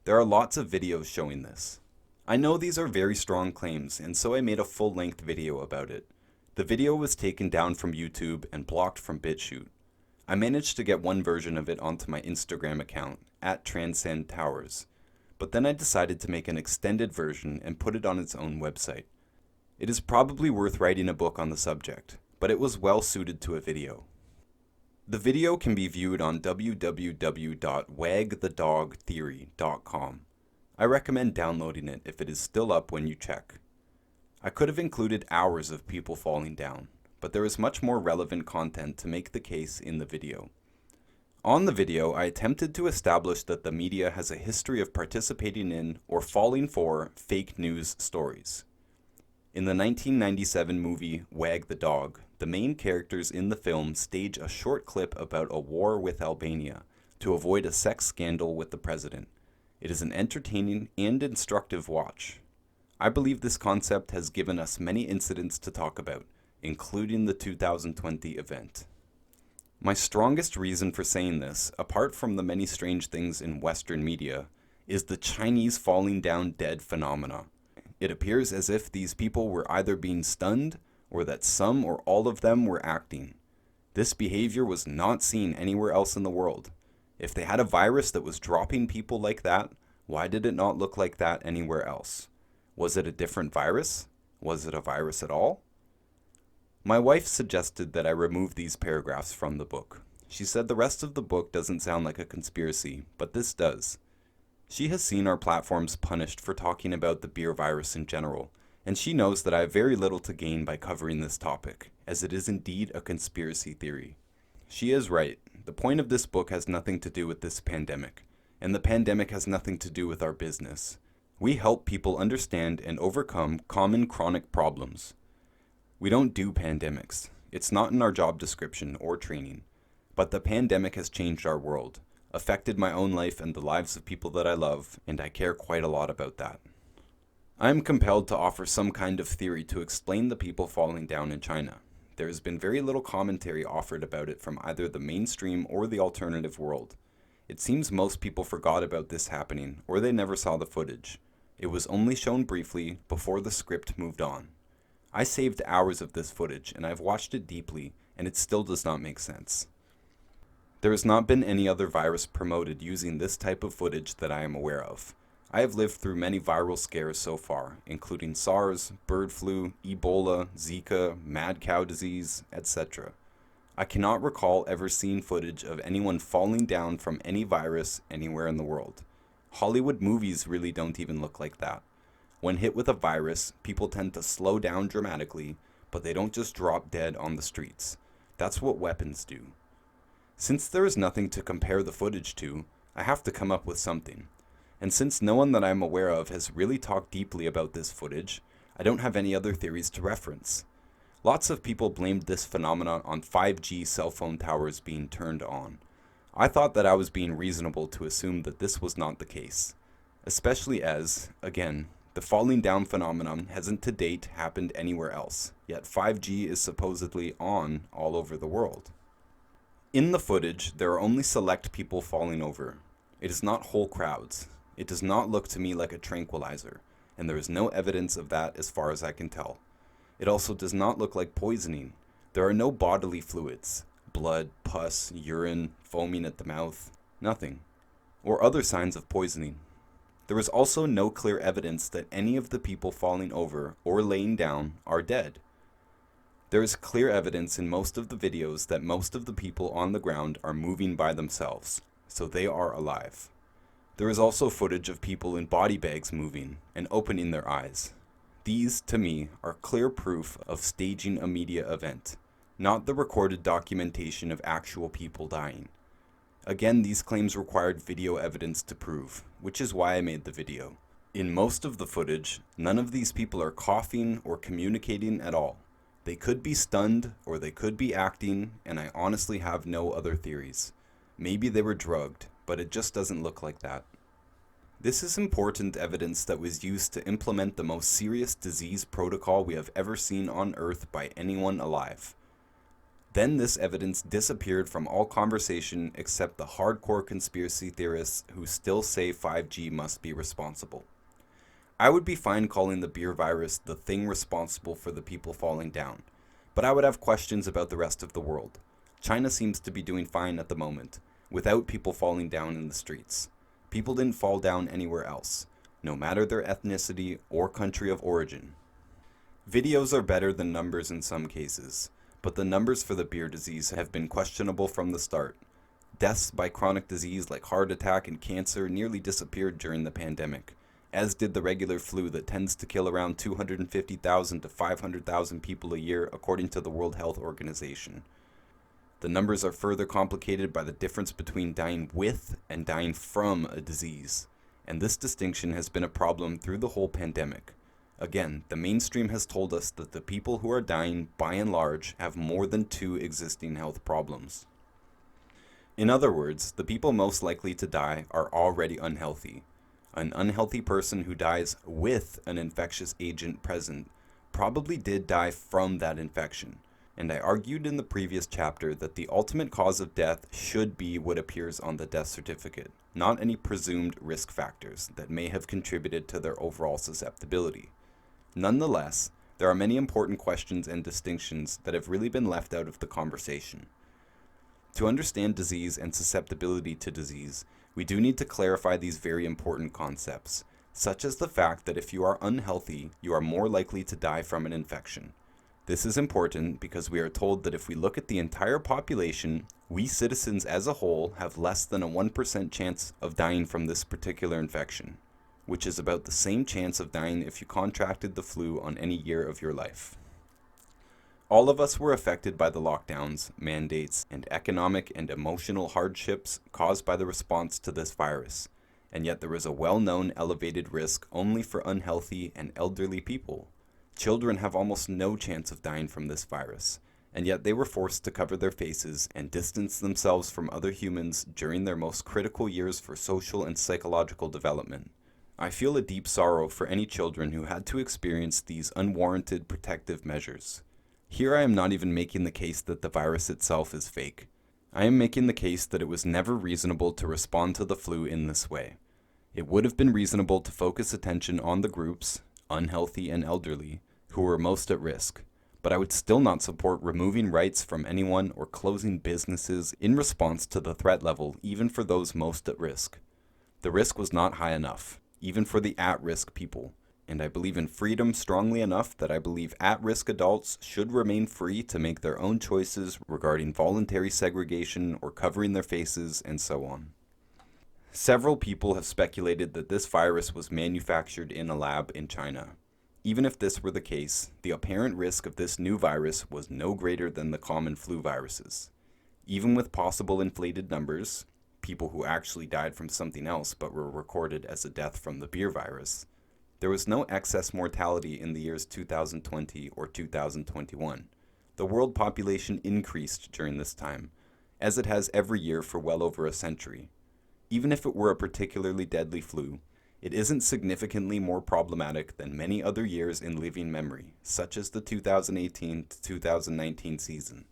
Speaker 1: There are lots of videos showing this. I know these are very strong claims, and so I made a full-length video about it. The video was taken down from YouTube and blocked from BitChute. I managed to get one version of it onto my Instagram account, @TranscendTowers, but then I decided to make an extended version and put it on its own website. It is probably worth writing a book on the subject, but it was well suited to a video. The video can be viewed on www.wagthedogtheory.com. I recommend downloading it if it is still up when you check. I could have included hours of people falling down, but there is much more relevant content to make the case in the video. On the video, I attempted to establish that the media has a history of participating in or falling for fake news stories. In the 1997 movie Wag the Dog, the main characters in the film stage a short clip about a war with Albania to avoid a sex scandal with the president. It is an entertaining and instructive watch. I believe this concept has given us many incidents to talk about, including the 2020 event. My strongest reason for saying this, apart from the many strange things in Western media, is the Chinese falling down dead phenomena. It appears as if these people were either being stunned or that some or all of them were acting. This behavior was not seen anywhere else in the world. If they had a virus that was dropping people like that, why did it not look like that anywhere else? Was it a different virus? Was it a virus at all? My wife suggested that I remove these paragraphs from the book. She said the rest of the book doesn't sound like a conspiracy, but this does. She has seen our platforms punished for talking about the beer virus in general, and she knows that I have very little to gain by covering this topic, as it is indeed a conspiracy theory. She is right. The point of this book has nothing to do with this pandemic, and the pandemic has nothing to do with our business. We help people understand and overcome common chronic problems. We don't do pandemics. It's not in our job description or training. But the pandemic has changed our world, affected my own life and the lives of people that I love, and I care quite a lot about that. I am compelled to offer some kind of theory to explain the people falling down in China. There has been very little commentary offered about it from either the mainstream or the alternative world. It seems most people forgot about this happening, or they never saw the footage. It was only shown briefly before the script moved on. I saved hours of this footage, and I've watched it deeply, and it still does not make sense. There has not been any other virus promoted using this type of footage that I am aware of. I have lived through many viral scares so far, including SARS, bird flu, Ebola, Zika, mad cow disease, etc. I cannot recall ever seeing footage of anyone falling down from any virus anywhere in the world. Hollywood movies really don't even look like that. When hit with a virus, people tend to slow down dramatically, but they don't just drop dead on the streets. That's what weapons do. Since there is nothing to compare the footage to, I have to come up with something. And since no one that I am aware of has really talked deeply about this footage, I don't have any other theories to reference. Lots of people blamed this phenomena on 5G cell phone towers being turned on. I thought that I was being reasonable to assume that this was not the case, especially as, again, the falling down phenomenon hasn't to date happened anywhere else, yet 5G is supposedly on all over the world. In the footage, there are only select people falling over. It is not whole crowds. It does not look to me like a tranquilizer, and there is no evidence of that as far as I can tell. It also does not look like poisoning. There are no bodily fluids, blood, pus, urine, foaming at the mouth, nothing, or other signs of poisoning. There is also no clear evidence that any of the people falling over or laying down are dead. There is clear evidence in most of the videos that most of the people on the ground are moving by themselves, so they are alive. There is also footage of people in body bags moving and opening their eyes. These, to me, are clear proof of staging a media event, not the recorded documentation of actual people dying. Again, these claims required video evidence to prove, which is why I made the video. In most of the footage, none of these people are coughing or communicating at all. They could be stunned, or they could be acting, and I honestly have no other theories. Maybe they were drugged, but it just doesn't look like that. This is important evidence that was used to implement the most serious disease protocol we have ever seen on Earth by anyone alive. Then this evidence disappeared from all conversation except the hardcore conspiracy theorists who still say 5G must be responsible. I would be fine calling the beer virus the thing responsible for the people falling down, but I would have questions about the rest of the world. China seems to be doing fine at the moment, without people falling down in the streets. People didn't fall down anywhere else, no matter their ethnicity or country of origin. Videos are better than numbers in some cases, but the numbers for the beer disease have been questionable from the start. Deaths by chronic disease like heart attack and cancer nearly disappeared during the pandemic, as did the regular flu that tends to kill around 250,000 to 500,000 people a year according to the World Health Organization. The numbers are further complicated by the difference between dying with and dying from a disease, and this distinction has been a problem through the whole pandemic. Again, the mainstream has told us that the people who are dying, by and large, have more than 2 existing health problems. In other words, the people most likely to die are already unhealthy. An unhealthy person who dies with an infectious agent present probably did die from that infection, and I argued in the previous chapter that the ultimate cause of death should be what appears on the death certificate, not any presumed risk factors that may have contributed to their overall susceptibility. Nonetheless, there are many important questions and distinctions that have really been left out of the conversation. To understand disease and susceptibility to disease, we do need to clarify these very important concepts, such as the fact that if you are unhealthy, you are more likely to die from an infection. This is important because we are told that if we look at the entire population, we citizens as a whole have less than a 1% chance of dying from this particular infection, which is about the same chance of dying if you contracted the flu on any year of your life. All of us were affected by the lockdowns, mandates, and economic and emotional hardships caused by the response to this virus, and yet there is a well-known elevated risk only for unhealthy and elderly people. Children have almost no chance of dying from this virus, and yet they were forced to cover their faces and distance themselves from other humans during their most critical years for social and psychological development. I feel a deep sorrow for any children who had to experience these unwarranted protective measures. Here I am not even making the case that the virus itself is fake. I am making the case that it was never reasonable to respond to the flu in this way. It would have been reasonable to focus attention on the groups, unhealthy and elderly, who were most at risk, but I would still not support removing rights from anyone or closing businesses in response to the threat level, even for those most at risk. The risk was not high enough, even for the at-risk people, and I believe in freedom strongly enough that I believe at-risk adults should remain free to make their own choices regarding voluntary segregation or covering their faces and so on. Several people have speculated that this virus was manufactured in a lab in China. Even if this were the case, the apparent risk of this new virus was no greater than the common flu viruses. Even with possible inflated numbers, people who actually died from something else but were recorded as a death from the beer virus, there was no excess mortality in the years 2020 or 2021. The world population increased during this time, as it has every year for well over a century. Even if it were a particularly deadly flu, it isn't significantly more problematic than many other years in living memory, such as the 2018 to 2019 season.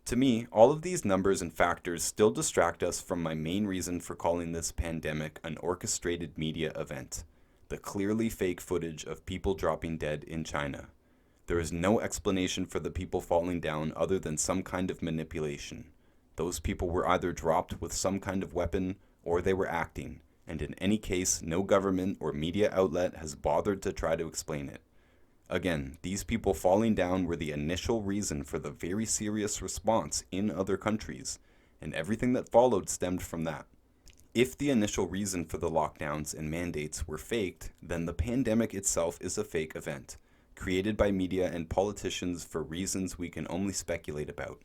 Speaker 1: To me, all of these numbers and factors still distract us from my main reason for calling this pandemic an orchestrated media event, the clearly fake footage of people dropping dead in China. There is no explanation for the people falling down other than some kind of manipulation. Those people were either dropped with some kind of weapon or they were acting, and in any case, no government or media outlet has bothered to try to explain it. Again, these people falling down were the initial reason for the very serious response in other countries, and everything that followed stemmed from that. If the initial reason for the lockdowns and mandates were faked, then the pandemic itself is a fake event, created by media and politicians for reasons we can only speculate about.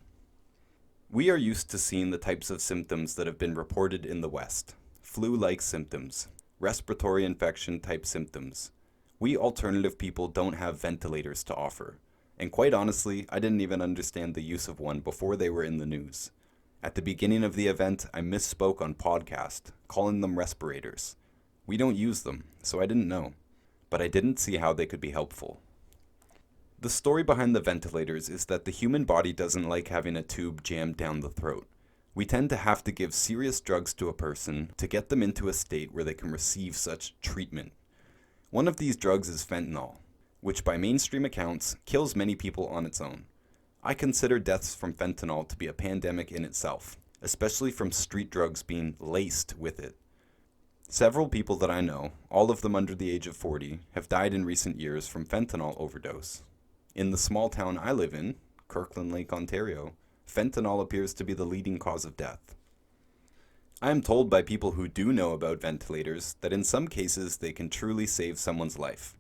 Speaker 1: We are used to seeing the types of symptoms that have been reported in the West. Flu-like symptoms, respiratory infection type symptoms. We alternative people don't have ventilators to offer. And quite honestly, I didn't even understand the use of one before they were in the news. At the beginning of the event, I misspoke on podcast, calling them respirators. We don't use them, so I didn't know. But I didn't see how they could be helpful. The story behind the ventilators is that the human body doesn't like having a tube jammed down the throat. We tend to have to give serious drugs to a person to get them into a state where they can receive such treatment. One of these drugs is fentanyl, which by mainstream accounts kills many people on its own. I consider deaths from fentanyl to be a pandemic in itself, especially from street drugs being laced with it. Several people that I know, all of them under the age of 40, have died in recent years from fentanyl overdose. In the small town I live in, Kirkland Lake, Ontario, fentanyl appears to be the leading cause of death. I am told by people who do know about ventilators that in some cases they can truly save someone's life.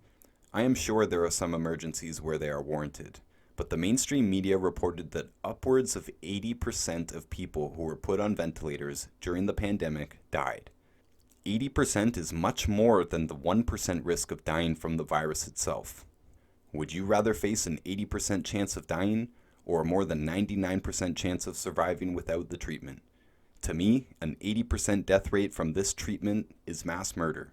Speaker 1: I am sure there are some emergencies where they are warranted, but the mainstream media reported that upwards of 80% of people who were put on ventilators during the pandemic died. 80% is much more than the 1% risk of dying from the virus itself. Would you rather face an 80% chance of dying or a more than 99% chance of surviving without the treatment? To me, an 80% death rate from this treatment is mass murder.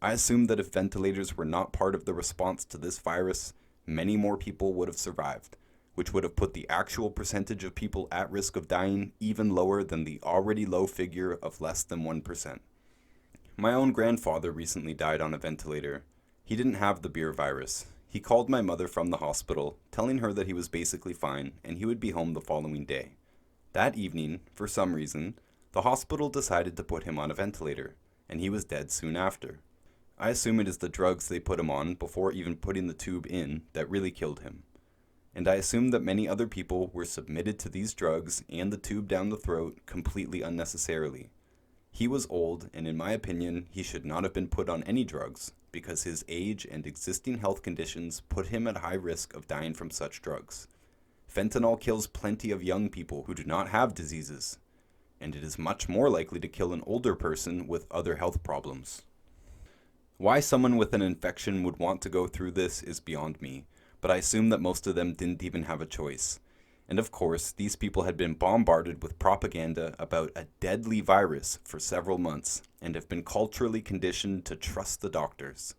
Speaker 1: I assume that if ventilators were not part of the response to this virus, many more people would have survived, which would have put the actual percentage of people at risk of dying even lower than the already low figure of less than 1%. My own grandfather recently died on a ventilator. He didn't have the beer virus. He called my mother from the hospital, telling her that he was basically fine and he would be home the following day. That evening, for some reason, the hospital decided to put him on a ventilator, and he was dead soon after. I assume it is the drugs they put him on before even putting the tube in that really killed him. And I assume that many other people were submitted to these drugs and the tube down the throat completely unnecessarily. He was old, and in my opinion, he should not have been put on any drugs, because his age and existing health conditions put him at high risk of dying from such drugs. Fentanyl kills plenty of young people who do not have diseases, and it is much more likely to kill an older person with other health problems. Why someone with an infection would want to go through this is beyond me, but I assume that most of them didn't even have a choice. And of course, these people had been bombarded with propaganda about a deadly virus for several months and have been culturally conditioned to trust the doctors.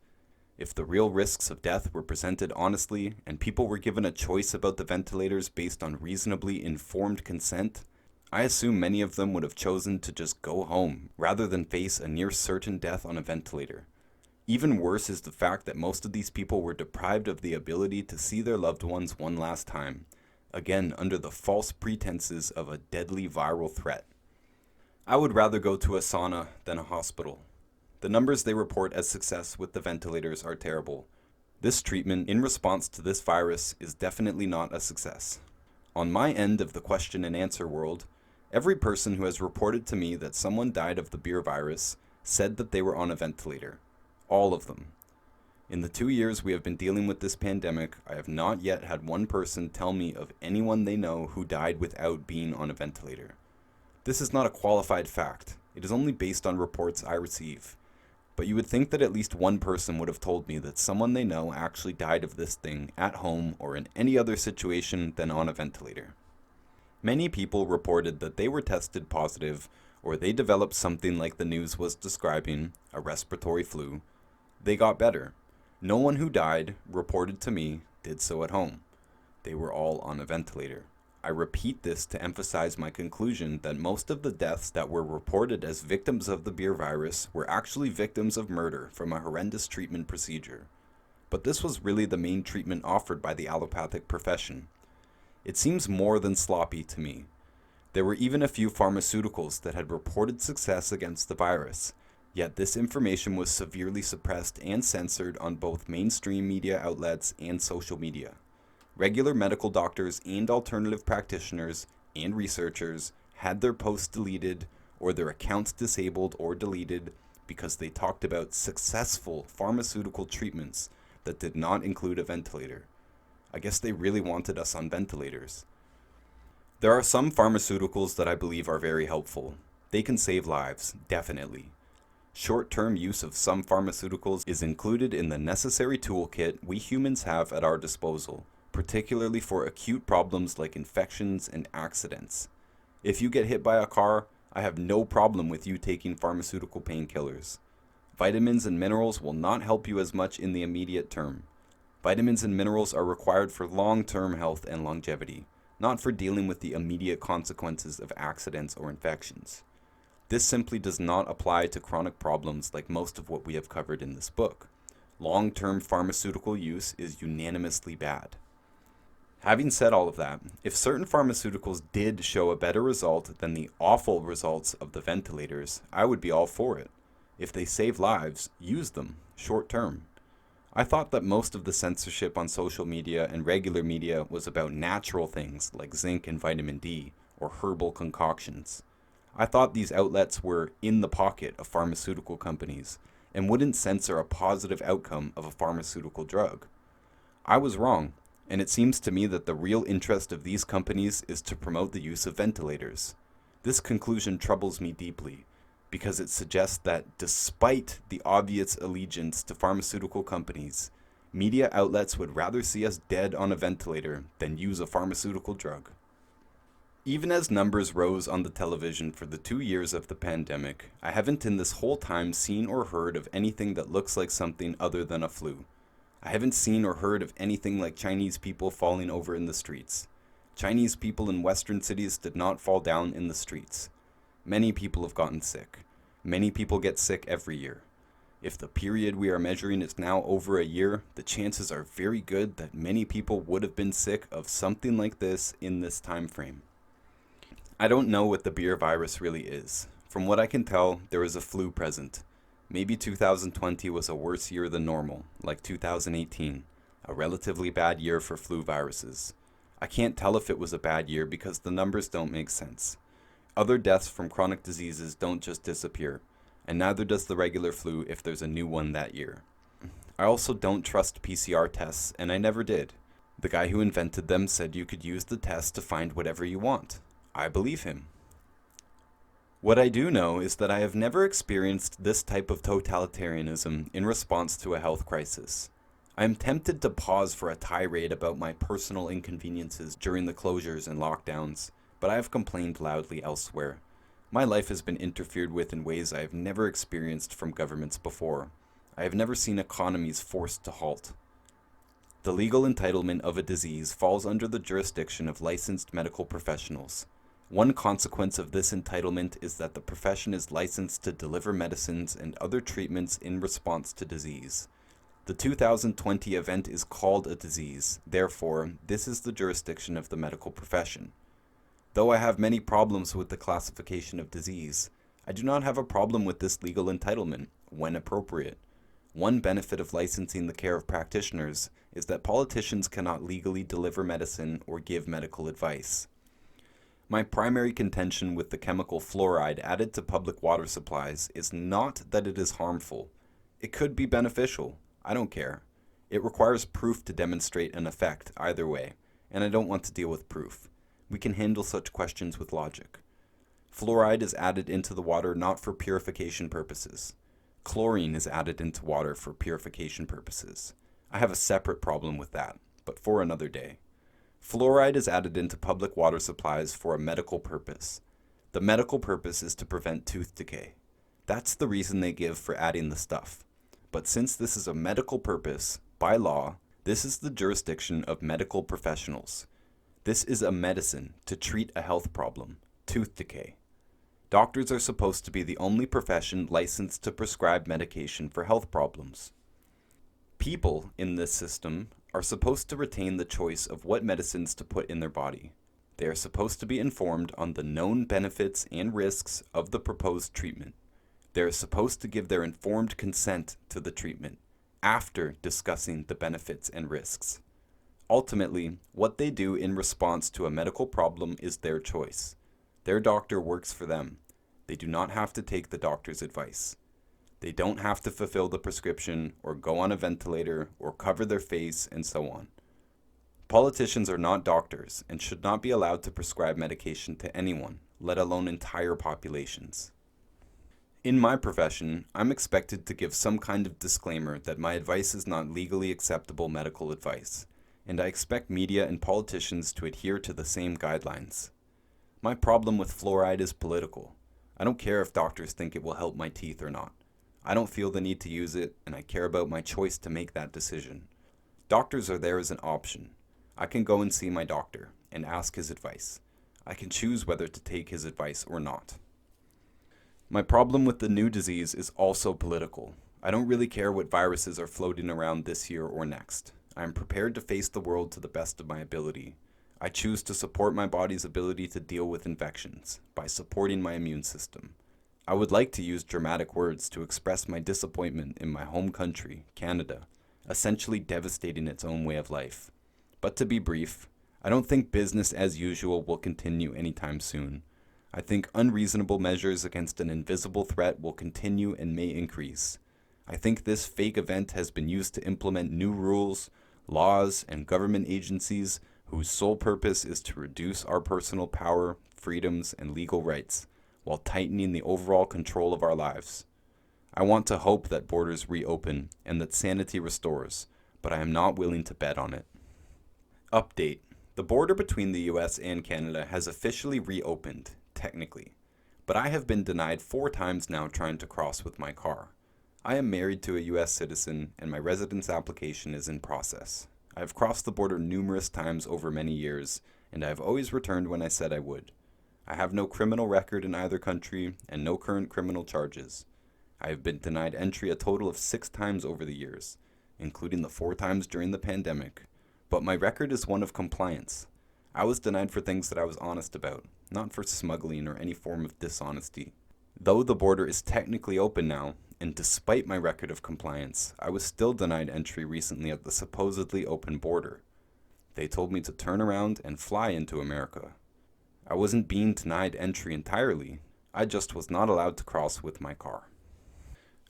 Speaker 1: If the real risks of death were presented honestly and people were given a choice about the ventilators based on reasonably informed consent, I assume many of them would have chosen to just go home rather than face a near certain death on a ventilator. Even worse is the fact that most of these people were deprived of the ability to see their loved ones one last time, again under the false pretenses of a deadly viral threat. I would rather go to a sauna than a hospital. The numbers they report as success with the ventilators are terrible. This treatment in response to this virus is definitely not a success. On my end of the question and answer world, every person who has reported to me that someone died of the beer virus said that they were on a ventilator. All of them. In the 2 years we have been dealing with this pandemic, I have not yet had one person tell me of anyone they know who died without being on a ventilator. This is not a qualified fact. It is only based on reports I receive. But you would think that at least one person would have told me that someone they know actually died of this thing at home or in any other situation than on a ventilator. Many people reported that they were tested positive or they developed something like the news was describing, a respiratory flu. They got better. No one who died, reported to me, did so at home. They were all on a ventilator. I repeat this to emphasize my conclusion that most of the deaths that were reported as victims of the beer virus were actually victims of murder from a horrendous treatment procedure. But this was really the main treatment offered by the allopathic profession. It seems more than sloppy to me. There were even a few pharmaceuticals that had reported success against the virus, yet this information was severely suppressed and censored on both mainstream media outlets and social media. Regular medical doctors and alternative practitioners and researchers had their posts deleted or their accounts disabled or deleted because they talked about successful pharmaceutical treatments that did not include a ventilator. I guess they really wanted us on ventilators. There are some pharmaceuticals that I believe are very helpful. They can save lives, definitely. Short-term use of some pharmaceuticals is included in the necessary toolkit we humans have at our disposal, particularly for acute problems like infections and accidents. If you get hit by a car, I have no problem with you taking pharmaceutical painkillers. Vitamins and minerals will not help you as much in the immediate term. Vitamins and minerals are required for long-term health and longevity, not for dealing with the immediate consequences of accidents or infections. This simply does not apply to chronic problems like most of what we have covered in this book. Long-term pharmaceutical use is unanimously bad. Having said all of that, if certain pharmaceuticals did show a better result than the awful results of the ventilators, I would be all for it. If they save lives, use them, short term. I thought that most of the censorship on social media and regular media was about natural things like zinc and vitamin D, or herbal concoctions. I thought these outlets were in the pocket of pharmaceutical companies and wouldn't censor a positive outcome of a pharmaceutical drug. I was wrong, and it seems to me that the real interest of these companies is to promote the use of ventilators. This conclusion troubles me deeply, because it suggests that despite the obvious allegiance to pharmaceutical companies, media outlets would rather see us dead on a ventilator than use a pharmaceutical drug. Even as numbers rose on the television for the 2 years of the pandemic, I haven't in this whole time seen or heard of anything that looks like something other than a flu. I haven't seen or heard of anything like Chinese people falling over in the streets. Chinese people in Western cities did not fall down in the streets. Many people have gotten sick. Many people get sick every year. If the period we are measuring is now over a year, the chances are very good that many people would have been sick of something like this in this time frame. I don't know what the beer virus really is. From what I can tell, there is a flu present. Maybe 2020 was a worse year than normal, like 2018, a relatively bad year for flu viruses. I can't tell if it was a bad year because the numbers don't make sense. Other deaths from chronic diseases don't just disappear, and neither does the regular flu if there's a new one that year. I also don't trust PCR tests, and I never did. The guy who invented them said you could use the test to find whatever you want. I believe him. What I do know is that I have never experienced this type of totalitarianism in response to a health crisis. I am tempted to pause for a tirade about my personal inconveniences during the closures and lockdowns, but I have complained loudly elsewhere. My life has been interfered with in ways I have never experienced from governments before. I have never seen economies forced to halt. The legal entitlement of a disease falls under the jurisdiction of licensed medical professionals. One consequence of this entitlement is that the profession is licensed to deliver medicines and other treatments in response to disease. The 2020 event is called a disease, therefore, this is the jurisdiction of the medical profession. Though I have many problems with the classification of disease, I do not have a problem with this legal entitlement, when appropriate. One benefit of licensing the care of practitioners is that politicians cannot legally deliver medicine or give medical advice. My primary contention with the chemical fluoride added to public water supplies is not that it is harmful. It could be beneficial. I don't care. It requires proof to demonstrate an effect either way, and I don't want to deal with proof. We can handle such questions with logic. Fluoride is added into the water not for purification purposes. Chlorine is added into water for purification purposes. I have a separate problem with that, but for another day. Fluoride is added into public water supplies for a medical purpose. The medical purpose is to prevent tooth decay. That's the reason they give for adding the stuff. But since this is a medical purpose, by law, this is the jurisdiction of medical professionals. This is a medicine to treat a health problem, tooth decay. Doctors are supposed to be the only profession licensed to prescribe medication for health problems. People in this system are supposed to retain the choice of what medicines to put in their body. They are supposed to be informed on the known benefits and risks of the proposed treatment. They are supposed to give their informed consent to the treatment after discussing the benefits and risks. Ultimately, what they do in response to a medical problem is their choice. Their doctor works for them. They do not have to take the doctor's advice. They don't have to fulfill the prescription or go on a ventilator or cover their face and so on. Politicians are not doctors and should not be allowed to prescribe medication to anyone, let alone entire populations. In my profession, I'm expected to give some kind of disclaimer that my advice is not legally acceptable medical advice, and I expect media and politicians to adhere to the same guidelines. My problem with fluoride is political. I don't care if doctors think it will help my teeth or not. I don't feel the need to use it, and I care about my choice to make that decision. Doctors are there as an option. I can go and see my doctor and ask his advice. I can choose whether to take his advice or not. My problem with the new disease is also political. I don't really care what viruses are floating around this year or next. I am prepared to face the world to the best of my ability. I choose to support my body's ability to deal with infections by supporting my immune system. I would like to use dramatic words to express my disappointment in my home country, Canada, essentially devastating its own way of life. But to be brief, I don't think business as usual will continue anytime soon. I think unreasonable measures against an invisible threat will continue and may increase. I think this fake event has been used to implement new rules, laws, and government agencies whose sole purpose is to reduce our personal power, freedoms, and legal rights, while tightening the overall control of our lives. I want to hope that borders reopen and that sanity restores, but I am not willing to bet on it. Update. The border between the US and Canada has officially reopened, technically, but I have been denied 4 times now trying to cross with my car. I am married to a US citizen and my residence application is in process. I have crossed the border numerous times over many years, and I have always returned when I said I would. I have no criminal record in either country and no current criminal charges. I have been denied entry a total of 6 times over the years, including the 4 times during the pandemic, but my record is one of compliance. I was denied for things that I was honest about, not for smuggling or any form of dishonesty. Though the border is technically open now, and despite my record of compliance, I was still denied entry recently at the supposedly open border. They told me to turn around and fly into America. I wasn't being denied entry entirely, I just was not allowed to cross with my car.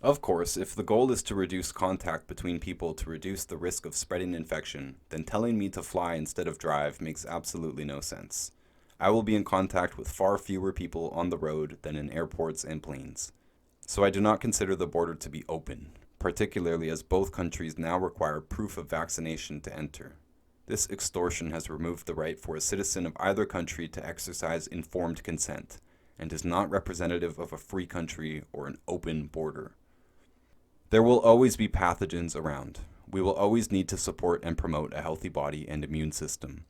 Speaker 1: Of course, if the goal is to reduce contact between people to reduce the risk of spreading infection, then telling me to fly instead of drive makes absolutely no sense. I will be in contact with far fewer people on the road than in airports and planes. So I do not consider the border to be open, particularly as both countries now require proof of vaccination to enter. This extortion has removed the right for a citizen of either country to exercise informed consent, and is not representative of a free country or an open border. There will always be pathogens around. We will always need to support and promote a healthy body and immune system.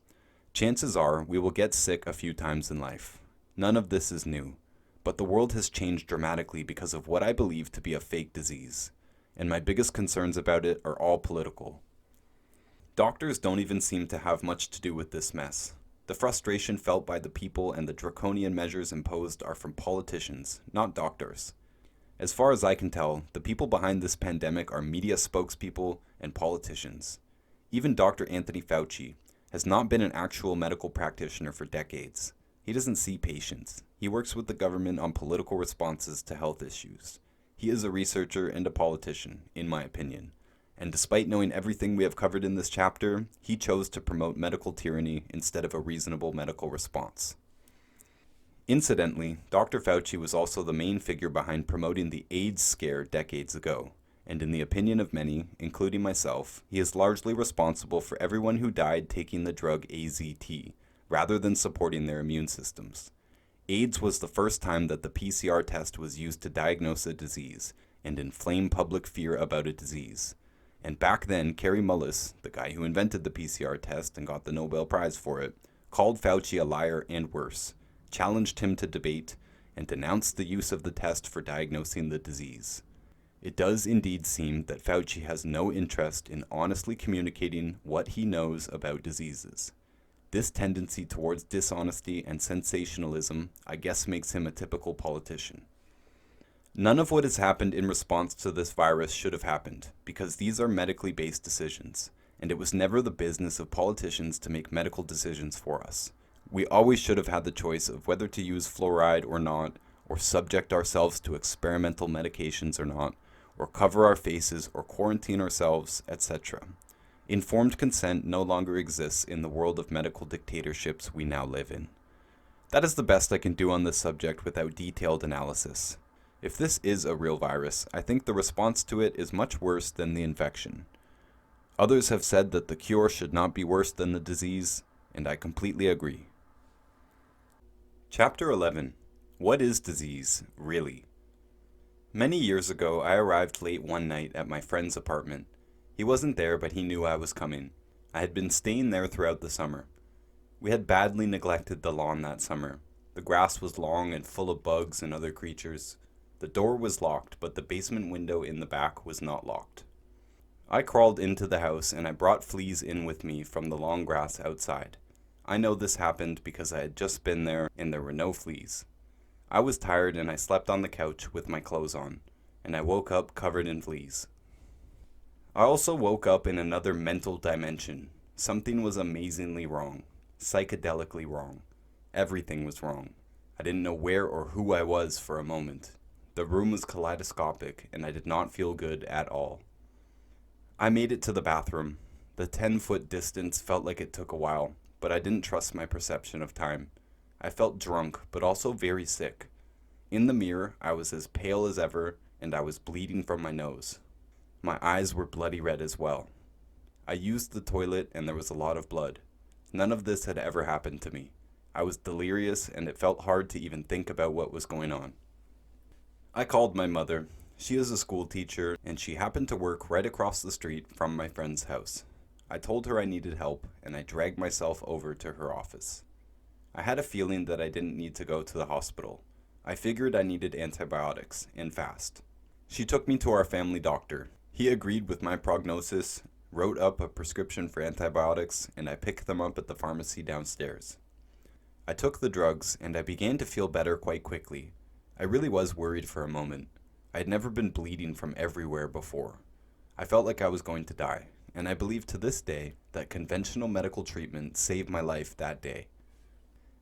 Speaker 1: Chances are we will get sick a few times in life. None of this is new, but the world has changed dramatically because of what I believe to be a fake disease, and my biggest concerns about it are all political. Doctors don't even seem to have much to do with this mess. The frustration felt by the people and the draconian measures imposed are from politicians, not doctors. As far as I can tell, the people behind this pandemic are media spokespeople and politicians. Even Dr. Anthony Fauci has not been an actual medical practitioner for decades. He doesn't see patients. He works with the government on political responses to health issues. He is a researcher and a politician, in my opinion. And despite knowing everything we have covered in this chapter, he chose to promote medical tyranny instead of a reasonable medical response. Incidentally, Dr. Fauci was also the main figure behind promoting the AIDS scare decades ago, and in the opinion of many, including myself, he is largely responsible for everyone who died taking the drug AZT, rather than supporting their immune systems. AIDS was the first time that the PCR test was used to diagnose a disease and inflame public fear about a disease. And back then, Kary Mullis, the guy who invented the PCR test and got the Nobel Prize for it, called Fauci a liar and worse, challenged him to debate, and denounced the use of the test for diagnosing the disease. It does indeed seem that Fauci has no interest in honestly communicating what he knows about diseases. This tendency towards dishonesty and sensationalism, I guess, makes him a typical politician. None of what has happened in response to this virus should have happened, because these are medically based decisions, and it was never the business of politicians to make medical decisions for us. We always should have had the choice of whether to use fluoride or not, or subject ourselves to experimental medications or not, or cover our faces or quarantine ourselves, etc. Informed consent no longer exists in the world of medical dictatorships we now live in. That is the best I can do on this subject without detailed analysis. If this is a real virus, I think the response to it is much worse than the infection. Others have said that the cure should not be worse than the disease, and I completely agree. Chapter 11. What is disease, really? Many years ago, I arrived late one night at my friend's apartment. He wasn't there, but he knew I was coming. I had been staying there throughout the summer. We had badly neglected the lawn that summer. The grass was long and full of bugs and other creatures. The door was locked, but the basement window in the back was not locked. I crawled into the house and I brought fleas in with me from the long grass outside. I know this happened because I had just been there and there were no fleas. I was tired and I slept on the couch with my clothes on, and I woke up covered in fleas. I also woke up in another mental dimension. Something was amazingly wrong, psychedelically wrong. Everything was wrong. I didn't know where or who I was for a moment. The room was kaleidoscopic, and I did not feel good at all. I made it to the bathroom. The 10-foot distance felt like it took a while, but I didn't trust my perception of time. I felt drunk, but also very sick. In the mirror, I was as pale as ever, and I was bleeding from my nose. My eyes were bloody red as well. I used the toilet, and there was a lot of blood. None of this had ever happened to me. I was delirious, and it felt hard to even think about what was going on. I called my mother. She is a school teacher, and she happened to work right across the street from my friend's house. I told her I needed help, and I dragged myself over to her office. I had a feeling that I didn't need to go to the hospital. I figured I needed antibiotics, and fast. She took me to our family doctor. He agreed with my prognosis, wrote up a prescription for antibiotics, and I picked them up at the pharmacy downstairs. I took the drugs, and I began to feel better quite quickly. I really was worried for a moment. I had never been bleeding from everywhere before. I felt like I was going to die, and I believe to this day that conventional medical treatment saved my life that day.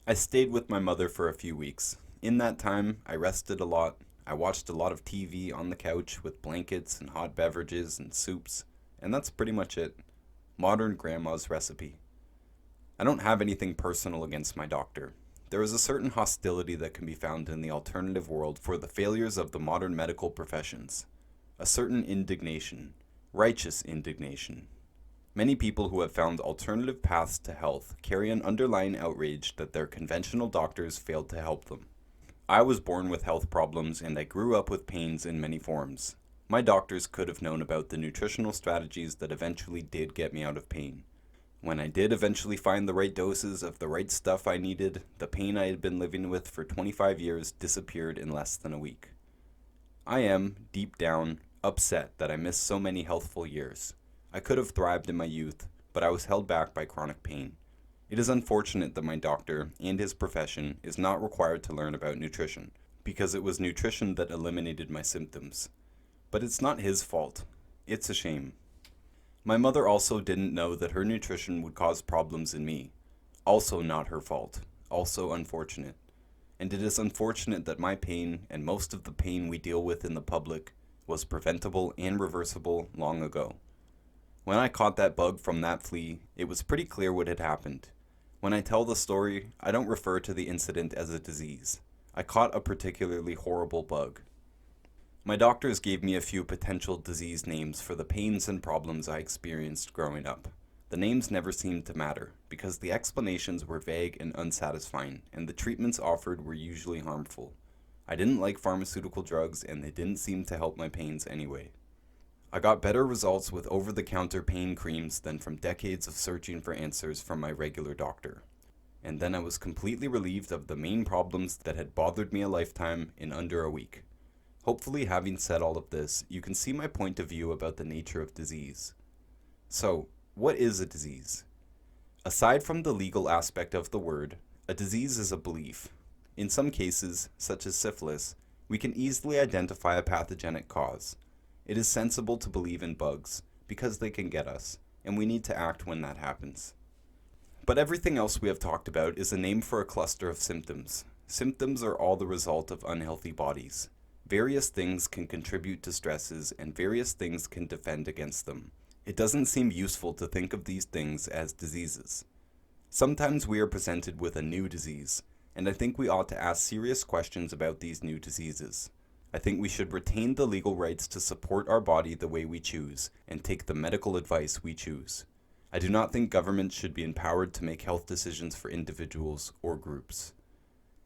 Speaker 1: I stayed with my mother for a few weeks. In that time, I rested a lot. I watched a lot of TV on the couch with blankets and hot beverages and soups, and that's pretty much it. Modern grandma's recipe. I don't have anything personal against my doctor. There is a certain hostility that can be found in the alternative world for the failures of the modern medical professions. A certain indignation, righteous indignation. Many people who have found alternative paths to health carry an underlying outrage that their conventional doctors failed to help them. I was born with health problems and I grew up with pains in many forms. My doctors could have known about the nutritional strategies that eventually did get me out of pain. When I did eventually find the right doses of the right stuff I needed, the pain I had been living with for 25 years disappeared in less than a week. I am, deep down, upset that I missed so many healthful years. I could have thrived in my youth, but I was held back by chronic pain. It is unfortunate that my doctor and his profession is not required to learn about nutrition, because it was nutrition that eliminated my symptoms. But it's not his fault. It's a shame. My mother also didn't know that her nutrition would cause problems in me. Also not her fault. Also unfortunate. And it is unfortunate that my pain, and most of the pain we deal with in the public, was preventable and reversible long ago. When I caught that bug from that flea, it was pretty clear what had happened. When I tell the story, I don't refer to the incident as a disease. I caught a particularly horrible bug. My doctors gave me a few potential disease names for the pains and problems I experienced growing up. The names never seemed to matter, because the explanations were vague and unsatisfying, and the treatments offered were usually harmful. I didn't like pharmaceutical drugs, and they didn't seem to help my pains anyway. I got better results with over-the-counter pain creams than from decades of searching for answers from my regular doctor. And then I was completely relieved of the main problems that had bothered me a lifetime in under a week. Hopefully, having said all of this, you can see my point of view about the nature of disease. So, what is a disease? Aside from the legal aspect of the word, a disease is a belief. In some cases, such as syphilis, we can easily identify a pathogenic cause. It is sensible to believe in bugs, because they can get us, and we need to act when that happens. But everything else we have talked about is a name for a cluster of symptoms. Symptoms are all the result of unhealthy bodies. Various things can contribute to stresses, and various things can defend against them. It doesn't seem useful to think of these things as diseases. Sometimes we are presented with a new disease, and I think we ought to ask serious questions about these new diseases. I think we should retain the legal rights to support our body the way we choose, and take the medical advice we choose. I do not think governments should be empowered to make health decisions for individuals or groups.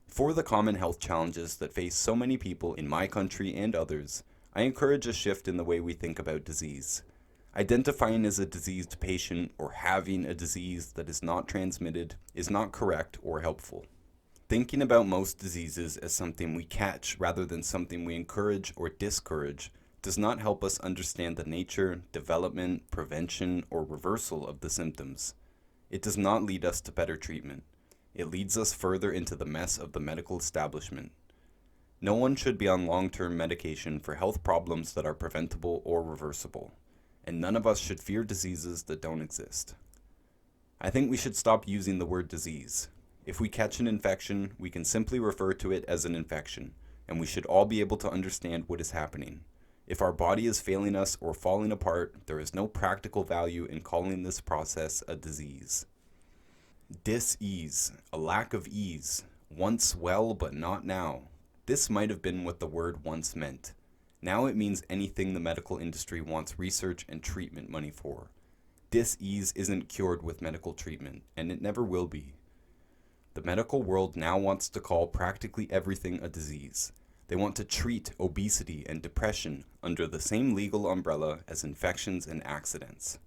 Speaker 1: For the common health challenges that face so many people in my country and others, I encourage a shift in the way we think about disease. Identifying as a diseased patient or having a disease that is not transmitted is not correct or helpful. Thinking about most diseases as something we catch rather than something we encourage or discourage does not help us understand the nature, development, prevention, or reversal of the symptoms. It does not lead us to better treatment. It leads us further into the mess of the medical establishment. No one should be on long-term medication for health problems that are preventable or reversible, and none of us should fear diseases that don't exist. I think we should stop using the word disease. If we catch an infection, we can simply refer to it as an infection, and we should all be able to understand what is happening. If our body is failing us or falling apart, there is no practical value in calling this process a disease. Dis-ease, a lack of ease, once well but not now. This might have been what the word once meant. Now it means anything the medical industry wants research and treatment money for. Dis-ease isn't cured with medical treatment, and it never will be. The medical world now wants to call practically everything a disease. They want to treat obesity and depression under the same legal umbrella as infections and accidents.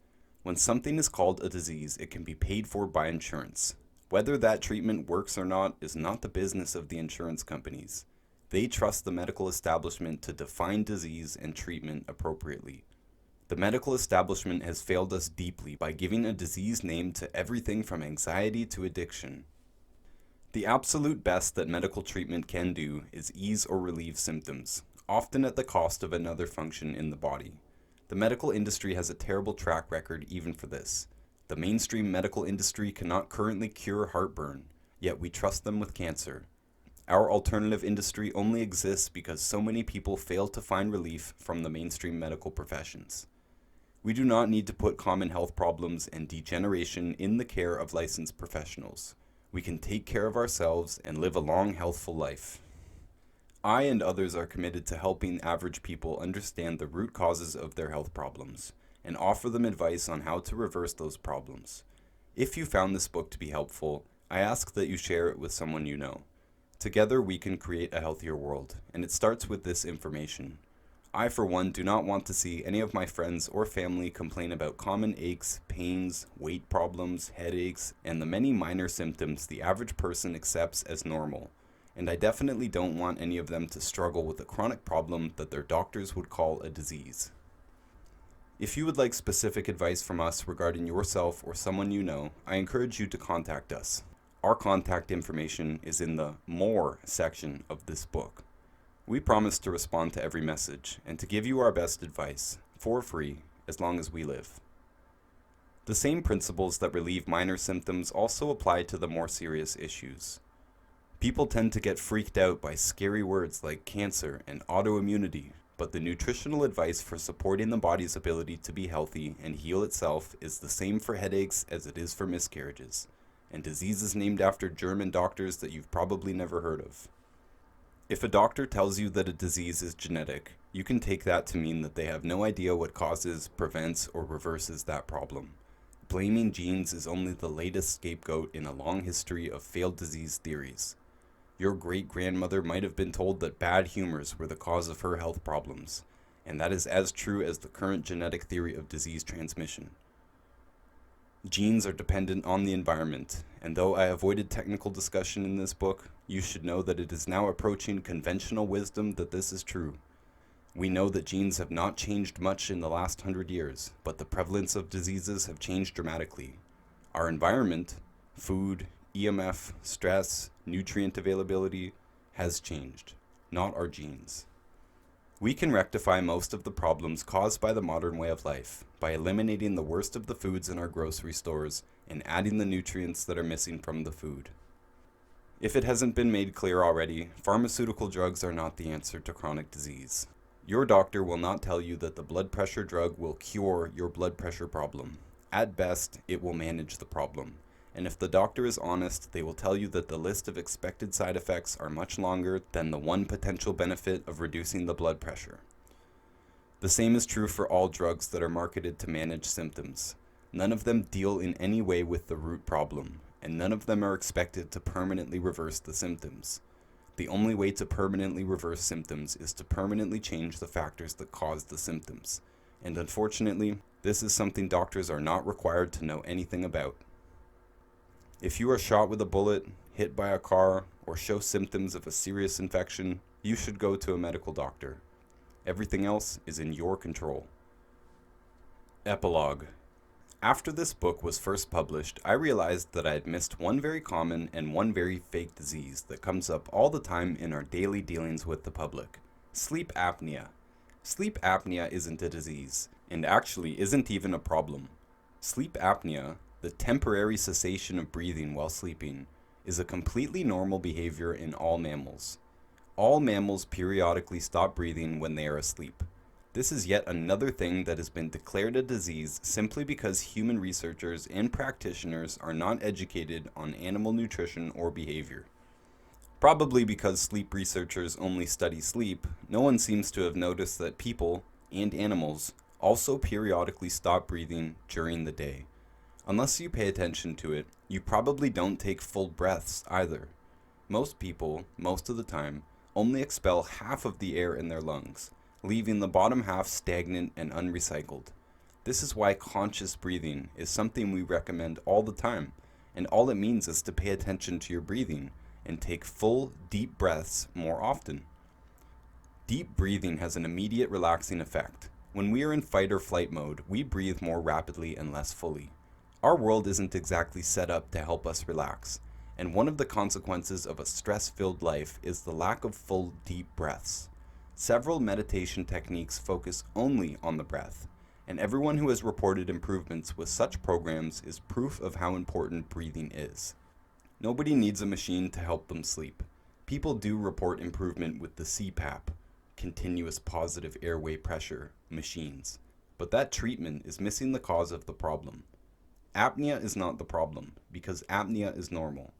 Speaker 1: When something is called a disease, it can be paid for by insurance. Whether that treatment works or not is not the business of the insurance companies. They trust the medical establishment to define disease and treatment appropriately. The medical establishment has failed us deeply by giving a disease name to everything from anxiety to addiction. The absolute best that medical treatment can do is ease or relieve symptoms, often at the cost of another function in the body. The medical industry has a terrible track record even for this. The mainstream medical industry cannot currently cure heartburn, yet we trust them with cancer. Our alternative industry only exists because so many people fail to find relief from the mainstream medical professions. We do not need to put common health problems and degeneration in the care of licensed professionals. We can take care of ourselves and live a long, healthful life. I and others are committed to helping average people understand the root causes of their health problems and offer them advice on how to reverse those problems. If you found this book to be helpful, I ask that you share it with someone you know. Together we can create a healthier world, and it starts with this information. I, for one, do not want to see any of my friends or family complain about common aches, pains, weight problems, headaches, and the many minor symptoms the average person accepts as normal. And I definitely don't want any of them to struggle with a chronic problem that their doctors would call a disease. If you would like specific advice from us regarding yourself or someone you know, I encourage you to contact us. Our contact information is in the More section of this book. We promise to respond to every message and to give you our best advice, for free, as long as we live. The same principles that relieve minor symptoms also apply to the more serious issues. People tend to get freaked out by scary words like cancer and autoimmunity, but the nutritional advice for supporting the body's ability to be healthy and heal itself is the same for headaches as it is for miscarriages, and diseases named after German doctors that you've probably never heard of. If a doctor tells you that a disease is genetic, you can take that to mean that they have no idea what causes, prevents, or reverses that problem. Blaming genes is only the latest scapegoat in a long history of failed disease theories. Your great-grandmother might have been told that bad humors were the cause of her health problems, and that is as true as the current genetic theory of disease transmission. Genes are dependent on the environment, and though I avoided technical discussion in this book, you should know that it is now approaching conventional wisdom that this is true. We know that genes have not changed much in the last 100 years, but the prevalence of diseases have changed dramatically. Our environment, food, EMF, stress, nutrient availability, has changed, not our genes. We can rectify most of the problems caused by the modern way of life by eliminating the worst of the foods in our grocery stores and adding the nutrients that are missing from the food. If it hasn't been made clear already, pharmaceutical drugs are not the answer to chronic disease. Your doctor will not tell you that the blood pressure drug will cure your blood pressure problem. At best, it will manage the problem. And if the doctor is honest, they will tell you that the list of expected side effects are much longer than the one potential benefit of reducing the blood pressure. The same is true for all drugs that are marketed to manage symptoms. None of them deal in any way with the root problem, and none of them are expected to permanently reverse the symptoms. The only way to permanently reverse symptoms is to permanently change the factors that cause the symptoms. And unfortunately, this is something doctors are not required to know anything about. If you are shot with a bullet, hit by a car, or show symptoms of a serious infection, you should go to a medical doctor. Everything else is in your control. Epilogue. After this book was first published, I realized that I had missed one very common and one very fake disease that comes up all the time in our daily dealings with the public: sleep apnea. Sleep apnea isn't a disease, and actually isn't even a problem. Sleep apnea, the temporary cessation of breathing while sleeping, is a completely normal behavior in all mammals. All mammals periodically stop breathing when they are asleep. This is yet another thing that has been declared a disease simply because human researchers and practitioners are not educated on animal nutrition or behavior. Probably because sleep researchers only study sleep, no one seems to have noticed that people, and animals, also periodically stop breathing during the day. Unless you pay attention to it, you probably don't take full breaths either. Most people, most of the time, only expel half of the air in their lungs, leaving the bottom half stagnant and unrecycled. This is why conscious breathing is something we recommend all the time, and all it means is to pay attention to your breathing and take full, deep breaths more often. Deep breathing has an immediate relaxing effect. When we are in fight or flight mode, we breathe more rapidly and less fully. Our world isn't exactly set up to help us relax, and one of the consequences of a stress-filled life is the lack of full, deep breaths. Several meditation techniques focus only on the breath, and everyone who has reported improvements with such programs is proof of how important breathing is. Nobody needs a machine to help them sleep. People do report improvement with the CPAP, continuous positive airway pressure, machines, but that treatment is missing the cause of the problem. Apnea is not the problem, because apnea is normal.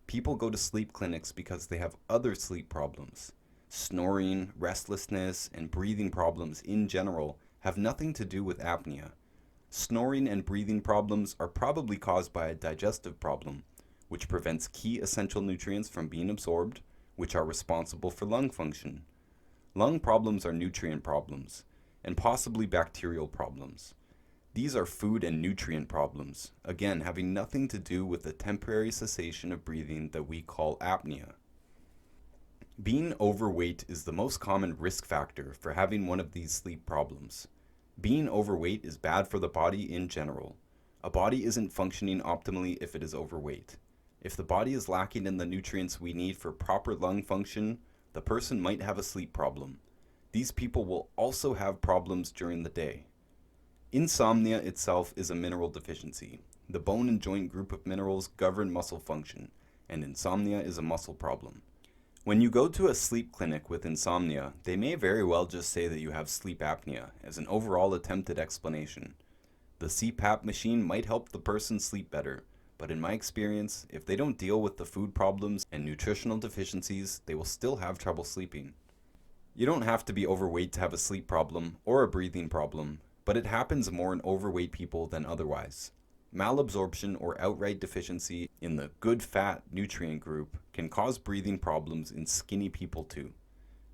Speaker 1: People go to sleep clinics because they have other sleep problems. Snoring, restlessness, and breathing problems in general have nothing to do with apnea. Snoring and breathing problems are probably caused by a digestive problem, which prevents key essential nutrients from being absorbed, which are responsible for lung function. Lung problems are nutrient problems, and possibly bacterial problems. These are food and nutrient problems, again having nothing to do with the temporary cessation of breathing that we call apnea. Being overweight is the most common risk factor for having one of these sleep problems. Being overweight is bad for the body in general. A body isn't functioning optimally if it is overweight. If the body is lacking in the nutrients we need for proper lung function, the person might have a sleep problem. These people will also have problems during the day. Insomnia itself is a mineral deficiency. The bone and joint group of minerals govern muscle function, and insomnia is a muscle problem. When you go to a sleep clinic with insomnia, they may very well just say that you have sleep apnea as an overall attempted explanation. The CPAP machine might help the person sleep better, but in my experience, if they don't deal with the food problems and nutritional deficiencies, they will still have trouble sleeping. You don't have to be overweight to have a sleep problem or a breathing problem, but it happens more in overweight people than otherwise. Malabsorption or outright deficiency in the good fat nutrient group can cause breathing problems in skinny people too.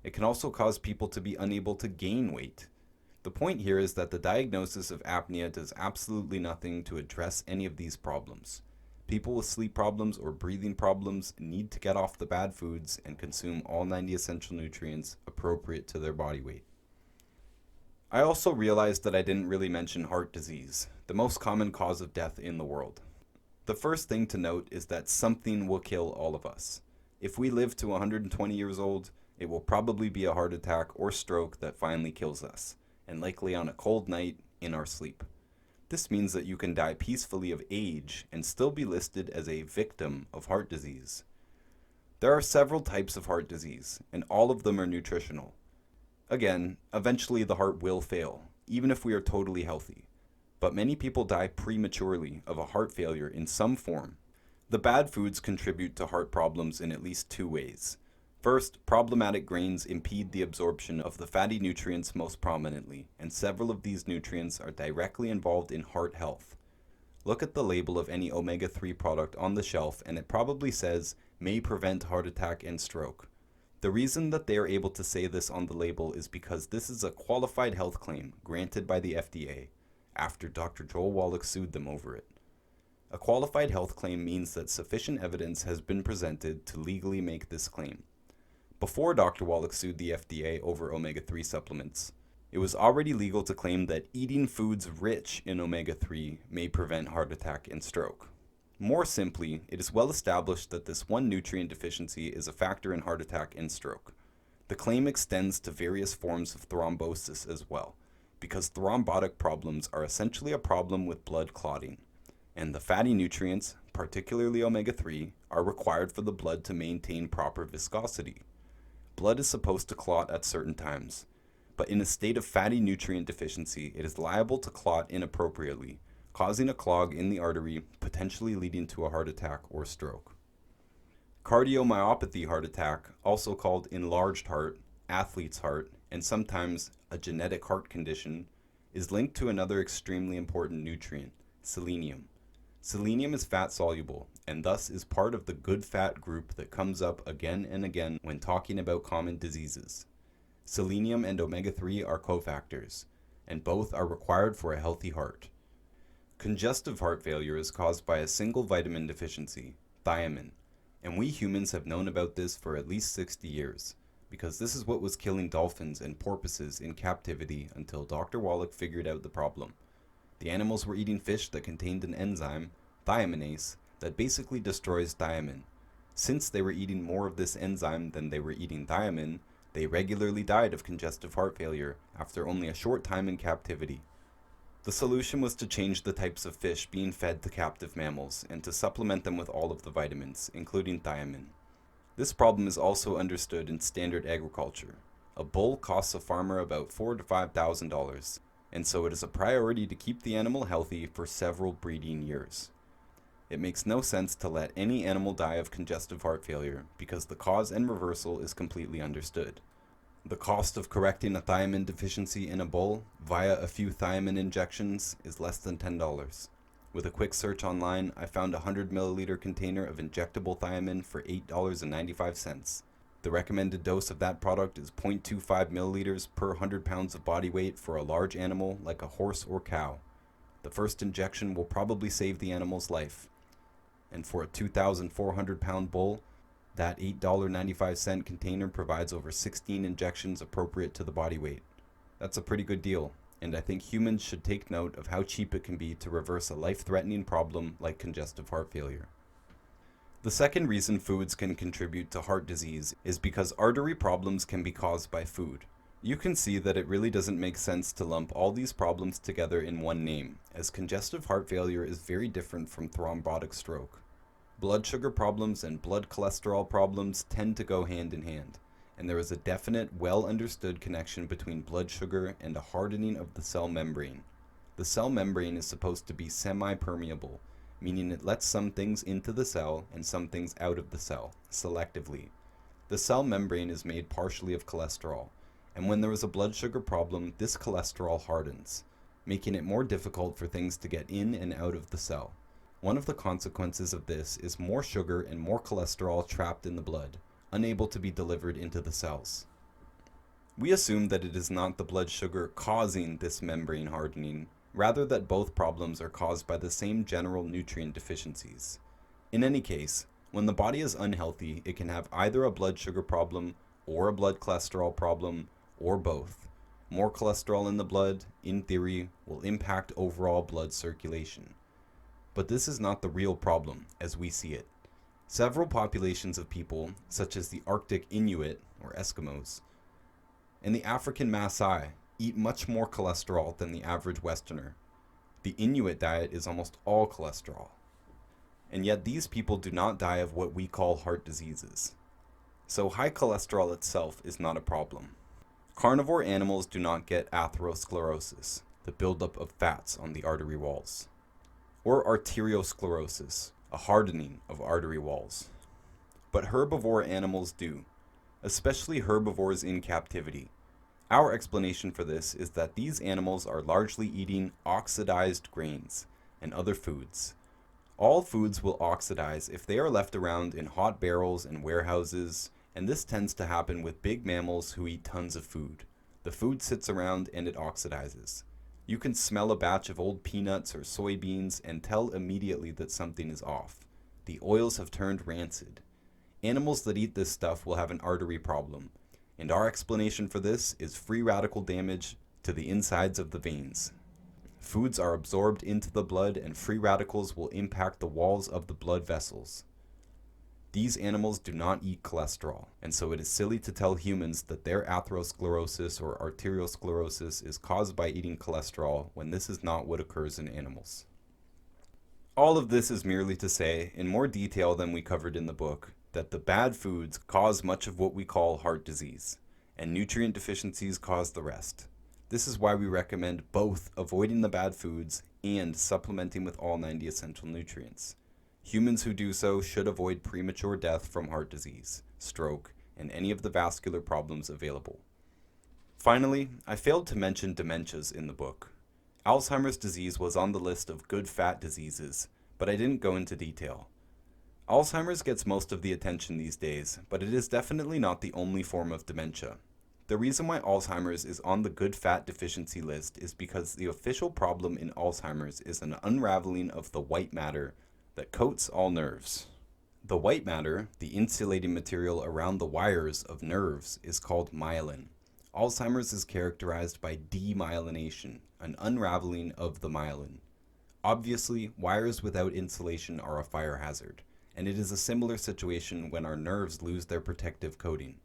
Speaker 1: It can also cause people to be unable to gain weight. The point here is that the diagnosis of apnea does absolutely nothing to address any of these problems. People with sleep problems or breathing problems need to get off the bad foods and consume all 90 essential nutrients appropriate to their body weight. I also realized that I didn't really mention heart disease, the most common cause of death in the world. The first thing to note is that something will kill all of us. If we live to 120 years old, it will probably be a heart attack or stroke that finally kills us, and likely on a cold night in our sleep. This means that you can die peacefully of age and still be listed as a victim of heart disease. There are several types of heart disease, and all of them are nutritional. Again, eventually the heart will fail, even if we are totally healthy. But many people die prematurely of a heart failure in some form. The bad foods contribute to heart problems in at least two ways. First, problematic grains impede the absorption of the fatty nutrients most prominently, and several of these nutrients are directly involved in heart health. Look at the label of any omega-3 product on the shelf and it probably says, may prevent heart attack and stroke. The reason that they are able to say this on the label is because this is a qualified health claim granted by the FDA, after Dr. Joel Wallach sued them over it. A qualified health claim means that sufficient evidence has been presented to legally make this claim. Before Dr. Wallach sued the FDA over omega-3 supplements, it was already legal to claim that eating foods rich in omega-3 may prevent heart attack and stroke. More simply, it is well established that this one nutrient deficiency is a factor in heart attack and stroke. The claim extends to various forms of thrombosis as well, because thrombotic problems are essentially a problem with blood clotting, and the fatty nutrients, particularly omega-3, are required for the blood to maintain proper viscosity. Blood is supposed to clot at certain times, but in a state of fatty nutrient deficiency, it is liable to clot inappropriately, causing a clog in the artery, potentially leading to a heart attack or stroke. Cardiomyopathy heart attack, also called enlarged heart, athlete's heart, and sometimes a genetic heart condition, is linked to another extremely important nutrient, selenium. Selenium is fat soluble, and thus is part of the good fat group that comes up again and again when talking about common diseases. Selenium and omega-3 are cofactors, and both are required for a healthy heart. Congestive heart failure is caused by a single vitamin deficiency, thiamine, and we humans have known about this for at least 60 years, because this is what was killing dolphins and porpoises in captivity until Dr. Wallach figured out the problem. The animals were eating fish that contained an enzyme, thiaminase, that basically destroys thiamine. Since they were eating more of this enzyme than they were eating thiamine, they regularly died of congestive heart failure after only a short time in captivity. The solution was to change the types of fish being fed to captive mammals and to supplement them with all of the vitamins, including thiamine. This problem is also understood in standard agriculture. A bull costs a farmer about $4,000 to $5,000, and so it is a priority to keep the animal healthy for several breeding years. It makes no sense to let any animal die of congestive heart failure because the cause and reversal is completely understood. The cost of correcting a thiamine deficiency in a bull via a few thiamine injections is less than $10. With a quick search online, I found a 100 milliliter container of injectable thiamine for $8.95. The recommended dose of that product is 0.25 milliliters per 100 pounds of body weight for a large animal like a horse or cow. The first injection will probably save the animal's life. And for a 2,400 pound bull, that $8.95 container provides over 16 injections appropriate to the body weight. That's a pretty good deal, and I think humans should take note of how cheap it can be to reverse a life-threatening problem like congestive heart failure. The second reason foods can contribute to heart disease is because artery problems can be caused by food. You can see that it really doesn't make sense to lump all these problems together in one name, as congestive heart failure is very different from thrombotic stroke. Blood sugar problems and blood cholesterol problems tend to go hand in hand, and there is a definite, well-understood connection between blood sugar and a hardening of the cell membrane. The cell membrane is supposed to be semi-permeable, meaning it lets some things into the cell and some things out of the cell, selectively. The cell membrane is made partially of cholesterol, and when there is a blood sugar problem, this cholesterol hardens, making it more difficult for things to get in and out of the cell. One of the consequences of this is more sugar and more cholesterol trapped in the blood, unable to be delivered into the cells. We assume that it is not the blood sugar causing this membrane hardening, rather that both problems are caused by the same general nutrient deficiencies. In any case, when the body is unhealthy, it can have either a blood sugar problem or a blood cholesterol problem, or both. More cholesterol in the blood, in theory, will impact overall blood circulation. But this is not the real problem, as we see it. Several populations of people, such as the Arctic Inuit, or Eskimos, and the African Maasai, eat much more cholesterol than the average Westerner. The Inuit diet is almost all cholesterol. And yet these people do not die of what we call heart diseases. So high cholesterol itself is not a problem. Carnivore animals do not get atherosclerosis, the buildup of fats on the artery walls, or arteriosclerosis, a hardening of artery walls. But herbivore animals do, especially herbivores in captivity. Our explanation for this is that these animals are largely eating oxidized grains and other foods. All foods will oxidize if they are left around in hot barrels and warehouses, and this tends to happen with big mammals who eat tons of food. The food sits around and it oxidizes. You can smell a batch of old peanuts or soybeans and tell immediately that something is off. The oils have turned rancid. Animals that eat this stuff will have an artery problem, and our explanation for this is free radical damage to the insides of the veins. Foods are absorbed into the blood and free radicals will impact the walls of the blood vessels. These animals do not eat cholesterol, and so it is silly to tell humans that their atherosclerosis or arteriosclerosis is caused by eating cholesterol when this is not what occurs in animals. All of this is merely to say, in more detail than we covered in the book, that the bad foods cause much of what we call heart disease, and nutrient deficiencies cause the rest. This is why we recommend both avoiding the bad foods and supplementing with all 90 essential nutrients. Humans who do so should avoid premature death from heart disease, stroke, and any of the vascular problems available. Finally, I failed to mention dementias in the book. Alzheimer's disease was on the list of good fat diseases, but I didn't go into detail. Alzheimer's gets most of the attention these days, but it is definitely not the only form of dementia. The reason why Alzheimer's is on the good fat deficiency list is because the official problem in Alzheimer's is an unraveling of the white matter that coats all nerves. The white matter, the insulating material around the wires of nerves, is called myelin. Alzheimer's is characterized by demyelination, an unraveling of the myelin. Obviously, wires without insulation are a fire hazard, and it is a similar situation when our nerves lose their protective coating.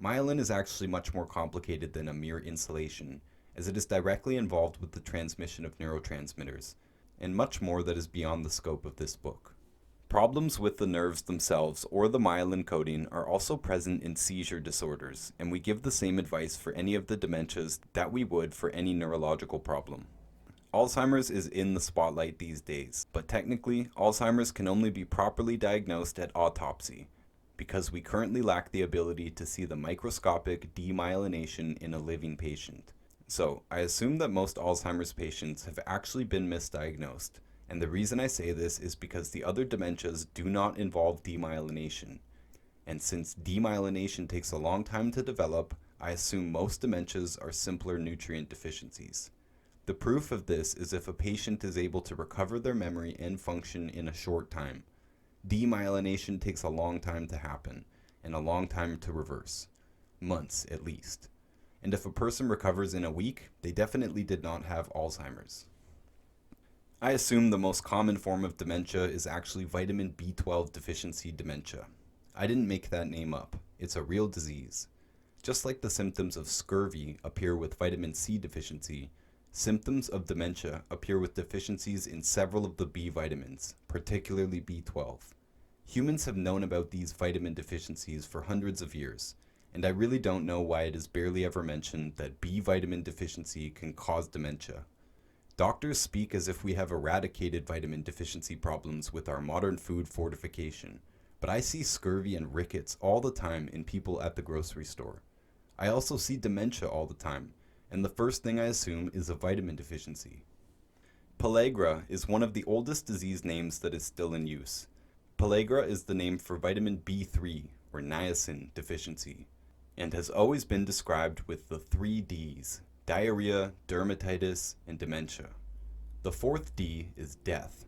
Speaker 1: Myelin is actually much more complicated than a mere insulation, as it is directly involved with the transmission of neurotransmitters, and much more that is beyond the scope of this book. Problems with the nerves themselves or the myelin coating are also present in seizure disorders, and we give the same advice for any of the dementias that we would for any neurological problem. Alzheimer's is in the spotlight these days, but technically, Alzheimer's can only be properly diagnosed at autopsy, because we currently lack the ability to see the microscopic demyelination in a living patient. So, I assume that most Alzheimer's patients have actually been misdiagnosed, and the reason I say this is because the other dementias do not involve demyelination. and since demyelination takes a long time to develop, I assume most dementias are simpler nutrient deficiencies. The proof of this is if a patient is able to recover their memory and function in a short time. Demyelination takes a long time to happen, and a long time to reverse. Months, at least. And if a person recovers in a week, they definitely did not have Alzheimer's. I assume the most common form of dementia is actually vitamin B12 deficiency dementia. I didn't make that name up. It's a real disease. Just like the symptoms of scurvy appear with vitamin C deficiency, symptoms of dementia appear with deficiencies in several of the B vitamins, particularly B12. Humans have known about these vitamin deficiencies for hundreds of years, and I really don't know why it is barely ever mentioned that B vitamin deficiency can cause dementia. Doctors speak as if we have eradicated vitamin deficiency problems with our modern food fortification, but I see scurvy and rickets all the time in people at the grocery store. I also see dementia all the time, and the first thing I assume is a vitamin deficiency. Pellagra is one of the oldest disease names that is still in use. Pellagra is the name for vitamin B3, or niacin, deficiency, and has always been described with the 3 Ds: diarrhea, dermatitis, and dementia. The 4th D is death.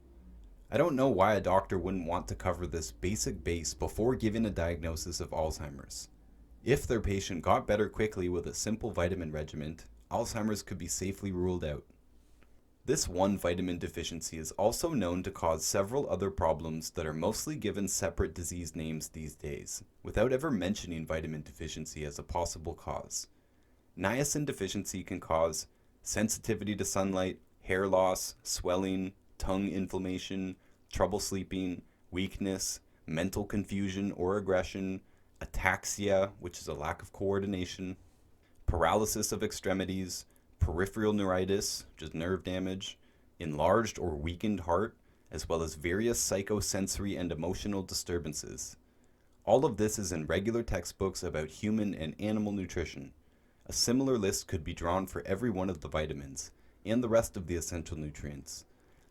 Speaker 1: I don't know why a doctor wouldn't want to cover this basic base before giving a diagnosis of Alzheimer's. If their patient got better quickly with a simple vitamin regimen, Alzheimer's could be safely ruled out. This one vitamin deficiency is also known to cause several other problems that are mostly given separate disease names these days, without ever mentioning vitamin deficiency as a possible cause. Niacin deficiency can cause sensitivity to sunlight, hair loss, swelling, tongue inflammation, trouble sleeping, weakness, mental confusion or aggression, ataxia, which is a lack of coordination, paralysis of extremities, peripheral neuritis, which is nerve damage, enlarged or weakened heart, as well as various psychosensory and emotional disturbances. All of this is in regular textbooks about human and animal nutrition. A similar list could be drawn for every one of the vitamins, and the rest of the essential nutrients.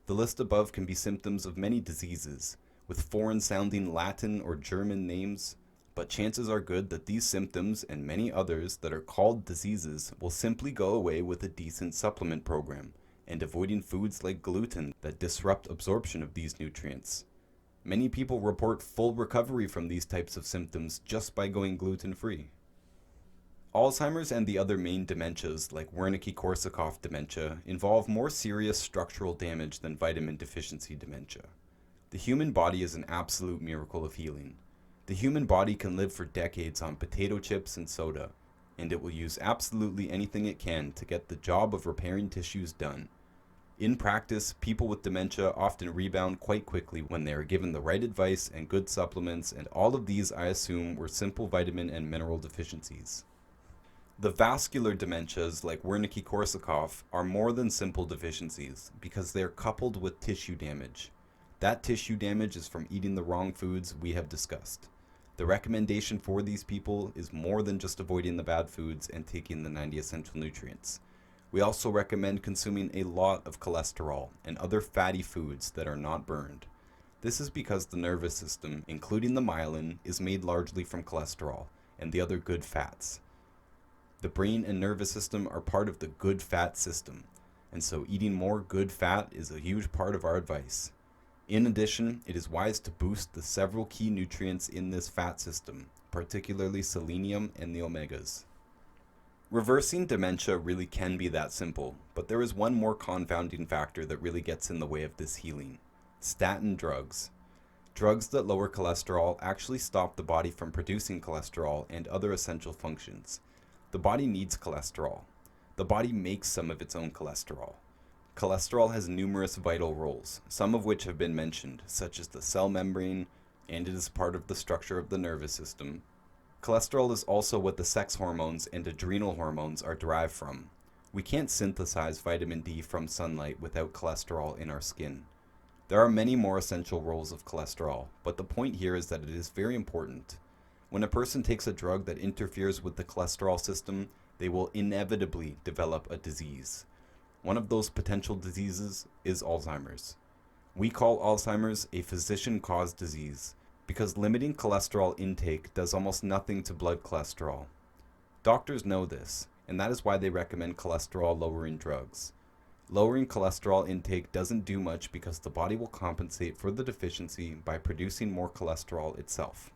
Speaker 1: The list above can be symptoms of many diseases, with foreign-sounding Latin or German names, but chances are good that these symptoms and many others that are called diseases will simply go away with a decent supplement program, and avoiding foods like gluten that disrupt absorption of these nutrients. Many people report full recovery from these types of symptoms just by going gluten-free. Alzheimer's and the other main dementias, like Wernicke-Korsakoff dementia, involve more serious structural damage than vitamin deficiency dementia. The human body is an absolute miracle of healing. The human body can live for decades on potato chips and soda, and it will use absolutely anything it can to get the job of repairing tissues done. In practice, people with dementia often rebound quite quickly when they are given the right advice and good supplements, and all of these I assume were simple vitamin and mineral deficiencies. The vascular dementias, like Wernicke-Korsakoff, are more than simple deficiencies because they are coupled with tissue damage. That tissue damage is from eating the wrong foods we have discussed. The recommendation for these people is more than just avoiding the bad foods and taking the 90 essential nutrients. We also recommend consuming a lot of cholesterol and other fatty foods that are not burned. This is because the nervous system, including the myelin, is made largely from cholesterol and the other good fats. The brain and nervous system are part of the good fat system, and so eating more good fat is a huge part of our advice. In addition, it is wise to boost the several key nutrients in this fat system, particularly selenium and the omegas. Reversing dementia really can be that simple, but there is one more confounding factor that really gets in the way of this healing: statin drugs. Drugs that lower cholesterol actually stop the body from producing cholesterol and other essential functions. The body needs cholesterol. The body makes some of its own cholesterol. Cholesterol has numerous vital roles, some of which have been mentioned, such as the cell membrane, and it is part of the structure of the nervous system. Cholesterol is also what the sex hormones and adrenal hormones are derived from. We can't synthesize vitamin D from sunlight without cholesterol in our skin. There are many more essential roles of cholesterol, but the point here is that it is very important. When a person takes a drug that interferes with the cholesterol system, they will inevitably develop a disease. One of those potential diseases is Alzheimer's. We call Alzheimer's a physician-caused disease, because limiting cholesterol intake does almost nothing to blood cholesterol. Doctors know this, and that is why they recommend cholesterol-lowering drugs. Lowering cholesterol intake doesn't do much because the body will compensate for the deficiency by producing more cholesterol itself.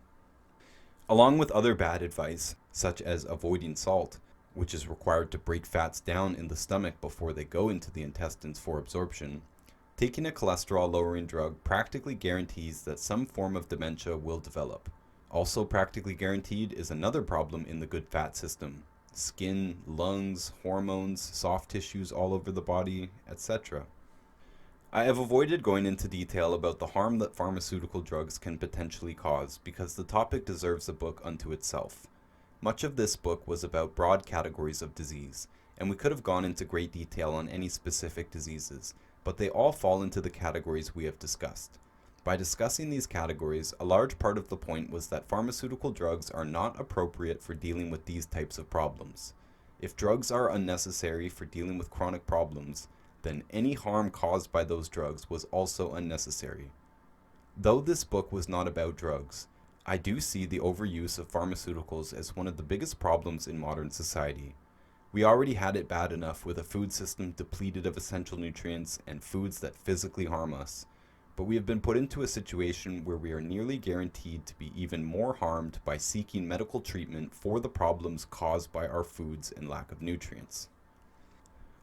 Speaker 1: Along with other bad advice, such as avoiding salt, which is required to break fats down in the stomach before they go into the intestines for absorption, taking a cholesterol-lowering drug practically guarantees that some form of dementia will develop. Also practically guaranteed is another problem in the good fat system: skin, lungs, hormones, soft tissues all over the body, etc. I have avoided going into detail about the harm that pharmaceutical drugs can potentially cause because the topic deserves a book unto itself. Much of this book was about broad categories of disease, and we could have gone into great detail on any specific diseases, but they all fall into the categories we have discussed. By discussing these categories, a large part of the point was that pharmaceutical drugs are not appropriate for dealing with these types of problems. If drugs are unnecessary for dealing with chronic problems, then any harm caused by those drugs was also unnecessary. Though this book was not about drugs, I do see the overuse of pharmaceuticals as one of the biggest problems in modern society. We already had it bad enough with a food system depleted of essential nutrients and foods that physically harm us, but we have been put into a situation where we are nearly guaranteed to be even more harmed by seeking medical treatment for the problems caused by our foods and lack of nutrients.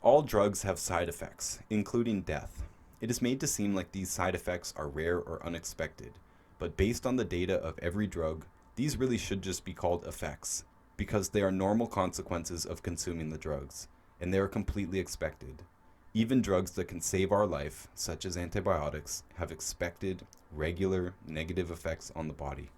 Speaker 1: All drugs have side effects, including death. It is made to seem like these side effects are rare or unexpected, but based on the data of every drug, these really should just be called effects, because they are normal consequences of consuming the drugs, and they are completely expected. Even drugs that can save our life, such as antibiotics, have expected, regular, negative effects on the body.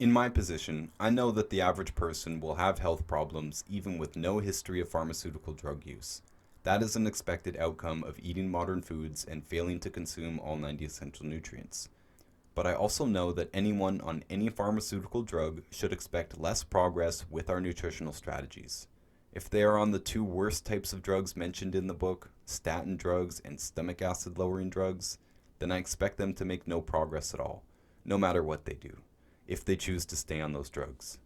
Speaker 1: In my position, I know that the average person will have health problems even with no history of pharmaceutical drug use. That is an expected outcome of eating modern foods and failing to consume all 90 essential nutrients. But I also know that anyone on any pharmaceutical drug should expect less progress with our nutritional strategies. If they are on the two worst types of drugs mentioned in the book, statin drugs and stomach acid lowering drugs, then I expect them to make no progress at all, no matter what they do, if they choose to stay on those drugs.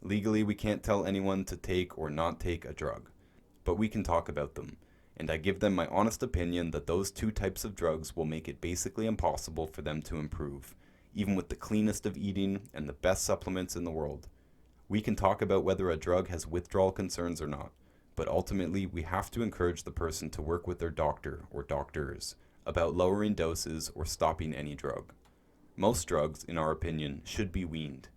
Speaker 1: Legally, we can't tell anyone to take or not take a drug, but we can talk about them, and I give them my honest opinion that those two types of drugs will make it basically impossible for them to improve, even with the cleanest of eating and the best supplements in the world. We can talk about whether a drug has withdrawal concerns or not, but ultimately we have to encourage the person to work with their doctor or doctors about lowering doses or stopping any drug. Most drugs, in our opinion, should be weaned,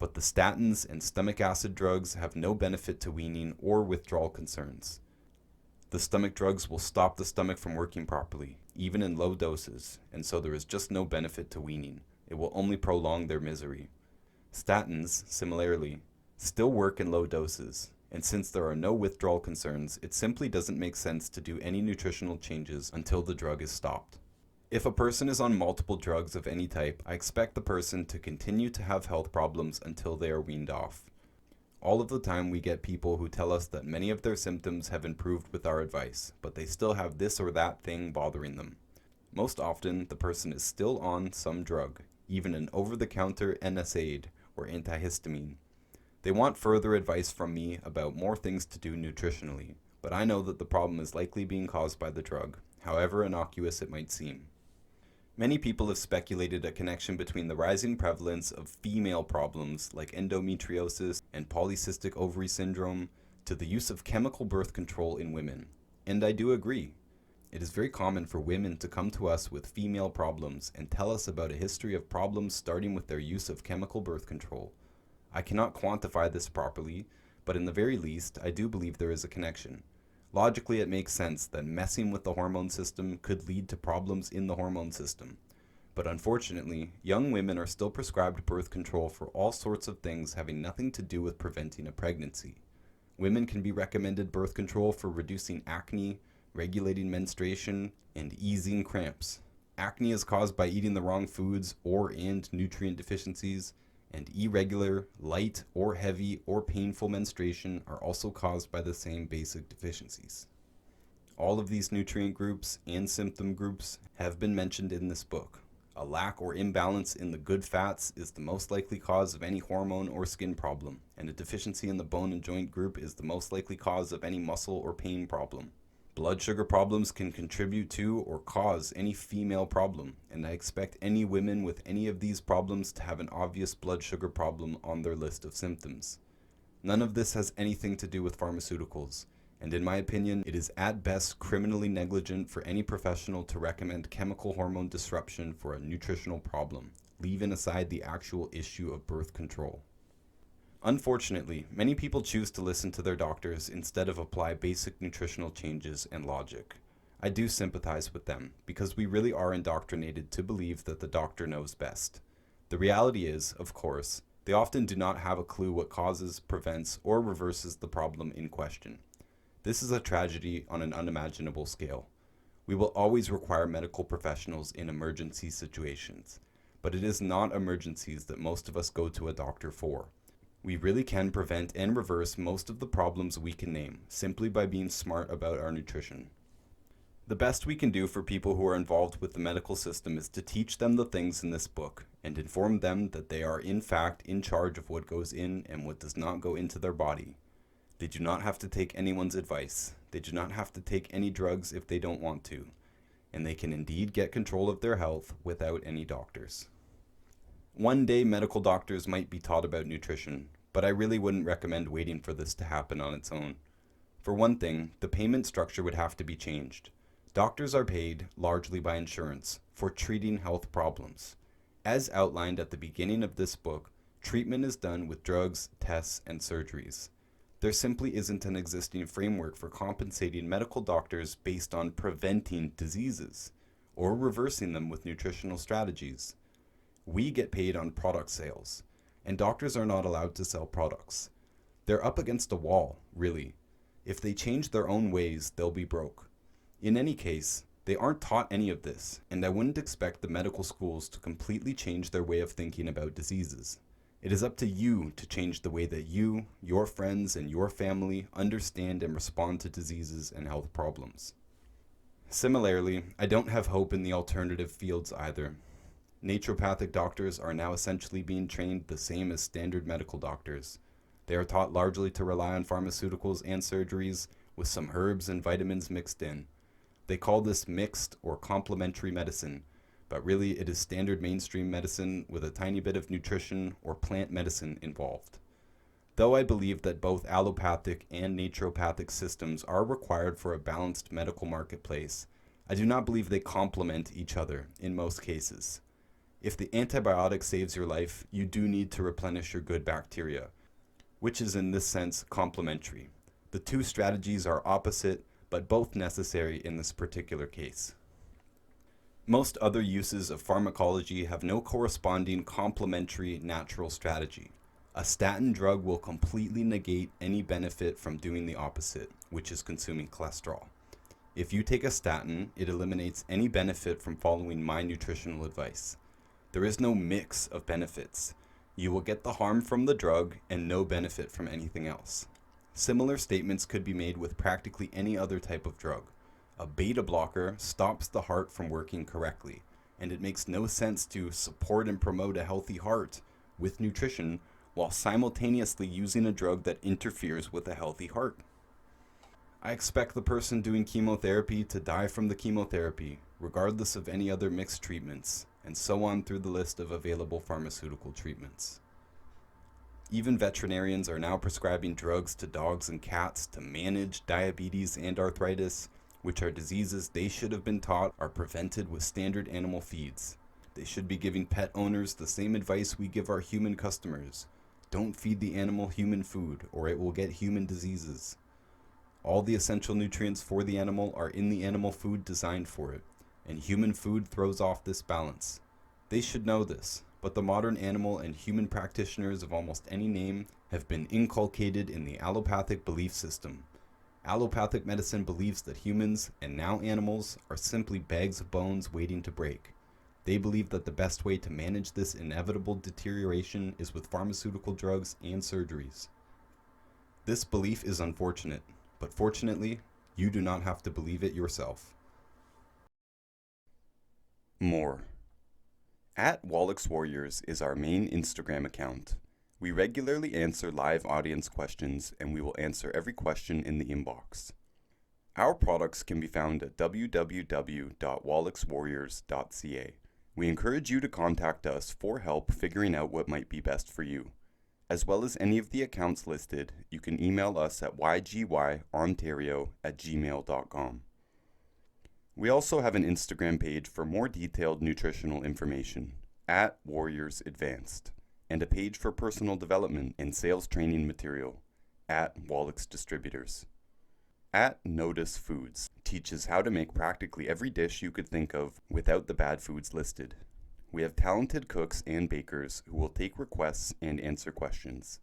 Speaker 1: but the statins and stomach acid drugs have no benefit to weaning or withdrawal concerns. The stomach drugs will stop the stomach from working properly, even in low doses, and so there is just no benefit to weaning. It will only prolong their misery. Statins, similarly, still work in low doses, and since there are no withdrawal concerns, it simply doesn't make sense to do any nutritional changes until the drug is stopped. If a person is on multiple drugs of any type, I expect the person to continue to have health problems until they are weaned off. All of the time we get people who tell us that many of their symptoms have improved with our advice, but they still have this or that thing bothering them. Most often, the person is still on some drug, even an over-the-counter NSAID or antihistamine. They want further advice from me about more things to do nutritionally, but I know that the problem is likely being caused by the drug, however innocuous it might seem. Many people have speculated a connection between the rising prevalence of female problems like endometriosis and polycystic ovary syndrome to the use of chemical birth control in women, and I do agree. It is very common for women to come to us with female problems and tell us about a history of problems starting with their use of chemical birth control. I cannot quantify this properly, but in the very least, I do believe there is a connection. Logically, it makes sense that messing with the hormone system could lead to problems in the hormone system. But unfortunately, young women are still prescribed birth control for all sorts of things having nothing to do with preventing a pregnancy. Women can be recommended birth control for reducing acne, regulating menstruation, and easing cramps. Acne is caused by eating the wrong foods and nutrient deficiencies, and irregular, light, or heavy, or painful menstruation are also caused by the same basic deficiencies. All of these nutrient groups and symptom groups have been mentioned in this book. A lack or imbalance in the good fats is the most likely cause of any hormone or skin problem, and a deficiency in the bone and joint group is the most likely cause of any muscle or pain problem. Blood sugar problems can contribute to or cause any female problem, and I expect any women with any of these problems to have an obvious blood sugar problem on their list of symptoms. None of this has anything to do with pharmaceuticals, and in my opinion, it is at best criminally negligent for any professional to recommend chemical hormone disruption for a nutritional problem, leaving aside the actual issue of birth control. Unfortunately, many people choose to listen to their doctors instead of apply basic nutritional changes and logic. I do sympathize with them, because we really are indoctrinated to believe that the doctor knows best. The reality is, of course, they often do not have a clue what causes, prevents, or reverses the problem in question. This is a tragedy on an unimaginable scale. We will always require medical professionals in emergency situations, but it is not emergencies that most of us go to a doctor for. We really can prevent and reverse most of the problems we can name, simply by being smart about our nutrition. The best we can do for people who are involved with the medical system is to teach them the things in this book, and inform them that they are in fact in charge of what goes in and what does not go into their body. They do not have to take anyone's advice. They do not have to take any drugs if they don't want to. And they can indeed get control of their health without any doctors. One day medical doctors might be taught about nutrition, but I really wouldn't recommend waiting for this to happen on its own. For one thing, the payment structure would have to be changed. Doctors are paid, largely by insurance, for treating health problems. As outlined at the beginning of this book, treatment is done with drugs, tests, and surgeries. There simply isn't an existing framework for compensating medical doctors based on preventing diseases or reversing them with nutritional strategies. We get paid on product sales, and doctors are not allowed to sell products. They're up against a wall, really. If they change their own ways, they'll be broke. In any case, they aren't taught any of this, and I wouldn't expect the medical schools to completely change their way of thinking about diseases. It is up to you to change the way that you, your friends, and your family understand and respond to diseases and health problems. Similarly, I don't have hope in the alternative fields either. Naturopathic doctors are now essentially being trained the same as standard medical doctors. They are taught largely to rely on pharmaceuticals and surgeries, with some herbs and vitamins mixed in. They call this mixed or complementary medicine, but really it is standard mainstream medicine with a tiny bit of nutrition or plant medicine involved. Though I believe that both allopathic and naturopathic systems are required for a balanced medical marketplace, I do not believe they complement each other in most cases. If the antibiotic saves your life, you do need to replenish your good bacteria, which is in this sense complementary. The two strategies are opposite, but both necessary in this particular case. Most other uses of pharmacology have no corresponding complementary natural strategy. A statin drug will completely negate any benefit from doing the opposite, which is consuming cholesterol. If you take a statin, it eliminates any benefit from following my nutritional advice. There is no mix of benefits. You will get the harm from the drug and no benefit from anything else. Similar statements could be made with practically any other type of drug. A beta blocker stops the heart from working correctly, and it makes no sense to support and promote a healthy heart with nutrition while simultaneously using a drug that interferes with a healthy heart. I expect the person doing chemotherapy to die from the chemotherapy, regardless of any other mixed treatments, and so on through the list of available pharmaceutical treatments. Even veterinarians are now prescribing drugs to dogs and cats to manage diabetes and arthritis, which are diseases they should have been taught are prevented with standard animal feeds. They should be giving pet owners the same advice we give our human customers. Don't feed the animal human food, or it will get human diseases. All the essential nutrients for the animal are in the animal food designed for it, and human food throws off this balance. They should know this, but the modern animal and human practitioners of almost any name have been inculcated in the allopathic belief system. Allopathic medicine believes that humans, and now animals, are simply bags of bones waiting to break. They believe that the best way to manage this inevitable deterioration is with pharmaceutical drugs and surgeries. This belief is unfortunate, but fortunately, you do not have to believe it yourself. More. At YGYOntario is our main Instagram account. We regularly answer live audience questions, and we will answer every question in the inbox. Our products can be found at www.wallexwarriors.ca. We encourage you to contact us for help figuring out what might be best for you. As well as any of the accounts listed, you can email us at YGYOntario@gmail.com. We also have an Instagram page for more detailed nutritional information, at Warriors Advanced, and a page for personal development and sales training material, at Wallix Distributors. At Notice Foods teaches how to make practically every dish you could think of without the bad foods listed. We have talented cooks and bakers who will take requests and answer questions.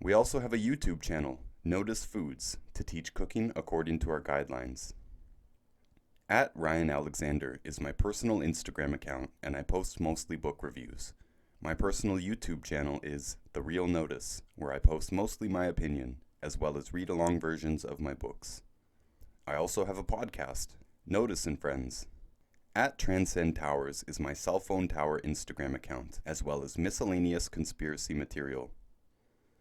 Speaker 1: We also have a YouTube channel, Notice Foods, to teach cooking according to our guidelines. At Aleckszander is my personal Instagram account, and I post mostly book reviews. My personal YouTube channel is The Real Notice, where I post mostly my opinion, as well as read-along versions of my books. I also have a podcast, Notice and Friends. At Transcend Towers is my cell phone tower Instagram account, as well as miscellaneous conspiracy material.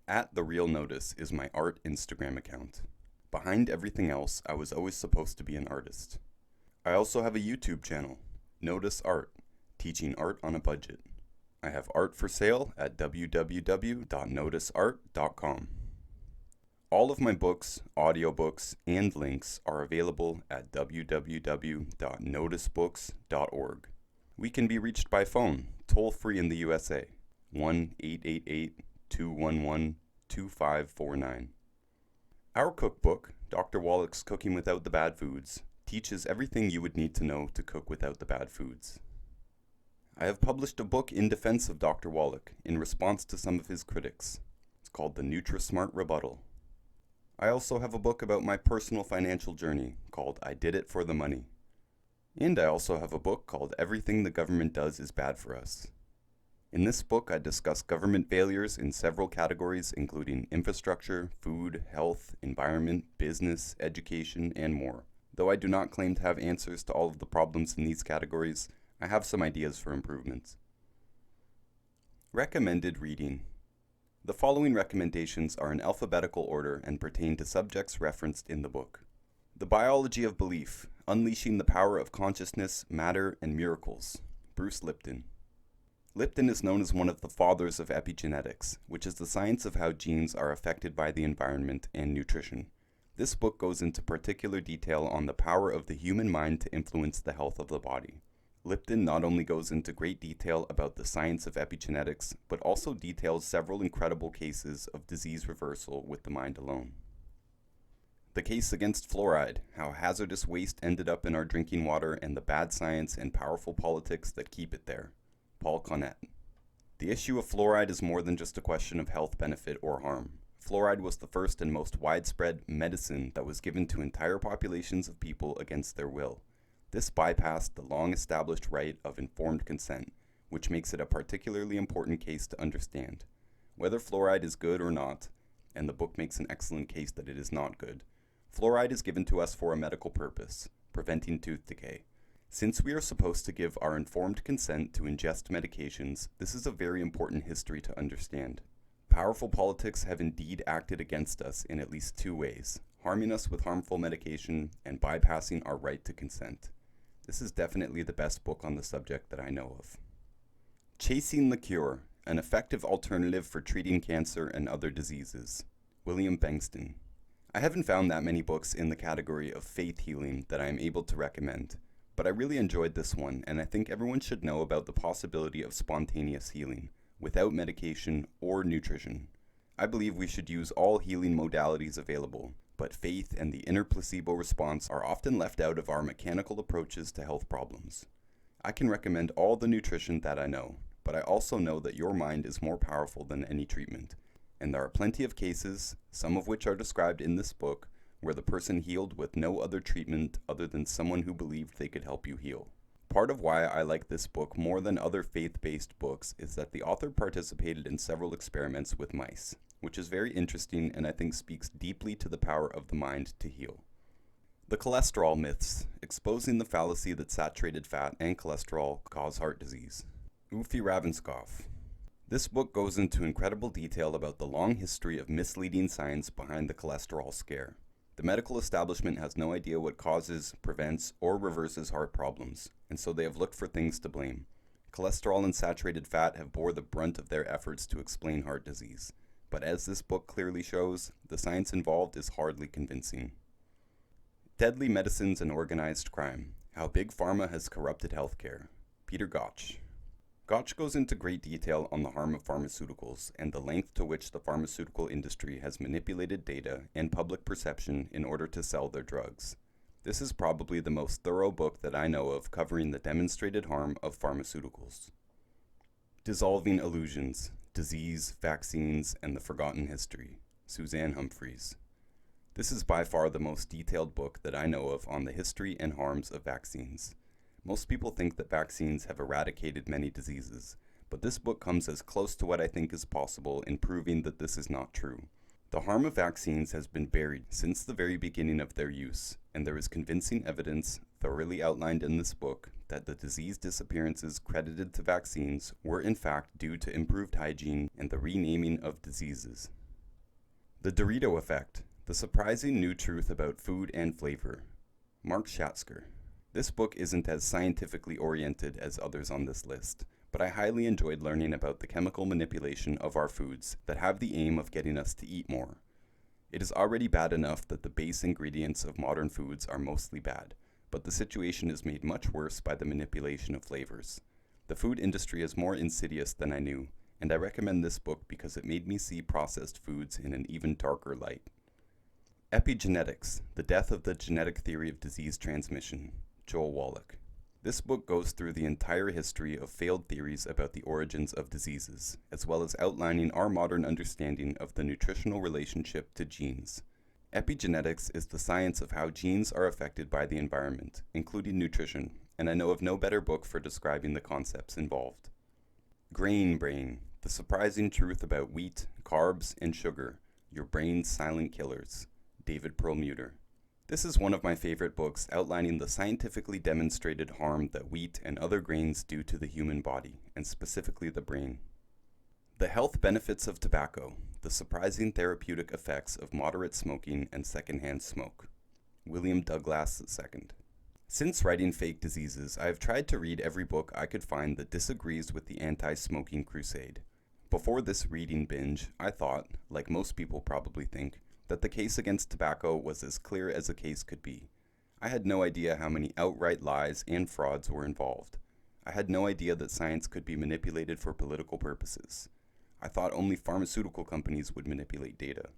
Speaker 1: At The Real Notice is my art Instagram account. Behind everything else, I was always supposed to be an artist. I also have a YouTube channel, Notice Art, teaching art on a budget. I have art for sale at www.noticeart.com. All of my books, audiobooks, and links are available at www.noticebooks.org. We can be reached by phone, toll-free in the USA, 1-888-211-2549. Our cookbook, Dr. Wallach's Cooking Without the Bad Foods, teaches everything you would need to know to cook without the bad foods. I have published a book in defense of Dr. Wallach in response to some of his critics. It's called The Nutri-Smart Rebuttal. I also have a book about my personal financial journey called I Did It for the Money. And I also have a book called Everything the Government Does is Bad for Us. In this book, I discuss government failures in several categories, including infrastructure, food, health, environment, business, education, and more. Though I do not claim to have answers to all of the problems in these categories, I have some ideas for improvements. Recommended reading. The following recommendations are in alphabetical order and pertain to subjects referenced in the book. The Biology of Belief, Unleashing the Power of Consciousness, Matter, and Miracles, Bruce Lipton. Lipton is known as one of the fathers of epigenetics, which is the science of how genes are affected by the environment and nutrition. This book goes into particular detail on the power of the human mind to influence the health of the body. Lipton not only goes into great detail about the science of epigenetics, but also details several incredible cases of disease reversal with the mind alone. The Case Against Fluoride, How Hazardous Waste Ended Up in Our Drinking Water and the Bad Science and Powerful Politics That Keep It There, Paul Connett. The issue of fluoride is more than just a question of health benefit or harm. Fluoride was the first and most widespread medicine that was given to entire populations of people against their will. This bypassed the long-established right of informed consent, which makes it a particularly important case to understand. Whether fluoride is good or not, and the book makes an excellent case that it is not good, fluoride is given to us for a medical purpose, preventing tooth decay. Since we are supposed to give our informed consent to ingest medications, this is a very important history to understand. Powerful politics have indeed acted against us in at least two ways, harming us with harmful medication and bypassing our right to consent. This is definitely the best book on the subject that I know of. Chasing the Cure, an effective alternative for treating cancer and other diseases, William Bengston. I haven't found that many books in the category of faith healing that I am able to recommend, but I really enjoyed this one, and I think everyone should know about the possibility of spontaneous healing, without medication or nutrition. I believe we should use all healing modalities available, but faith and the inner placebo response are often left out of our mechanical approaches to health problems. I can recommend all the nutrition that I know, but I also know that your mind is more powerful than any treatment, and there are plenty of cases, some of which are described in this book, where the person healed with no other treatment other than someone who believed they could help you heal. Part of why I like this book more than other faith-based books is that the author participated in several experiments with mice, which is very interesting and I think speaks deeply to the power of the mind to heal. The Cholesterol Myths, Exposing the Fallacy that Saturated Fat and Cholesterol Cause Heart Disease, Ufi Ravenskoff. This book goes into incredible detail about the long history of misleading science behind the cholesterol scare. The medical establishment has no idea what causes, prevents, or reverses heart problems, and so they have looked for things to blame. Cholesterol and saturated fat have bore the brunt of their efforts to explain heart disease. But as this book clearly shows, the science involved is hardly convincing. Deadly Medicines and Organized Crime: How Big Pharma Has Corrupted Healthcare. Peter Gotch. Gotch goes into great detail on the harm of pharmaceuticals and the length to which the pharmaceutical industry has manipulated data and public perception in order to sell their drugs. This is probably the most thorough book that I know of covering the demonstrated harm of pharmaceuticals. Dissolving Illusions: Disease, Vaccines, and the Forgotten History. Suzanne Humphreys. This is by far the most detailed book that I know of on the history and harms of vaccines. Most people think that vaccines have eradicated many diseases, but this book comes as close to what I think is possible in proving that this is not true. The harm of vaccines has been buried since the very beginning of their use, and there is convincing evidence, thoroughly outlined in this book, that the disease disappearances credited to vaccines were in fact due to improved hygiene and the renaming of diseases. The Dorito Effect: The Surprising New Truth About Food and Flavor. Mark Schatzker. This book isn't as scientifically oriented as others on this list, but I highly enjoyed learning about the chemical manipulation of our foods that have the aim of getting us to eat more. It is already bad enough that the base ingredients of modern foods are mostly bad, but the situation is made much worse by the manipulation of flavors. The food industry is more insidious than I knew, and I recommend this book because it made me see processed foods in an even darker light. Epigenetics: The Death of the Genetic Theory of Disease Transmission. Joel Wallach. This book goes through the entire history of failed theories about the origins of diseases, as well as outlining our modern understanding of the nutritional relationship to genes. Epigenetics is the science of how genes are affected by the environment, including nutrition, and I know of no better book for describing the concepts involved. Grain Brain: The Surprising Truth About Wheat, Carbs, and Sugar, Your Brain's Silent Killers. David Perlmutter. This is one of my favorite books outlining the scientifically demonstrated harm that wheat and other grains do to the human body, and specifically the brain. The Health Benefits of Tobacco: The Surprising Therapeutic Effects of Moderate Smoking and Secondhand Smoke. William Douglas II. Since writing Fake Diseases, I have tried to read every book I could find that disagrees with the anti-smoking crusade. Before this reading binge, I thought, like most people probably think, that the case against tobacco was as clear as a case could be. I had no idea how many outright lies and frauds were involved. I had no idea that science could be manipulated for political purposes. I thought only pharmaceutical companies would manipulate data.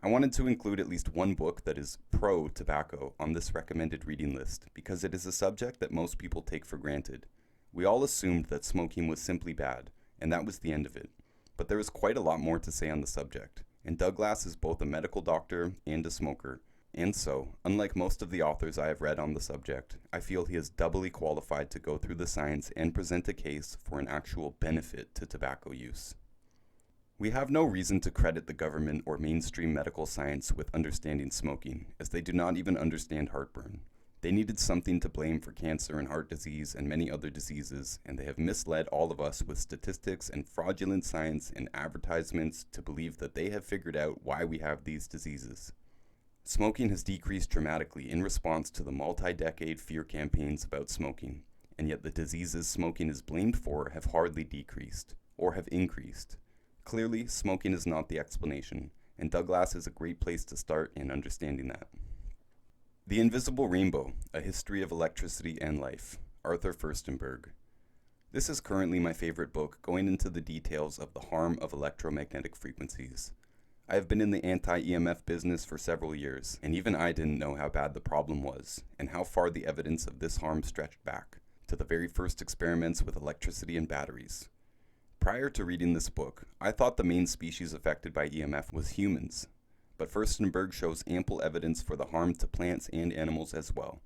Speaker 1: I wanted to include at least one book that is pro-tobacco on this recommended reading list because it is a subject that most people take for granted. We all assumed that smoking was simply bad, and that was the end of it. But there is quite a lot more to say on the subject. And Douglas is both a medical doctor and a smoker, and so, unlike most of the authors I have read on the subject, I feel he is doubly qualified to go through the science and present a case for an actual benefit to tobacco use. We have no reason to credit the government or mainstream medical science with understanding smoking, as they do not even understand heartburn. They needed something to blame for cancer and heart disease and many other diseases, and they have misled all of us with statistics and fraudulent science and advertisements to believe that they have figured out why we have these diseases. Smoking has decreased dramatically in response to the multi-decade fear campaigns about smoking, and yet the diseases smoking is blamed for have hardly decreased, or have increased. Clearly, smoking is not the explanation, and Douglas is a great place to start in understanding that. The Invisible Rainbow: A History of Electricity and Life. Arthur Furstenberg. This is currently my favorite book, going into the details of the harm of electromagnetic frequencies. I have been in the anti-EMF business for several years, and even I didn't know how bad the problem was, and how far the evidence of this harm stretched back, to the very first experiments with electricity and batteries. Prior to reading this book, I thought the main species affected by EMF was humans. But Furstenberg shows ample evidence for the harm to plants and animals as well.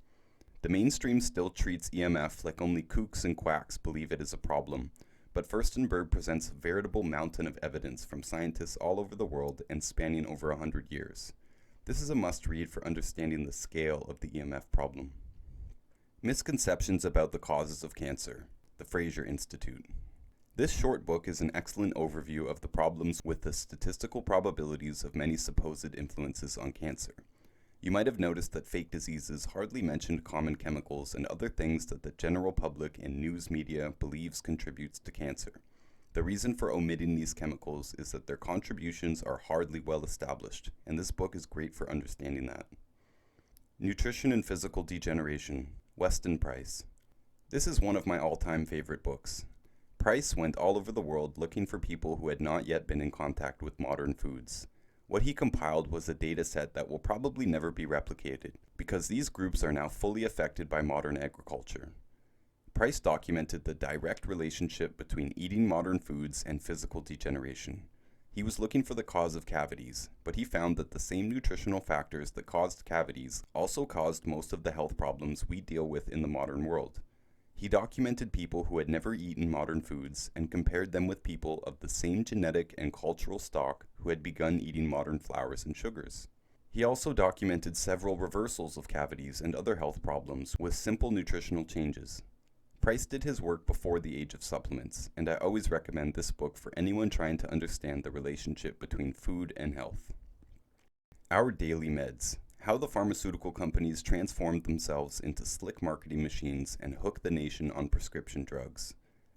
Speaker 1: The mainstream still treats EMF like only kooks and quacks believe it is a problem, but Furstenberg presents a veritable mountain of evidence from scientists all over the world and spanning over 100 years. This is a must-read for understanding the scale of the EMF problem. Misconceptions about the causes of cancer: the Fraser Institute. This short book is an excellent overview of the problems with the statistical probabilities of many supposed influences on cancer. You might have noticed that Fake Diseases hardly mentioned common chemicals and other things that the general public and news media believes contributes to cancer. The reason for omitting these chemicals is that their contributions are hardly well established, and this book is great for understanding that. Nutrition and Physical Degeneration, Weston Price. This is one of my all-time favorite books. Price went all over the world looking for people who had not yet been in contact with modern foods. What he compiled was a data set that will probably never be replicated, because these groups are now fully affected by modern agriculture. Price documented the direct relationship between eating modern foods and physical degeneration. He was looking for the cause of cavities, but he found that the same nutritional factors that caused cavities also caused most of the health problems we deal with in the modern world. He documented people who had never eaten modern foods and compared them with people of the same genetic and cultural stock who had begun eating modern flours and sugars. He also documented several reversals of cavities and other health problems with simple nutritional changes. Price did his work before the age of supplements, and I always recommend this book for anyone trying to understand the relationship between food and health. Our Daily Meds. How the pharmaceutical companies transformed themselves into slick marketing machines and hooked the nation on prescription drugs.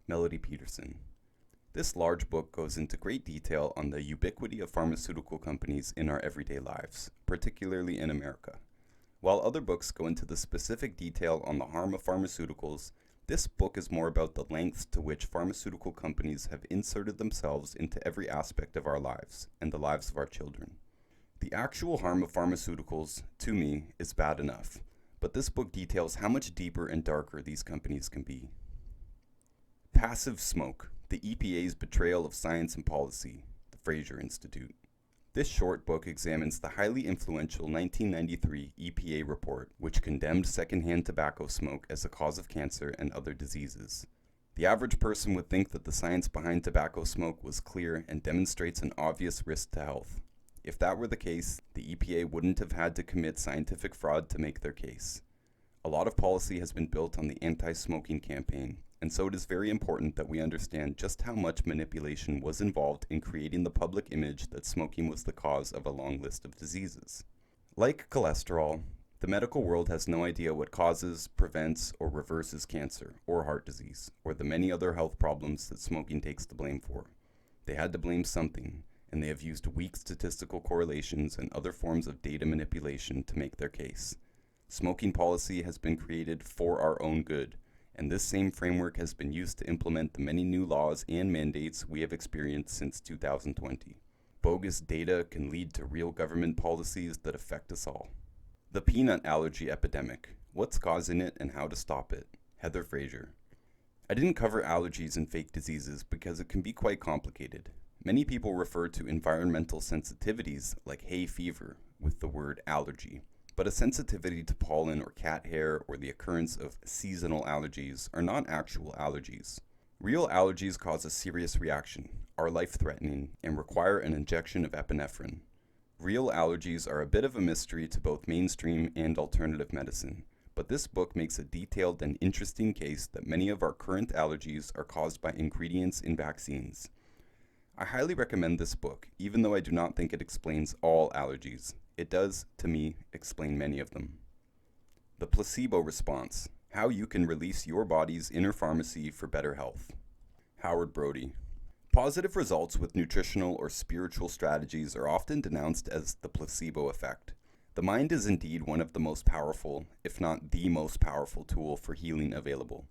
Speaker 1: Melody Peterson. This large book goes into great detail on the ubiquity of pharmaceutical companies in our everyday lives, particularly in America. While other books go into the specific detail on the harm of pharmaceuticals, this book is more about the lengths to which pharmaceutical companies have inserted themselves into every aspect of our lives and the lives of our children. The actual harm of pharmaceuticals, to me, is bad enough, but this book details how much deeper and darker these companies can be. Passive Smoke, the EPA's Betrayal of Science and Policy, the Fraser Institute. This short book examines the highly influential 1993 EPA report, which condemned secondhand tobacco smoke as a cause of cancer and other diseases. The average person would think that the science behind tobacco smoke was clear and demonstrates an obvious risk to health. If that were the case, the EPA wouldn't have had to commit scientific fraud to make their case. A lot of policy has been built on the anti-smoking campaign, and so it is very important that we understand just how much manipulation was involved in creating the public image that smoking was the cause of a long list of diseases. Like cholesterol, the medical world has no idea what causes, prevents, or reverses cancer, or heart disease, or the many other health problems that smoking takes the blame for. They had to blame something, and they have used weak statistical correlations and other forms of data manipulation to make their case. Smoking policy has been created for our own good, and this same framework has been used to implement the many new laws and mandates we have experienced since 2020. Bogus data can lead to real government policies that affect us all. The peanut allergy epidemic. What's causing it and how to stop it? Heather Fraser. I didn't cover allergies and fake diseases because it can be quite complicated. Many people refer to environmental sensitivities like hay fever with the word allergy, but a sensitivity to pollen or cat hair or the occurrence of seasonal allergies are not actual allergies. Real allergies cause a serious reaction, are life-threatening, and require an injection of epinephrine. Real allergies are a bit of a mystery to both mainstream and alternative medicine, but this book makes a detailed and interesting case that many of our current allergies are caused by ingredients in vaccines. I highly recommend this book, even though I do not think it explains all allergies. It does, to me, explain many of them. The Placebo Response. How you can release your body's inner pharmacy for better health. Howard Brody. Positive results with nutritional or spiritual strategies are often denounced as the placebo effect. The mind is indeed one of the most powerful, if not the most powerful tool for healing available.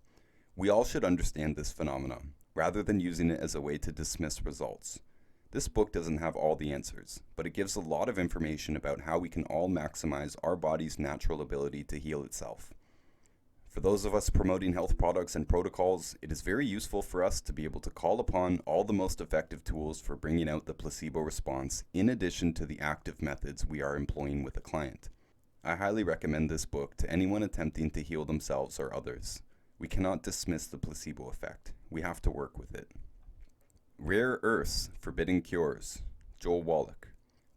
Speaker 1: We all should understand this phenomenon, rather than using it as a way to dismiss results. This book doesn't have all the answers, but it gives a lot of information about how we can all maximize our body's natural ability to heal itself. For those of us promoting health products and protocols, it is very useful for us to be able to call upon all the most effective tools for bringing out the placebo response, in addition to the active methods we are employing with a client. I highly recommend this book to anyone attempting to heal themselves or others. We cannot dismiss the placebo effect. We have to work with it. Rare Earths, Forbidden Cures, Joel Wallach.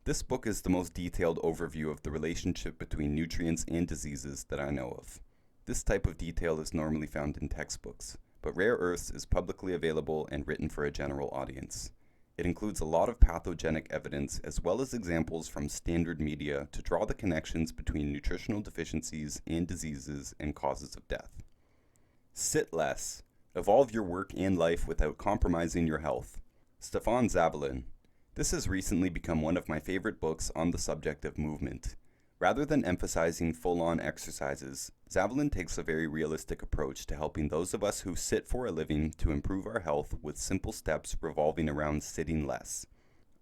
Speaker 1: This book is the most detailed overview of the relationship between nutrients and diseases that I know of. This type of detail is normally found in textbooks, but Rare Earths is publicly available and written for a general audience. It includes a lot of pathogenic evidence as well as examples from standard media to draw the connections between nutritional deficiencies and diseases and causes of death. Sit less. Evolve your work and life without compromising your health. Stefan Zavalin. This has recently become one of my favorite books on the subject of movement. Rather than emphasizing full-on exercises, Zavalin takes a very realistic approach to helping those of us who sit for a living to improve our health with simple steps revolving around sitting less.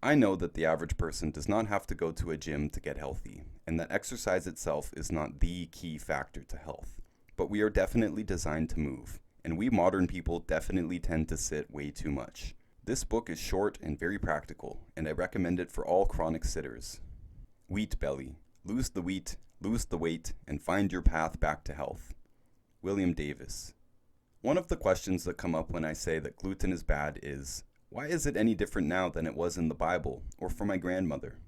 Speaker 1: I know that the average person does not have to go to a gym to get healthy, and that exercise itself is not the key factor to health. But we are definitely designed to move, and we modern people definitely tend to sit way too much. This book is short and very practical, and I recommend it for all chronic sitters. Wheat Belly. Lose the wheat, lose the weight, and find your path back to health. William Davis. One of the questions that come up when I say that gluten is bad is, why is it any different now than it was in the Bible, or for my grandmother?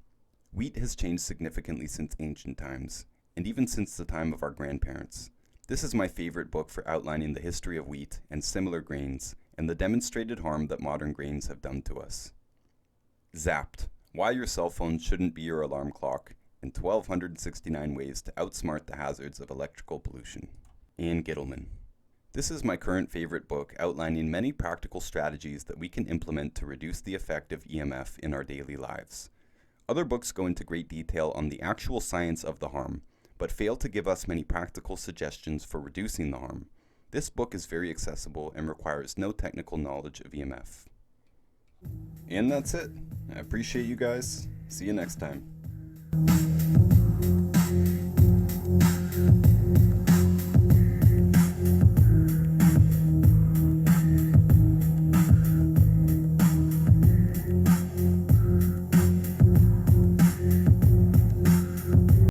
Speaker 1: Wheat has changed significantly since ancient times, and even since the time of our grandparents. This is my favorite book for outlining the history of wheat and similar grains, and the demonstrated harm that modern grains have done to us. Zapped. Why your cell phone shouldn't be your alarm clock, and 1,269 ways to outsmart the hazards of electrical pollution. Ian Gittleman. This is my current favorite book outlining many practical strategies that we can implement to reduce the effect of EMF in our daily lives. Other books go into great detail on the actual science of the harm, but fail to give us many practical suggestions for reducing the harm. This book is very accessible and requires no technical knowledge of EMF. And that's it. I appreciate you guys. See you next time.